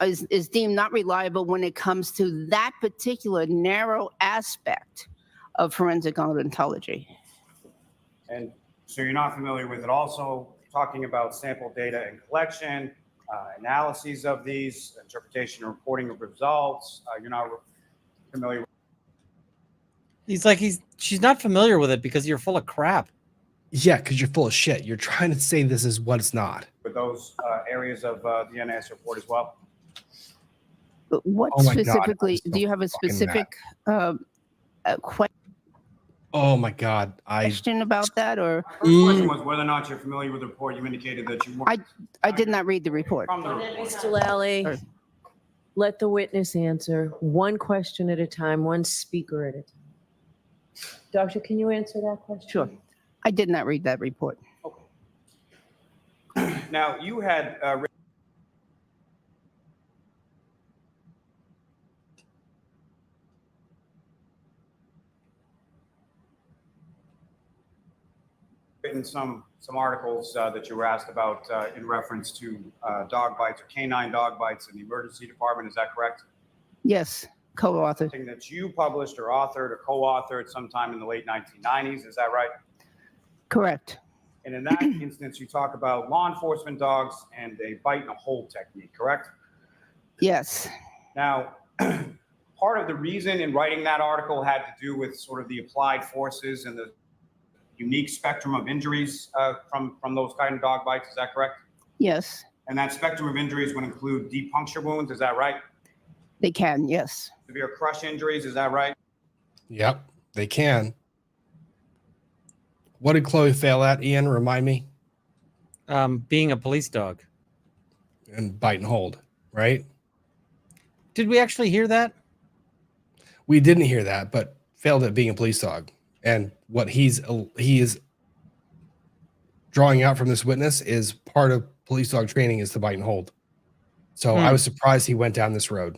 S14: is deemed not reliable when it comes to that particular narrow aspect of forensic odontology.
S4: And so you're not familiar with it. Also talking about sample data and collection, analyses of these, interpretation and reporting of results. You're not familiar with.
S6: He's like, she's not familiar with it because you're full of crap.
S5: Yeah, because you're full of shit. You're trying to say this is what it's not.
S4: With those areas of the NS report as well.
S14: But what specifically, do you have a specific question?
S5: Oh my God.
S14: Question about that, or?
S4: First question was whether or not you're familiar with the report. You indicated that you weren't.
S14: I did not read the report.
S15: Mr. Lally, let the witness answer one question at a time, one speaker at a time. Doctor, can you answer that question?
S14: Sure. I did not read that report.
S4: Okay. Now, you had written some articles that you were asked about in reference to dog bites or canine dog bites in the emergency department. Is that correct?
S14: Yes, co-authored.
S4: Something that you published or authored or co-authored sometime in the late 1990s. Is that right?
S14: Correct.
S4: And in that instance, you talk about law enforcement dogs and a bite and a hold technique, correct?
S14: Yes.
S4: Now, part of the reason in writing that article had to do with sort of the applied forces and the unique spectrum of injuries from those kind of dog bites. Is that correct?
S14: Yes.
S4: And that spectrum of injuries would include deep puncture wounds. Is that right?
S14: They can, yes.
S4: Severe crush injuries. Is that right?
S5: Yep, they can. What did Chloe fail at, Ian? Remind me.
S6: Being a police dog.
S5: And bite and hold, right?
S6: Did we actually hear that?
S5: We didn't hear that, but failed at being a police dog. And what he is drawing out from this witness is part of police dog training is to bite and hold. So I was surprised he went down this road.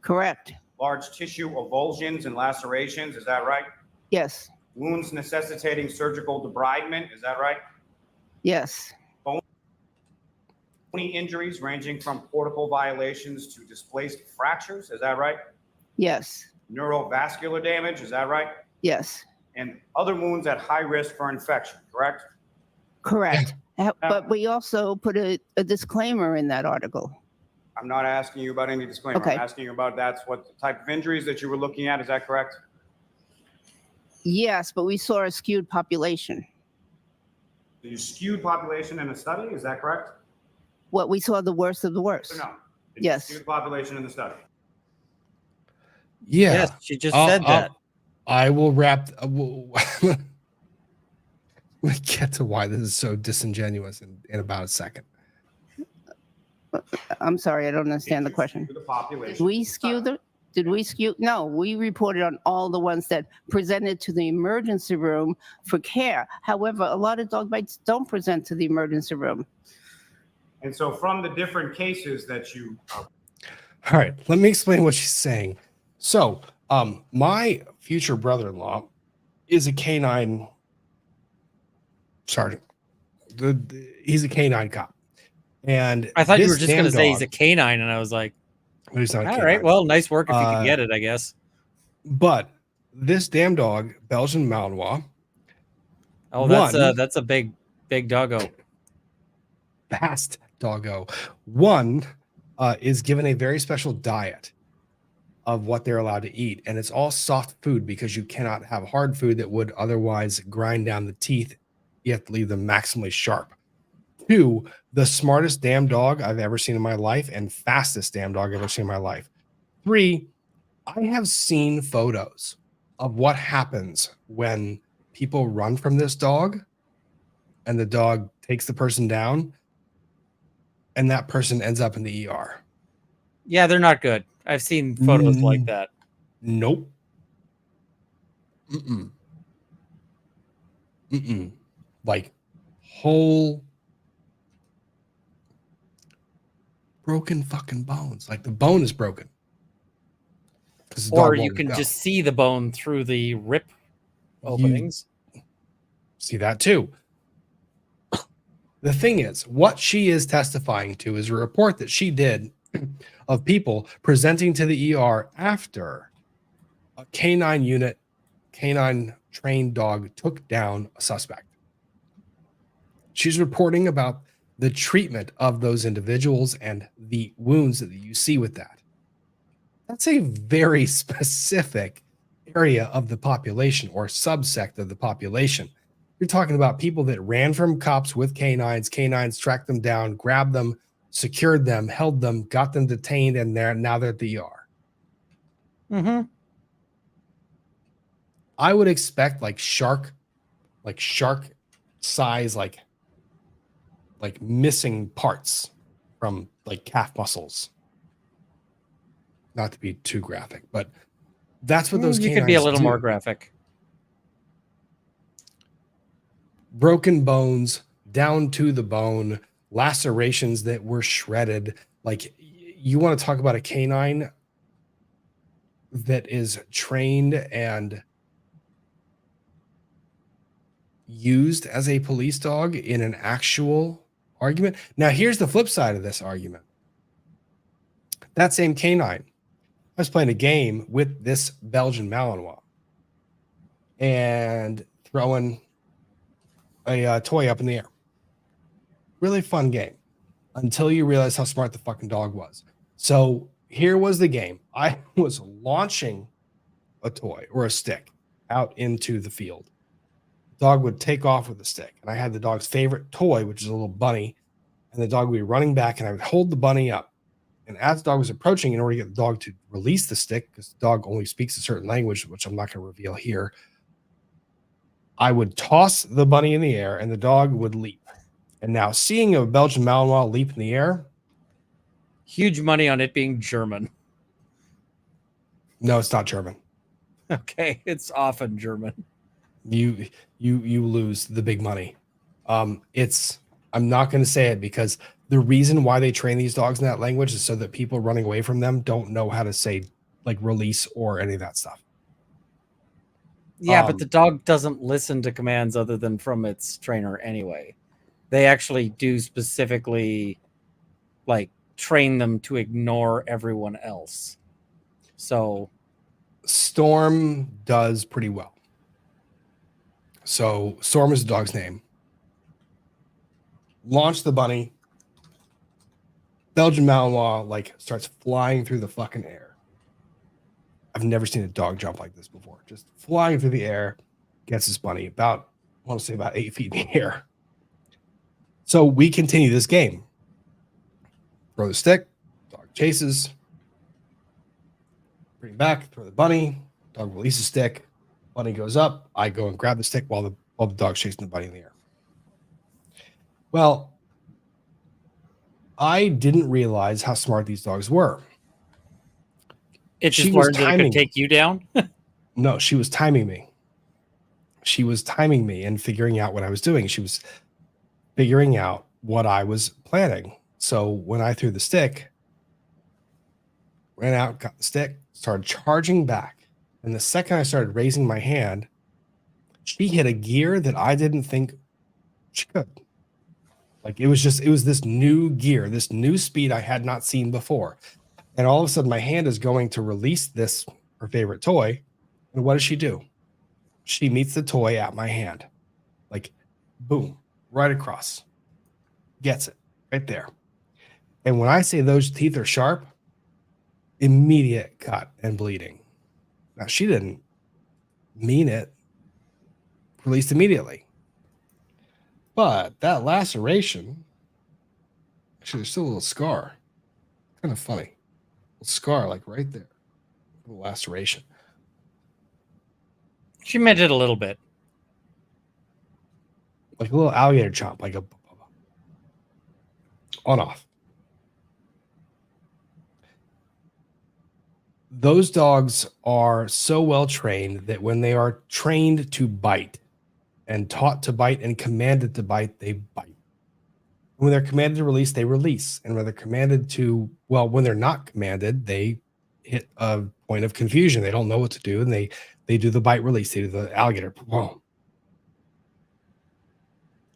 S14: Correct.
S4: Large tissue avulsions and lacerations. Is that right?
S14: Yes.
S4: wounds necessitating surgical debridement. Is that right?
S14: Yes.
S4: Bony injuries ranging from cortical violations to displaced fractures. Is that right?
S14: Yes.
S4: Neurovascular damage. Is that right?
S14: Yes.
S4: And other wounds at high risk for infection. Correct?
S14: Correct. But we also put a disclaimer in that article.
S4: I'm not asking you about any disclaimer.
S14: Okay.
S4: I'm asking you about what the type of injuries that you were looking at. Is that correct?
S14: Yes, but we saw a skewed population.
S4: You skewed population in a study. Is that correct?
S14: What we saw the worst of the worst.
S4: Or no?
S14: Yes.
S4: Skewed population in the study.
S5: Yeah.
S6: Yes, she just said that.
S5: I will wrap. We'll get to why this is so disingenuous in about a second.
S14: I'm sorry, I don't understand the question.
S4: The population.
S14: Did we skew the? Did we skew? No, we reported on all the ones that presented to the emergency room for care. However, a lot of dog bites don't present to the emergency room.
S4: And so from the different cases that you...
S5: All right, let me explain what she's saying. So, my future brother-in-law is a canine sergeant. He's a canine cop. And
S6: I thought you
S5: this
S6: were just going to
S5: damn
S6: say he's a
S5: dog-
S6: canine, and I was like,
S5: he's not a
S6: all
S5: canine.
S6: right, well, nice work if you can get it, I guess.
S5: But this damn dog, Belgian Malinois.
S6: Oh, that's a big doggo.
S5: Fast doggo. One is given a very special diet of what they're allowed to eat, and it's all soft food because you cannot have hard food that would otherwise grind down the teeth. You have to leave them maximally sharp. Two, the smartest damn dog I've ever seen in my life and fastest damn dog I've ever seen in my life. Three, I have seen photos of what happens when people run from this dog and the dog takes the person down and that person ends up in the ER.
S6: Yeah, they're not good. I've seen photos like that.
S5: Nope. Like whole broken fucking bones. Like the bone is broken.
S6: Or you can just see the bone through the rip openings.
S5: See that too. The thing is, what she is testifying to is a report that she did of people presenting to the ER after a canine unit, canine trained dog took down a suspect. She's reporting about the treatment of those individuals and the wounds that you see with that. That's a very specific area of the population or subsect of the population. You're talking about people that ran from cops with canines. Canines tracked them down, grabbed them, secured them, held them, got them detained, and now they're at the ER.
S6: Mm-hmm.
S5: I would expect like shark size, like missing parts from like calf muscles. Not to be too graphic, but that's what those
S6: You
S5: canines
S6: could be a little
S5: do.
S6: more graphic.
S5: Broken bones down to the bone, lacerations that were shredded. Like, you want to talk about a canine that is trained and used as a police dog in an actual argument. Now, here's the flip side of this argument. That same canine, I was playing a game with this Belgian Malinois and throwing a toy up in the air. Really fun game until you realize how smart the fucking dog was. So here was the game. I was launching a toy or a stick out into the field. The dog would take off with the stick. And I had the dog's favorite toy, which is a little bunny. And the dog would be running back and I would hold the bunny up. And as the dog was approaching, in order to get the dog to release the stick, because the dog only speaks a certain language, which I'm not going to reveal here, I would toss the bunny in the air and the dog would leap. And now seeing a Belgian Malinois leap in the air.
S6: Huge money on it being German.
S5: No, it's not German.
S6: Okay, it's often German.
S5: You lose the big money. I'm not going to say it because the reason why they train these dogs in that language is so that people running away from them don't know how to say like release or any of that stuff.
S6: Yeah, but the dog doesn't listen to commands other than from its trainer anyway. They actually do specifically like train them to ignore everyone else. So
S5: Storm does pretty well. So Storm is the dog's name. Launch the bunny. Belgian Malinois like starts flying through the fucking air. I've never seen a dog jump like this before. Just flying through the air, gets this bunny about, I want to say about 8 feet in the air. So we continue this game. Throw the stick, dog chases, bring it back, throw the bunny, dog releases stick, bunny goes up, I go and grab the stick while the dog's chasing the bunny in the air. Well, I didn't realize how smart these dogs were.
S6: it just learned that it could take you down.
S5: No, she was timing me. She was timing me and figuring out what I was doing. She was figuring out what I was planning. So when I threw the stick, ran out, got the stick, started charging back. And the second I started raising my hand, she hit a gear that I didn't think she could. Like it was this new gear, this new speed I had not seen before. And all of a sudden my hand is going to release this, her favorite toy. And what does she do? She meets the toy at my hand. Like boom, right across. Gets it right there. And when I say those teeth are sharp, immediate cut and bleeding. Now she didn't mean it. Released immediately. But that laceration, actually, there's still a little scar. Kind of funny. A scar, like right there. A little laceration.
S6: She meant it a little bit.
S5: Like a little alligator chomp, like a on off. Those dogs are so well trained that when they are trained to bite and taught to bite and commanded to bite, they bite. When they're commanded to release, they release. And when they're commanded to, well, when they're not commanded, they hit a point of confusion. They don't know what to do. And they do the bite release. They do the alligator. Boom.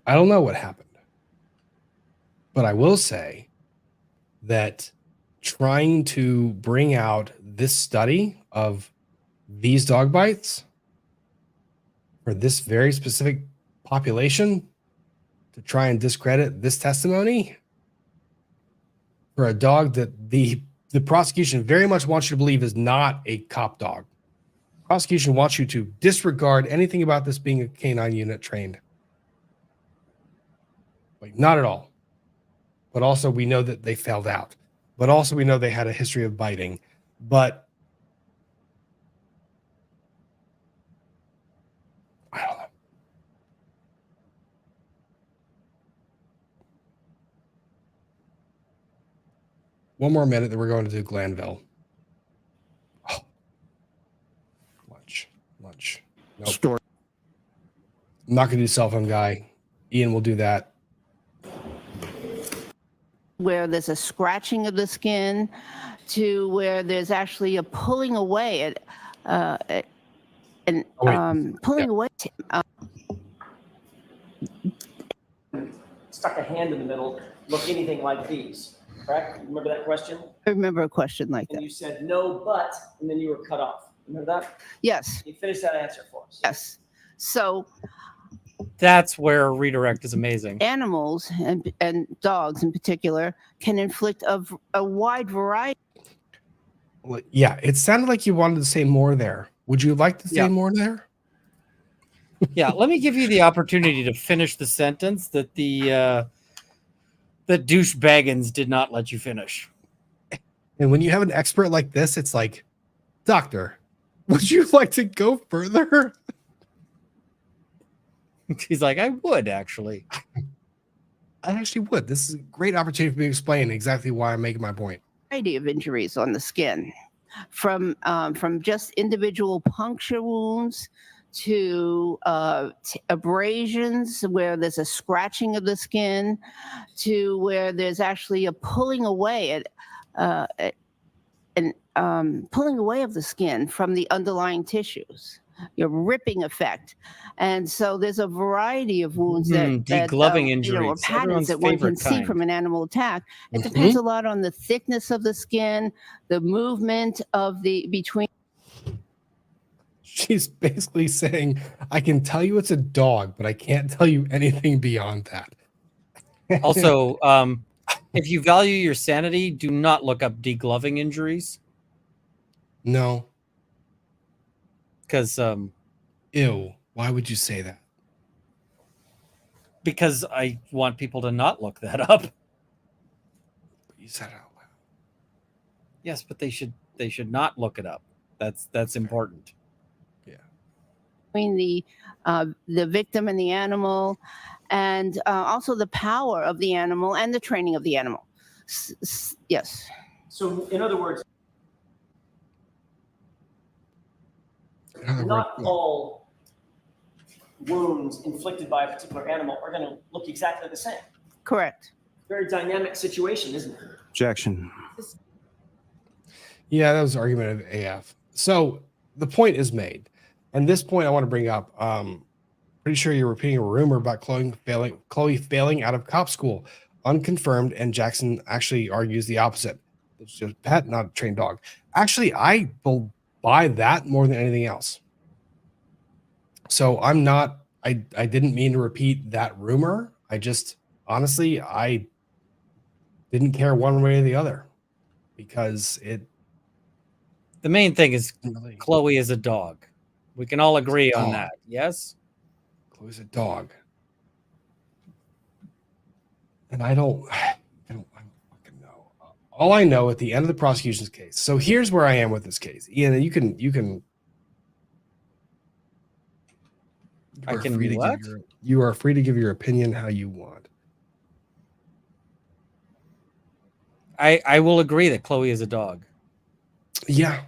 S5: I don't know what happened. But I will say that trying to bring out this study of these dog bites for this very specific population to try and discredit this testimony for a dog that the prosecution very much wants you to believe is not a cop dog. Prosecution wants you to disregard anything about this being a canine unit trained. Like, not at all. But also we know that they failed out. But also we know they had a history of biting. But I don't know. One more minute, then we're going to do Glanville. Oh. Lunch. Nope.
S7: Story.
S5: I'm not going to do cell phone guy. Ian will do that.
S14: Where there's a scratching of the skin to where there's actually a pulling away pulling away.
S11: Stuck a hand in the middle, look anything like these, correct? Remember that question?
S14: I remember a question like
S11: And
S14: that.
S11: you said no, but, and then you were cut off. Remember that?
S14: Yes.
S11: You finished that answer for us.
S14: Yes. So
S6: that's where redirect is amazing.
S14: Animals and dogs in particular can inflict a wide variety.
S5: Well, yeah, it sounded like you wanted to say more there. Would you like to say more there?
S6: Yeah, let me give you the opportunity to finish the sentence that the douche Baggins did not let you finish.
S5: And when you have an expert like this, it's like, doctor, would you like to go further?
S6: He's like, I would actually.
S5: I actually would. This is a great opportunity for me to explain exactly why I'm making my point.
S14: Variety of injuries on the skin, from just individual puncture wounds to abrasions where there's a scratching of the skin to where there's actually a pulling away pulling away of the skin from the underlying tissues. ripping effect. And so there's a variety of wounds that
S6: degloving
S14: or
S6: injuries,
S14: patterns
S6: everyone's
S14: that one can
S6: favorite
S14: see
S6: kind.
S14: from an animal attack. It depends a lot on the thickness of the skin, the movement of the between.
S5: She's basically saying, I can tell you it's a dog, but I can't tell you anything beyond that.
S6: Also, if you value your sanity, do not look up degloving injuries.
S5: No.
S6: Because
S5: ew, why would you say that?
S6: Because I want people to not look that up.
S5: You said it out loud.
S6: Yes, but they should not look it up. That's important.
S14: Between the victim and the animal, and also the power of the animal and the training of the animal. Yes.
S11: So in other words, not all wounds inflicted by a particular animal are going to look exactly the same.
S14: Correct.
S11: Very dynamic situation, isn't it?
S5: Objection. Yeah, that was the argument of AF. So the point is made. And this point I want to bring up. Pretty sure you're repeating a rumor about Chloe failing out of cop school. Unconfirmed, and Jackson actually argues the opposite. It's just a pet, not a trained dog. Actually, I will buy that more than anything else. So I'm not, I didn't mean to repeat that rumor. I just, honestly, I didn't care one way or the other because
S6: the main thing is Chloe is a dog. We can all agree on that. Yes?
S5: Chloe's a dog. And I don't fucking know. All I know at the end of the prosecution's case. So here's where I am with this case. Ian, you can you are free to give your opinion how you want.
S6: I will agree that Chloe is a dog.
S5: Yeah.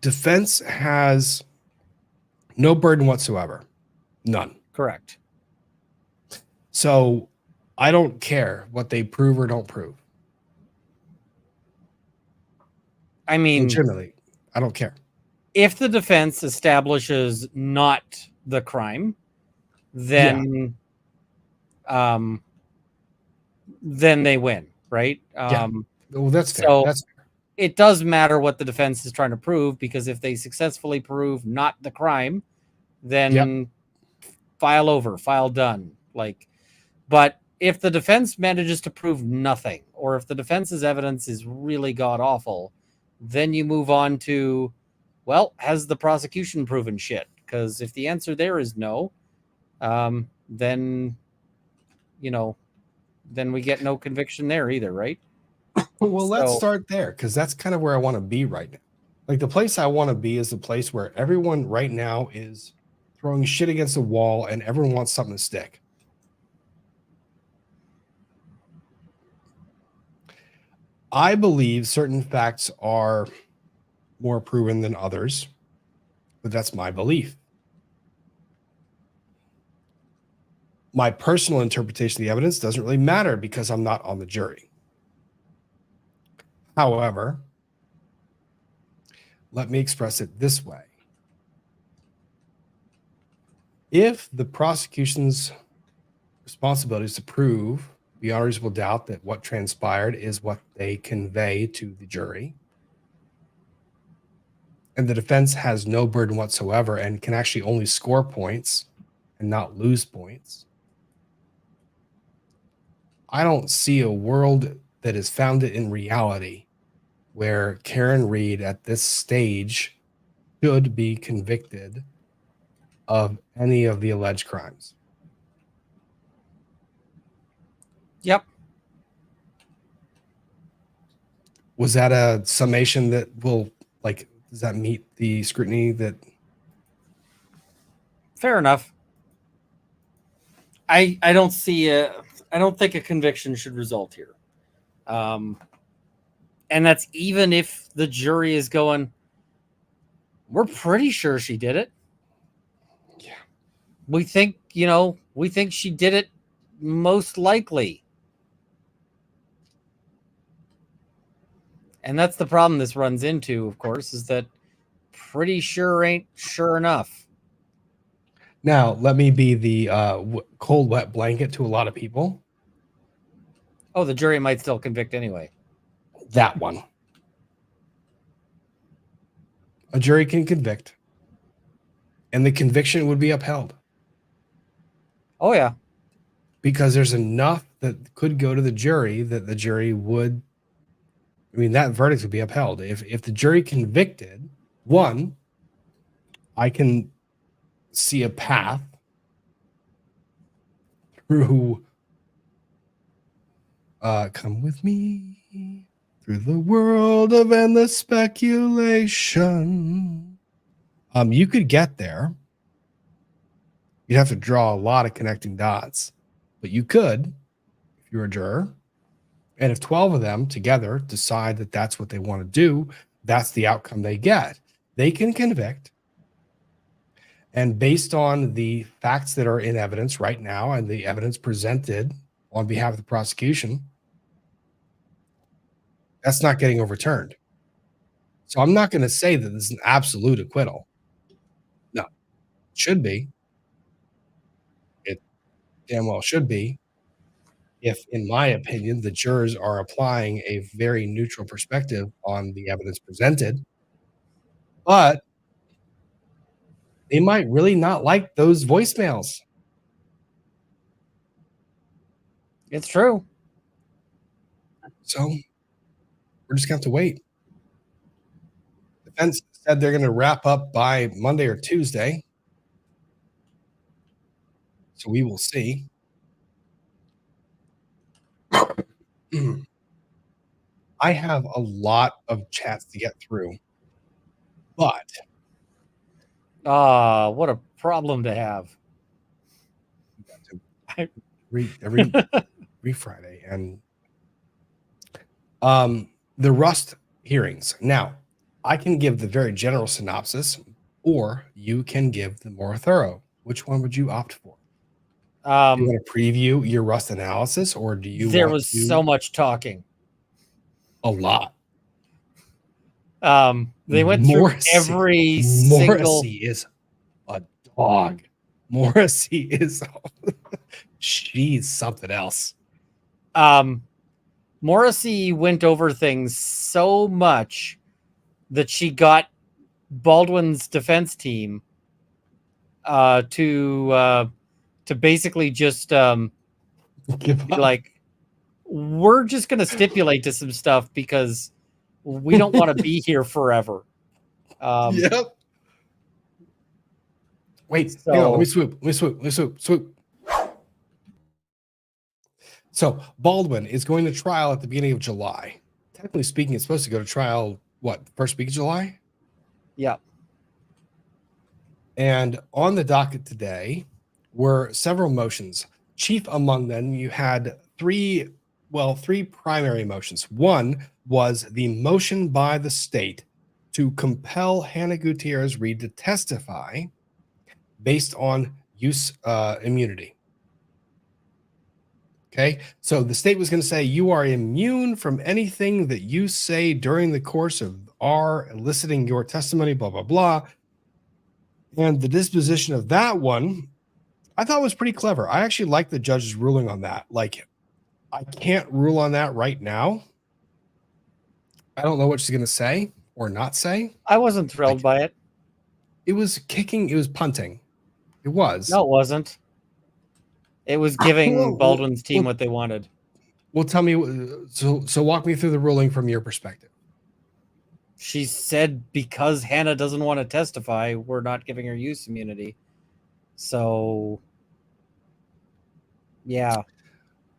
S5: Defense has no burden whatsoever. None.
S6: Correct.
S5: So I don't care what they prove or don't prove.
S6: I mean,
S5: generally, I don't care.
S6: If the defense establishes not the crime, then they win, right?
S5: Well, that's fair.
S6: So
S5: That's fair.
S6: It does matter what the defense is trying to prove, because if they successfully prove not the crime, then file done. But if the defense manages to prove nothing, or if the defense's evidence is really god awful, then you move on to, well, has the prosecution proven shit? Because if the answer there is no, then we get no conviction there either, right?
S5: Well, let's start there, because that's kind of where I want to be right now. Like, the place I want to be is the place where everyone right now is throwing shit against the wall and everyone wants something to stick. I believe certain facts are more proven than others, but that's my belief. My personal interpretation of the evidence doesn't really matter because I'm not on the jury. However, let me express it this way. If the prosecution's responsibility is to prove beyond reasonable doubt that what transpired is what they convey to the jury, and the defense has no burden whatsoever and can actually only score points and not lose points, I don't see a world that is founded in reality where Karen Reed at this stage should be convicted of any of the alleged crimes.
S6: Yep.
S5: Was that a summation that will, does that meet the scrutiny that?
S6: Fair enough. I don't think a conviction should result here. And that's even if the jury is going, we're pretty sure she did it.
S5: Yeah.
S6: We think she did it most likely. And that's the problem this runs into, of course, is that pretty sure ain't sure enough.
S5: Now, let me be the cold, wet blanket to a lot of people.
S6: Oh, the jury might still convict anyway.
S5: That one. A jury can convict, and the conviction would be upheld.
S6: Oh, yeah.
S5: Because there's enough that could go to the jury that the jury would, I mean, that verdict would be upheld. If the jury convicted, one, I can see a path through, come with me through the world of endless speculation. You could get there. You'd have to draw a lot of connecting dots, but you could, if you're a juror. And if 12 of them together decide that that's what they want to do, that's the outcome they get. They can convict. And based on the facts that are in evidence right now and the evidence presented on behalf of the prosecution, that's not getting overturned. So I'm not going to say that this is an absolute acquittal. No, it should be. It damn well should be. If, in my opinion, the jurors are applying a very neutral perspective on the evidence presented, but they might really not like those voicemails.
S6: It's true.
S5: So we're just going to have to wait. Defense said they're going to wrap up by Monday or Tuesday. So we will see. I have a lot of chats to get through, but
S6: what a problem to have.
S5: every Friday and the Rust hearings. Now, I can give the very general synopsis, or you can give the more thorough. Which one would you opt for? Do you want to preview your Rust analysis, or do you?
S6: There was so much talking.
S5: A lot.
S6: They went through every single.
S5: Morrissey is a dog. Morrissey is. She's something else.
S6: Morrissey went over things so much that she got Baldwin's defense team to basically just like, we're just going to stipulate to some stuff because we don't want to be here forever.
S5: Yep. Wait,
S6: so,
S5: hang on, let me swoop. So Baldwin is going to trial at the beginning of July. Technically speaking, it's supposed to go to trial, what, first week of July?
S6: Yeah.
S5: And on the docket today were several motions. Chief among them, you had three primary motions. One was the motion by the state to compel Hannah Gutierrez Reed to testify based on use immunity. Okay, so the state was going to say you are immune from anything that you say during the course of our eliciting your testimony, blah, blah, blah. And the disposition of that one, I thought was pretty clever. I actually like the judge's ruling on that. Like, I can't rule on that right now. I don't know what she's going to say or not say.
S6: I wasn't thrilled by it.
S5: It was kicking. It was punting. It was.
S6: No, it wasn't. It was giving Baldwin's team what they wanted.
S5: Well, tell me. So walk me through the ruling from your perspective.
S6: She said because Hannah doesn't want to testify, we're not giving her use immunity. So, yeah.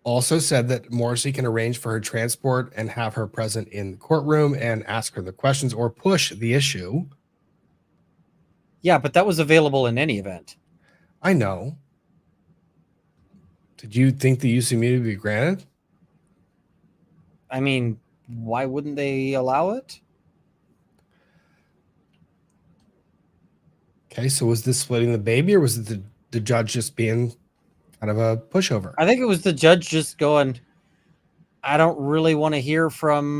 S5: Also said that Morrissey can arrange for her transport and have her present in the courtroom and ask her the questions or push the issue.
S6: Yeah, but that was available in any event.
S5: I know. Did you think the use immunity would be granted?
S6: I mean, why wouldn't they allow it?
S5: Okay, so was this splitting the baby, or was it the judge just being kind of a pushover?
S6: I think it was the judge just going, I don't really want to hear from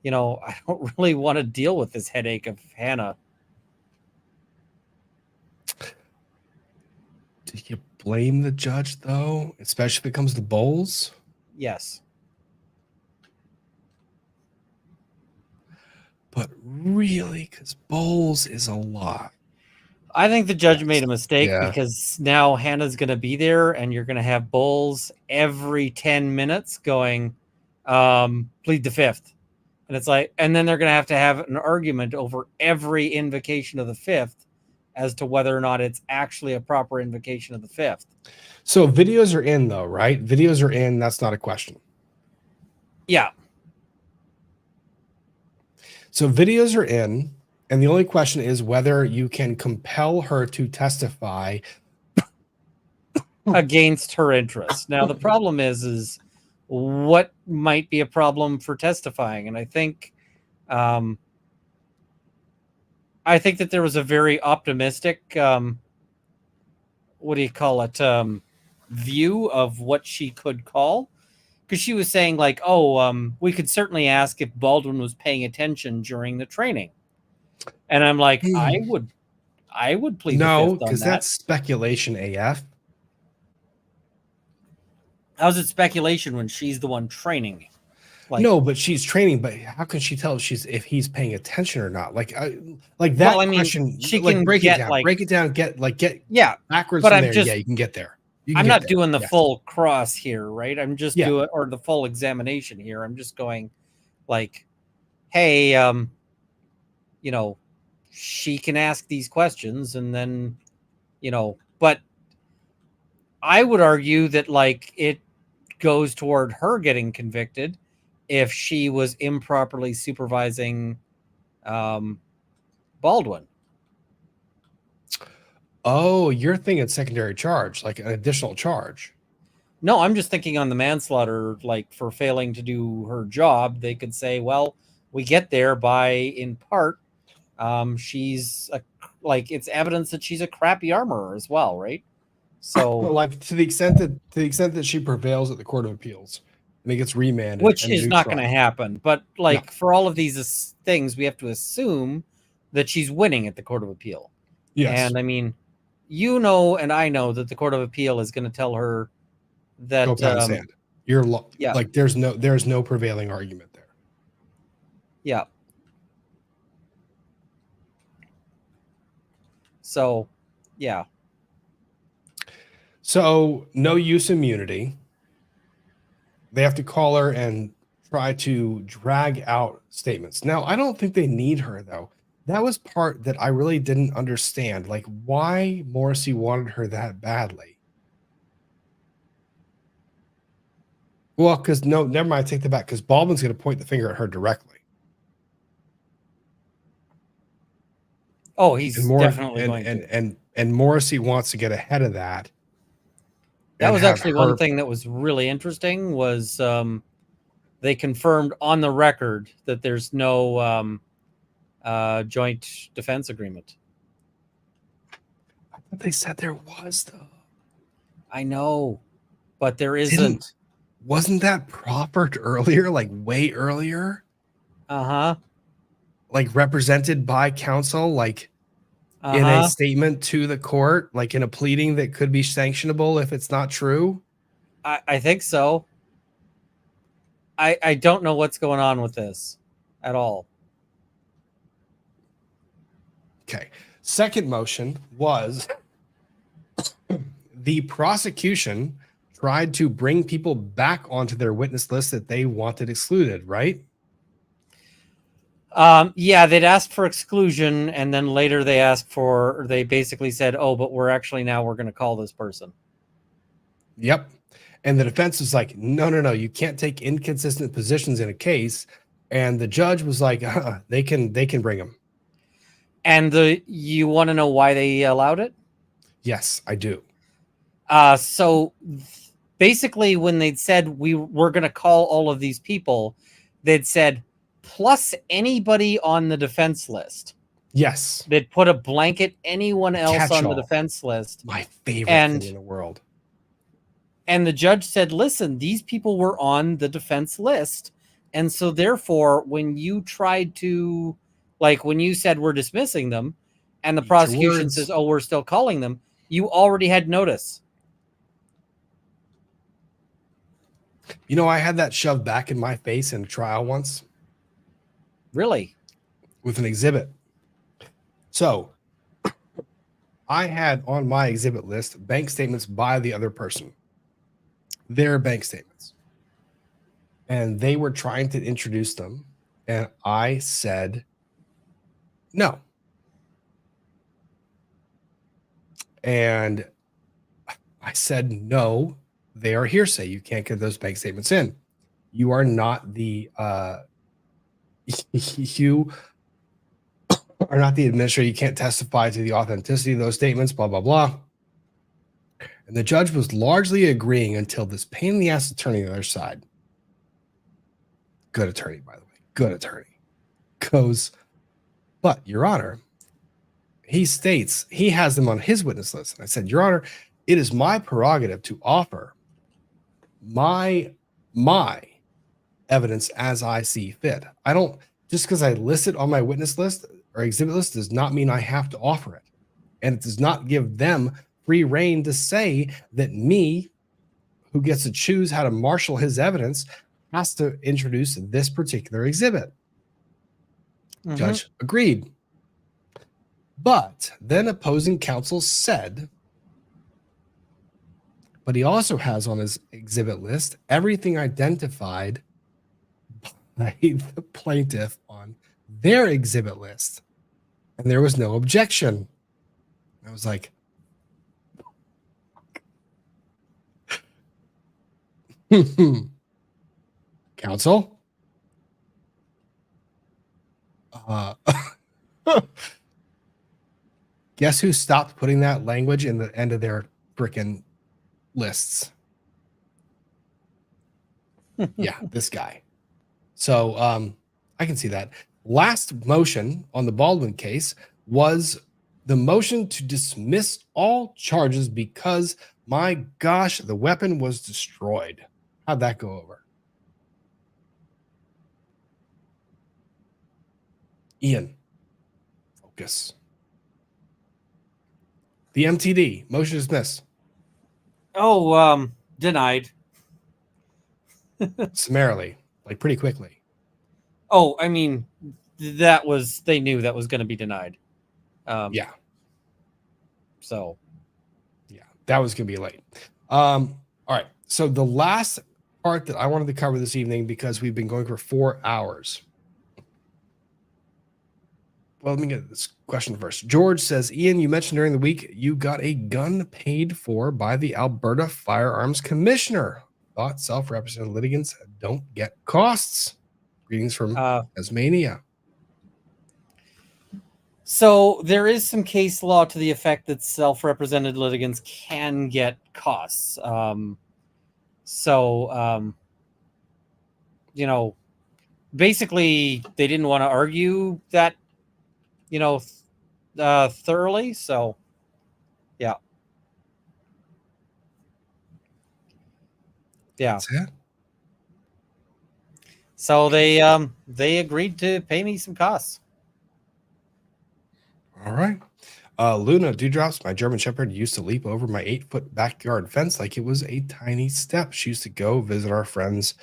S6: you know, I don't really want to deal with this headache of Hannah.
S5: Do you blame the judge, though? Especially if it comes to bowls?
S6: Yes.
S5: But really, because bowls is a lot.
S6: I think the judge made a mistake
S5: Yeah.
S6: because now Hannah's going to be there and you're going to have Bowles every 10 minutes going, plead the fifth. And it's like, and then they're going to have an argument over every invocation of the fifth as to whether or not it's actually a proper invocation of the fifth.
S5: So videos are in, though, right? Videos are in. That's not a question.
S6: Yeah.
S5: So videos are in. And the only question is whether you can compel her to testify
S6: against her interests. Now, the problem is what might be a problem for testifying. And I think that there was a very optimistic, what do you call it, view of what she could call. Because she was saying like, we could certainly ask if Baldwin was paying attention during the training. And I'm like, I would plead
S5: no,
S6: the fifth on
S5: because
S6: that.
S5: that's speculation AF.
S6: How's it speculation when she's the one training? Like,
S5: no, but she's training. But how can she tell if he's paying attention or not? Like that
S6: well, I mean,
S5: question.
S6: she
S5: like
S6: can
S5: break
S6: get,
S5: it down.
S6: like,
S5: Break it down. Get
S6: yeah
S5: backwards
S6: but
S5: from
S6: I'm
S5: there.
S6: just,
S5: Yeah, you can get there. You can
S6: I'm
S5: get
S6: not
S5: there.
S6: doing the
S5: Yes.
S6: full cross here, right? I'm just doing or the full examination here. I'm just going like, hey, you know, she can ask these questions and then, you know, but I would argue that like it goes toward her getting convicted if she was improperly supervising Baldwin.
S5: Oh, you're thinking secondary charge, like an additional charge.
S6: No, I'm just thinking on the manslaughter, like for failing to do her job, they could say, well, we get there by, in part, she's like it's evidence that she's a crappy armorer as well, right? So,
S5: well, like to the extent that she prevails at the Court of Appeals and it gets remanded,
S6: which
S5: and
S6: is not going to happen. But like for all of these things, we have to assume that she's winning at the Court of Appeal.
S5: Yes.
S6: And I mean, you know, and I know that the Court of Appeal is going to tell her that
S5: go pound sand. You're like there's no prevailing argument there.
S6: Yeah. So, yeah.
S5: So no use immunity. They have to call her and try to drag out statements. Now, I don't think they need her though. That was part that I really didn't understand. Like why Morrissey wanted her that badly. Well, because no, never mind. I take that back. Because Baldwin's going to point the finger at her directly.
S6: Oh, he's definitely going to.
S5: And Morrissey wants to get ahead of that.
S6: That was actually one thing that was really interesting was they confirmed on the record that there's no joint defense agreement.
S5: I thought they said there was, though.
S6: I know, but there isn't.
S5: Wasn't that proffered earlier, like way earlier?
S6: Uh-huh.
S5: Like represented by counsel, like in a statement to the court, like in a pleading that could be sanctionable if it's not true?
S6: I think so. I don't know what's going on with this at all.
S5: Okay. Second motion was the prosecution tried to bring people back onto their witness list that they wanted excluded, right?
S6: Yeah, they'd asked for exclusion, and then later they basically said, oh, but we're going to call this person.
S5: Yep. And the defense was like, no, you can't take inconsistent positions in a case. And the judge was like, they can bring them.
S6: And you want to know why they allowed it?
S5: Yes, I do.
S6: So basically when they'd said we're going to call all of these people, they'd said, plus anybody on the defense list.
S5: Yes.
S6: They'd put a blanket anyone else on the defense list.
S5: My favorite thing in the world.
S6: And the judge said, listen, these people were on the defense list And so therefore, when you tried to, like when you said we're dismissing them and the prosecution
S5: words.
S6: says, oh, we're still calling them, you already had notice.
S5: You know, I had that shoved back in my face in a trial once.
S6: Really?
S5: With an exhibit. So I had on my exhibit list bank statements by the other person. Their bank statements. And they were trying to introduce them. And I said, no. And I said, no, they are hearsay. You can't get those bank statements in. You are not the, you are not the administrator. You can't testify to the authenticity of those statements, blah, blah, blah. And the judge was largely agreeing until this pain in the ass attorney on the other side, good attorney, by the way, good attorney, goes, but Your Honor, he states he has them on his witness list. And I said, Your Honor, it is my prerogative to offer my evidence as I see fit. I don't, just because I list it on my witness list or exhibit list does not mean I have to offer it. And it does not give them free reign to say that me, who gets to choose how to marshal his evidence, has to introduce this particular exhibit. Judge agreed. But then opposing counsel said, but he also has on his exhibit list everything identified by the plaintiff on their exhibit list. And there was no objection. I was like, counsel? Guess who stopped putting that language in the end of their frickin' lists? Yeah, this guy. So I can see that. Last motion on the Baldwin case was the motion to dismiss all charges because, my gosh, the weapon was destroyed. How'd that go over? Ian, focus. The MTD, motion to dismiss.
S6: Oh, denied.
S5: Summarily, like pretty quickly.
S6: Oh, I mean, that was, they knew that was going to be denied.
S5: Yeah.
S6: So.
S5: Yeah, that was going to be late. All right. So the last part that I wanted to cover this evening, because we've been going for 4 hours. Well, let me get this question first. George says, Ian, you mentioned during the week you got a gun paid for by the Alberta Firearms Commissioner. Thought self-represented litigants don't get costs. Greetings from Tasmania.
S6: So there is some case law to the effect that self-represented litigants can get costs. You know, basically they didn't want to argue that, you know, thoroughly. So, yeah. Yeah.
S5: That's it.
S6: So they agreed to pay me some costs.
S5: All right. Luna Dewdrops, my German Shepherd, used to leap over my 8-foot backyard fence like it was a tiny step. She used to go visit our friends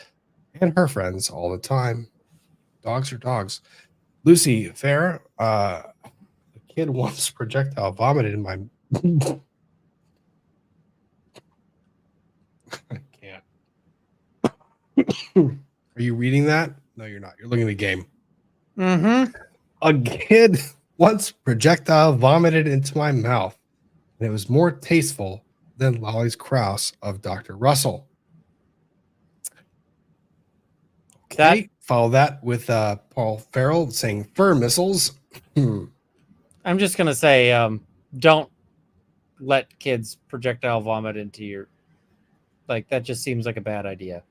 S5: and her friends all the time. Dogs are dogs. Lucy Fair, a kid once projectile vomited in my... I can't. Are you reading that? No, you're not. You're looking at the game.
S6: Mm-hmm.
S5: A kid once projectile vomited into my mouth, and it was more tasteful than Lolly's Krause of Dr. Russell. Okay, follow that with Paul Farrell saying fur missiles.
S6: I'm just going to say, don't let kids projectile vomit into your, like, that just seems like a bad idea.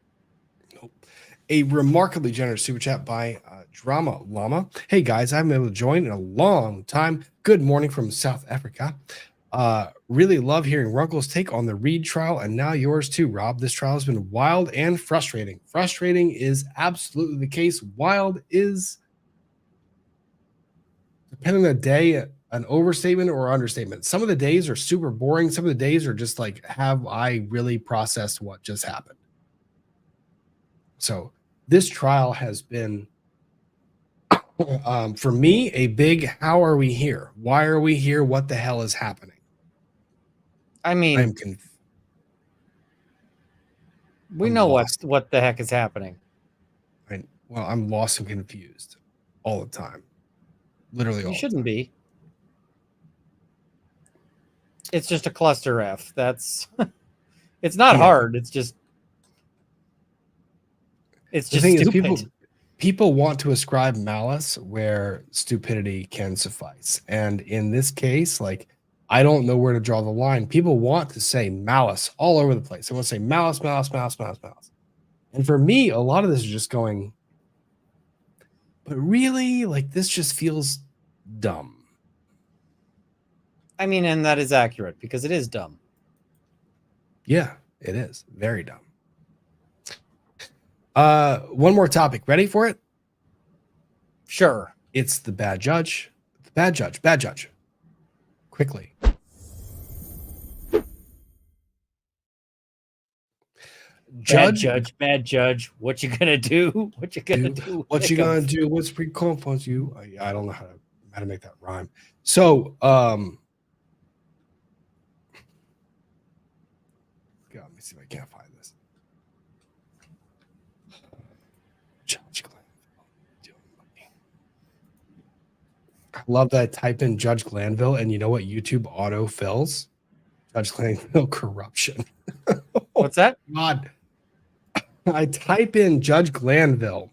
S5: Nope. A remarkably generous super chat by Drama Llama. Hey guys, I haven't been able to join in a long time. Good morning from South Africa. Really love hearing Runkle's take on the Reed trial, and now yours too, Rob. This trial has been wild and frustrating. Frustrating is absolutely the case. Wild is, depending on the day, an overstatement or understatement. Some of the days are super boring. Some of the days are just like, have I really processed what just happened? So this trial has been, for me, a big, how are we here? Why are we here? What the hell is happening?
S6: I mean,
S5: I'm
S6: we know what the heck is happening.
S5: I'm lost and confused all the time. Literally all
S6: You
S5: the
S6: shouldn't
S5: time.
S6: be. It's just a cluster F. That's it's not hard. It's just
S5: The
S6: stupid.
S5: thing is, people want to ascribe malice where stupidity can suffice. And in this case, like, I don't know where to draw the line. People want to say malice all over the place. They want to say malice, malice, malice, malice, malice. And for me, a lot of this is just going, but really, like, this just feels dumb.
S6: I mean, and that is accurate because it is dumb.
S5: Yeah, it is. Very dumb. One more topic. Ready for it?
S6: Sure.
S5: It's the bad judge. The bad judge. Bad judge. Quickly.
S6: Bad judge. What you gonna do? What you gonna do?
S5: What you gonna do? What's Supreme Court wants you? I don't know how to make that rhyme. So, God, let me see if I can't find this. Judge Glanville. I love that I type in Judge Glanville, and you know what YouTube auto fills? Judge Glanville corruption.
S6: What's that?
S5: God. I type in Judge Glanville,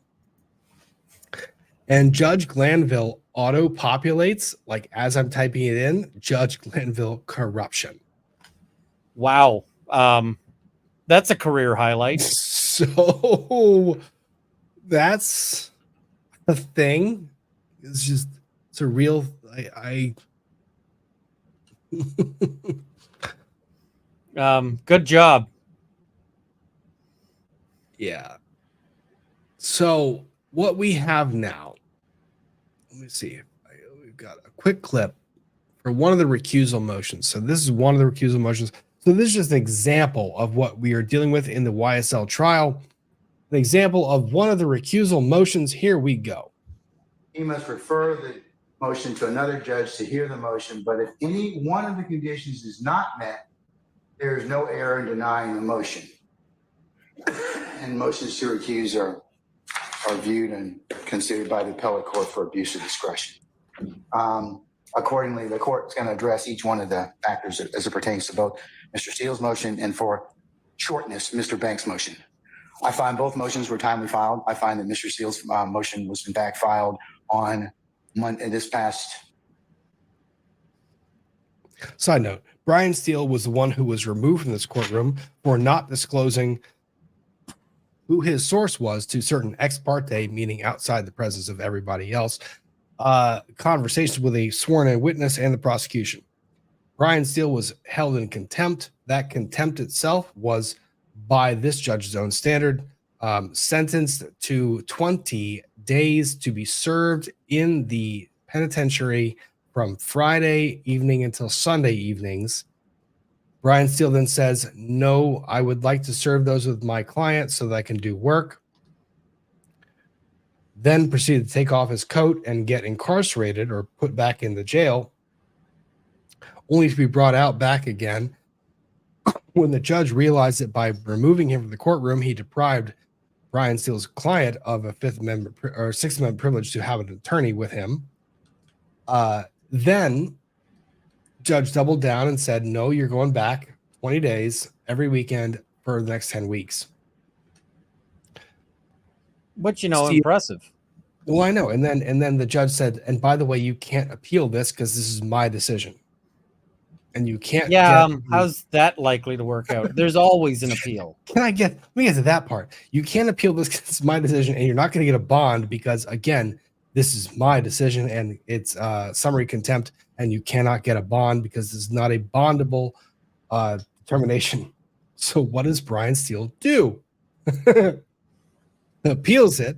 S5: and Judge Glanville auto populates, like as I'm typing it in, Judge Glanville corruption.
S6: Wow. That's a career highlight.
S5: So that's a thing. It's a real,
S6: good job.
S5: Yeah. So what we have now, let me see. We've got a quick clip for one of the recusal motions. So this is one of the recusal motions. So this is just an example of what we are dealing with in the YSL trial. An example of one of the recusal motions. Here we go.
S17: He must refer the motion to another judge to hear the motion, but if any one of the conditions is not met, there is no error in denying the motion. And motions to recuse are viewed and considered by the appellate court for abuse of discretion. Accordingly, the court is going to address each one of the factors as it pertains to both Mr. Steele's motion and, for shortness, Mr. Banks' motion. I find both motions were timely filed. I find that Mr. Steele's motion was in fact filed on Monday, this past.
S5: Side note, Brian Steele was the one who was removed from this courtroom for not disclosing who his source was to certain ex parte, meaning outside the presence of everybody else, conversations with a sworn-in witness and the prosecution. Brian Steele was held in contempt. That contempt itself was, by this judge's own standard, sentenced to 20 days to be served in the penitentiary from Friday evening until Sunday evenings. Brian Steele then says, no, I would like to serve those with my client so that I can do work. Then proceeded to take off his coat and get incarcerated or put back in the jail, only to be brought out back again when the judge realized that by removing him from the courtroom, he deprived Brian Steele's client of a Sixth Amendment privilege to have an attorney with him. Then judge doubled down and said, no, you're going back 20 days every weekend for the next 10 weeks.
S6: But, impressive.
S5: Well, I know. And then the judge said, and by the way, you can't appeal this because this is my decision. And you can't.
S6: Yeah. How's that likely to work out? There's always an appeal.
S5: Let me get to that part. You can't appeal this because it's my decision, and you're not going to get a bond because, again, this is my decision and it's summary contempt, and you cannot get a bond because this is not a bondable determination. So what does Brian Steele do? Appeals it,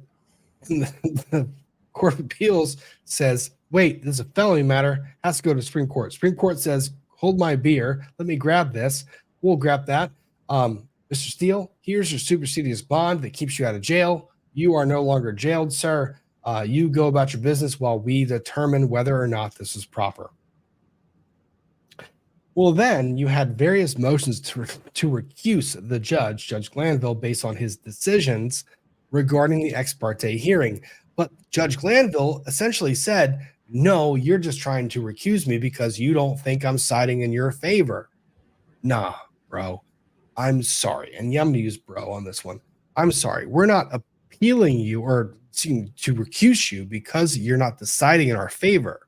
S5: and the Court of Appeals says, wait, this is a felony matter, has to go to Supreme Court. Supreme Court says, hold my beer, let me grab this. We'll grab that. Mr. Steele, here's your supersedious bond that keeps you out of jail. You are no longer jailed, sir. You go about your business while we determine whether or not this is proper. Well, then you had various motions to recuse the judge, Judge Glanville, based on his decisions regarding the ex parte hearing. But Judge Glanville essentially said, no, you're just trying to recuse me because you don't think I'm siding in your favor. Nah, bro, I'm sorry. And yeah, I'm going to use bro on this one. I'm sorry. We're not appealing you or to recuse you because you're not deciding in our favor.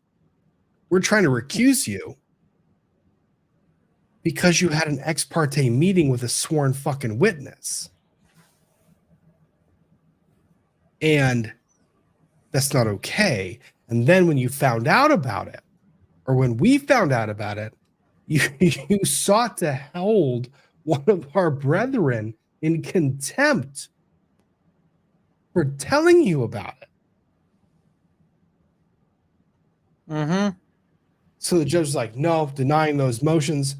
S5: We're trying to recuse you because you had an ex parte meeting with a sworn fucking witness. And that's not okay. And then when you found out about it, or when we found out about it, you sought to hold one of our brethren in contempt for telling you about it.
S6: Mm-hmm.
S5: So the judge was like, no, denying those motions.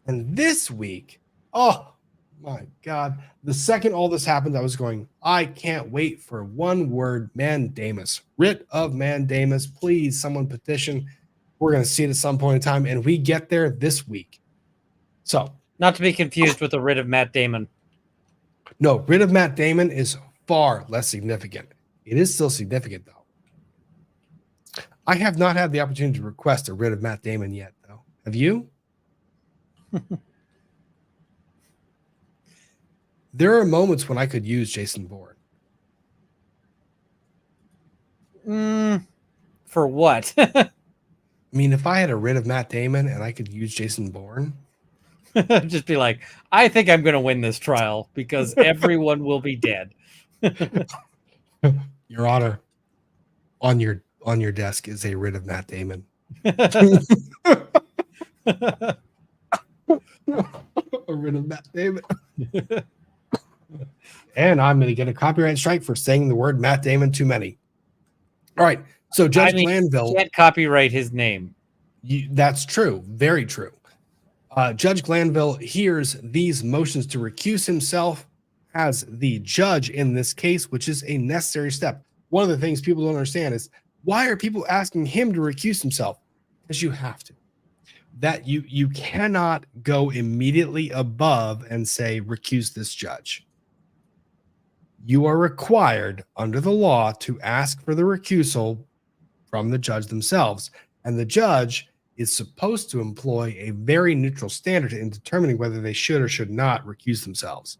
S5: And this week, oh my God, the second all this happened, I was going, I can't wait for one word, mandamus, writ of mandamus. Please, someone petition. We're going to see it at some point in time. And we get there this week. So,
S6: not to be confused with the writ of Matt Damon.
S5: No, writ of Matt Damon is far less significant. It is still significant, though. I have not had the opportunity to request a writ of Matt Damon yet, though. Have you? There are moments when I could use Jason Bourne.
S6: For what?
S5: I mean, if I had a writ of Matt Damon and I could use Jason Bourne,
S6: just be like, I think I'm going to win this trial because everyone will be dead.
S5: Your Honor, on your desk is a writ of Matt Damon. A writ of Matt Damon. And I'm going to get a copyright strike for saying the word Matt Damon too many. All right. So Judge Glanville
S6: can't copyright his name.
S5: That's true. Very true. Judge Glanville hears these motions to recuse himself as the judge in this case, which is a necessary step. One of the things people don't understand is why are people asking him to recuse himself? Because you have to. That you cannot go immediately above and say recuse this judge. You are required under the law to ask for the recusal from the judge themselves, and the judge is supposed to employ a very neutral standard in determining whether they should or should not recuse themselves.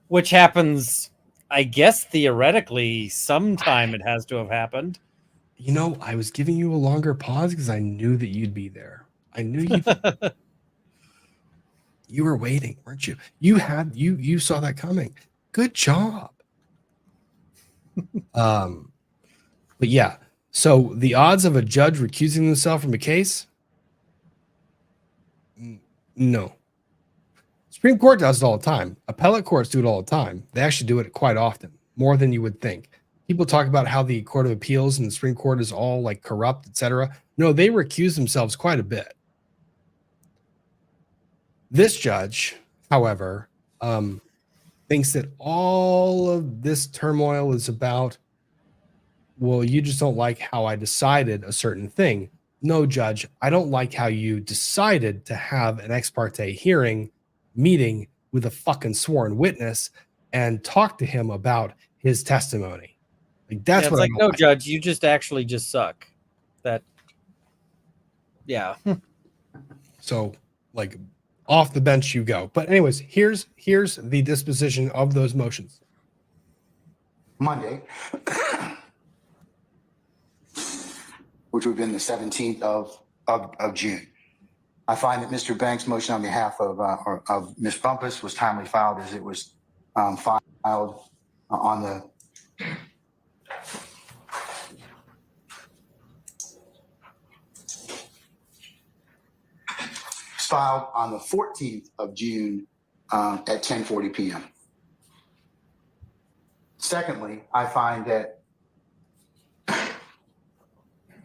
S6: Which happens, I guess, theoretically, sometime it has to have happened.
S5: You know, I was giving you a longer pause because I knew that you'd be there. I knew you were waiting, weren't you? You saw that coming. Good job. But yeah, so the odds of a judge recusing themselves from a case? No. Supreme Court does it all the time. Appellate courts do it all the time. They actually do it quite often, more than you would think. People talk about how the Court of Appeals and the Supreme Court is all like corrupt, etc. No, they recuse themselves quite a bit. This judge, however, thinks that all of this turmoil is about, well, you just don't like how I decided a certain thing. No, Judge, I don't like how you decided to have an ex parte hearing meeting with a fucking sworn witness and talk to him about his testimony. Like that's
S6: it's
S5: what
S6: like,
S5: I
S6: no,
S5: like.
S6: Judge, you just actually just suck. That, yeah.
S5: So, like, off the bench you go. But anyways, here's the disposition of those motions.
S17: Monday, which would have been the 17th of June. I find that Mr. Banks' motion on behalf of Ms. Bumpus was timely filed as it was filed on the filed on the 14th of June at 10:40 p.m. Secondly, I find that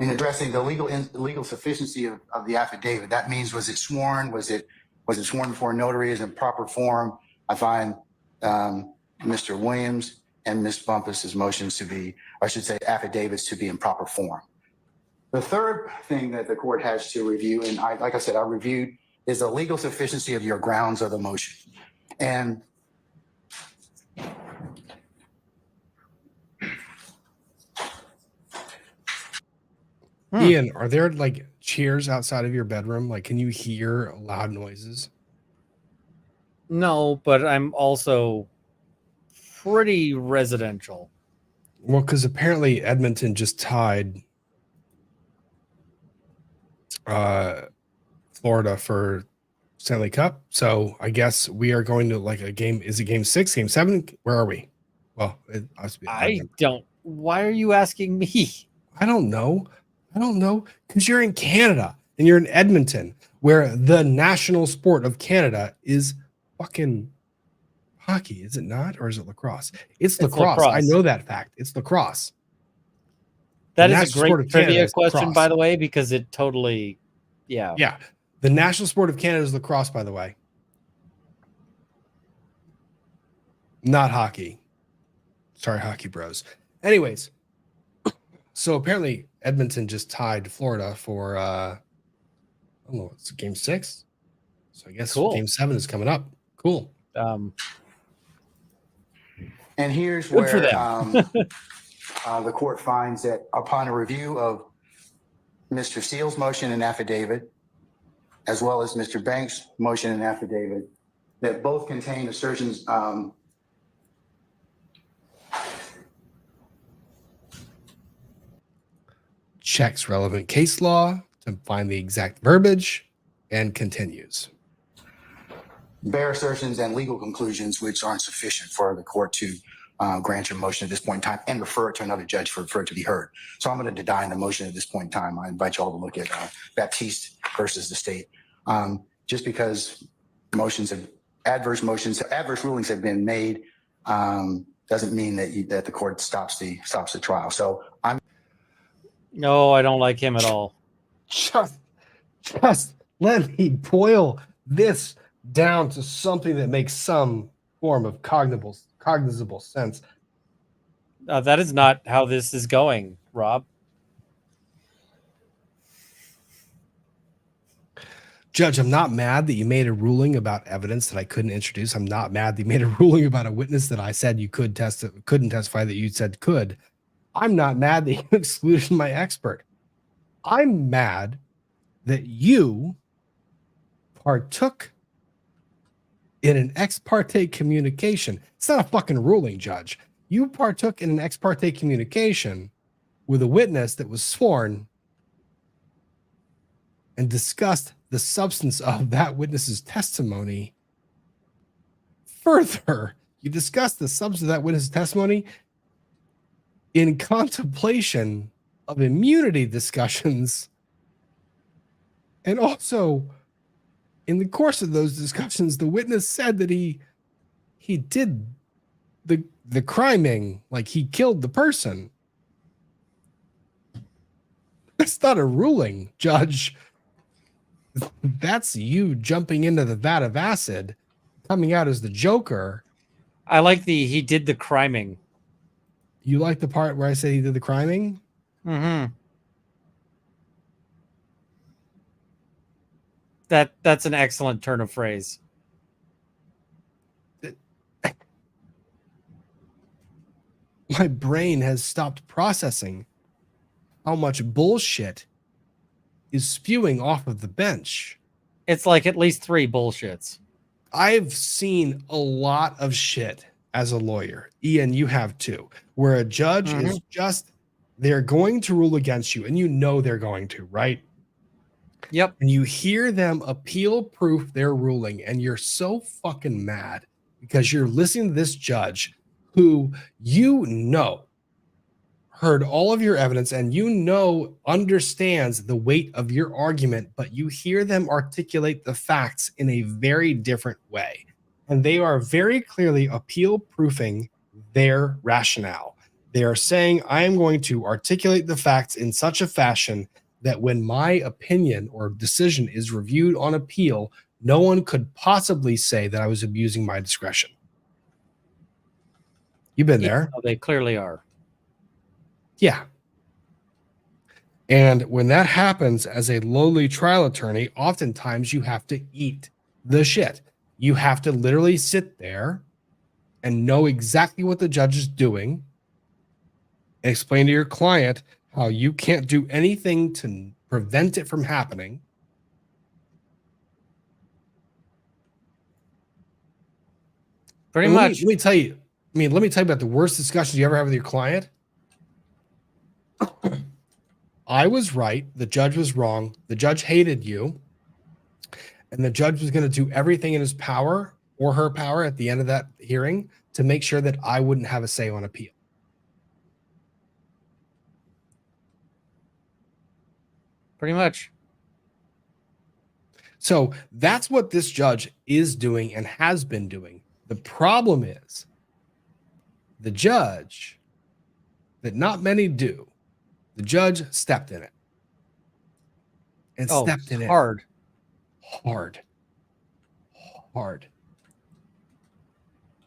S17: in addressing the legal sufficiency of the affidavit, that means was it sworn? Was it sworn before a notary is in proper form? I find Mr. Williams and Ms. Bumpus's motions to be, or I should say affidavits to be in proper form. The third thing that the court has to review, and like I said, I reviewed, is the legal sufficiency of your grounds of the motion. And
S5: Ian, are there like cheers outside of your bedroom? Like, can you hear loud noises?
S6: No, but I'm also pretty residential.
S5: Well, because apparently Edmonton just tied Florida for Stanley Cup. So I guess we are going to like a game. Is it game 6, game 7? Where are we? Well, it must be.
S6: I don't. Why are you asking me?
S5: I don't know. Because you're in Canada and you're in Edmonton, where the national sport of Canada is fucking hockey, is it not? Or is it lacrosse? It's lacrosse. I know that fact. It's lacrosse.
S6: That is a great trivia question, by the way, because it totally, yeah.
S5: Yeah. The national sport of Canada is lacrosse, by the way. Not hockey. Sorry, hockey bros. Anyways, so apparently Edmonton just tied Florida for, I don't know, it's game 6. So I guess game 7 is coming up. Cool.
S17: And here's
S6: Good
S17: where
S6: for them.
S17: the court finds that upon a review of Mr. Seal's motion and affidavit, as well as Mr. Banks' motion and affidavit, that both contain assertions
S5: checks relevant case law to find the exact verbiage and continues.
S17: bare assertions and legal conclusions which aren't sufficient for the court to grant your motion at this point in time and refer it to another judge for it to be heard. So I'm going to deny the motion at this point in time. I invite you all to look at Baptiste versus the state. Just because adverse rulings have been made doesn't mean that the court stops the trial. So
S6: No, I don't like him at all.
S5: Just let me boil this down to something that makes some form of cognizable sense.
S6: That is not how this is going, Rob.
S5: Judge, I'm not mad that you made a ruling about evidence that I couldn't introduce. I'm not mad that you made a ruling about a witness that I said you couldn't testify that you said could. I'm not mad that you excluded my expert. I'm mad that you partook in an ex parte communication. It's not a fucking ruling, Judge. You partook in an ex parte communication with a witness that was sworn and discussed the substance of that witness's testimony. Further, you discussed the substance of that witness's testimony in contemplation of immunity discussions. And also, in the course of those discussions, the witness said that he did the criming, like he killed the person. That's not a ruling, Judge. That's you jumping into the vat of acid, coming out as the Joker.
S6: I like he did the criming.
S5: You like the part where I say he did the criming?
S6: Mm-hmm. That's an excellent turn of phrase.
S5: My brain has stopped processing how much bullshit is spewing off of the bench.
S6: It's like at least 3 bullshits.
S5: I've seen a lot of shit as a lawyer. Ian, you have too, where a judge is just, they're going to rule against you and you know they're going to, right?
S6: Yep.
S5: And you hear them appeal proof their ruling and you're so fucking mad because you're listening to this judge who you know heard all of your evidence and understands the weight of your argument, but you hear them articulate the facts in a very different way. And they are very clearly appeal proofing their rationale. They are saying, I am going to articulate the facts in such a fashion that when my opinion or decision is reviewed on appeal, no one could possibly say that I was abusing my discretion. You've been there.
S6: They clearly are.
S5: Yeah. And when that happens as a lowly trial attorney, oftentimes you have to eat the shit. You have to literally sit there and know exactly what the judge is doing and explain to your client how you can't do anything to prevent it from happening.
S6: Pretty much.
S5: Let me tell you about the worst discussions you ever have with your client. I was right. The judge was wrong. The judge hated you. And the judge was going to do everything in his power or her power at the end of that hearing to make sure that I wouldn't have a say on appeal.
S6: Pretty much.
S5: So that's what this judge is doing and has been doing. The problem is the judge that not many do. The judge stepped in it. And stepped in
S6: hard.
S5: Hard.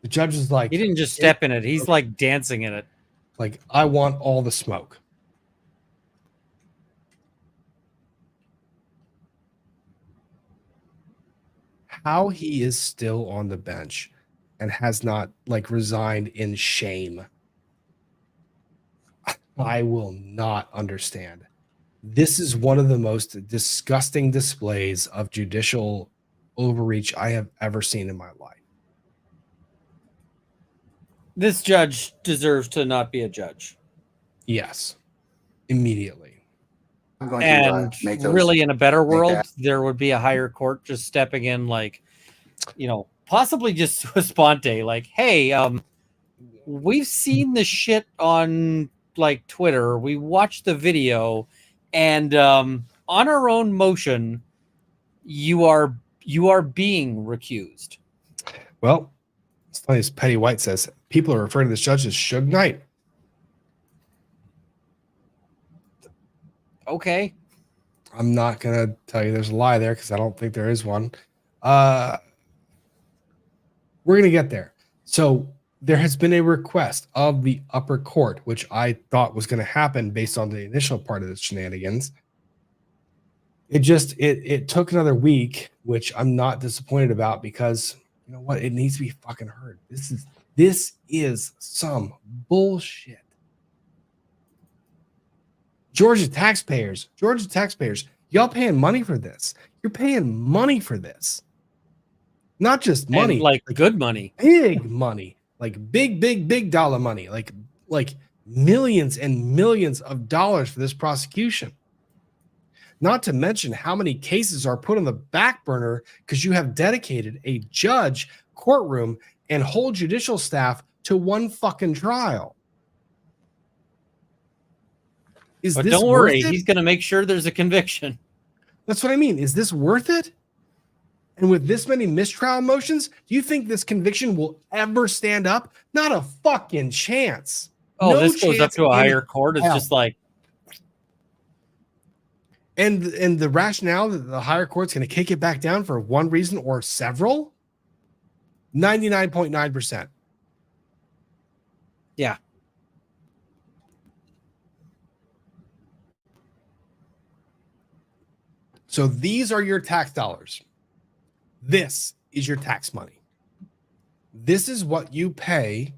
S5: The judge is like...
S6: He didn't just step in it. He's like dancing in it.
S5: Like, I want all the smoke. How he is still on the bench and has not resigned in shame, I will not understand. This is one of the most disgusting displays of judicial overreach I have ever seen in my life.
S6: This judge deserves to not be a judge.
S5: Yes, immediately.
S17: I'm going
S6: And
S17: to make those.
S6: really, in a better world, there would be a higher court just stepping in, possibly just sua sponte, hey, we've seen the shit on Twitter. We watched the video, and on our own motion, you are being recused.
S5: Well, it's funny as Petty White says, people are referring to this judge as Suge Knight.
S6: Okay.
S5: I'm not going to tell you there's a lie there because I don't think there is one. We're going to get there. So there has been a request of the upper court, which I thought was going to happen based on the initial part of the shenanigans. It took another week, which I'm not disappointed about because you know what? It needs to be fucking heard. This is some bullshit. Georgia taxpayers, y'all paying money for this. You're paying money for this. Not just money.
S6: And good money.
S5: Big money. Big dollar money. Like millions and millions of dollars for this prosecution. Not to mention how many cases are put on the back burner because you have dedicated a judge, courtroom, and whole judicial staff to one fucking trial.
S6: But don't worry, he's going to make sure there's a conviction.
S5: That's what I mean. Is this worth it? And with this many mistrial motions, do you think this conviction will ever stand up? Not a fucking chance.
S6: Oh,
S5: No
S6: this goes up
S5: chance
S6: to a
S5: in
S6: higher court. It's
S5: hell.
S6: just like...
S5: And the rationale that the higher court's going to kick it back down for one reason or several? 99.9%.
S6: Yeah.
S5: So these are your tax dollars. This is your tax money. This is what you pay.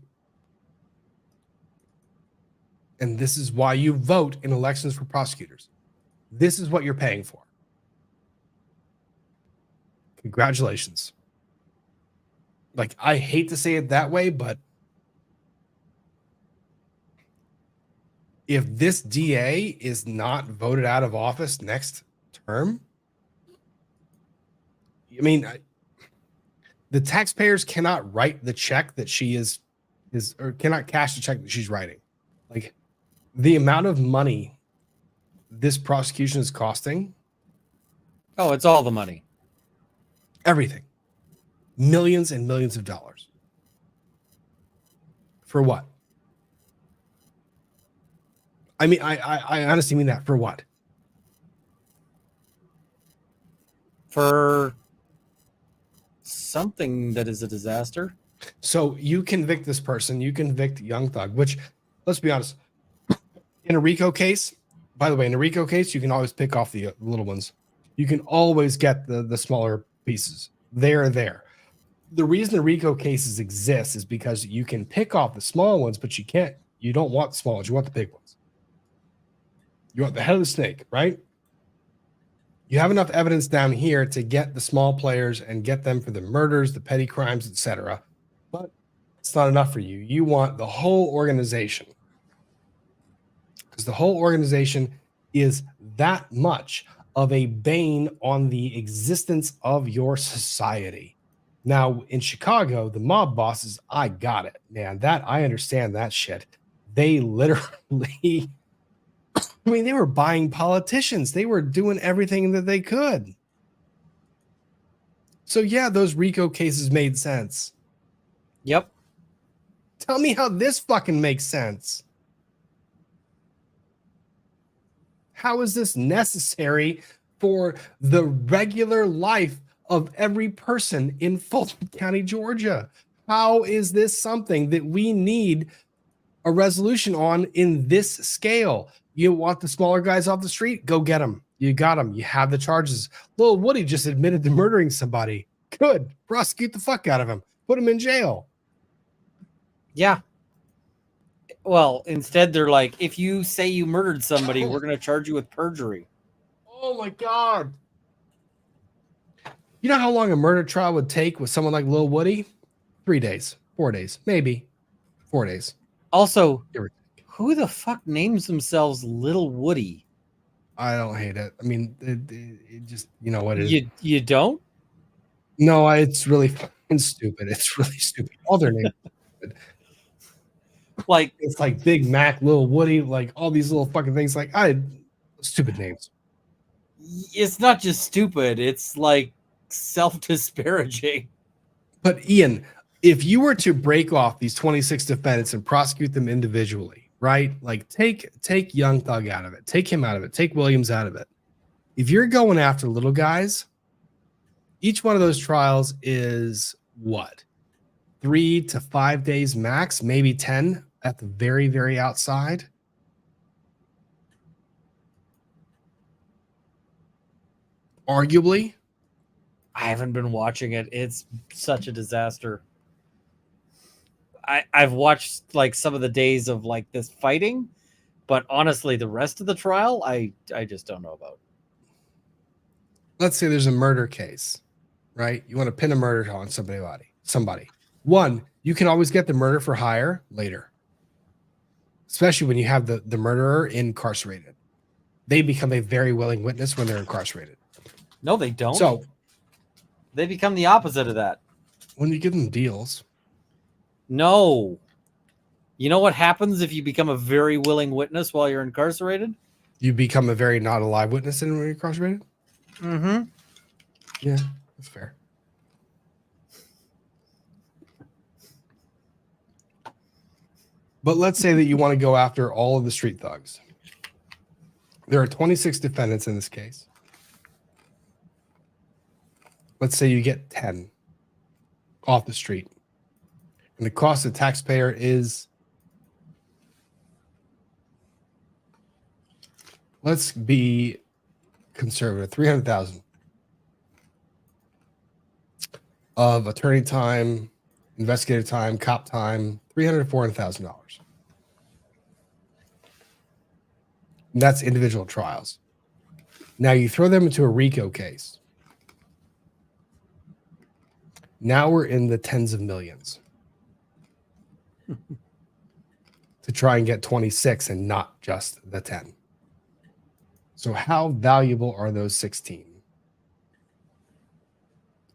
S5: And this is why you vote in elections for prosecutors. This is what you're paying for. Congratulations. I hate to say it that way, but if this DA is not voted out of office next term, the taxpayers cannot write the check that she is or cannot cash the check that she's writing. The amount of money this prosecution is costing.
S6: Oh, it's all the money.
S5: Everything. Millions and millions of dollars. For what? I mean, I honestly mean that. For what?
S6: For something that is a disaster.
S5: So you convict this person, you convict Young Thug, which, let's be honest, in a RICO case, by the way, in a RICO case, you can always pick off the little ones. You can always get the smaller pieces. They're there. The reason the RICO cases exist is because you can pick off the small ones, but you don't want the small ones. You want the big ones. You want the head of the snake, right? You have enough evidence down here to get the small players and get them for the murders, the petty crimes, etc. But it's not enough for you. You want the whole organization. Because the whole organization is that much of a bane on the existence of your society. Now, in Chicago, the mob bosses, I got it, man. I understand that shit. They literally, I mean, they were buying politicians. They were doing everything that they could. So yeah, those RICO cases made sense.
S6: Yep.
S5: Tell me how this fucking makes sense. How is this necessary for the regular life of every person in Fulton County, Georgia? How is this something that we need a resolution on in this scale? You want the smaller guys off the street? Go get them. You got them. You have the charges. Lil Woody just admitted to murdering somebody. Good. Prosecute the fuck out of him. Put him in jail.
S6: Yeah. Well, instead they're like, if you say you murdered somebody, we're going to charge you with perjury.
S5: Oh my God. You know how long a murder trial would take with someone like Lil Woody? 3 days, 4 days, maybe 4 days.
S6: Also, who the fuck names themselves Little Woody?
S5: I don't hate it. I mean, it just, you know what it is.
S6: You don't?
S5: No, it's really fucking stupid. It's really stupid. All their names are stupid.
S6: Like,
S5: it's like Big Mac, Lil Woody, like all these little fucking things. Like, stupid names.
S6: It's not just stupid. It's like self-disparaging.
S5: But Ian, if you were to break off these 26 defendants and prosecute them individually, right? Like take Young Thug out of it, take him out of it, take Williams out of it. If you're going after little guys, each one of those trials is what? 3 to 5 days max, maybe 10 at the very, very outside. Arguably.
S6: I haven't been watching it. It's such a disaster. I've watched like some of the days of like this fighting, but honestly, the rest of the trial, I just don't know about.
S5: Let's say there's a murder case, right? You want to pin a murder on somebody. One, you can always get the murder for hire later, especially when you have the murderer incarcerated. They become a very willing witness when they're incarcerated.
S6: No, they don't.
S5: So
S6: they become the opposite of that.
S5: When you give them deals.
S6: No. You know what happens if you become a very willing witness while you're incarcerated?
S5: You become a very not alive witness when you're incarcerated?
S6: Mm-hmm.
S5: Yeah, that's fair. But let's say that you want to go after all of the street thugs. There are 26 defendants in this case. Let's say you get 10 off the street. And the cost to the taxpayer is, let's be conservative, $300,000 of attorney time, investigative time, cop time, $300,000 to $400,000. And that's individual trials. Now you throw them into a RICO case. Now we're in the tens of millions to try and get 26 and not just the 10. So how valuable are those 16?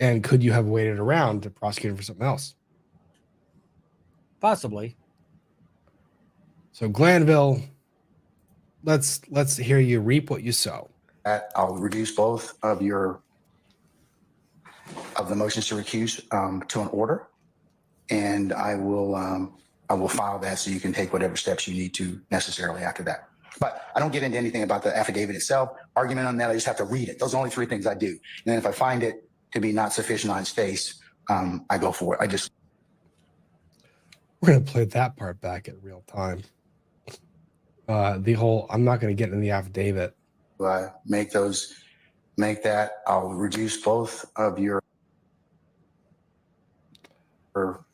S5: And could you have waited around to prosecute him for something else?
S6: Possibly.
S5: So Glanville, let's hear you reap what you sow.
S17: That I'll reduce both of the motions to recuse to an order, and I will file that so you can take whatever steps you need to necessarily after that. But I don't get into anything about the affidavit itself. Argument on that, I just have to read it. Those are only three things I do. And then if I find it to be not sufficient on its face, I go for it.
S5: We're going to play that part back at real time. I'm not going to get in the affidavit.
S17: Make that, I'll reduce both of your of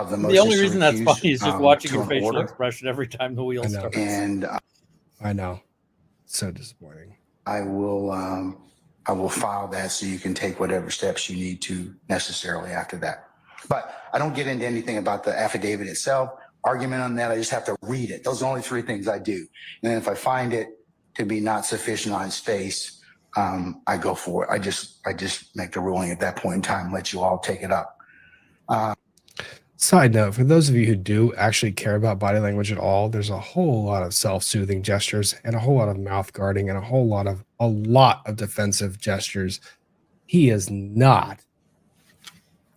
S17: the motions.
S6: The only
S17: to
S6: reason that's
S17: recuse,
S6: funny is just watching
S17: to
S6: your
S17: an
S6: facial
S17: order.
S6: expression every time the wheel starts.
S17: And
S5: I know. So disappointing.
S17: I will file that so you can take whatever steps you need to necessarily after that. But I don't get into anything about the affidavit itself. Argument on that, I just have to read it. Those are only three things I do. And then if I find it to be not sufficient on its face, I go for it. I just make the ruling at that point in time, let you all take it up.
S5: Side note, for those of you who do actually care about body language at all, there's a whole lot of self-soothing gestures and a whole lot of mouth guarding and a lot of defensive gestures. He is not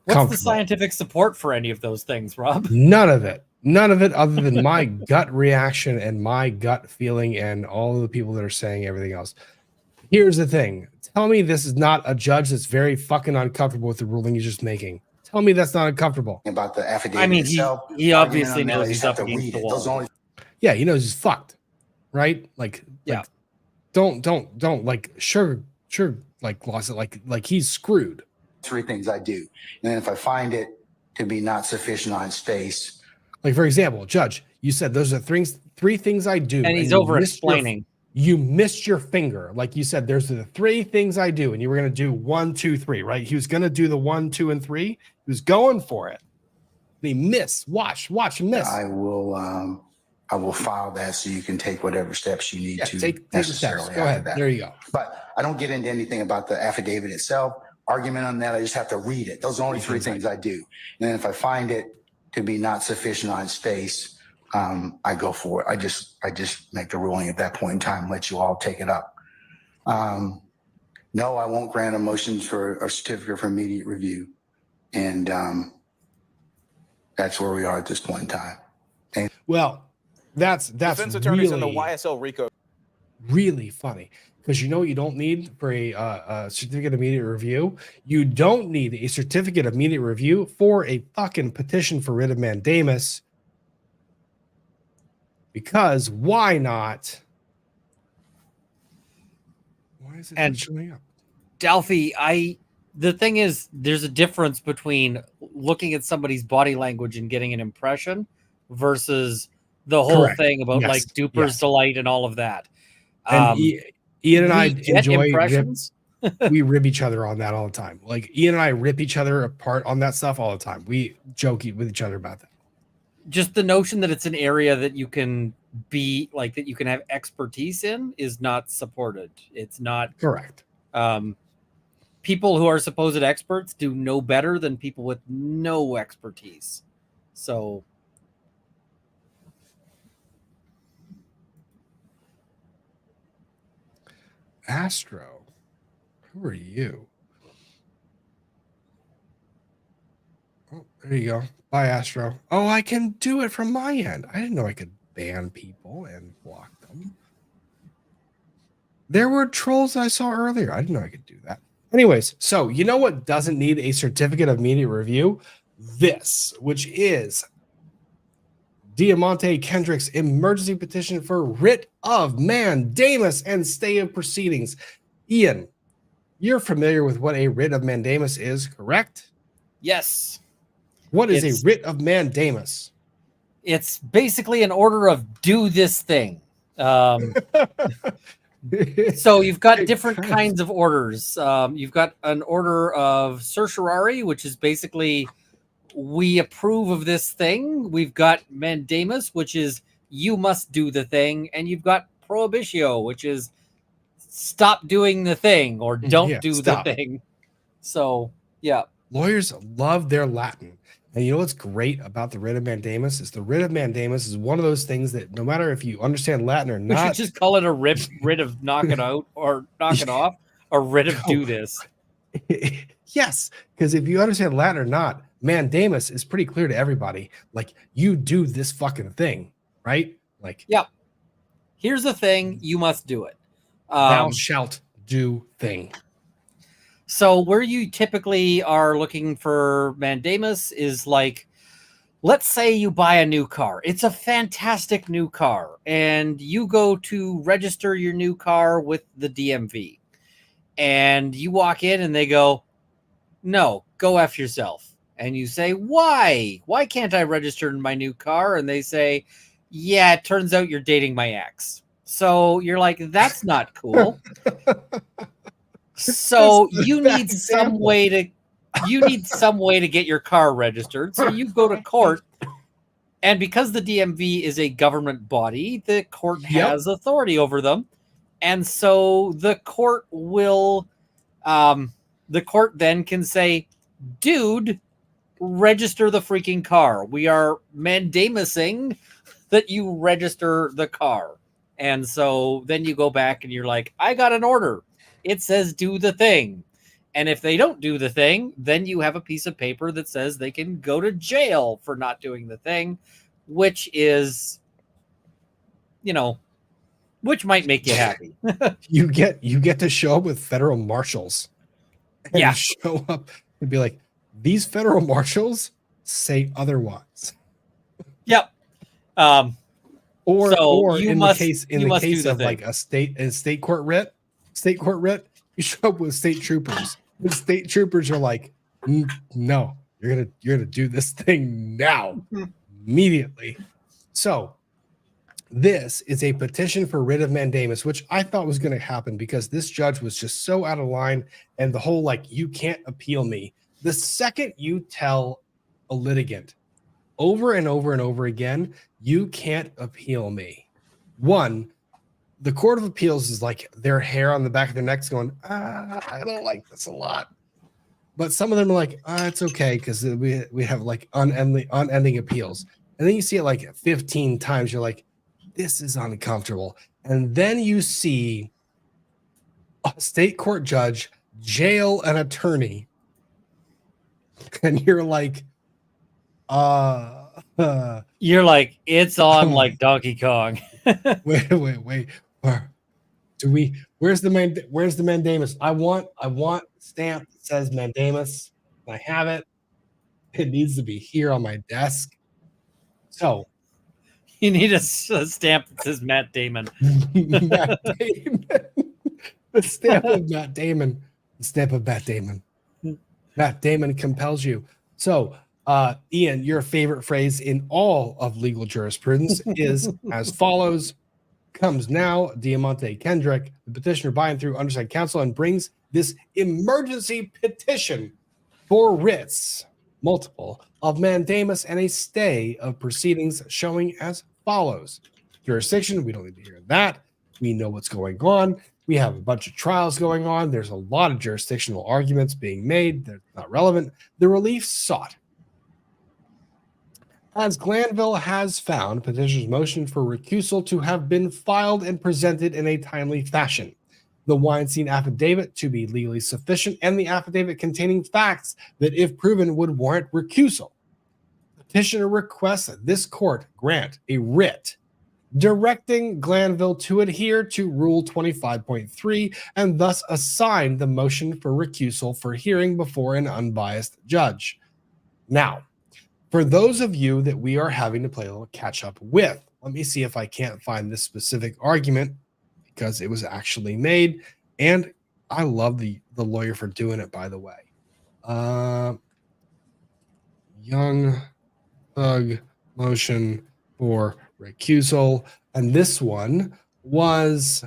S6: What's the scientific support for any of those things, Rob?
S5: None of it. None of it other than my gut reaction and my gut feeling and all of the people that are saying everything else. Here's the thing. Tell me this is not a judge that's very fucking uncomfortable with the ruling he's just making. Tell me that's not uncomfortable.
S17: About the affidavit
S6: I mean,
S17: itself.
S6: he obviously
S17: Argument on that,
S6: knows
S17: I
S6: he's
S17: just have
S6: up
S17: to
S6: against
S17: read
S6: the
S17: it.
S6: wall.
S17: Those are only
S5: Yeah, he knows he's fucked. Right? Like don't like sure like lost it like he's screwed.
S17: three things I do. And then if I find it to be not sufficient on its face.
S5: Like, for example, Judge, you said those are three things I do.
S6: And he's
S5: you
S6: over
S5: missed
S6: explaining.
S5: You missed your finger. Like you said, there's the three things I do, and you were going to do 1, 2, 3, right? He was going to do the 1, 2, and 3. He was going for it. And he missed. Watch him miss.
S17: I will file that so you can take whatever steps you need to
S5: take the
S17: necessarily
S5: steps. Go
S17: after
S5: ahead.
S17: that.
S5: There you go.
S17: But I don't get into anything about the affidavit itself. Argument on that, I just have to read it. Those are only three things I do. And then if I find it to be not sufficient on its face, I go for it. I just make the ruling at that point in time, let you all take it up. No, I won't grant a motion for a certificate for immediate review. And that's where we are at this point in time. And
S5: well, that's
S18: defense attorneys
S5: really,
S18: in the YSL RICO.
S5: Really funny. Because you know what you don't need for a certificate of immediate review? You don't need a certificate of immediate review for a fucking petition for writ of mandamus. Because why not? Why is it
S6: And
S5: showing up?
S6: Dalfi, the thing is, there's a difference between looking at somebody's body language and getting an impression versus the whole
S5: Correct.
S6: thing about
S5: Yes.
S6: like Duper's delight and all of that.
S5: And Ian and I enjoy
S6: impressions.
S5: we rib each other on that all the time. Like Ian and I rip each other apart on that stuff all the time. We joke with each other about that.
S6: Just the notion that it's an area that you can be like that you can have expertise in is not supported. It's not
S5: correct.
S6: People who are supposed experts do no better than people with no expertise. So
S5: Astro, who are you? Oh, there you go. Bye, Astro. Oh, I can do it from my end. I didn't know I could ban people and block them. There were trolls I saw earlier. I didn't know I could do that. Anyways, so you know what doesn't need a certificate of immediate review? This, which is Diamante Kendrick's emergency petition for writ of mandamus and stay of proceedings. Ian, you're familiar with what a writ of mandamus is, correct?
S6: yes.
S5: What is a writ of mandamus?
S6: It's basically an order of do this thing. So you've got different kinds of orders. You've got an order of certiorari, which is basically we approve of this thing. We've got mandamus, which is you must do the thing. And you've got prohibitio, which is stop doing the thing or don't do
S5: stop.
S6: the thing. So, yeah.
S5: Lawyers love their Latin. And you know what's great about the writ of mandamus is the writ of mandamus is one of those things that no matter if you understand Latin or
S6: We
S5: not,
S6: should just call it a writ of knock it out or knock it off, or writ of do this.
S5: yes, because if you understand Latin or not, mandamus is pretty clear to everybody. Like, you do this fucking thing, right? Like,
S6: yep. Here's the thing: you must do it.
S5: Thou shalt do thing.
S6: So where you typically are looking for mandamus is like, let's say you buy a new car. It's a fantastic new car, and you go to register your new car with the DMV, and you walk in and they go, no, go F yourself. And you say, why? Why can't I register my new car? And they say, yeah, it turns out you're dating my ex. So you're like, that's not cool. So you need some way to get your car registered. So you go to court, and because the DMV is a government body, the court has authority over them. And so the court will the court then can say, dude, register the freaking car. We are mandamusing that you register the car. And so then you go back and you're like, I got an order. It says do the thing. And if they don't do the thing, then you have a piece of paper that says they can go to jail for not doing the thing, which is, which might make you happy.
S5: you get to show up with federal marshals. And show up and be like, these federal marshals say otherwise.
S6: Yep.
S5: Or in the case of
S6: thing.
S5: like a state court writ, you show up with state troopers. The state troopers are like, no, you're gonna do this thing now, immediately. So this is a petition for writ of mandamus, which I thought was going to happen because this judge was just so out of line, and the whole like, you can't appeal me. The second you tell a litigant over and over and over again, you can't appeal me. One, the Court of Appeals is like their hair on the back of their necks going, I don't like this a lot. But some of them are like, it's okay because we have like unending appeals. And then you see it like 15 times. You're like, this is uncomfortable. And then you see a state court judge jail an attorney. And you're like,
S6: you're like, it's on like Donkey Kong.
S5: wait. Where's the mandamus? I want a stamp that says mandamus. I have it. It needs to be here on my desk. So
S6: you need a stamp that says Matt Damon.
S5: Matt Damon. The stamp of Matt Damon. The stamp of Matt Damon. Matt Damon compels you. So, Ian, your favorite phrase in all of legal jurisprudence is as follows. Comes now, Diamante Kendrick, the petitioner by and through undersigned counsel, and brings this emergency petition for writs, multiple, of mandamus and a stay of proceedings showing as follows. Jurisdiction, we don't need to hear that. We know what's going on. We have a bunch of trials going on. There's a lot of jurisdictional arguments being made. They're not relevant. The relief sought. As Glanville has found petitioner's motion for recusal to have been filed and presented in a timely fashion, the Weinstein affidavit to be legally sufficient, and the affidavit containing facts that, if proven, would warrant recusal. Petitioner requests that this court grant a writ directing Glanville to adhere to Rule 25.3 and thus assign the motion for recusal for hearing before an unbiased judge. Now, for those of you that we are having to play a little catch up with, let me see if I can't find this specific argument because it was actually made. And I love the lawyer for doing it, by the way. Young Thug motion for recusal. And this one was,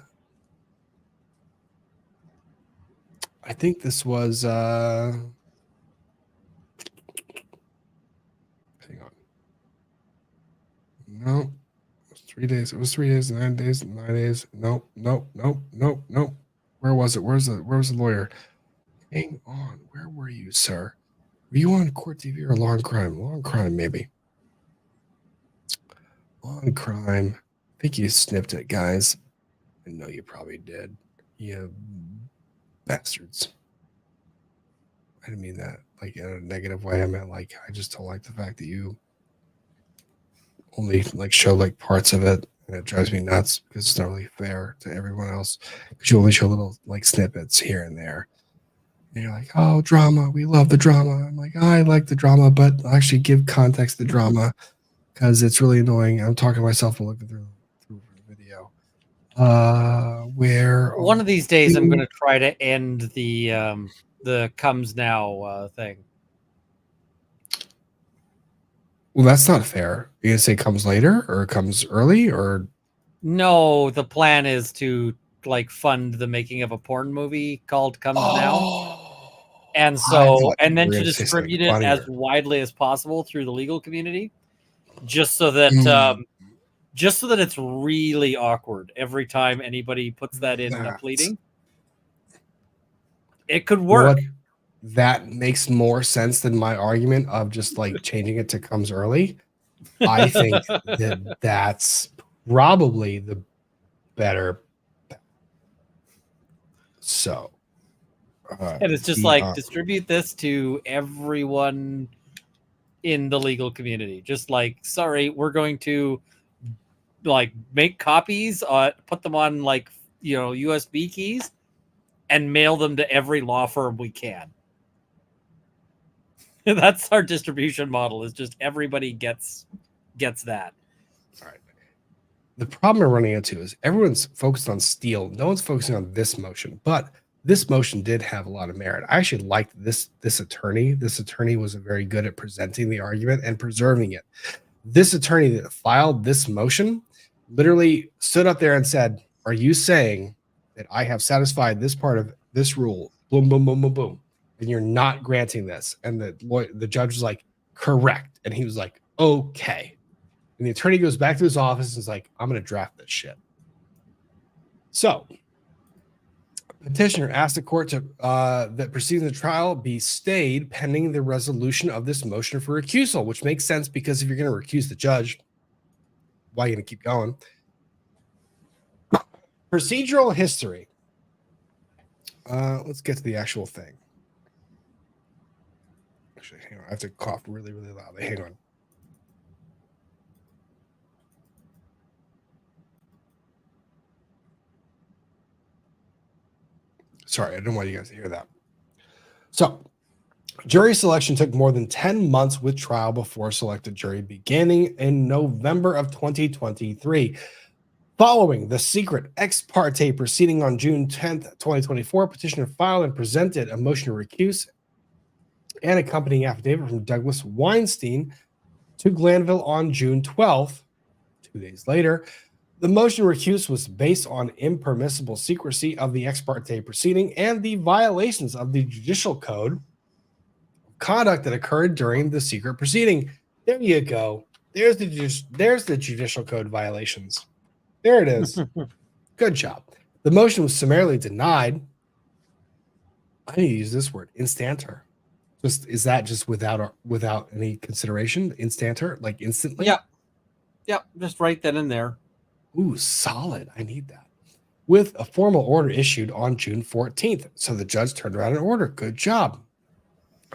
S5: I think this was, no, it was 3 days. It was 3 days, 9 days, 9 days. Nope. Where was it? Where's the lawyer? Hang on. Where were you, sir? Were you on Court TV or Law and Crime? Law and Crime, maybe. Law and Crime. I think you snipped it, guys. I know you probably did. You bastards. I didn't mean that like in a negative way. I meant like I just don't like the fact that you only like show like parts of it, and it drives me nuts because it's not really fair to everyone else. Because you only show little like snippets here and there. And you're like, oh, drama. We love the drama. I'm like, I like the drama, but actually give context to the drama because it's really annoying. I'm talking to myself and looking through the video. Where
S6: one of these days I'm going to try to end the comes now thing.
S5: Well, that's not fair. You gonna say comes later or comes early or
S6: no? The plan is to like fund the making of a porn movie called Comes Now, and so and then to distribute it as widely as possible through the legal community, just so that it's really awkward every time anybody puts that in a pleading. It could work.
S5: That makes more sense than my argument of just like changing it to comes early. I think that's probably the better. So,
S6: and it's just like distribute this to everyone in the legal community. Just like, sorry, we're going to like make copies, put them on like, USB keys and mail them to every law firm we can. That's our distribution model, is just everybody gets that.
S5: All right. The problem we're running into is everyone's focused on Steele. No one's focusing on this motion, but this motion did have a lot of merit. I actually liked this attorney. This attorney was very good at presenting the argument and preserving it. This attorney that filed this motion literally stood up there and said, are you saying that I have satisfied this part of this rule? Boom, boom, boom, boom, boom. And you're not granting this. And the judge was like, correct. And he was like, okay. And the attorney goes back to his office and is like, I'm going to draft this shit. So petitioner asked the court to that proceeding the trial be stayed pending the resolution of this motion for recusal, which makes sense because if you're going to recuse the judge, why are you going to keep going? Procedural history. Let's get to the actual thing. Actually, hang on. I have to cough really, really loudly. Hang on. Sorry, I didn't want you guys to hear that. So, jury selection took more than 10 months with trial before selected jury beginning in November of 2023. Following the secret ex parte proceeding on June 10th, 2024, petitioner filed and presented a motion to recuse and accompanying affidavit from Douglas Weinstein to Glanville on June 12th, 2 days later. The motion to recuse was based on impermissible secrecy of the ex parte proceeding and the violations of the judicial code conduct that occurred during the secret proceeding. There you go. There's the judicial code violations. There it is. Good job. The motion was summarily denied. I need to use this word, instanter. Is that just without any consideration? Instanter, like instantly?
S6: Yeah. Just write that in there.
S5: Ooh, solid. I need that. With a formal order issued on June 14th. So the judge turned around and ordered. Good job.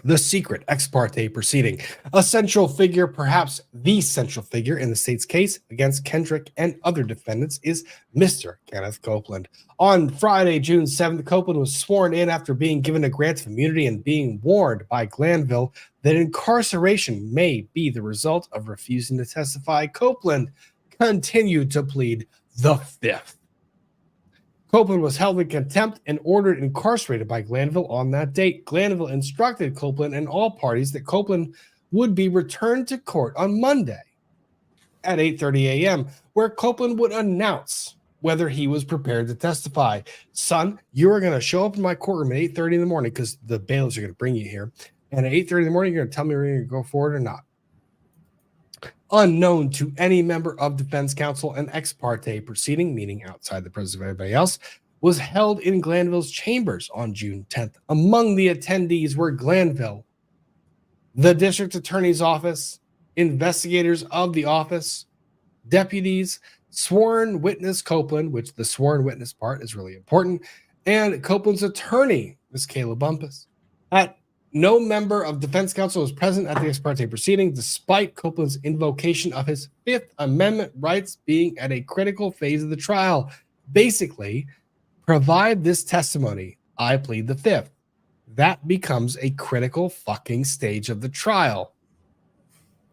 S5: The secret ex parte proceeding. A central figure, perhaps the central figure in the state's case against Kendrick and other defendants is Mr. Kenneth Copeland. On Friday, June 7th, Copeland was sworn in after being given a grant of immunity and being warned by Glanville that incarceration may be the result of refusing to testify. Copeland continued to plead the fifth. Copeland was held in contempt and ordered incarcerated by Glanville on that date. Glanville instructed Copeland and all parties that Copeland would be returned to court on Monday at 8:30 a.m., where Copeland would announce whether he was prepared to testify. Son, you are going to show up in my courtroom at 8:30 in the morning because the bailiffs are going to bring you here. And at 8:30 in the morning, you're going to tell me whether you're going to go forward or not. Unknown to any member of defense counsel, an ex parte proceeding, meaning outside the presence of everybody else, was held in Glanville's chambers on June 10th. Among the attendees were Glanville, the district attorney's office, investigators of the office, deputies, sworn witness Copeland, which the sworn witness part is really important, and Copeland's attorney, Ms. Kayla Bumpus. No member of defense counsel was present at the ex parte proceeding, despite Copeland's invocation of his Fifth Amendment rights being at a critical phase of the trial. Basically, provide this testimony, I plead the fifth. That becomes a critical fucking stage of the trial,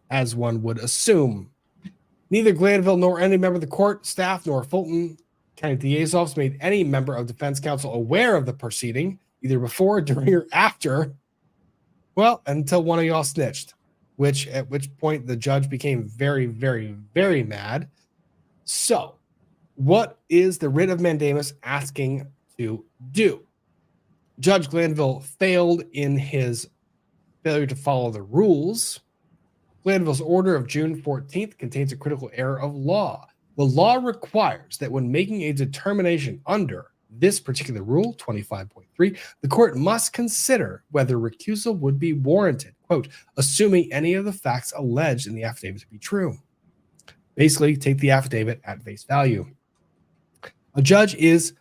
S5: as one would assume. Neither Glanville nor any member of the court, staff, nor Fulton County DA's office made any member of defense counsel aware of the proceeding, either before, during, or after. Well, until one of y'all snitched, at which point the judge became very, very, very mad. So, what is the writ of mandamus asking to do? Judge Glanville failed in his failure to follow the rules. Glanville's order of June 14th contains a critical error of law. The law requires that when making a determination under this particular rule, 25.3, the court must consider whether recusal would be warranted, quote, assuming any of the facts alleged in the affidavit to be true. Basically, take the affidavit at face value. A judge is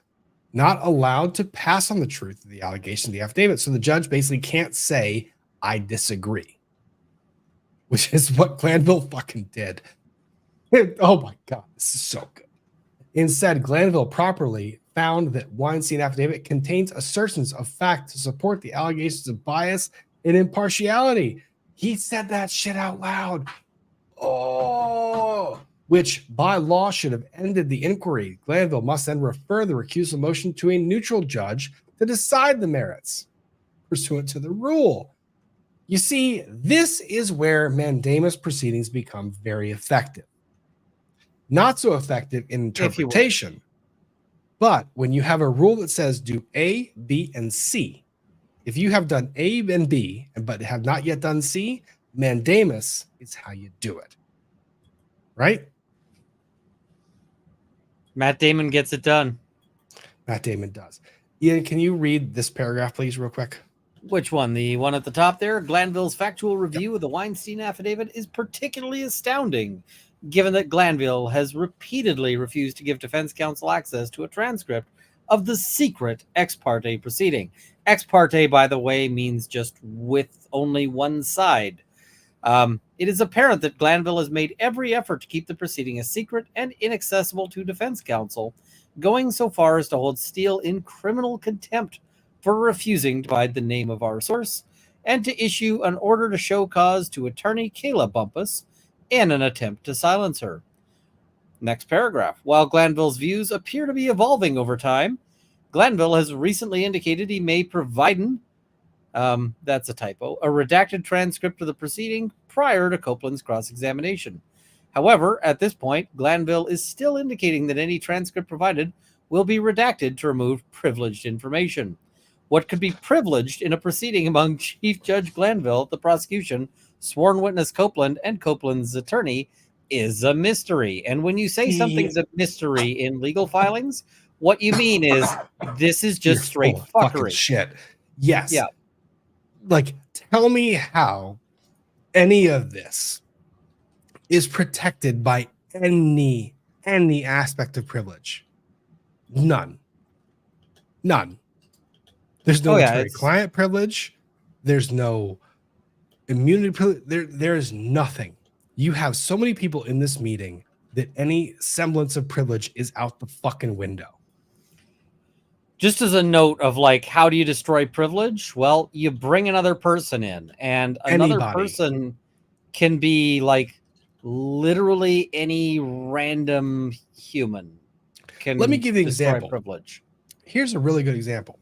S5: not allowed to pass on the truth of the allegation of the affidavit, so the judge basically can't say, I disagree, which is what Glanville fucking did. Oh my God, this is so good. Instead, Glanville properly found that Weinstein affidavit contains assertions of fact to support the allegations of bias and impartiality. He said that shit out loud. Oh, which by law should have ended the inquiry. Glanville must then refer the recusal motion to a neutral judge to decide the merits, pursuant to the rule. You see, this is where mandamus proceedings become very effective. Not so effective in interpretation, but when you have a rule that says do A, B, and C, if you have done A and B, but have not yet done C, mandamus is how you do it. Right?
S6: Matt Damon gets it done.
S5: Matt Damon does. Ian, can you read this paragraph, please, real quick?
S6: Which one? The one at the top there? Glanville's factual review of the Weinstein affidavit is particularly astounding, given that Glanville has repeatedly refused to give defense counsel access to a transcript of the secret ex parte proceeding. Ex parte, by the way, means just with only one side. It is apparent that Glanville has made every effort to keep the proceeding a secret and inaccessible to defense counsel, going so far as to hold Steele in criminal contempt for refusing to provide the name of our source and to issue an order to show cause to attorney Kayla Bumpus in an attempt to silence her. Next paragraph. While Glanville's views appear to be evolving over time, Glanville has recently indicated he may provide, that's a typo, a redacted transcript of the proceeding prior to Copeland's cross-examination. However, at this point, Glanville is still indicating that any transcript provided will be redacted to remove privileged information. What could be privileged in a proceeding among Chief Judge Glanville, the prosecution, sworn witness Copeland, and Copeland's attorney is a mystery. And when you say something's a mystery in legal filings, what you mean is this is just straight fuckery.
S5: Shit. Yes.
S6: Yeah.
S5: Like, tell me how any of this is protected by any aspect of privilege. None. There's no attorney-client privilege. There's no immunity privilege. There is nothing. You have so many people in this meeting that any semblance of privilege is out the fucking window.
S6: Just as a note of like, how do you destroy privilege? Well, you bring another person in, and another person can be like literally any random human.
S5: Let me give you an example.
S6: Privilege.
S5: Here's a really good example.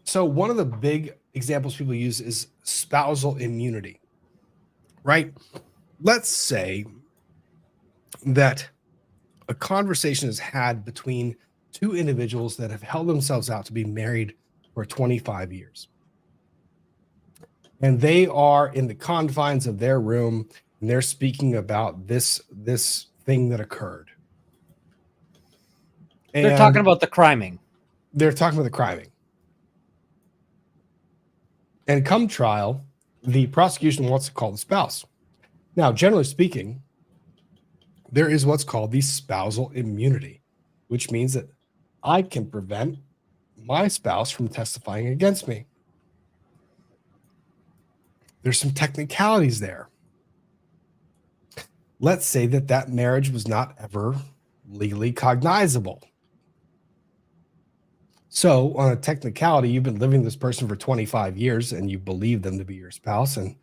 S5: So one of the big examples people use is spousal immunity, right? Let's say that a conversation is had between two individuals that have held themselves out to be married for 25 years. And they are in the confines of their room, and they're speaking about this thing that occurred. And
S6: they're talking about the criming.
S5: They're talking about the criming. And come trial, the prosecution wants to call the spouse. Now, generally speaking, there is what's called the spousal immunity, which means that I can prevent my spouse from testifying against me. There's some technicalities there. Let's say that that marriage was not ever legally cognizable. So on a technicality, you've been living with this person for 25 years and you believe them to be your spouse and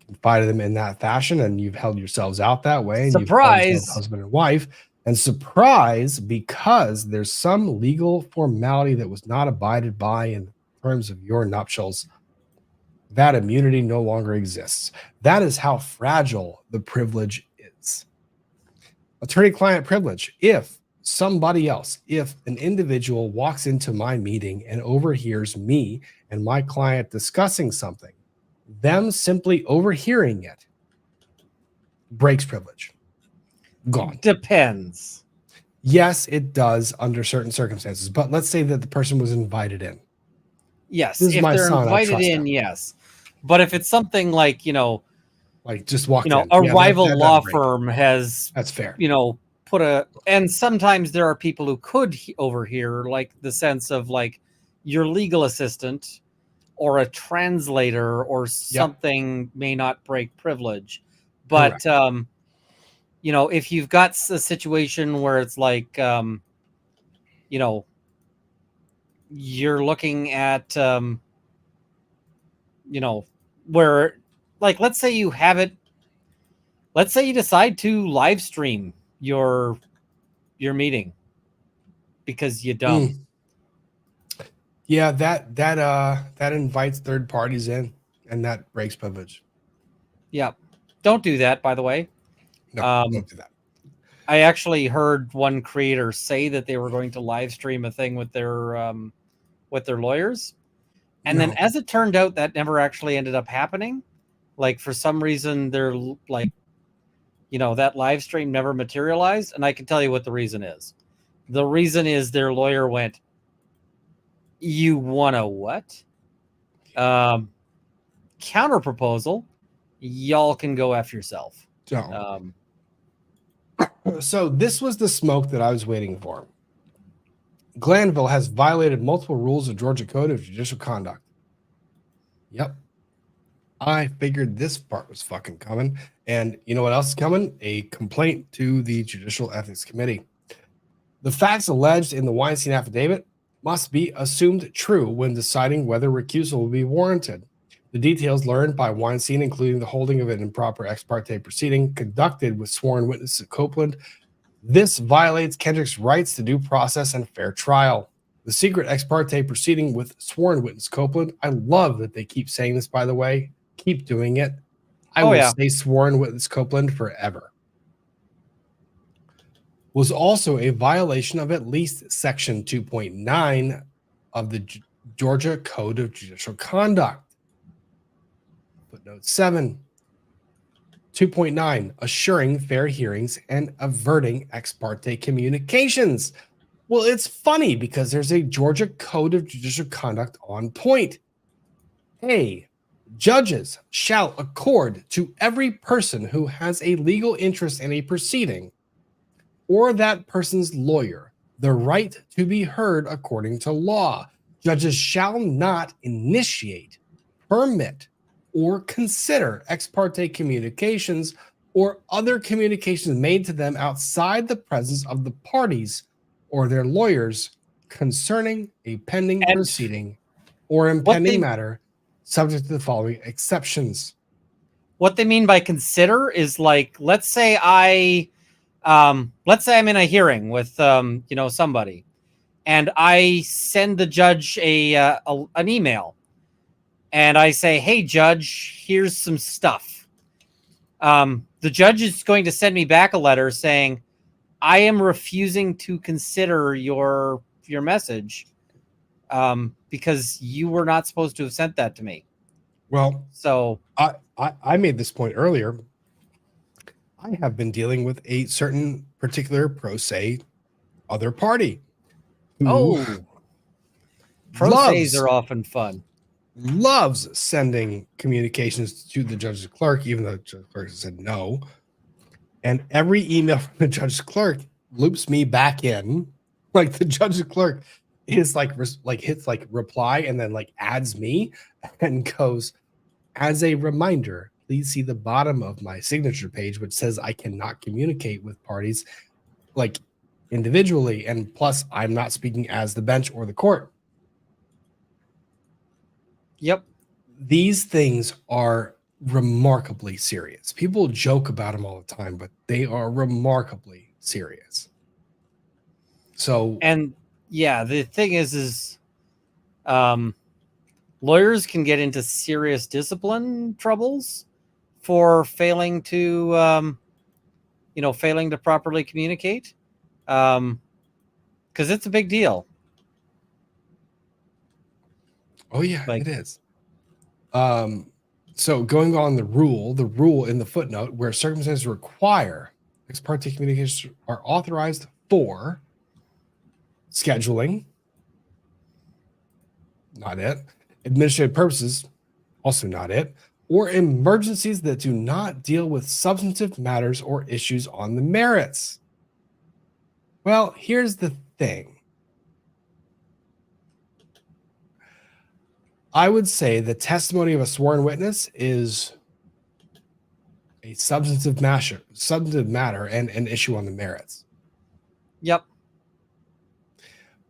S5: confided them in that fashion, and you've held yourselves out that way. And
S6: Surprise!
S5: You've husband and wife. And surprise, because there's some legal formality that was not abided by in terms of your nuptials, that immunity no longer exists. That is how fragile the privilege is. Attorney-client privilege. If somebody else, if an individual walks into my meeting and overhears me and my client discussing something, them simply overhearing it breaks privilege. Gone.
S6: Depends.
S5: Yes, it does under certain circumstances. But let's say that the person was invited in.
S6: Yes,
S5: This is
S6: if
S5: my
S6: they're
S5: son, I
S6: invited
S5: trust
S6: in,
S5: them.
S6: yes. But if it's something like,
S5: like just walk
S6: in, a
S5: Yeah,
S6: rival
S5: that
S6: law
S5: break.
S6: firm has,
S5: That's fair.
S6: put and sometimes there are people who could overhear, like the sense of like your legal assistant or a translator or something may not break privilege. But, if you've got a situation where it's like, you're looking at, where, like, let's say you decide to live stream your meeting because you don't.
S5: Yeah, that invites third parties in, and that breaks privilege.
S6: Yeah. Don't do that, by the way.
S5: No, don't do that.
S6: I actually heard one creator say that they were going to live stream a thing with their lawyers. And then as it turned out, that never actually ended up happening. Like for some reason, they're like, that live stream never materialized. And I can tell you what the reason is. The reason is their lawyer went, "You want a what? Counter proposal. Y'all can go F yourself."
S5: So this was the smoke that I was waiting for. Glanville has violated multiple rules of Georgia Code of Judicial Conduct. Yep. I figured this part was fucking coming. And you know what else is coming? A complaint to the Judicial Ethics Committee. The facts alleged in the Weinstein affidavit must be assumed true when deciding whether recusal will be warranted. The details learned by Weinstein, including the holding of an improper ex parte proceeding conducted with sworn witnesses at Copeland, this violates Kendrick's rights to due process and fair trial. The secret ex parte proceeding with sworn witness Copeland, I love that they keep saying this, by the way. Keep doing it. I will say sworn witness Copeland forever. Was also a violation of at least Section 2.9 of the Georgia Code of Judicial Conduct. Footnote 7. 2.9, assuring fair hearings and averting ex parte communications. Well, it's funny because there's a Georgia Code of Judicial Conduct on point. Hey, judges shall accord to every person who has a legal interest in a proceeding or that person's lawyer the right to be heard according to law. Judges shall not initiate, permit, or consider ex parte communications or other communications made to them outside the presence of the parties or their lawyers concerning a pending proceeding or impending matter, subject to the following exceptions.
S6: What they mean by consider is like, let's say I'm in a hearing with somebody, and I send the judge an email, and I say, "Hey, judge, here's some stuff." The judge is going to send me back a letter saying, "I am refusing to consider your message because you were not supposed to have sent that to me."
S5: Well,
S6: so
S5: I made this point earlier. I have been dealing with a certain particular pro se other party.
S6: Pro ses are often fun.
S5: loves sending communications to the judge's clerk, even though the judge's clerk said no. And every email from the judge's clerk loops me back in. Like the judge's clerk is like hits like reply and then like adds me and goes, as a reminder, please see the bottom of my signature page, which says I cannot communicate with parties like individually. And plus, I'm not speaking as the bench or the court.
S6: Yep.
S5: These things are remarkably serious. People joke about them all the time, but they are remarkably serious. So,
S6: and yeah, the thing is lawyers can get into serious discipline troubles for failing to, failing to properly communicate. Because it's a big deal.
S5: Oh yeah, it is. So going on the rule in the footnote where circumstances require ex parte communications are authorized for scheduling, not it, administrative purposes, also not it, or emergencies that do not deal with substantive matters or issues on the merits. Well, here's the thing. I would say the testimony of a sworn witness is a substantive matter and an issue on the merits.
S6: Yep.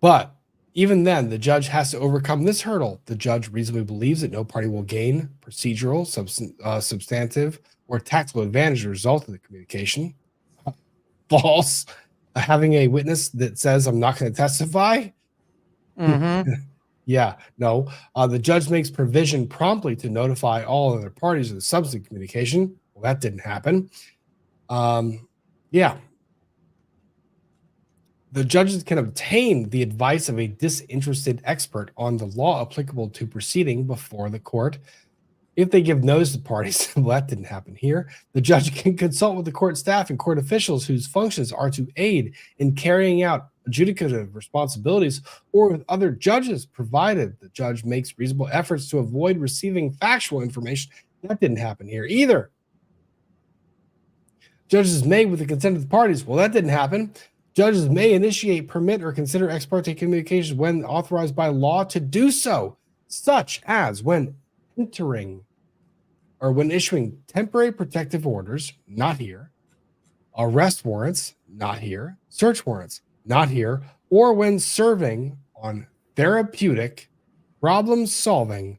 S5: But even then, the judge has to overcome this hurdle. The judge reasonably believes that no party will gain procedural, substantive, or tactical advantage as a result of the communication. False. Having a witness that says, I'm not going to testify.
S6: Mm-hmm.
S5: Yeah, no. The judge makes provision promptly to notify all other parties of the substantive communication. Well, that didn't happen. Yeah. The judges can obtain the advice of a disinterested expert on the law applicable to proceeding before the court. If they give notice to parties, well, that didn't happen here. The judge can consult with the court staff and court officials whose functions are to aid in carrying out adjudicative responsibilities or with other judges, provided the judge makes reasonable efforts to avoid receiving factual information. That didn't happen here either. Judges may, with the consent of the parties, well, that didn't happen. Judges may initiate, permit, or consider ex parte communications when authorized by law to do so, such as when entering or when issuing temporary protective orders, not here, arrest warrants, not here, search warrants, not here, or when serving on therapeutic, problem-solving,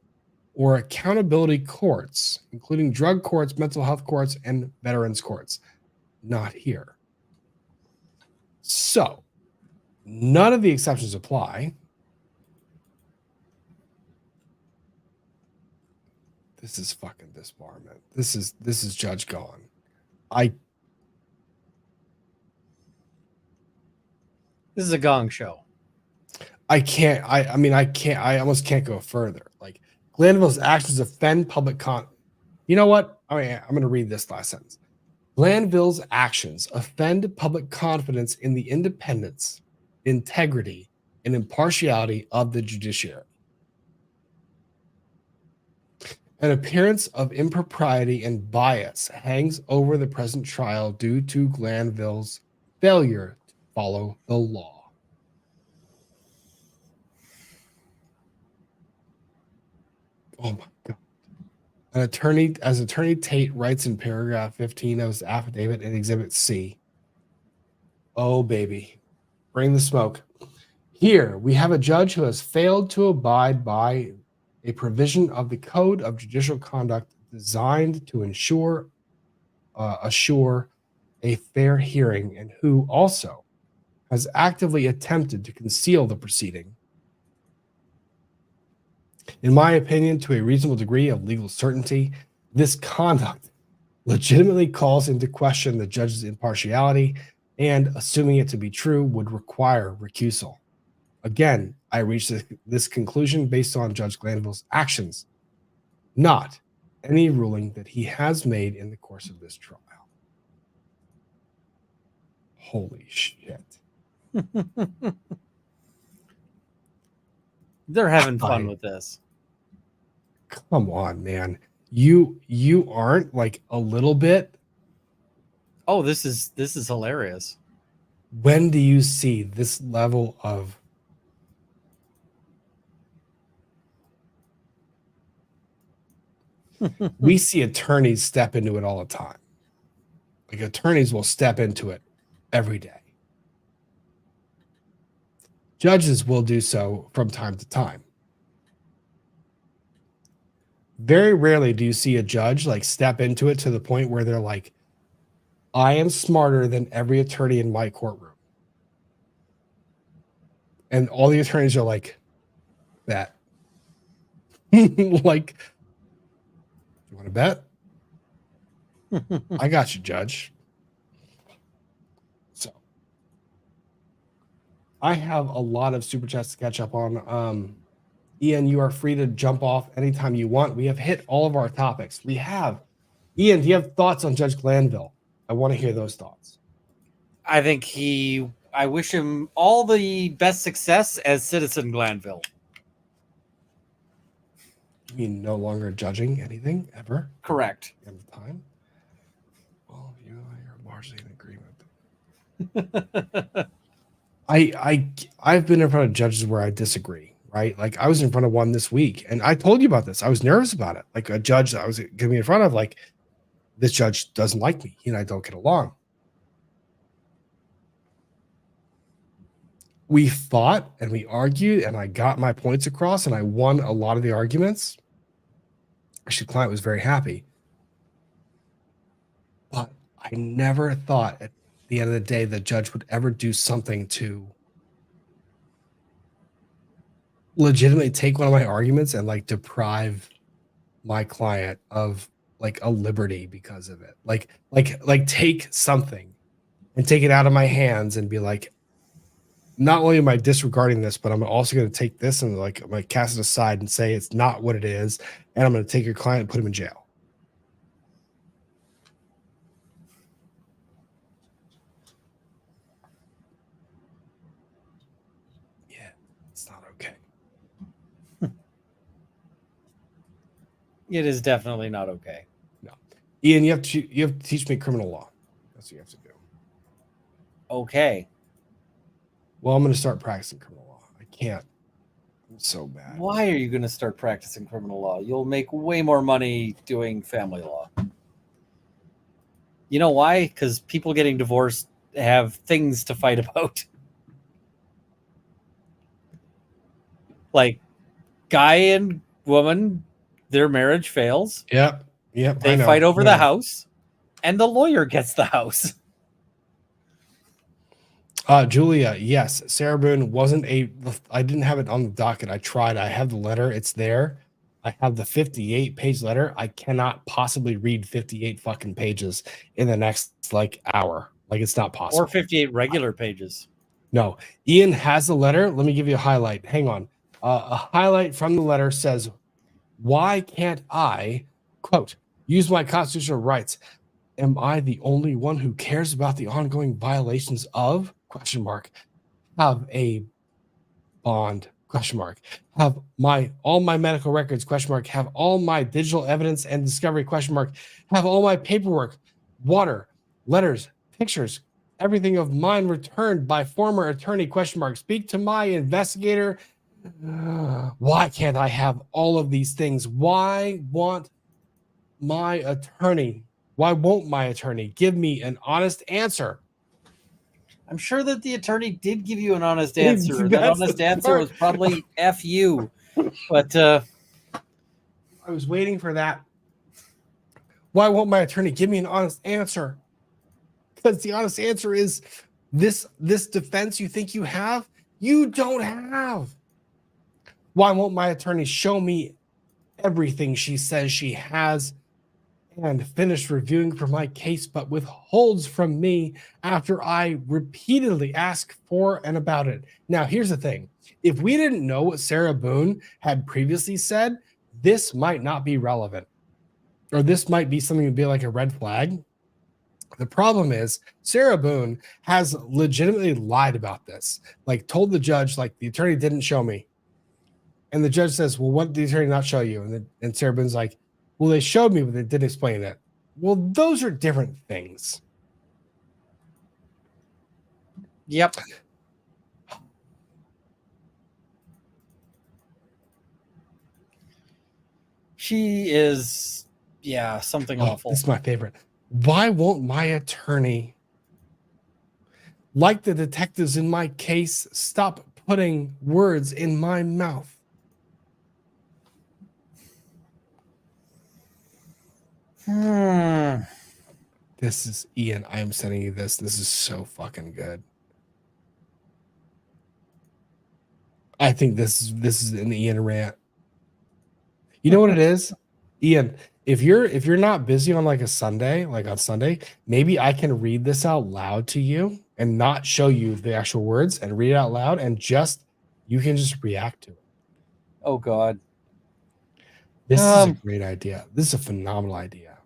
S5: or accountability courts, including drug courts, mental health courts, and veterans courts, not here. So, none of the exceptions apply. This is fucking disbarment. This is Judge Gone.
S6: This is a gong show.
S5: I almost can't go further. Like, Glanville's actions offend public You know what? I'm going to read this last sentence. Glanville's actions offend public confidence in the independence, integrity, and impartiality of the judiciary. An appearance of impropriety and bias hangs over the present trial due to Glanville's failure to follow the law. Oh my God. As Attorney Tate writes in paragraph 15 of his affidavit in Exhibit C. Oh, baby. Bring the smoke. Here, we have a judge who has failed to abide by a provision of the Code of Judicial Conduct designed to assure a fair hearing, and who also has actively attempted to conceal the proceeding. In my opinion, to a reasonable degree of legal certainty, this conduct legitimately calls into question the judge's impartiality and, assuming it to be true, would require recusal. Again, I reached this conclusion based on Judge Glanville's actions, not any ruling that he has made in the course of this trial. Holy shit.
S6: They're having fun with this.
S5: Come on, man. You aren't like a little bit.
S6: Oh, this is hilarious.
S5: When do you see this level of we see attorneys step into it all the time. Like attorneys will step into it every day. Judges will do so from time to time. Very rarely do you see a judge like step into it to the point where they're like, I am smarter than every attorney in my courtroom. And all the attorneys are like that. Like, you want to bet? I got you, Judge. So I have a lot of super chats to catch up on. Ian, you are free to jump off anytime you want. We have hit all of our topics. We have. Ian, do you have thoughts on Judge Glanville? I want to hear those thoughts.
S6: I think I wish him all the best success as Citizen Glanville.
S5: You mean no longer judging anything ever?
S6: Correct.
S5: At the time? Well, you're largely in agreement. I've been in front of judges where I disagree, right? Like I was in front of one this week and I told you about this. I was nervous about it. Like a judge that I was going to be in front of, like, this judge doesn't like me. He and I don't get along. We fought and we argued and I got my points across and I won a lot of the arguments. Actually, the client was very happy. But I never thought at the end of the day the judge would ever do something to legitimately take one of my arguments and like deprive my client of like a liberty because of it. Like take something and take it out of my hands and be like, not only am I disregarding this, but I'm also going to take this and like I'm going to cast it aside and say it's not what it is, and I'm going to take your client and put him in jail. Yeah, it's not okay.
S6: It is definitely not okay.
S5: No, Ian, you have to teach me criminal law. That's what you have to do.
S6: Okay.
S5: Well, I'm going to start practicing criminal law. I can't. I'm so bad.
S6: Why are you going to start practicing criminal law? You'll make way more money doing family law. You know why? Because people getting divorced have things to fight about. Like, guy and woman, their marriage fails.
S5: Yep.
S6: They fight over the house, and the lawyer gets the house.
S5: Julia, yes. Sarah Boone I didn't have it on the docket. I tried. I have the letter. It's there. I have the 58-page letter. I cannot possibly read 58 fucking pages in the next like hour. Like it's not possible.
S6: Or 58 regular pages.
S5: No. Ian has the letter. Let me give you a highlight. Hang on. A highlight from the letter says, why can't I, quote, use my constitutional rights? Am I the only one who cares about the ongoing violations of, question mark, have a bond, question mark, have all my medical records, question mark, have all my digital evidence and discovery, question mark, have all my paperwork, water, letters, pictures, everything of mine returned by former attorney, question mark, speak to my investigator. Why can't I have all of these things? Why won't my attorney give me an honest answer?
S6: I'm sure that the attorney did give you an honest answer. That honest answer was probably F you. But I
S5: was waiting for that. Why won't my attorney give me an honest answer? Because the honest answer is this defense you think you have, you don't have. Why won't my attorney show me everything she says she has and finished reviewing for my case, but withholds from me after I repeatedly ask for and about it? Now, here's the thing. If we didn't know what Sarah Boone had previously said, this might not be relevant, or this might be something to be like a red flag. The problem is Sarah Boone has legitimately lied about this, like told the judge, like the attorney didn't show me. And the judge says, well, what did the attorney not show you? And Sarah Boone's like, well, they showed me, but they didn't explain it. Well, those are different things.
S6: Yep. She is, yeah, something awful.
S5: This is my favorite. Why won't my attorney, like the detectives in my case, stop putting words in my mouth? This is Ian. I am sending you this. This is so fucking good. I think this is an Ian rant. You know what it is, Ian? If you're not busy on like a Sunday, like on Sunday, maybe I can read this out loud to you and not show you the actual words and read it out loud, and you can just react to it.
S6: Oh God,
S5: this is a great idea. This is a phenomenal idea.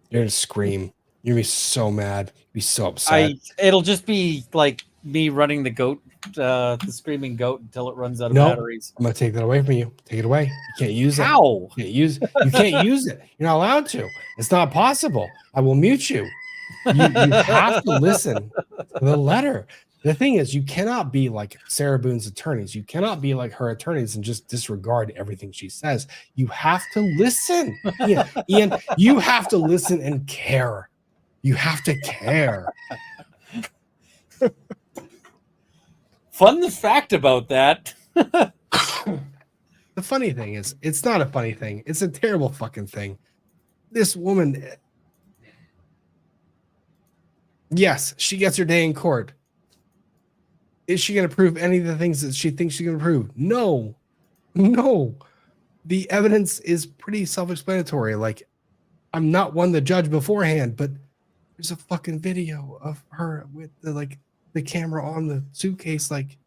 S5: You're gonna scream. You're gonna be so mad. You'll be so upset.
S6: It'll just be like me running the goat, the screaming goat until it runs out of batteries.
S5: I'm gonna take that away from you. Take it away. You can't use it.
S6: How?
S5: You can't use it. You're not allowed to. It's not possible. I will mute you. You have to listen to the letter. The thing is, you cannot be like Sarah Boone's attorneys. You cannot be like her attorneys and just disregard everything she says. You have to listen. Ian, you have to listen and care. You have to care.
S6: Fun fact about that.
S5: The funny thing is, it's not a funny thing. It's a terrible fucking thing. This woman, yes, she gets her day in court. Is she going to prove any of the things that she thinks she's going to prove? No. The evidence is pretty self-explanatory. Like, I'm not one to judge beforehand, but there's a fucking video of her with the camera on the suitcase. Like,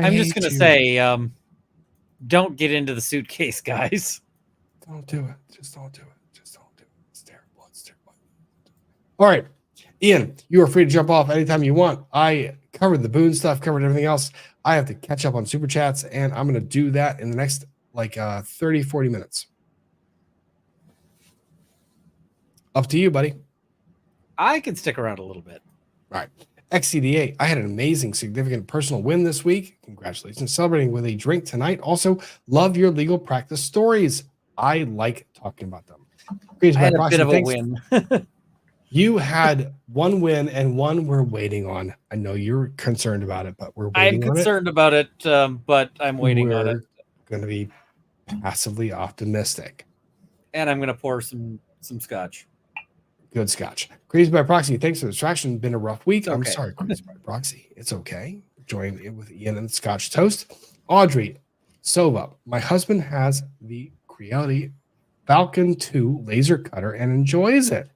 S6: I'm just going to say, don't get into the suitcase, guys.
S5: Don't do it. Just don't do it. It's terrible. It's terrible. All right. Ian, you are free to jump off anytime you want. I covered the Boone stuff, covered everything else. I have to catch up on Super Chats, and I'm going to do that in the next 30, 40 minutes. Up to you, buddy.
S6: I can stick around a little bit.
S5: All right. XCDA, I had an amazing, significant personal win this week. Congratulations. Celebrating with a drink tonight. Also, love your legal practice stories. I like talking about them.
S6: I had a bit of a win.
S5: You had one win and one we're waiting on. I know you're concerned about it, but we're waiting on it.
S6: I'm concerned about it, but I'm waiting on it.
S5: We're going to be passively optimistic.
S6: And I'm going to pour some scotch.
S5: Good scotch. Crazy by proxy. Thanks for the distraction. Been a rough week.
S6: Okay.
S5: I'm sorry, Crazy by proxy. It's okay. Join in with Ian and Scotch Toast. Audrey Sova. My husband has the Creality Falcon 2 laser cutter and enjoys it.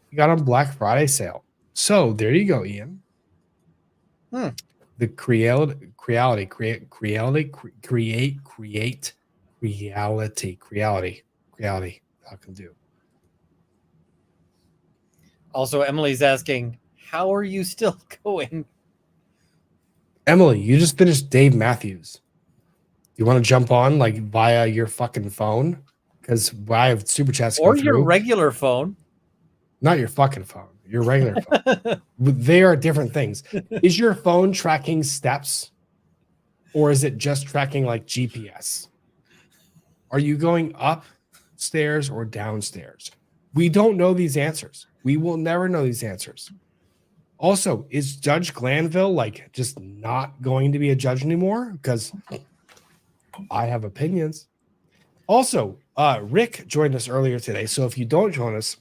S5: He got on Black Friday sale. So there you go, Ian. The Creality Falcon 2.
S6: Also, Emily's asking, how are you still going?
S5: Emily, you just finished Dave Matthews. You want to jump on via your fucking phone? Because I have super chats
S6: or your regular phone.
S5: Not your fucking phone. Your regular phone. They are different things. Is your phone tracking steps, or is it just tracking GPS? Are you going upstairs or downstairs? We don't know these answers. We will never know these answers. Also, is Judge Glanville just not going to be a judge anymore? Because I have opinions. Also, Rick joined us earlier today. So if you don't join us,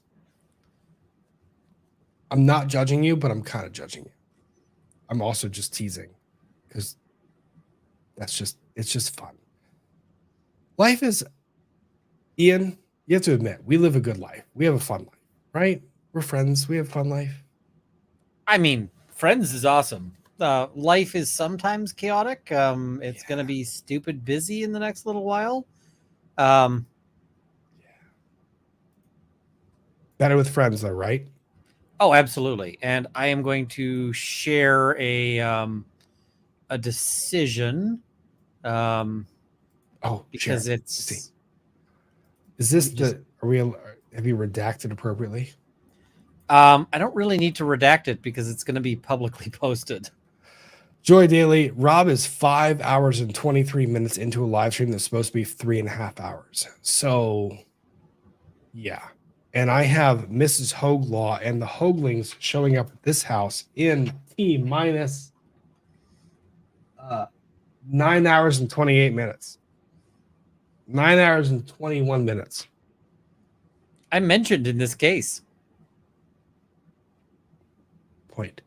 S5: I'm not judging you, but I'm kind of judging you. I'm also just teasing because it's just fun. Life is, Ian, you have to admit, we live a good life. We have a fun life, right? We're friends. We have a fun life.
S6: I mean, friends is awesome. Life is sometimes chaotic. It's going to be stupid busy in the next little while.
S5: Better with friends, though, right?
S6: Oh, absolutely. And I am going to share a decision. Because
S5: share.
S6: it's.
S5: Is this have you redacted appropriately?
S6: I don't really need to redact it because it's going to be publicly posted.
S5: Joy Daily, Rob is 5 hours and 23 minutes into a live stream that's supposed to be 3.5 hours. So, yeah. And I have Mrs. Hoeg Law and the Hoaglings showing up at this house in T minus 9 hours and 28 minutes. 9 hours and 21 minutes.
S6: I mentioned in this case.
S5: Point.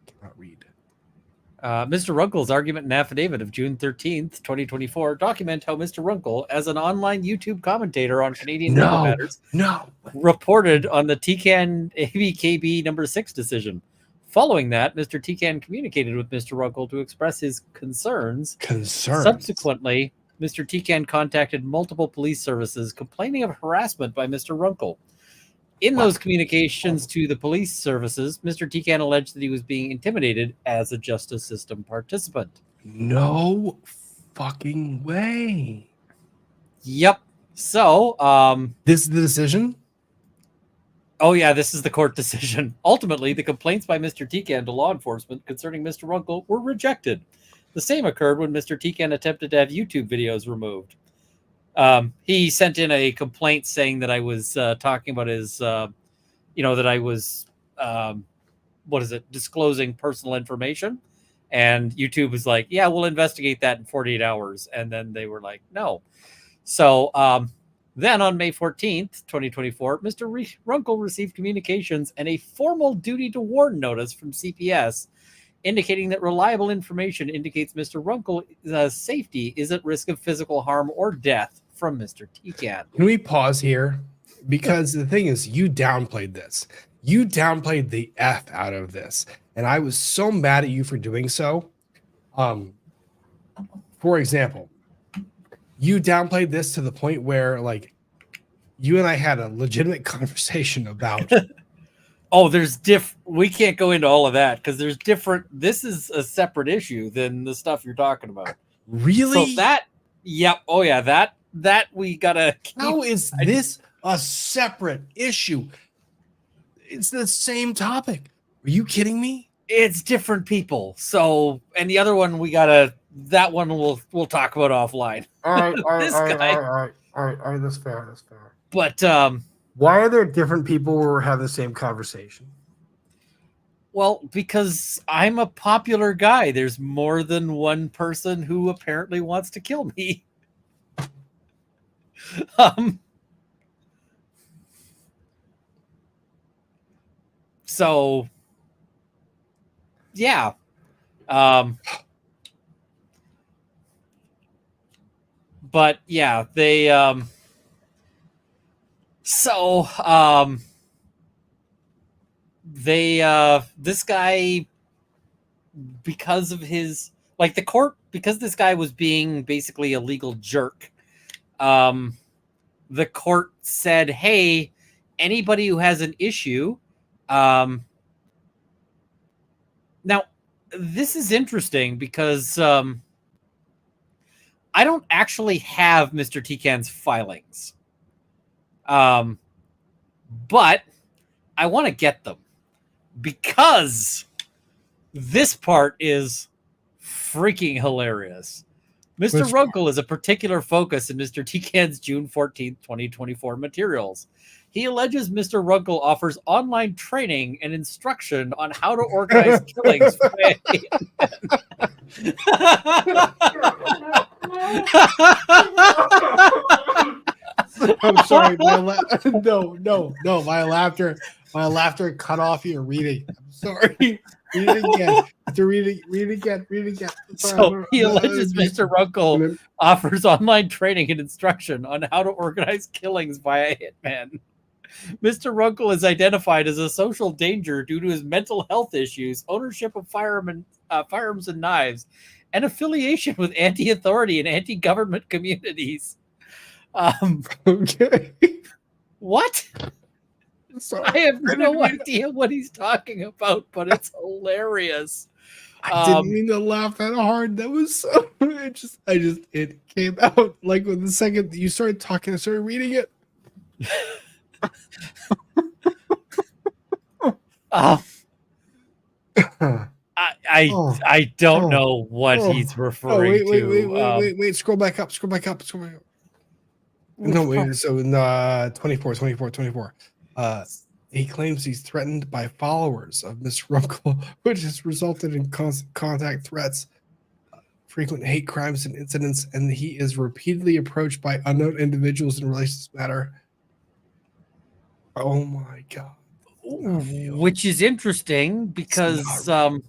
S5: Cannot read.
S6: Mr. Runkle's argument and affidavit of June 13th, 2024, document how Mr. Runkle, as an online YouTube commentator on Canadian legal matters, reported on the TCAN ABKB number 6 decision. Following that, Mr. TCAN communicated with Mr. Runkle to express his concerns. Subsequently, Mr. TCAN contacted multiple police services complaining of harassment by Mr. Runkle. In those communications to the police services, Mr. TCAN alleged that he was being intimidated as a justice system participant.
S5: No fucking way.
S6: Yep. So,
S5: this is the decision?
S6: Oh, yeah, this is the court decision. Ultimately, the complaints by Mr. TCAN to law enforcement concerning Mr. Runkle were rejected. The same occurred when Mr. TCAN attempted to have YouTube videos removed. He sent in a complaint saying that I was talking about his, that I was, disclosing personal information. And YouTube was like, yeah, we'll investigate that in 48 hours. And then they were like, no. So then on May 14th, 2024, Mr. Runkle received communications and a formal duty to warn notice from CPS indicating that reliable information indicates Mr. Runkle's safety is at risk of physical harm or death from Mr. TCAN.
S5: Can we pause here? Because the thing is, you downplayed this. You downplayed the F out of this. And I was so mad at you for doing so. For example, you downplayed this to the point where, like, you and I had a legitimate conversation about...
S6: Oh, we can't go into all of that because there's different. This is a separate issue than the stuff you're talking about.
S5: Really?
S6: So that, yep. Oh, yeah. That we gotta.
S5: How is this a separate issue? It's the same topic. Are you kidding me?
S6: It's different people. So, and the other one that one we'll talk about offline.
S5: All right. All right. That's fair.
S6: But,
S5: why are there different people who are having the same conversation?
S6: Well, because I'm a popular guy. There's more than one person who apparently wants to kill me. So, yeah. But yeah, they this guy, because of his, like, the court, because this guy was being basically a legal jerk, the court said, hey, anybody who has an issue, now this is interesting because I don't actually have Mr. TCAN's filings. But I want to get them because this part is freaking hilarious. Mr. Runkle is a particular focus in Mr. TCAN's June 14th, 2024 materials. He alleges Mr. Runkle offers online training and instruction on how to organize killings.
S5: I'm sorry. No. My laughter cut off your reading. I'm sorry. Read it again. Read it again.
S6: So he alleges Mr. Runkle offers online training and instruction on how to organize killings via hitman. Mr. Runkle is identified as a social danger due to his mental health issues, ownership of firearms and knives, and affiliation with anti-authority and anti-government communities. Okay. What? I have no idea what he's talking about, but it's hilarious.
S5: I didn't mean to laugh that hard. That was so. It came out like when the second that you started talking, I started reading it.
S6: I don't know what he's referring to.
S5: Wait. Scroll back up. No, wait. So in 24. He claims he's threatened by followers of Miss Runkle, which has resulted in contact threats, frequent hate crimes and incidents, and he is repeatedly approached by unknown individuals in relation to this matter. Oh my God.
S6: Which is interesting because I'm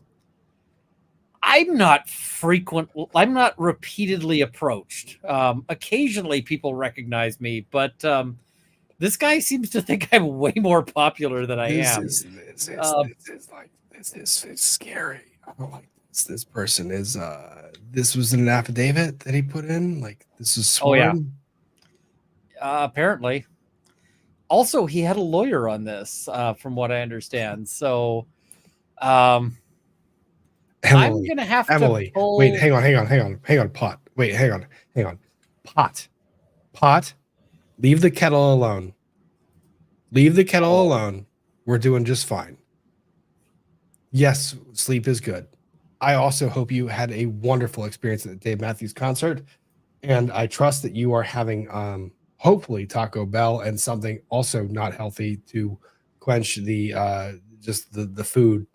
S6: not repeatedly approached. Occasionally people recognize me, but this guy seems to think I'm way more popular than I am.
S5: This is scary. I don't like this. This person is this was an affidavit that he put in. Like this is sworn.
S6: Oh yeah. Apparently. Also, he had a lawyer on this, from what I understand. So, I'm gonna have to pull...
S5: Wait, hang on. Pot. Wait, hang on. Pot. Leave the kettle alone. We're doing just fine. Yes, sleep is good. I also hope you had a wonderful experience at the Dave Matthews concert, and I trust that you are having hopefully Taco Bell and something also not healthy to quench the just the food.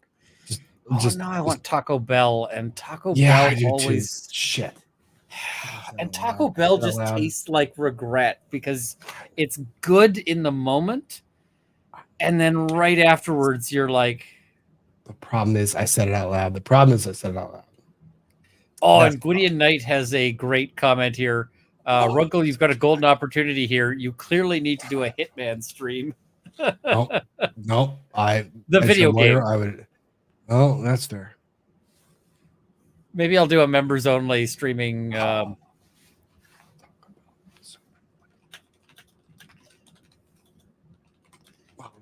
S6: I want Taco Bell, and Taco
S5: Bell
S6: always
S5: shit.
S6: And Taco Bell just tastes like regret because it's good in the moment, and then right afterwards you're like,
S5: the problem is I said it out loud.
S6: Oh, and Gwydion Knight has a great comment here. Runkle, you've got a golden opportunity here. You clearly need to do a Hitman stream.
S5: No.
S6: The video game.
S5: I would. Oh, that's fair.
S6: Maybe I'll do a members only streaming.
S5: I'm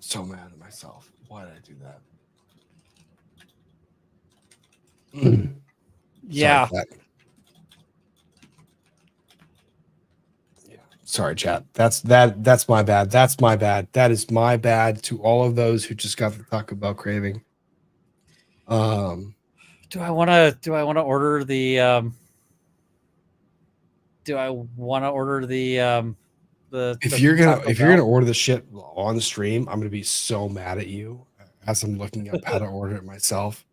S5: so mad at myself. Why did I do that?
S6: Yeah.
S5: Sorry, chat. That's my bad. That is my bad to all of those who just got the Taco Bell craving.
S6: Do I want to order the
S5: if you're gonna order the shit on the stream, I'm gonna be so mad at you as I'm looking up how to order it myself.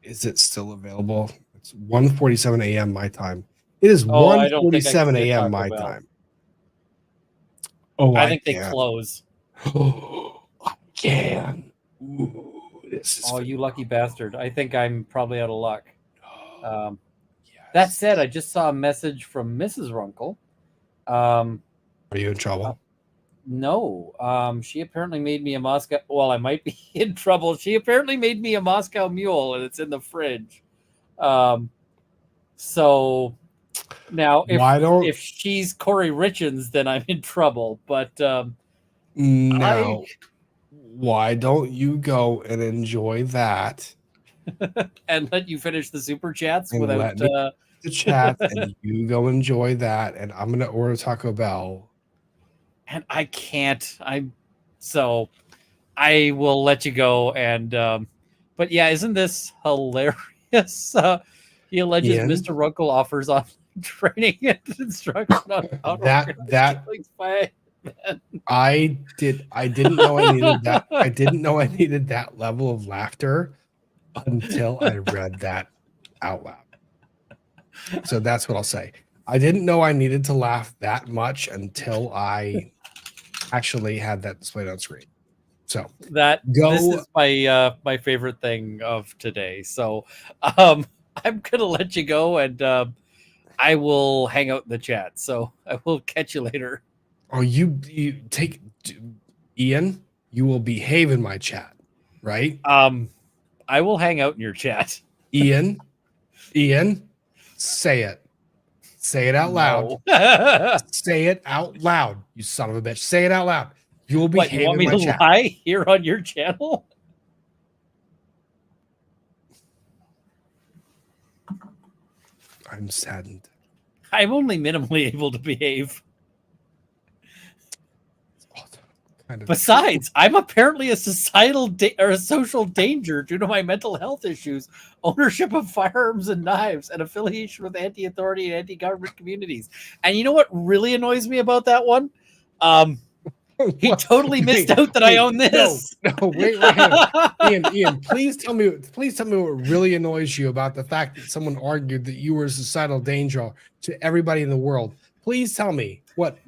S5: Is it still available? It's 1:47 a.m. my time. It is 1:47 a.m. my time. Oh,
S6: I think they close.
S5: I can. Ooh,
S6: you lucky bastard. I think I'm probably out of luck. That said, I just saw a message from Mrs. Runkle.
S5: Are you in trouble?
S6: No. She apparently made me a Moscow. Well, I might be in trouble. She apparently made me a Moscow Mule, and it's in the fridge. So now, if she's Corey Richins, then I'm in trouble. But
S5: no. Why don't you go and enjoy that?
S6: And let you finish the super chats
S5: and
S6: without
S5: the chat, and you go enjoy that. And I'm gonna order Taco Bell.
S6: And I can't. So I will let you go. And but yeah, isn't this hilarious? He alleges Mr. Runkle offers on training and instruction on how to
S5: I didn't know I needed that. I didn't know I needed that level of laughter until I read that out loud. So that's what I'll say. I didn't know I needed to laugh that much until I actually had that displayed on screen. So
S6: this is my favorite thing of today. So I'm gonna let you go, and I will hang out in the chat. So I will catch you later.
S5: Oh, you take Ian. You will behave in my chat, right?
S6: I will hang out in your chat.
S5: Ian, say it. Say it out loud.
S6: No.
S5: Say it out loud, you son of a bitch. Say it out loud. You will
S6: What, you
S5: behave
S6: want
S5: in
S6: me
S5: my
S6: to
S5: chat.
S6: lie here on your channel?
S5: I'm saddened.
S6: I'm only minimally able to behave.
S5: Kind of
S6: Besides, I'm apparently a societal or a social danger due to my mental health issues, ownership of firearms and knives, and affiliation with anti-authority and anti-government communities. And you know what really annoys me about that one? He totally missed out that I own this.
S5: No, wait, hang on. Ian, please tell me what really annoys you about the fact that someone argued that you were a societal danger to everybody in the world. Please tell me what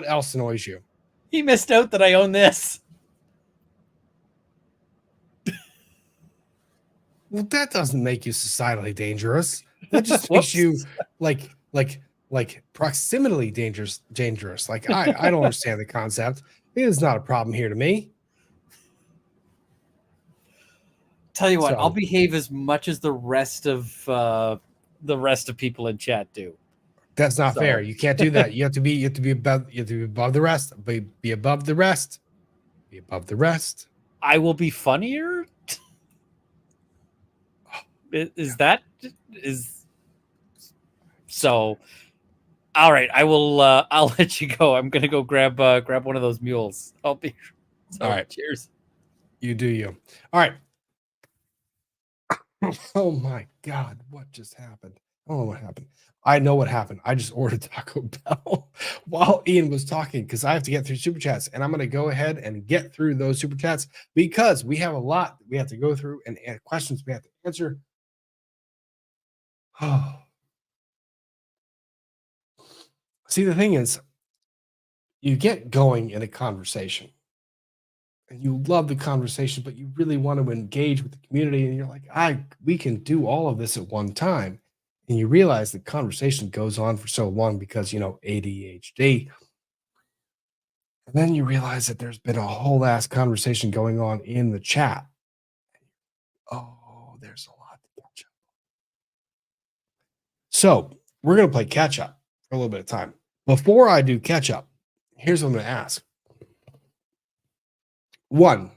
S5: else annoys you.
S6: He missed out that I own this.
S5: Well, that doesn't make you societally dangerous. That just makes you like proximately dangerous. Like I don't understand the concept. It is not a problem here to me.
S6: Tell you what,
S5: So-
S6: I'll behave as much as the rest of people in chat do.
S5: That's not
S6: So-
S5: fair. You can't do that. You have to be above the rest. Be above the rest. Be above the rest.
S6: I will be funnier. Is so? All right, I will. I'll let you go. I'm gonna go grab one of those mules. I'll be. So,
S5: All right.
S6: Cheers.
S5: You do you. All right. Oh my God! What just happened? I don't know what happened. I know what happened. I just ordered Taco Bell while Ian was talking because I have to get through super chats, and I'm going to go ahead and get through those super chats because we have a lot we have to go through and questions we have to answer. Oh. See, the thing is, you get going in a conversation and you love the conversation, but you really want to engage with the community. And you're like, we can do all of this at one time. And you realize the conversation goes on for so long because, ADHD. And then you realize that there's been a whole ass conversation going on in the chat. Oh, there's a lot to catch up. So we're going to play catch up for a little bit of time. Before I do catch up, here's what I'm going to ask. One,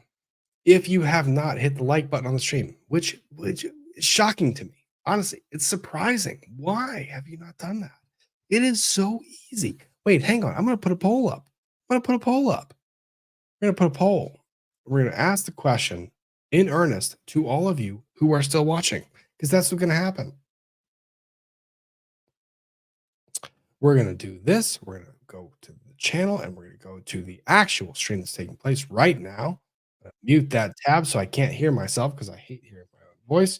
S5: if you have not hit the like button on the stream, which is shocking to me. Honestly, it's surprising. Why have you not done that? It is so easy. Wait, hang on. I'm going to put a poll up. We're going to put a poll. We're going to ask the question in earnest to all of you who are still watching, because that's what's going to happen. We're going to do this. We're going to go to the channel and we're going to go to the actual stream that's taking place right now. Mute that tab so I can't hear myself because I hate hearing my own voice.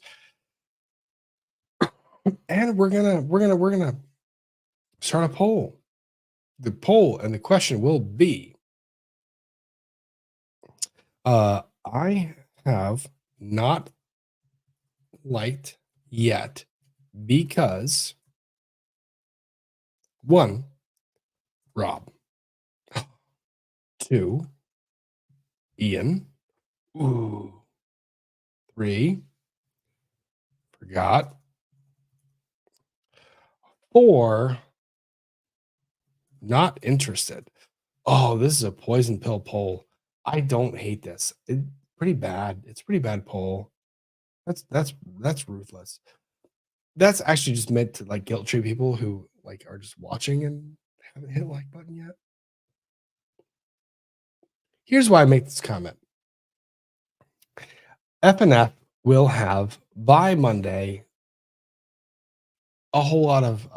S5: And we're gonna start a poll. The poll and the question will be: I have not liked yet because 1, Rob. 2, Ian. 3, forgot. 4, not interested. Oh, this is a poison pill poll. I don't hate this. It's pretty bad. It's a pretty bad poll. That's ruthless. That's actually just meant to like guilt trip people who like are just watching and haven't hit a like button yet. Here's why I make this comment. FNF will have by Monday a whole lot of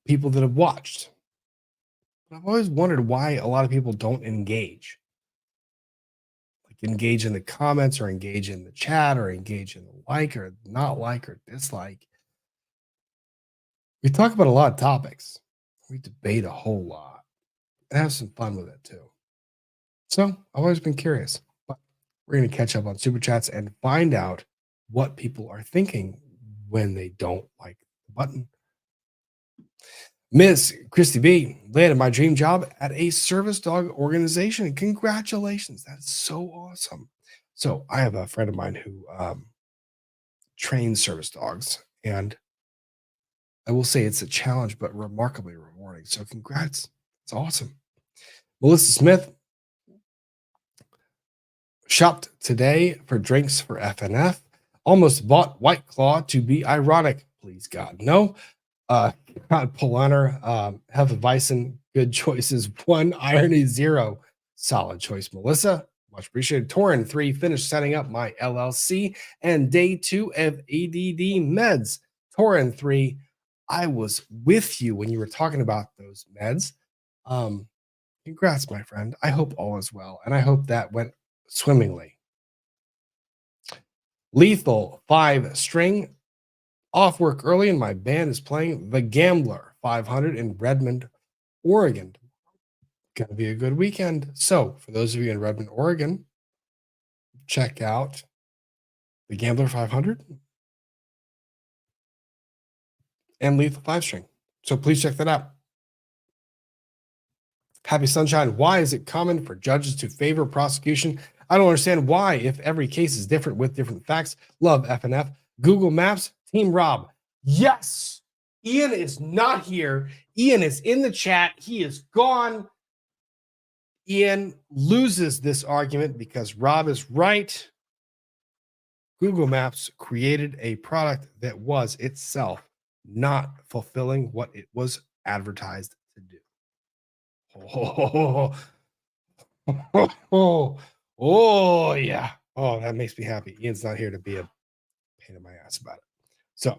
S5: people that have watched. I've always wondered why a lot of people don't engage. Like engage in the comments or engage in the chat or engage in the like or not like or dislike. We talk about a lot of topics. We debate a whole lot and have some fun with it too. So I've always been curious. But we're going to catch up on super chats and find out what people are thinking when they don't like the button. Miss Christy B landed my dream job at a service dog organization. Congratulations. That's so awesome. So I have a friend of mine who trains service dogs, and I will say it's a challenge, but remarkably rewarding. So congrats. It's awesome. Melissa Smith Shopped today for drinks for FNF. Almost bought White Claw to be ironic. Please, God, no. God, Polaner, Hefeweizen, good choices. 1, Irony 0. Solid choice, Melissa. Much appreciated. Torin 3, finished setting up my LLC. And day 2 of ADD meds. Torin 3, I was with you when you were talking about those meds. Congrats, my friend. I hope all is well. And I hope that went swimmingly. Lethal 5 string. Off work early and my band is playing The Gambler 500 in Redmond, Oregon. Gonna be a good weekend. So for those of you in Redmond, Oregon, check out The Gambler 500 and Lethal 5 string. So please check that out. Happy Sunshine. Why is it common for judges to favor prosecution? I don't understand why if every case is different with different facts. Love FNF. Google Maps, Team Rob. Yes, Ian is not here. Ian is in the chat. He is gone. Ian loses this argument because Rob is right. Google Maps created a product that was itself not fulfilling what it was advertised to do. Oh, yeah. Oh, that makes me happy. Ian's not here to be a pain in my ass about it. So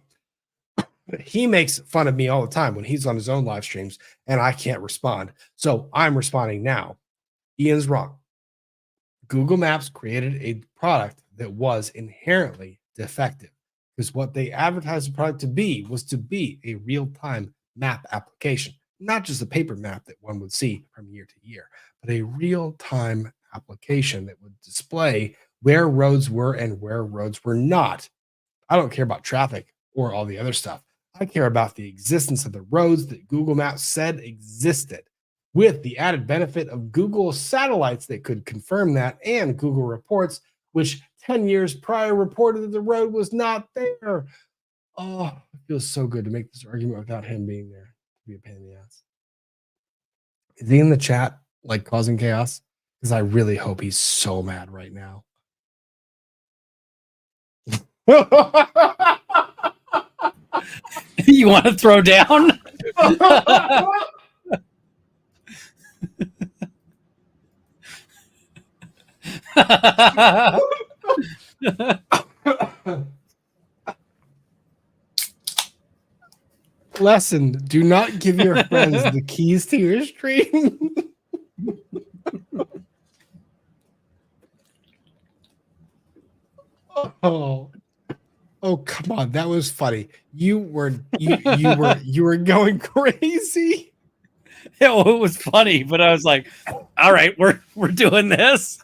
S5: he makes fun of me all the time when he's on his own live streams and I can't respond. So I'm responding now. Ian's wrong. Google Maps created a product that was inherently defective because what they advertised the product to be was to be a real-time map application, not just a paper map that one would see from year to year, but a real-time application that would display where roads were and where roads were not. I don't care about traffic or all the other stuff. I care about the existence of the roads that Google Maps said existed, with the added benefit of Google satellites that could confirm that, and Google reports, which 10 years prior reported that the road was not there. Oh, it feels so good to make this argument without him being there. To be a pain in the ass. Is he in the chat, like causing chaos? Because I really hope he's so mad right now.
S6: You want to throw down?
S5: Lesson: do not give your friends the keys to your stream. Oh, come on, that was funny. You were going crazy.
S6: It was funny, but I was like, all right, we're doing this.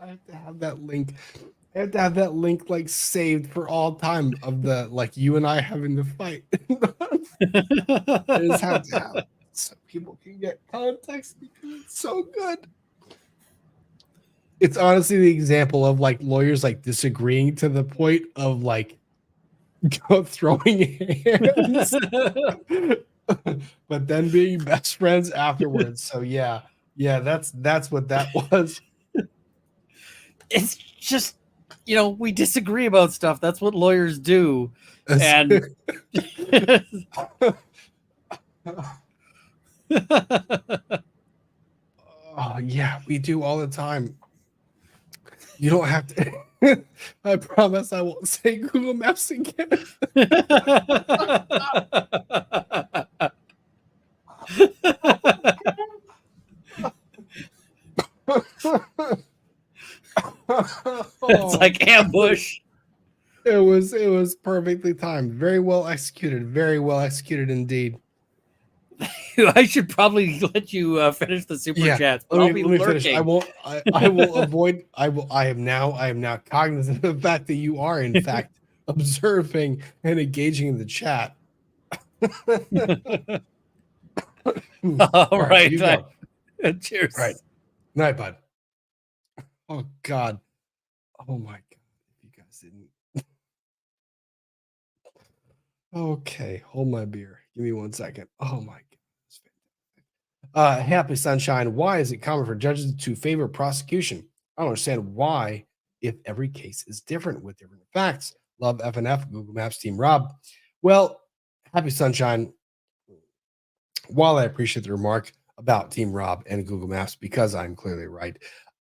S5: I have to have that link. I have to have that link like saved for all time of the like you and I having the fight. I just have to have it so people can get context because it's so good. It's honestly the example of like lawyers like disagreeing to the point of like throwing hands, but then being best friends afterwards. So yeah, that's what that was.
S6: It's just, we disagree about stuff. That's what lawyers do. And
S5: oh yeah, we do all the time. You don't have to. I promise I won't say Google Maps again.
S6: It's like ambush.
S5: It was perfectly timed. Very well executed. Very well executed indeed.
S6: I should probably let you finish the super chats. But
S5: Let me finish. I will avoid. I am now cognizant of the fact that you are in fact observing and engaging in the chat.
S6: All right.
S5: Cheers.
S6: All right.
S5: Night, bud. Oh, God. Oh, my God. You guys didn't. Okay, hold my beer. Give me 1 second. Oh, my God. Happy Sunshine. Why is it common for judges to favor prosecution? I don't understand why, if every case is different with different facts. Love FNF, Google Maps, Team Rob. Well, Happy Sunshine. While I appreciate the remark about Team Rob and Google Maps, because I'm clearly right,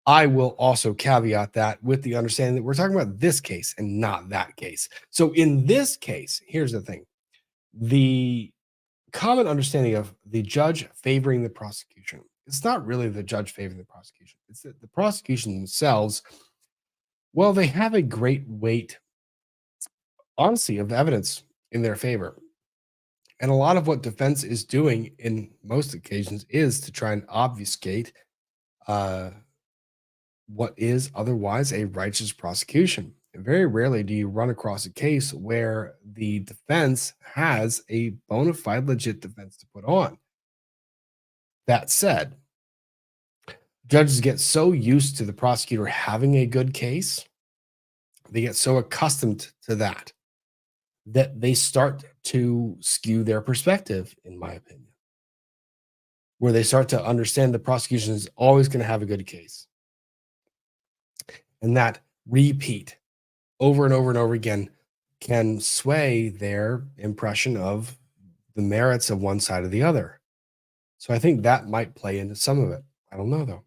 S5: I will also caveat that with the understanding that we're talking about this case and not that case. So in this case, here's the thing. The common understanding of the judge favoring the prosecution, it's not really the judge favoring the prosecution. It's that the prosecution themselves, well, they have a great weight, honestly, of evidence in their favor. And a lot of what defense is doing in most occasions is to try and obfuscate what is otherwise a righteous prosecution. And very rarely do you run across a case where the defense has a bona fide legit defense to put on. That said, judges get so used to the prosecutor having a good case, they get so accustomed to that they start to skew their perspective, in my opinion, where they start to understand the prosecution is always going to have a good case. And that repeat over and over and over again can sway their impression of the merits of one side or the other. So I think that might play into some of it. I don't know, though.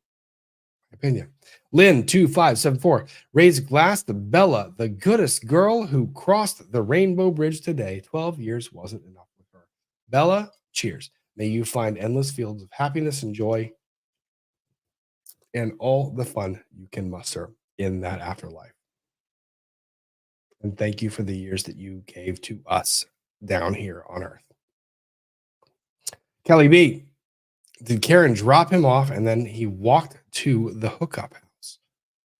S5: My opinion. Lynn 2574, raise glass to Bella, the goodest girl who crossed the Rainbow Bridge today. 12 years wasn't enough with her. Bella, cheers. May you find endless fields of happiness and joy and all the fun you can muster in that afterlife. And thank you for the years that you gave to us down here on earth. Kelly B, did Karen drop him off and then he walked to the hookup house?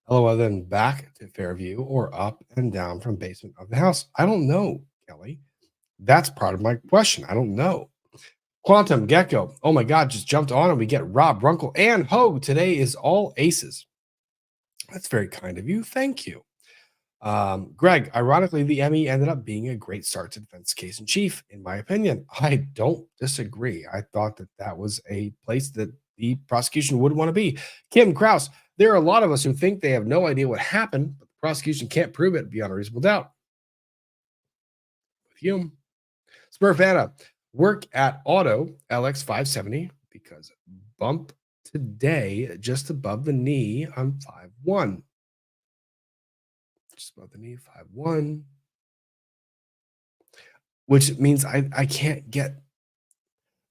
S5: LOL, then back to Fairview or up and down from basement of the house? I don't know, Kelly. That's part of my question. I don't know. Quantum Gecko. Oh my God, just jumped on and we get Rob, Runkle, and Hoeg. Today is all aces. That's very kind of you. Thank you. Greg, ironically, the Emmy ended up being a great start to defense case in chief, in my opinion. I don't disagree. I thought that was a place that the prosecution would want to be. Kim Krause, there are a lot of us who think they have no idea what happened, but the prosecution can't prove it beyond a reasonable doubt. With you. Smurf Anna, work at Auto LX 570 because bump today just above the knee on 5-1. Just above the knee, 5-1. Which means I can't get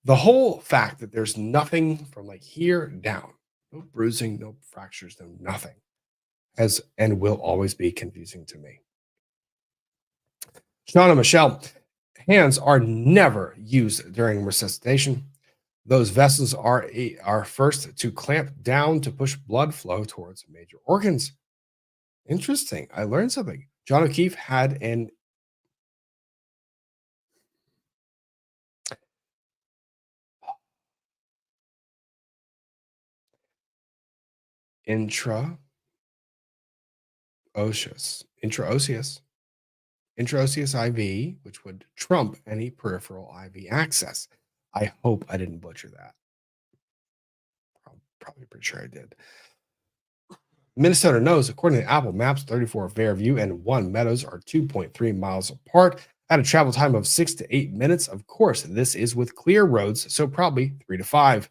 S5: the whole fact that there's nothing from like here down. No bruising, no fractures, no nothing. Has and will always be confusing to me. Shauna Michelle, hands are never used during resuscitation. Those vessels are first to clamp down to push blood flow towards major organs. Interesting. I learned something. John O'Keefe had an intraosseous IV, which would trump any peripheral IV access. I hope I didn't butcher that. Probably pretty sure I did. Minnesota knows, according to Apple Maps, 34 Fairview and 1 Meadows are 2.3 miles apart at a travel time of 6 to 8 minutes. Of course, this is with clear roads, so probably 3 to 5.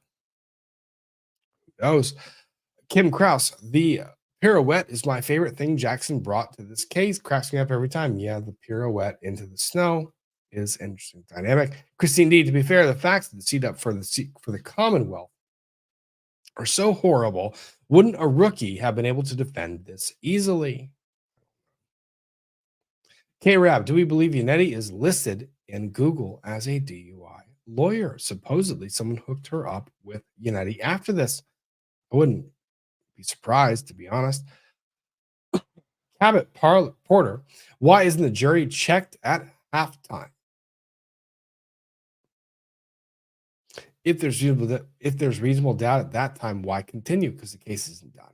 S5: Who knows? Kim Krause, the pirouette is my favorite thing Jackson brought to this case. Cracks me up every time. Yeah, the pirouette into the snow is an interesting dynamic. Christine D, to be fair, the facts that seat up for the Commonwealth are so horrible. Wouldn't a rookie have been able to defend this easily? K-Rab, do we believe Yannetti is listed in Google as a DUI lawyer? Supposedly, someone hooked her up with Yannetti after this. I wouldn't be surprised, to be honest. Cabot Porter, why isn't the jury checked at halftime? if there's reasonable doubt at that time, why continue? Because the case isn't done.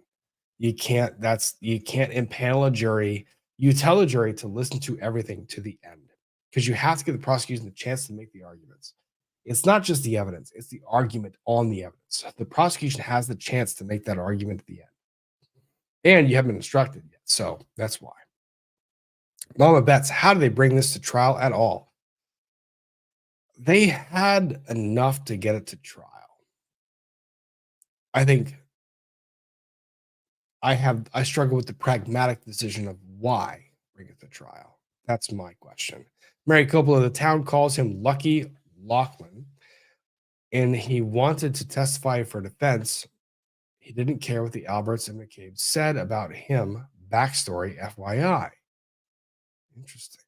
S5: You can't impanel a jury. You tell a jury to listen to everything to the end because you have to give the prosecution the chance to make the arguments. It's not just the evidence, it's the argument on the evidence. The prosecution has the chance to make that argument at the end. And you haven't been instructed yet. So that's why. Mama Betts, how do they bring this to trial at all? They had enough to get it to trial. I think I struggle with the pragmatic decision of why bring it to trial. That's my question. Mary Coppola, the town calls him Lucky Loughran, and he wanted to testify for defense. He didn't care what the Alberts and McCabe said about him. Backstory, FYI. Interesting.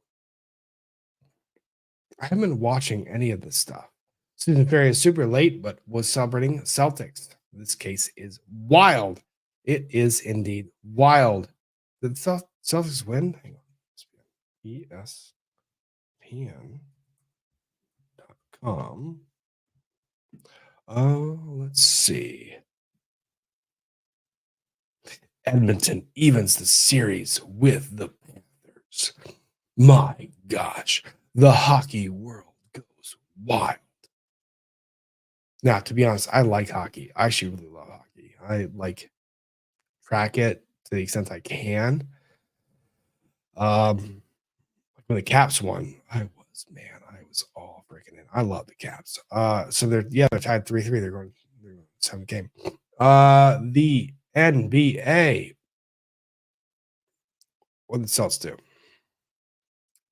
S5: I haven't been watching any of this stuff. Susan Ferry is super late, but was celebrating Celtics. This case is wild. It is indeed wild. Did the Celtics win? Hang on. ESPN.com. Let's see. Edmonton evens the series with the Panthers. My gosh, the hockey world goes wild. Now, to be honest, I like hockey. I actually really love hockey. I track it to the extent I can. When the Caps won, I was all freaking in. I love the Caps. So they're tied 3-3. They're going 7th game. The NBA. What did the Celtics do?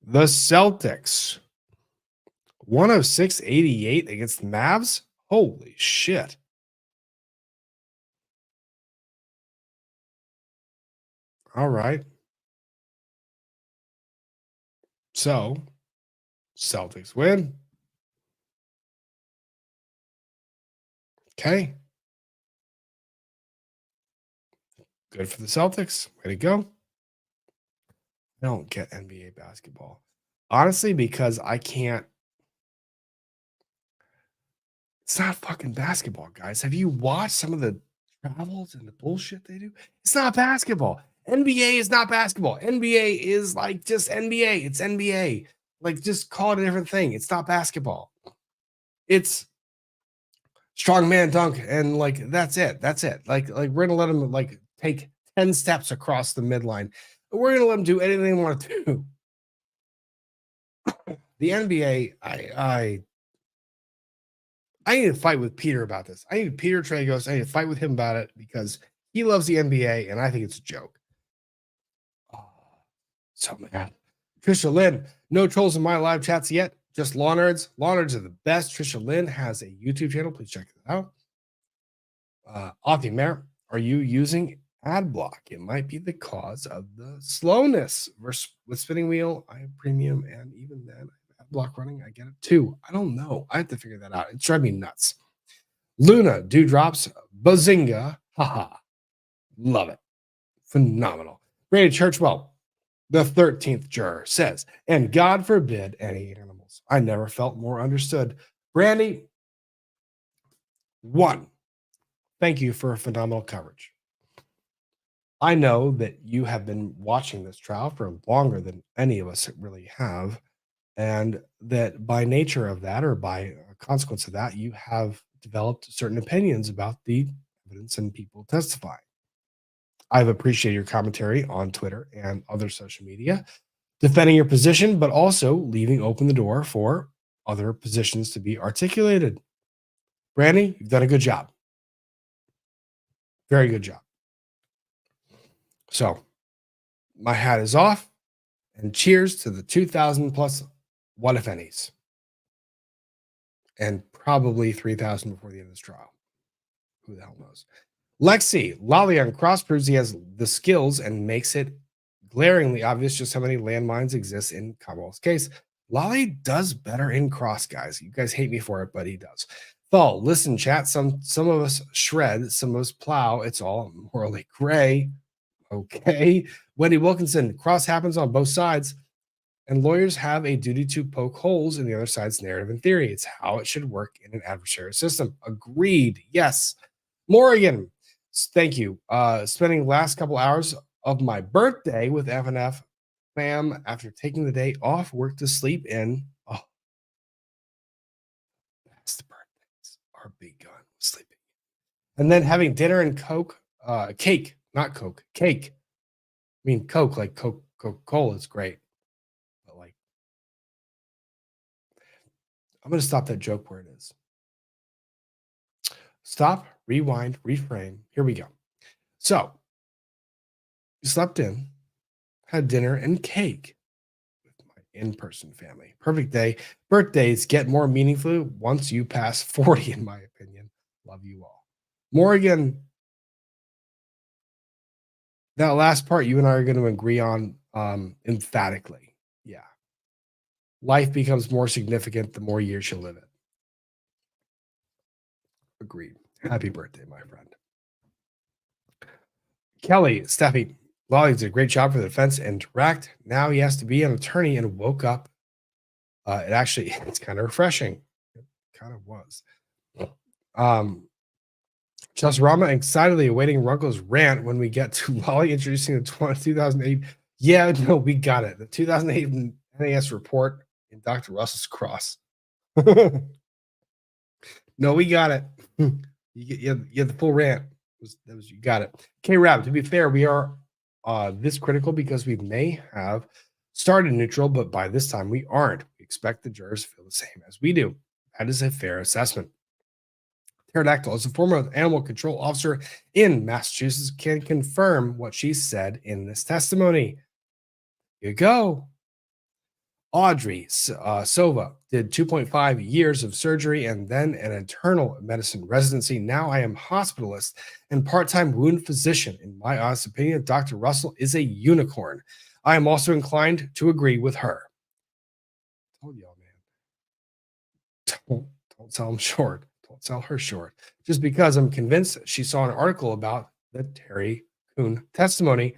S5: The Celtics 106-88 against the Mavs. Holy shit. All right. So, Celtics win. Okay. Good for the Celtics. Way to go. I don't get NBA basketball. Honestly, because I can't. It's not fucking basketball, guys. Have you watched some of the travels and the bullshit they do? It's not basketball. NBA is not basketball. NBA is like just NBA. It's NBA. Like, just call it a different thing. It's not basketball. It's strongman dunk, and like that's it. That's it. Like we're gonna let them take 10 steps across the midline. We're gonna let them do anything they want to do. The NBA, I need to fight with Peter about this. I need Peter Tragos. I need to fight with him about it because he loves the NBA, and I think it's a joke. So mad. Trisha Lynn, no trolls in my live chats yet. Just law nerds. Law nerds are the best. Trisha Lynn has a YouTube channel. Please check it out. Avi Mayer, are you using ad block? It might be the cause of the slowness. With spinning wheel, I have premium, and even then, ad block running, I get it too. I don't know. I have to figure that out. It's driving me nuts. Luna, Dewdrops, Bazinga. Haha. Love it. Phenomenal. Brady Churchwell, the 13th juror, says, and God forbid any animals. I never felt more understood. Brandy, 1, thank you for phenomenal coverage. I know that you have been watching this trial for longer than any of us really have, and that by nature of that, or by a consequence of that, you have developed certain opinions about the evidence and people testifying. I've appreciated your commentary on Twitter and other social media, defending your position, but also leaving open the door for other positions to be articulated. Brandy, you've done a good job. Very good job. So, my hat is off, and cheers to the 2,000 plus what if any's. And probably 3,000 before the end of this trial. Who the hell knows? Lexi, Lolly on Cross proves he has the skills and makes it glaringly obvious just how many landmines exist in Commonwealth's case. Lolly does better in Cross, guys. You guys hate me for it, but he does. Thal, listen, chat. Some of us shred, some of us plow. It's all morally gray. Okay. Wendy Wilkinson, Cross happens on both sides. And lawyers have a duty to poke holes in the other side's narrative and theory. It's how it should work in an adversarial system. Agreed. Yes. Morgan, thank you. Spending the last couple hours of my birthday with FNF fam after taking the day off work to sleep in. Oh, that's the birthdays. Our big gun sleeping. And then having dinner and cake, not Coke, cake. I mean, Coke, like Coca-Cola is great. But like, I'm going to stop that joke where it is. Stop, rewind, reframe. Here we go. So, you slept in, had dinner and cake with my in-person family. Perfect day. Birthdays get more meaningful once you pass 40, in my opinion. Love you all. Morgan, that last part you and I are going to agree on emphatically. Yeah. Life becomes more significant the more years you live it. Agreed. Happy birthday, my friend. Kelly, Steffi, Lolly did a great job for the defense and direct. Now he has to be an attorney and woke up. It's kind of refreshing. It kind of was. Just Rama excitedly awaiting Runkle's rant when we get to Lolly introducing the 2008. Yeah, no, we got it. The 2008 NAS report in Dr. Russell's cross. No, we got it. You had the full rant. You got it. K-Rab, to be fair, we are this critical because we may have started neutral, but by this time we aren't. We expect the jurors to feel the same as we do. That is a fair assessment. Pterodactyl, as a former animal control officer in Massachusetts, can confirm what she said in this testimony. Here you go. Audrey Sova did 2.5 years of surgery and then an internal medicine residency. Now I am hospitalist and part-time wound physician. In my honest opinion, Dr. Russell is a unicorn. I am also inclined to agree with her. I told y'all, man. Don't sell him short. Don't sell her short. Just because I'm convinced she saw an article about the Terry Kuhn testimony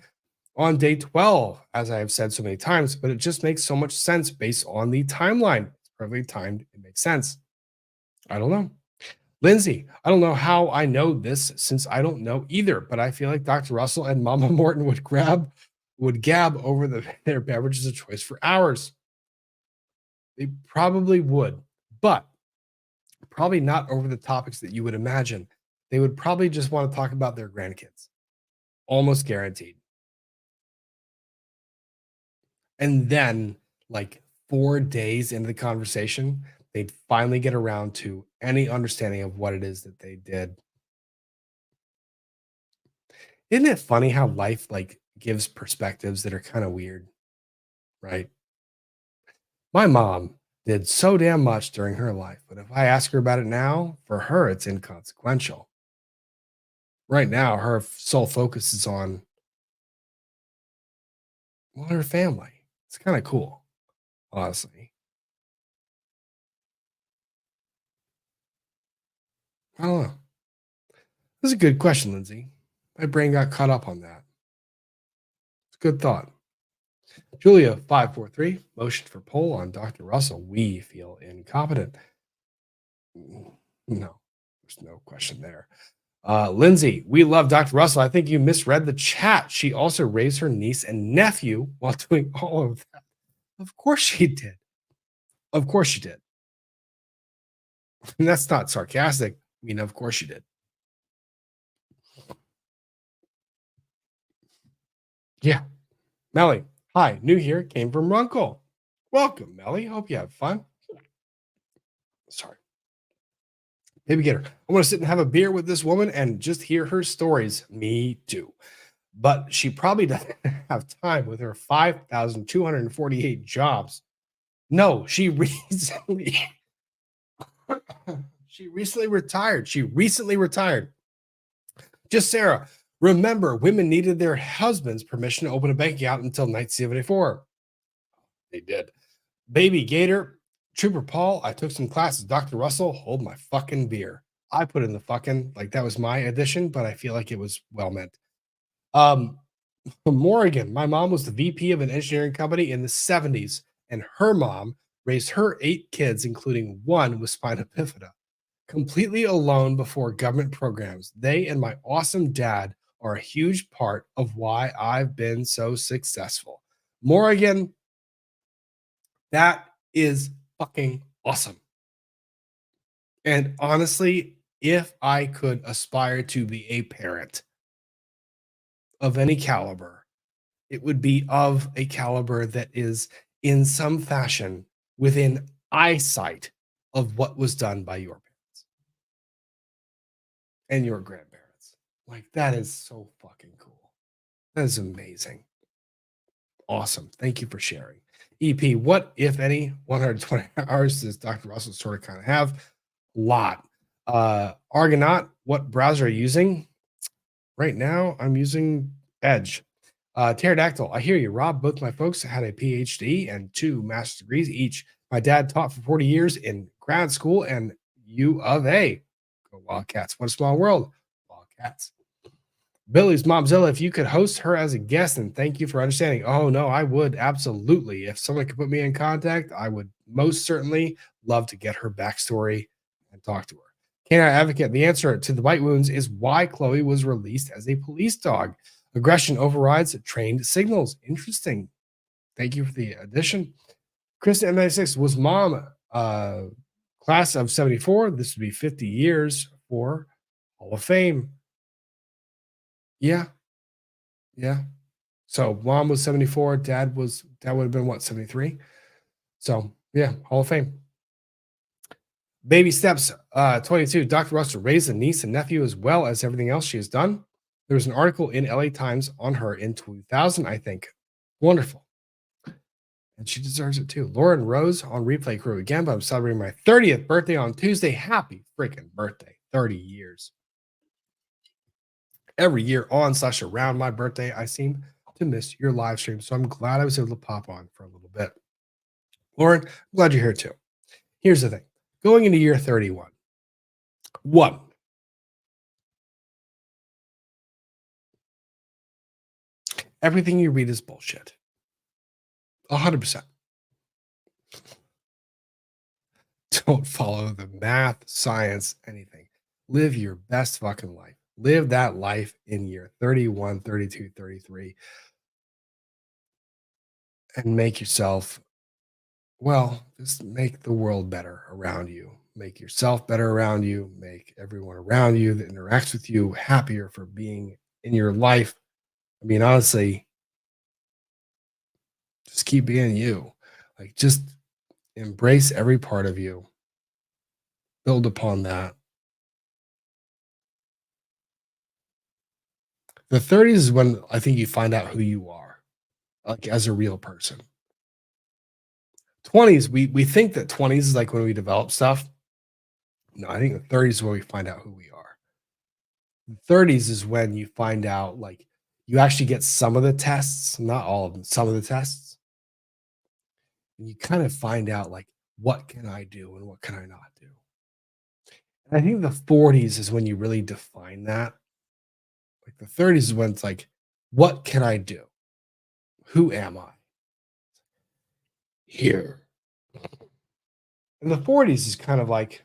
S5: on day 12, as I have said so many times, but it just makes so much sense based on the timeline. It's perfectly timed. It makes sense. I don't know. Lindsay, I don't know how I know this since I don't know either, but I feel like Dr. Russell and Mama Morton would gab over their beverages of choice for hours. They probably would, but probably not over the topics that you would imagine. They would probably just want to talk about their grandkids. Almost guaranteed. And then, like 4 days into the conversation, they'd finally get around to any understanding of what it is that they did. Isn't it funny how life like gives perspectives that are kind of weird, right? My mom did so damn much during her life, but if I ask her about it now, for her, it's inconsequential. Right now, her sole focus is on her family. It's kind of cool, honestly. I don't know. This is a good question, Lindsay. My brain got caught up on that. It's a good thought. Julia 543, motion for poll on Dr. Russell. We feel incompetent. No, there's no question there. Lindsay, we love Dr. Russell. I think you misread the chat. She also raised her niece and nephew while doing all of that. Of course she did. Of course she did. And that's not sarcastic. I mean, of course she did. Yeah. Melly, hi, new here, came from Runkle. Welcome, Melly. Hope you have fun. Sorry. Maybe get her. I want to sit and have a beer with this woman and just hear her stories. Me too. But she probably doesn't have time with her 5,248 jobs. No, she recently retired. She recently retired. Just Sarah. Remember, women needed their husband's permission to open a bank account until 1974. They did. Baby Gator, Trooper Paul, I took some classes. Dr. Russell, hold my fucking beer. I put in the fucking, like that was my addition, but I feel like it was well meant. Morgan, my mom was the VP of an engineering company in the 70s and her mom raised her 8 kids, including 1 with spina bifida, completely alone before government programs. They and my awesome dad are a huge part of why I've been so successful. Morrigan, that is fucking awesome. And honestly, if I could aspire to be a parent of any caliber, it would be of a caliber that is in some fashion within eyesight of what was done by your parents and your grandparents. Like, that is so fucking cool. That is amazing. Awesome. Thank you for sharing. EP, what, if any, 120 hours does Dr. Russell sort of kind of have? A lot. Argonaut, what browser are you using? Right now, I'm using Edge. Pterodactyl, I hear you, Rob. Both my folks had a PhD and 2 master's degrees each. My dad taught for 40 years in grad school and U of A. Go Wildcats. What a small world. Wildcats. Billy's Momzilla, if you could host her as a guest, and thank you for understanding. Oh, no, I would absolutely. If someone could put me in contact, I would most certainly love to get her backstory and talk to her. Canine Advocate, the answer to the bite wounds is why Chloe was released as a police dog. Aggression overrides trained signals. Interesting. Thank you for the addition. Kristen M96, was mom class of 74? This would be 50 years for Hall of Fame. Yeah. So mom was 74. Dad would have been what, 73? So yeah, Hall of Fame. Baby steps 22. Dr. Russell raised a niece and nephew as well as everything else she has done. There was an article in LA Times on her in 2000, I think. Wonderful. And she deserves it too. Lauren Rose on Replay Crew again, but I'm celebrating my 30th birthday on Tuesday. Happy freaking birthday. 30 years. Every year on/around my birthday, I seem to miss your live stream. So I'm glad I was able to pop on for a little bit. Lauren, I'm glad you're here too. Here's the thing. Going into year 31. 1. Everything you read is bullshit. 100%. Don't follow the math, science, anything. Live your best fucking life. Live that life in year 31, 32, 33. And make yourself, well, just make the world better around you. Make yourself better around you. Make everyone around you that interacts with you happier for being in your life. I mean, honestly, just keep being you. Like, just embrace every part of you. Build upon that. The 30s is when I think you find out who you are, like as a real person. 20s, we think that 20s is like when we develop stuff. No, I think the 30s is where we find out who we are. The 30s is when you find out, like, you actually get some of the tests, not all of them, some of the tests. And you kind of find out, like, what can I do and what can I not do? And I think the 40s is when you really define that. Like, the 30s is when it's like, what can I do? Who am I? Here. And the 40s is kind of like,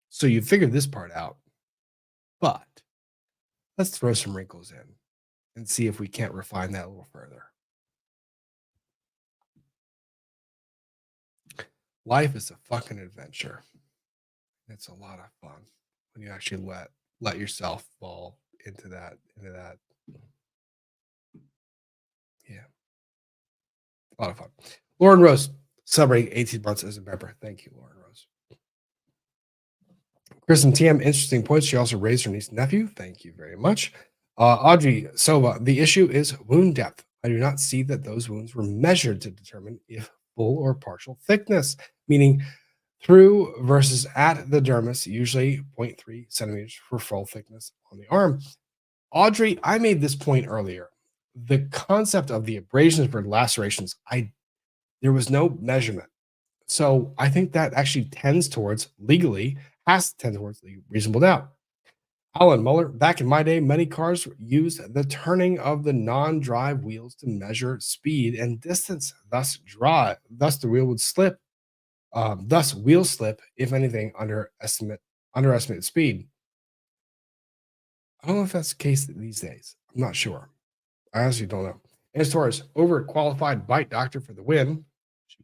S5: so you figured this part out, but let's throw some wrinkles in and see if we can't refine that a little further. Life is a fucking adventure. It's a lot of fun when you actually let yourself fall into that. Yeah. A lot of fun. Lauren Rose, celebrating 18 months as a member. Thank you, Lauren Rose. Kristen TM, interesting points. She also raised her niece and nephew. Thank you very much. Audrey Sova, the issue is wound depth. I do not see that those wounds were measured to determine if full or partial thickness, meaning through versus at the dermis, usually 0.3 centimeters for full thickness on the arm. Audrey, I made this point earlier. The concept of the abrasions for lacerations, there was no measurement. So I think that actually tends towards legally, has to tend towards reasonable doubt. Alan Muller, back in my day, many cars used the turning of the non-drive wheels to measure speed and distance, thus the wheel would slip, thus wheel slip, if anything, underestimated speed. I don't know if that's the case these days. I'm not sure. I honestly don't know. As far as overqualified bite doctor for the win,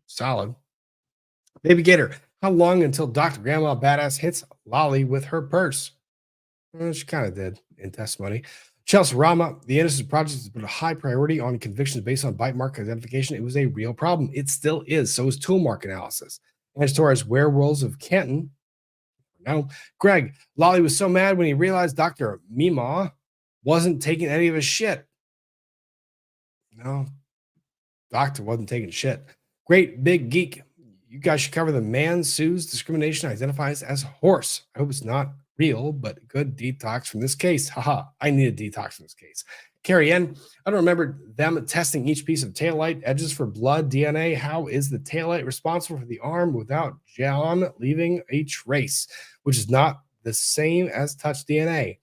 S5: solid. Baby Gator, how long until Dr. Grandma Badass hits Lolly with her purse? Well, she kind of did in testimony. Chelsea Rama, the Innocence Project has put a high priority on convictions based on bite mark identification. It was a real problem. It still is. So is tool mark analysis. And as far as werewolves of Canton, no. Greg, Lolly was so mad when he realized Dr. Meemaw wasn't taking any of his shit. No, doctor wasn't taking shit. Great big geek. You guys should cover the man sues discrimination identifies as horse. I hope it's not real, but good detox from this case. Haha, I need a detox from this case. Carrie N, I don't remember them testing each piece of taillight edges for blood DNA. How is the taillight responsible for the arm without John leaving a trace, which is not the same as touch DNA?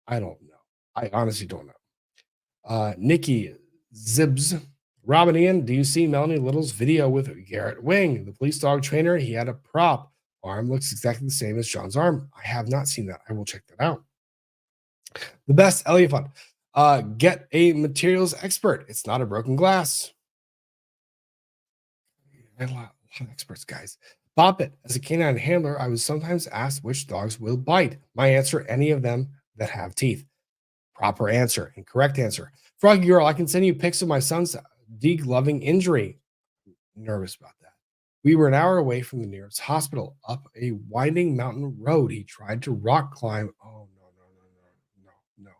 S5: I don't know. I honestly don't know. Nikki Zibs, Robin Ian, do you see Melanie Little's video with Garrett Wing, the police dog trainer? He had a prop. Arm looks exactly the same as John's arm. I have not seen that. I will check that out. The best Elliot Fund. Get a materials expert. It's not a broken glass. I have a lot of experts, guys. Bop it. As a canine handler, I was sometimes asked which dogs will bite. My answer, any of them that have teeth. Proper answer. Incorrect answer. Froggy Girl, I can send you pics of my son's degloving injury. Nervous about that. We were an hour away from the nearest hospital, up a winding mountain road. He tried to rock climb. Oh, no.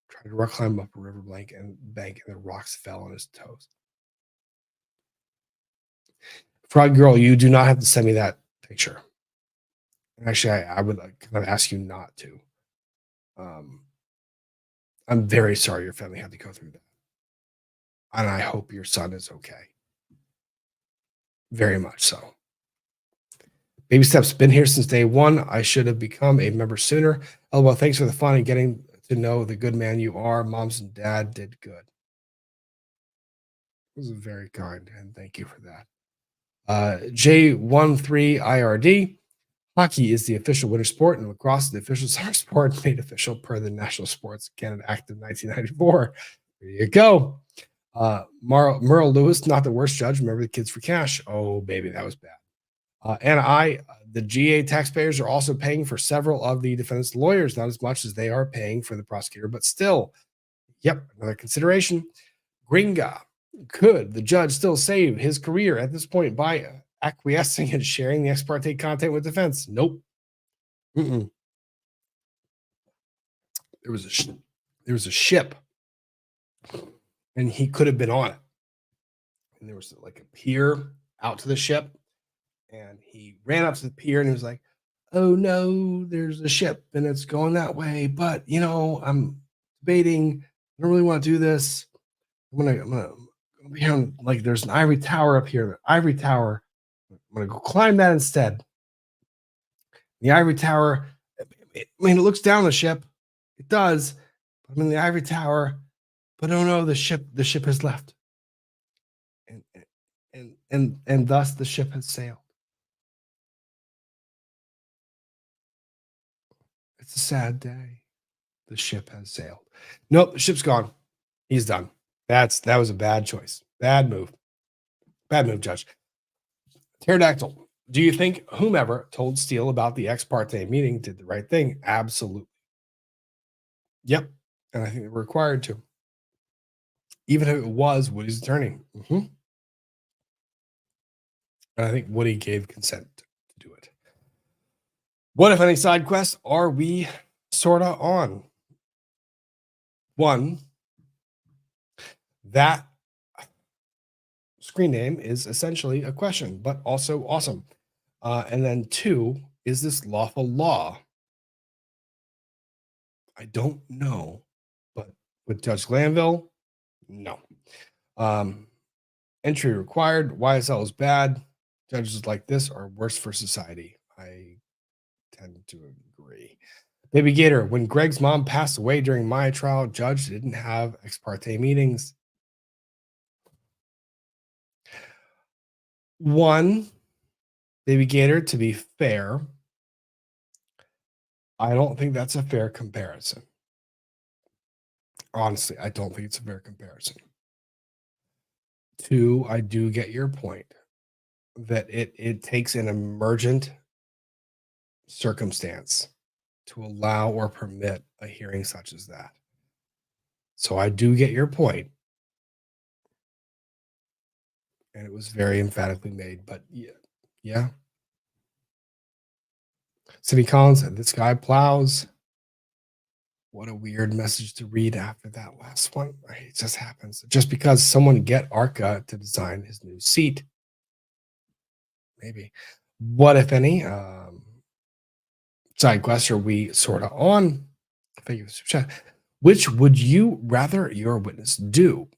S5: Tried to rock climb up a river bank and the rocks fell on his toes. Frog Girl, you do not have to send me that picture. Actually, I would kind of ask you not to. I'm very sorry your family had to go through that. And I hope your son is okay. Very much so. Baby steps, been here since day one. I should have become a member sooner. Oh, well, thanks for the fun and getting to know the good man you are. Moms and dad did good. It was very kind, and thank you for that. J13IRD. Hockey is the official winter sport, and lacrosse is the official summer sport made official per the National Sports Canada Act of 1994. There you go. Merle Lewis, not the worst judge. Remember the kids for cash. Oh, baby, that was bad. And the GA taxpayers are also paying for several of the defendants' lawyers, not as much as they are paying for the prosecutor, but still. Yep, another consideration. Gringa, could the judge still save his career at this point by acquiescing and sharing the ex parte content with defense? Nope. There was a ship, and he could have been on it. And there was like a pier out to the ship, and he ran up to the pier and he was like, "Oh no, there's a ship and it's going that way. But I'm debating. I don't really want to do this. I'm gonna be on, like, there's an ivory tower up here. The ivory tower. I'm gonna go climb that instead. The ivory tower. It looks down the ship. It does. I'm in the ivory tower, but oh no, the ship has left, and thus the ship has sailed. It's a sad day. The ship has sailed. Nope, the ship's gone. He's done. That was a bad choice. Bad move. Bad move, Judge. Pterodactyl. Do you think whomever told Steele about the ex parte meeting did the right thing? Absolutely. Yep. And I think they were required to. Even if it was Woody's attorney. And I think Woody gave consent to do it. What, if any, side quests are we sort of on? One, that screen name is essentially a question, but also awesome. And then two, is this lawful law? I don't know, but with Judge Glanville, no. Entry required. YSL is bad. Judges like this are worse for society. I tend to agree. Baby Gator, when Greg's mom passed away during my trial, judge didn't have ex parte meetings. One, Baby Gator, to be fair, I don't think that's a fair comparison. Honestly, I don't think it's a fair comparison. Two, I do get your point that it takes an emergent circumstance to allow or permit a hearing such as that. So I do get your point. And it was very emphatically made, but yeah. City Collins said, this guy plows. What a weird message to read after that last one. It just happens. Just because someone get ARCA to design his new seat. Maybe. What, if any, side quests are we sort of on? Thank you for the chat. Which would you rather your witness do?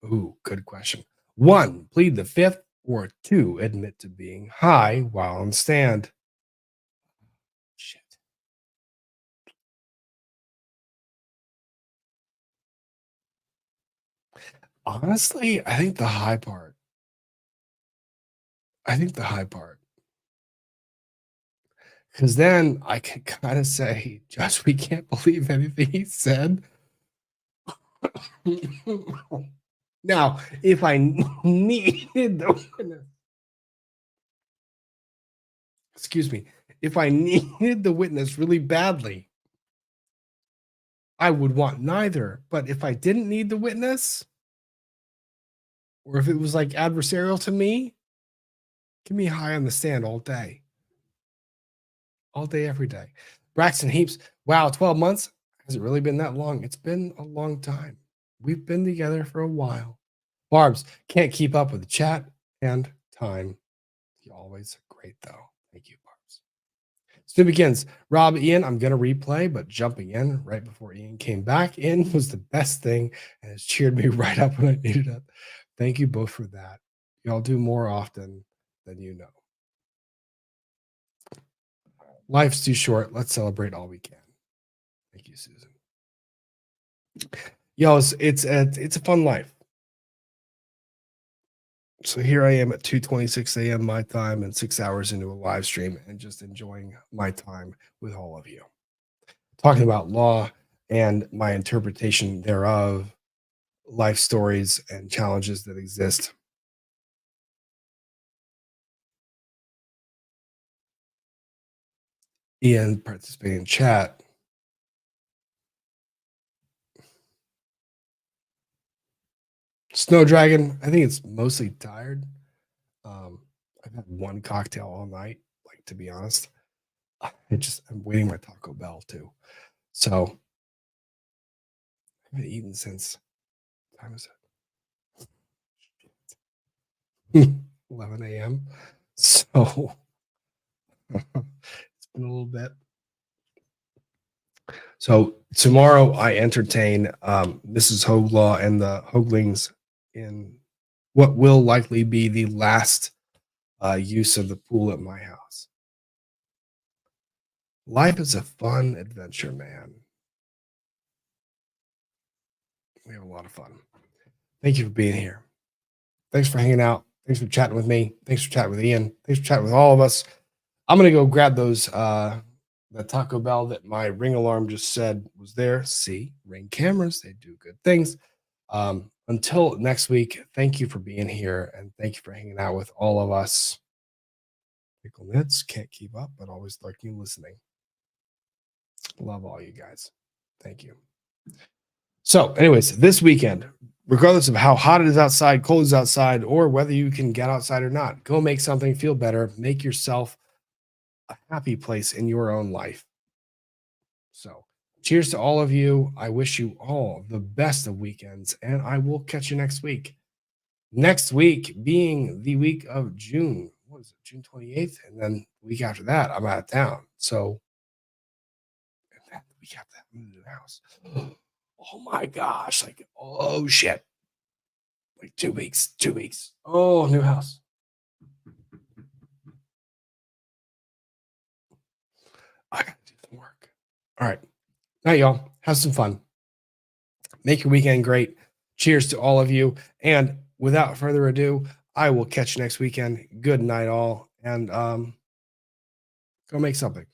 S5: Ooh, good question. 1, plead the fifth, or 2, admit to being high while on stand. Shit. Honestly, I think the high part. Because then I can kind of say, Josh, we can't believe anything he said. Now, if I needed the witness, excuse me, if I needed the witness really badly, I would want neither. But if I didn't need the witness, or if it was like adversarial to me, give me high on the stand all day. All day, every day. Braxton Heaps, wow, 12 months? Has it really been that long? It's been a long time. We've been together for a while. Barbs, can't keep up with the chat and time. You're always great, though. Thank you, Barbs. Stu begins. Rob, Ian, I'm going to replay, but jumping in right before Ian came back in was the best thing, and it's cheered me right up when I needed it. Thank you both for that. Y'all do more often than you know. Life's too short. Let's celebrate all we can. Thank you, Susan. Yo, it's a fun life. So here I am at 2:26 a.m. my time and 6 hours into a live stream and just enjoying my time with all of you. Talking about law and my interpretation thereof, life stories and challenges that exist. Ian participating in chat. Snow Dragon, I think it's mostly tired. I've had one cocktail all night, like, to be honest. I'm waiting my Taco Bell too. So I haven't eaten since, what time is it? 11 a.m. So it's been a little bit. So tomorrow I entertain Mrs. Hoeglaw and the Hoeglings in what will likely be the last use of the pool at my house. Life is a fun adventure, man. We have a lot of fun. Thank you for being here. Thanks for hanging out. Thanks for chatting with me. Thanks for chatting with Ian. Thanks for chatting with all of us. I'm going to go grab those the Taco Bell that my Ring alarm just said was there. See, Ring cameras, they do good things. Until next week, thank you for being here, and thank you for hanging out with all of us. Pickle Knits, can't keep up, but always lurking, listening. Love all you guys. Thank you. So, anyways, this weekend, regardless of how hot it is outside, cold it is outside, or whether you can get outside or not, go make something feel better. Make yourself a happy place in your own life. So, cheers to all of you. I wish you all the best of weekends, and I will catch you next week. Next week being the week of June. What is it? June 28th? And then the week after that, I'm out of town. So, the week after that, I'm in the house. Oh my gosh. Like, oh shit. Like 2 weeks. 2 weeks. Oh, new house. I gotta do some work. All right. Night, y'all. Have some fun. Make your weekend great. Cheers to all of you. And without further ado, I will catch you next weekend. Good night, all. And go make something.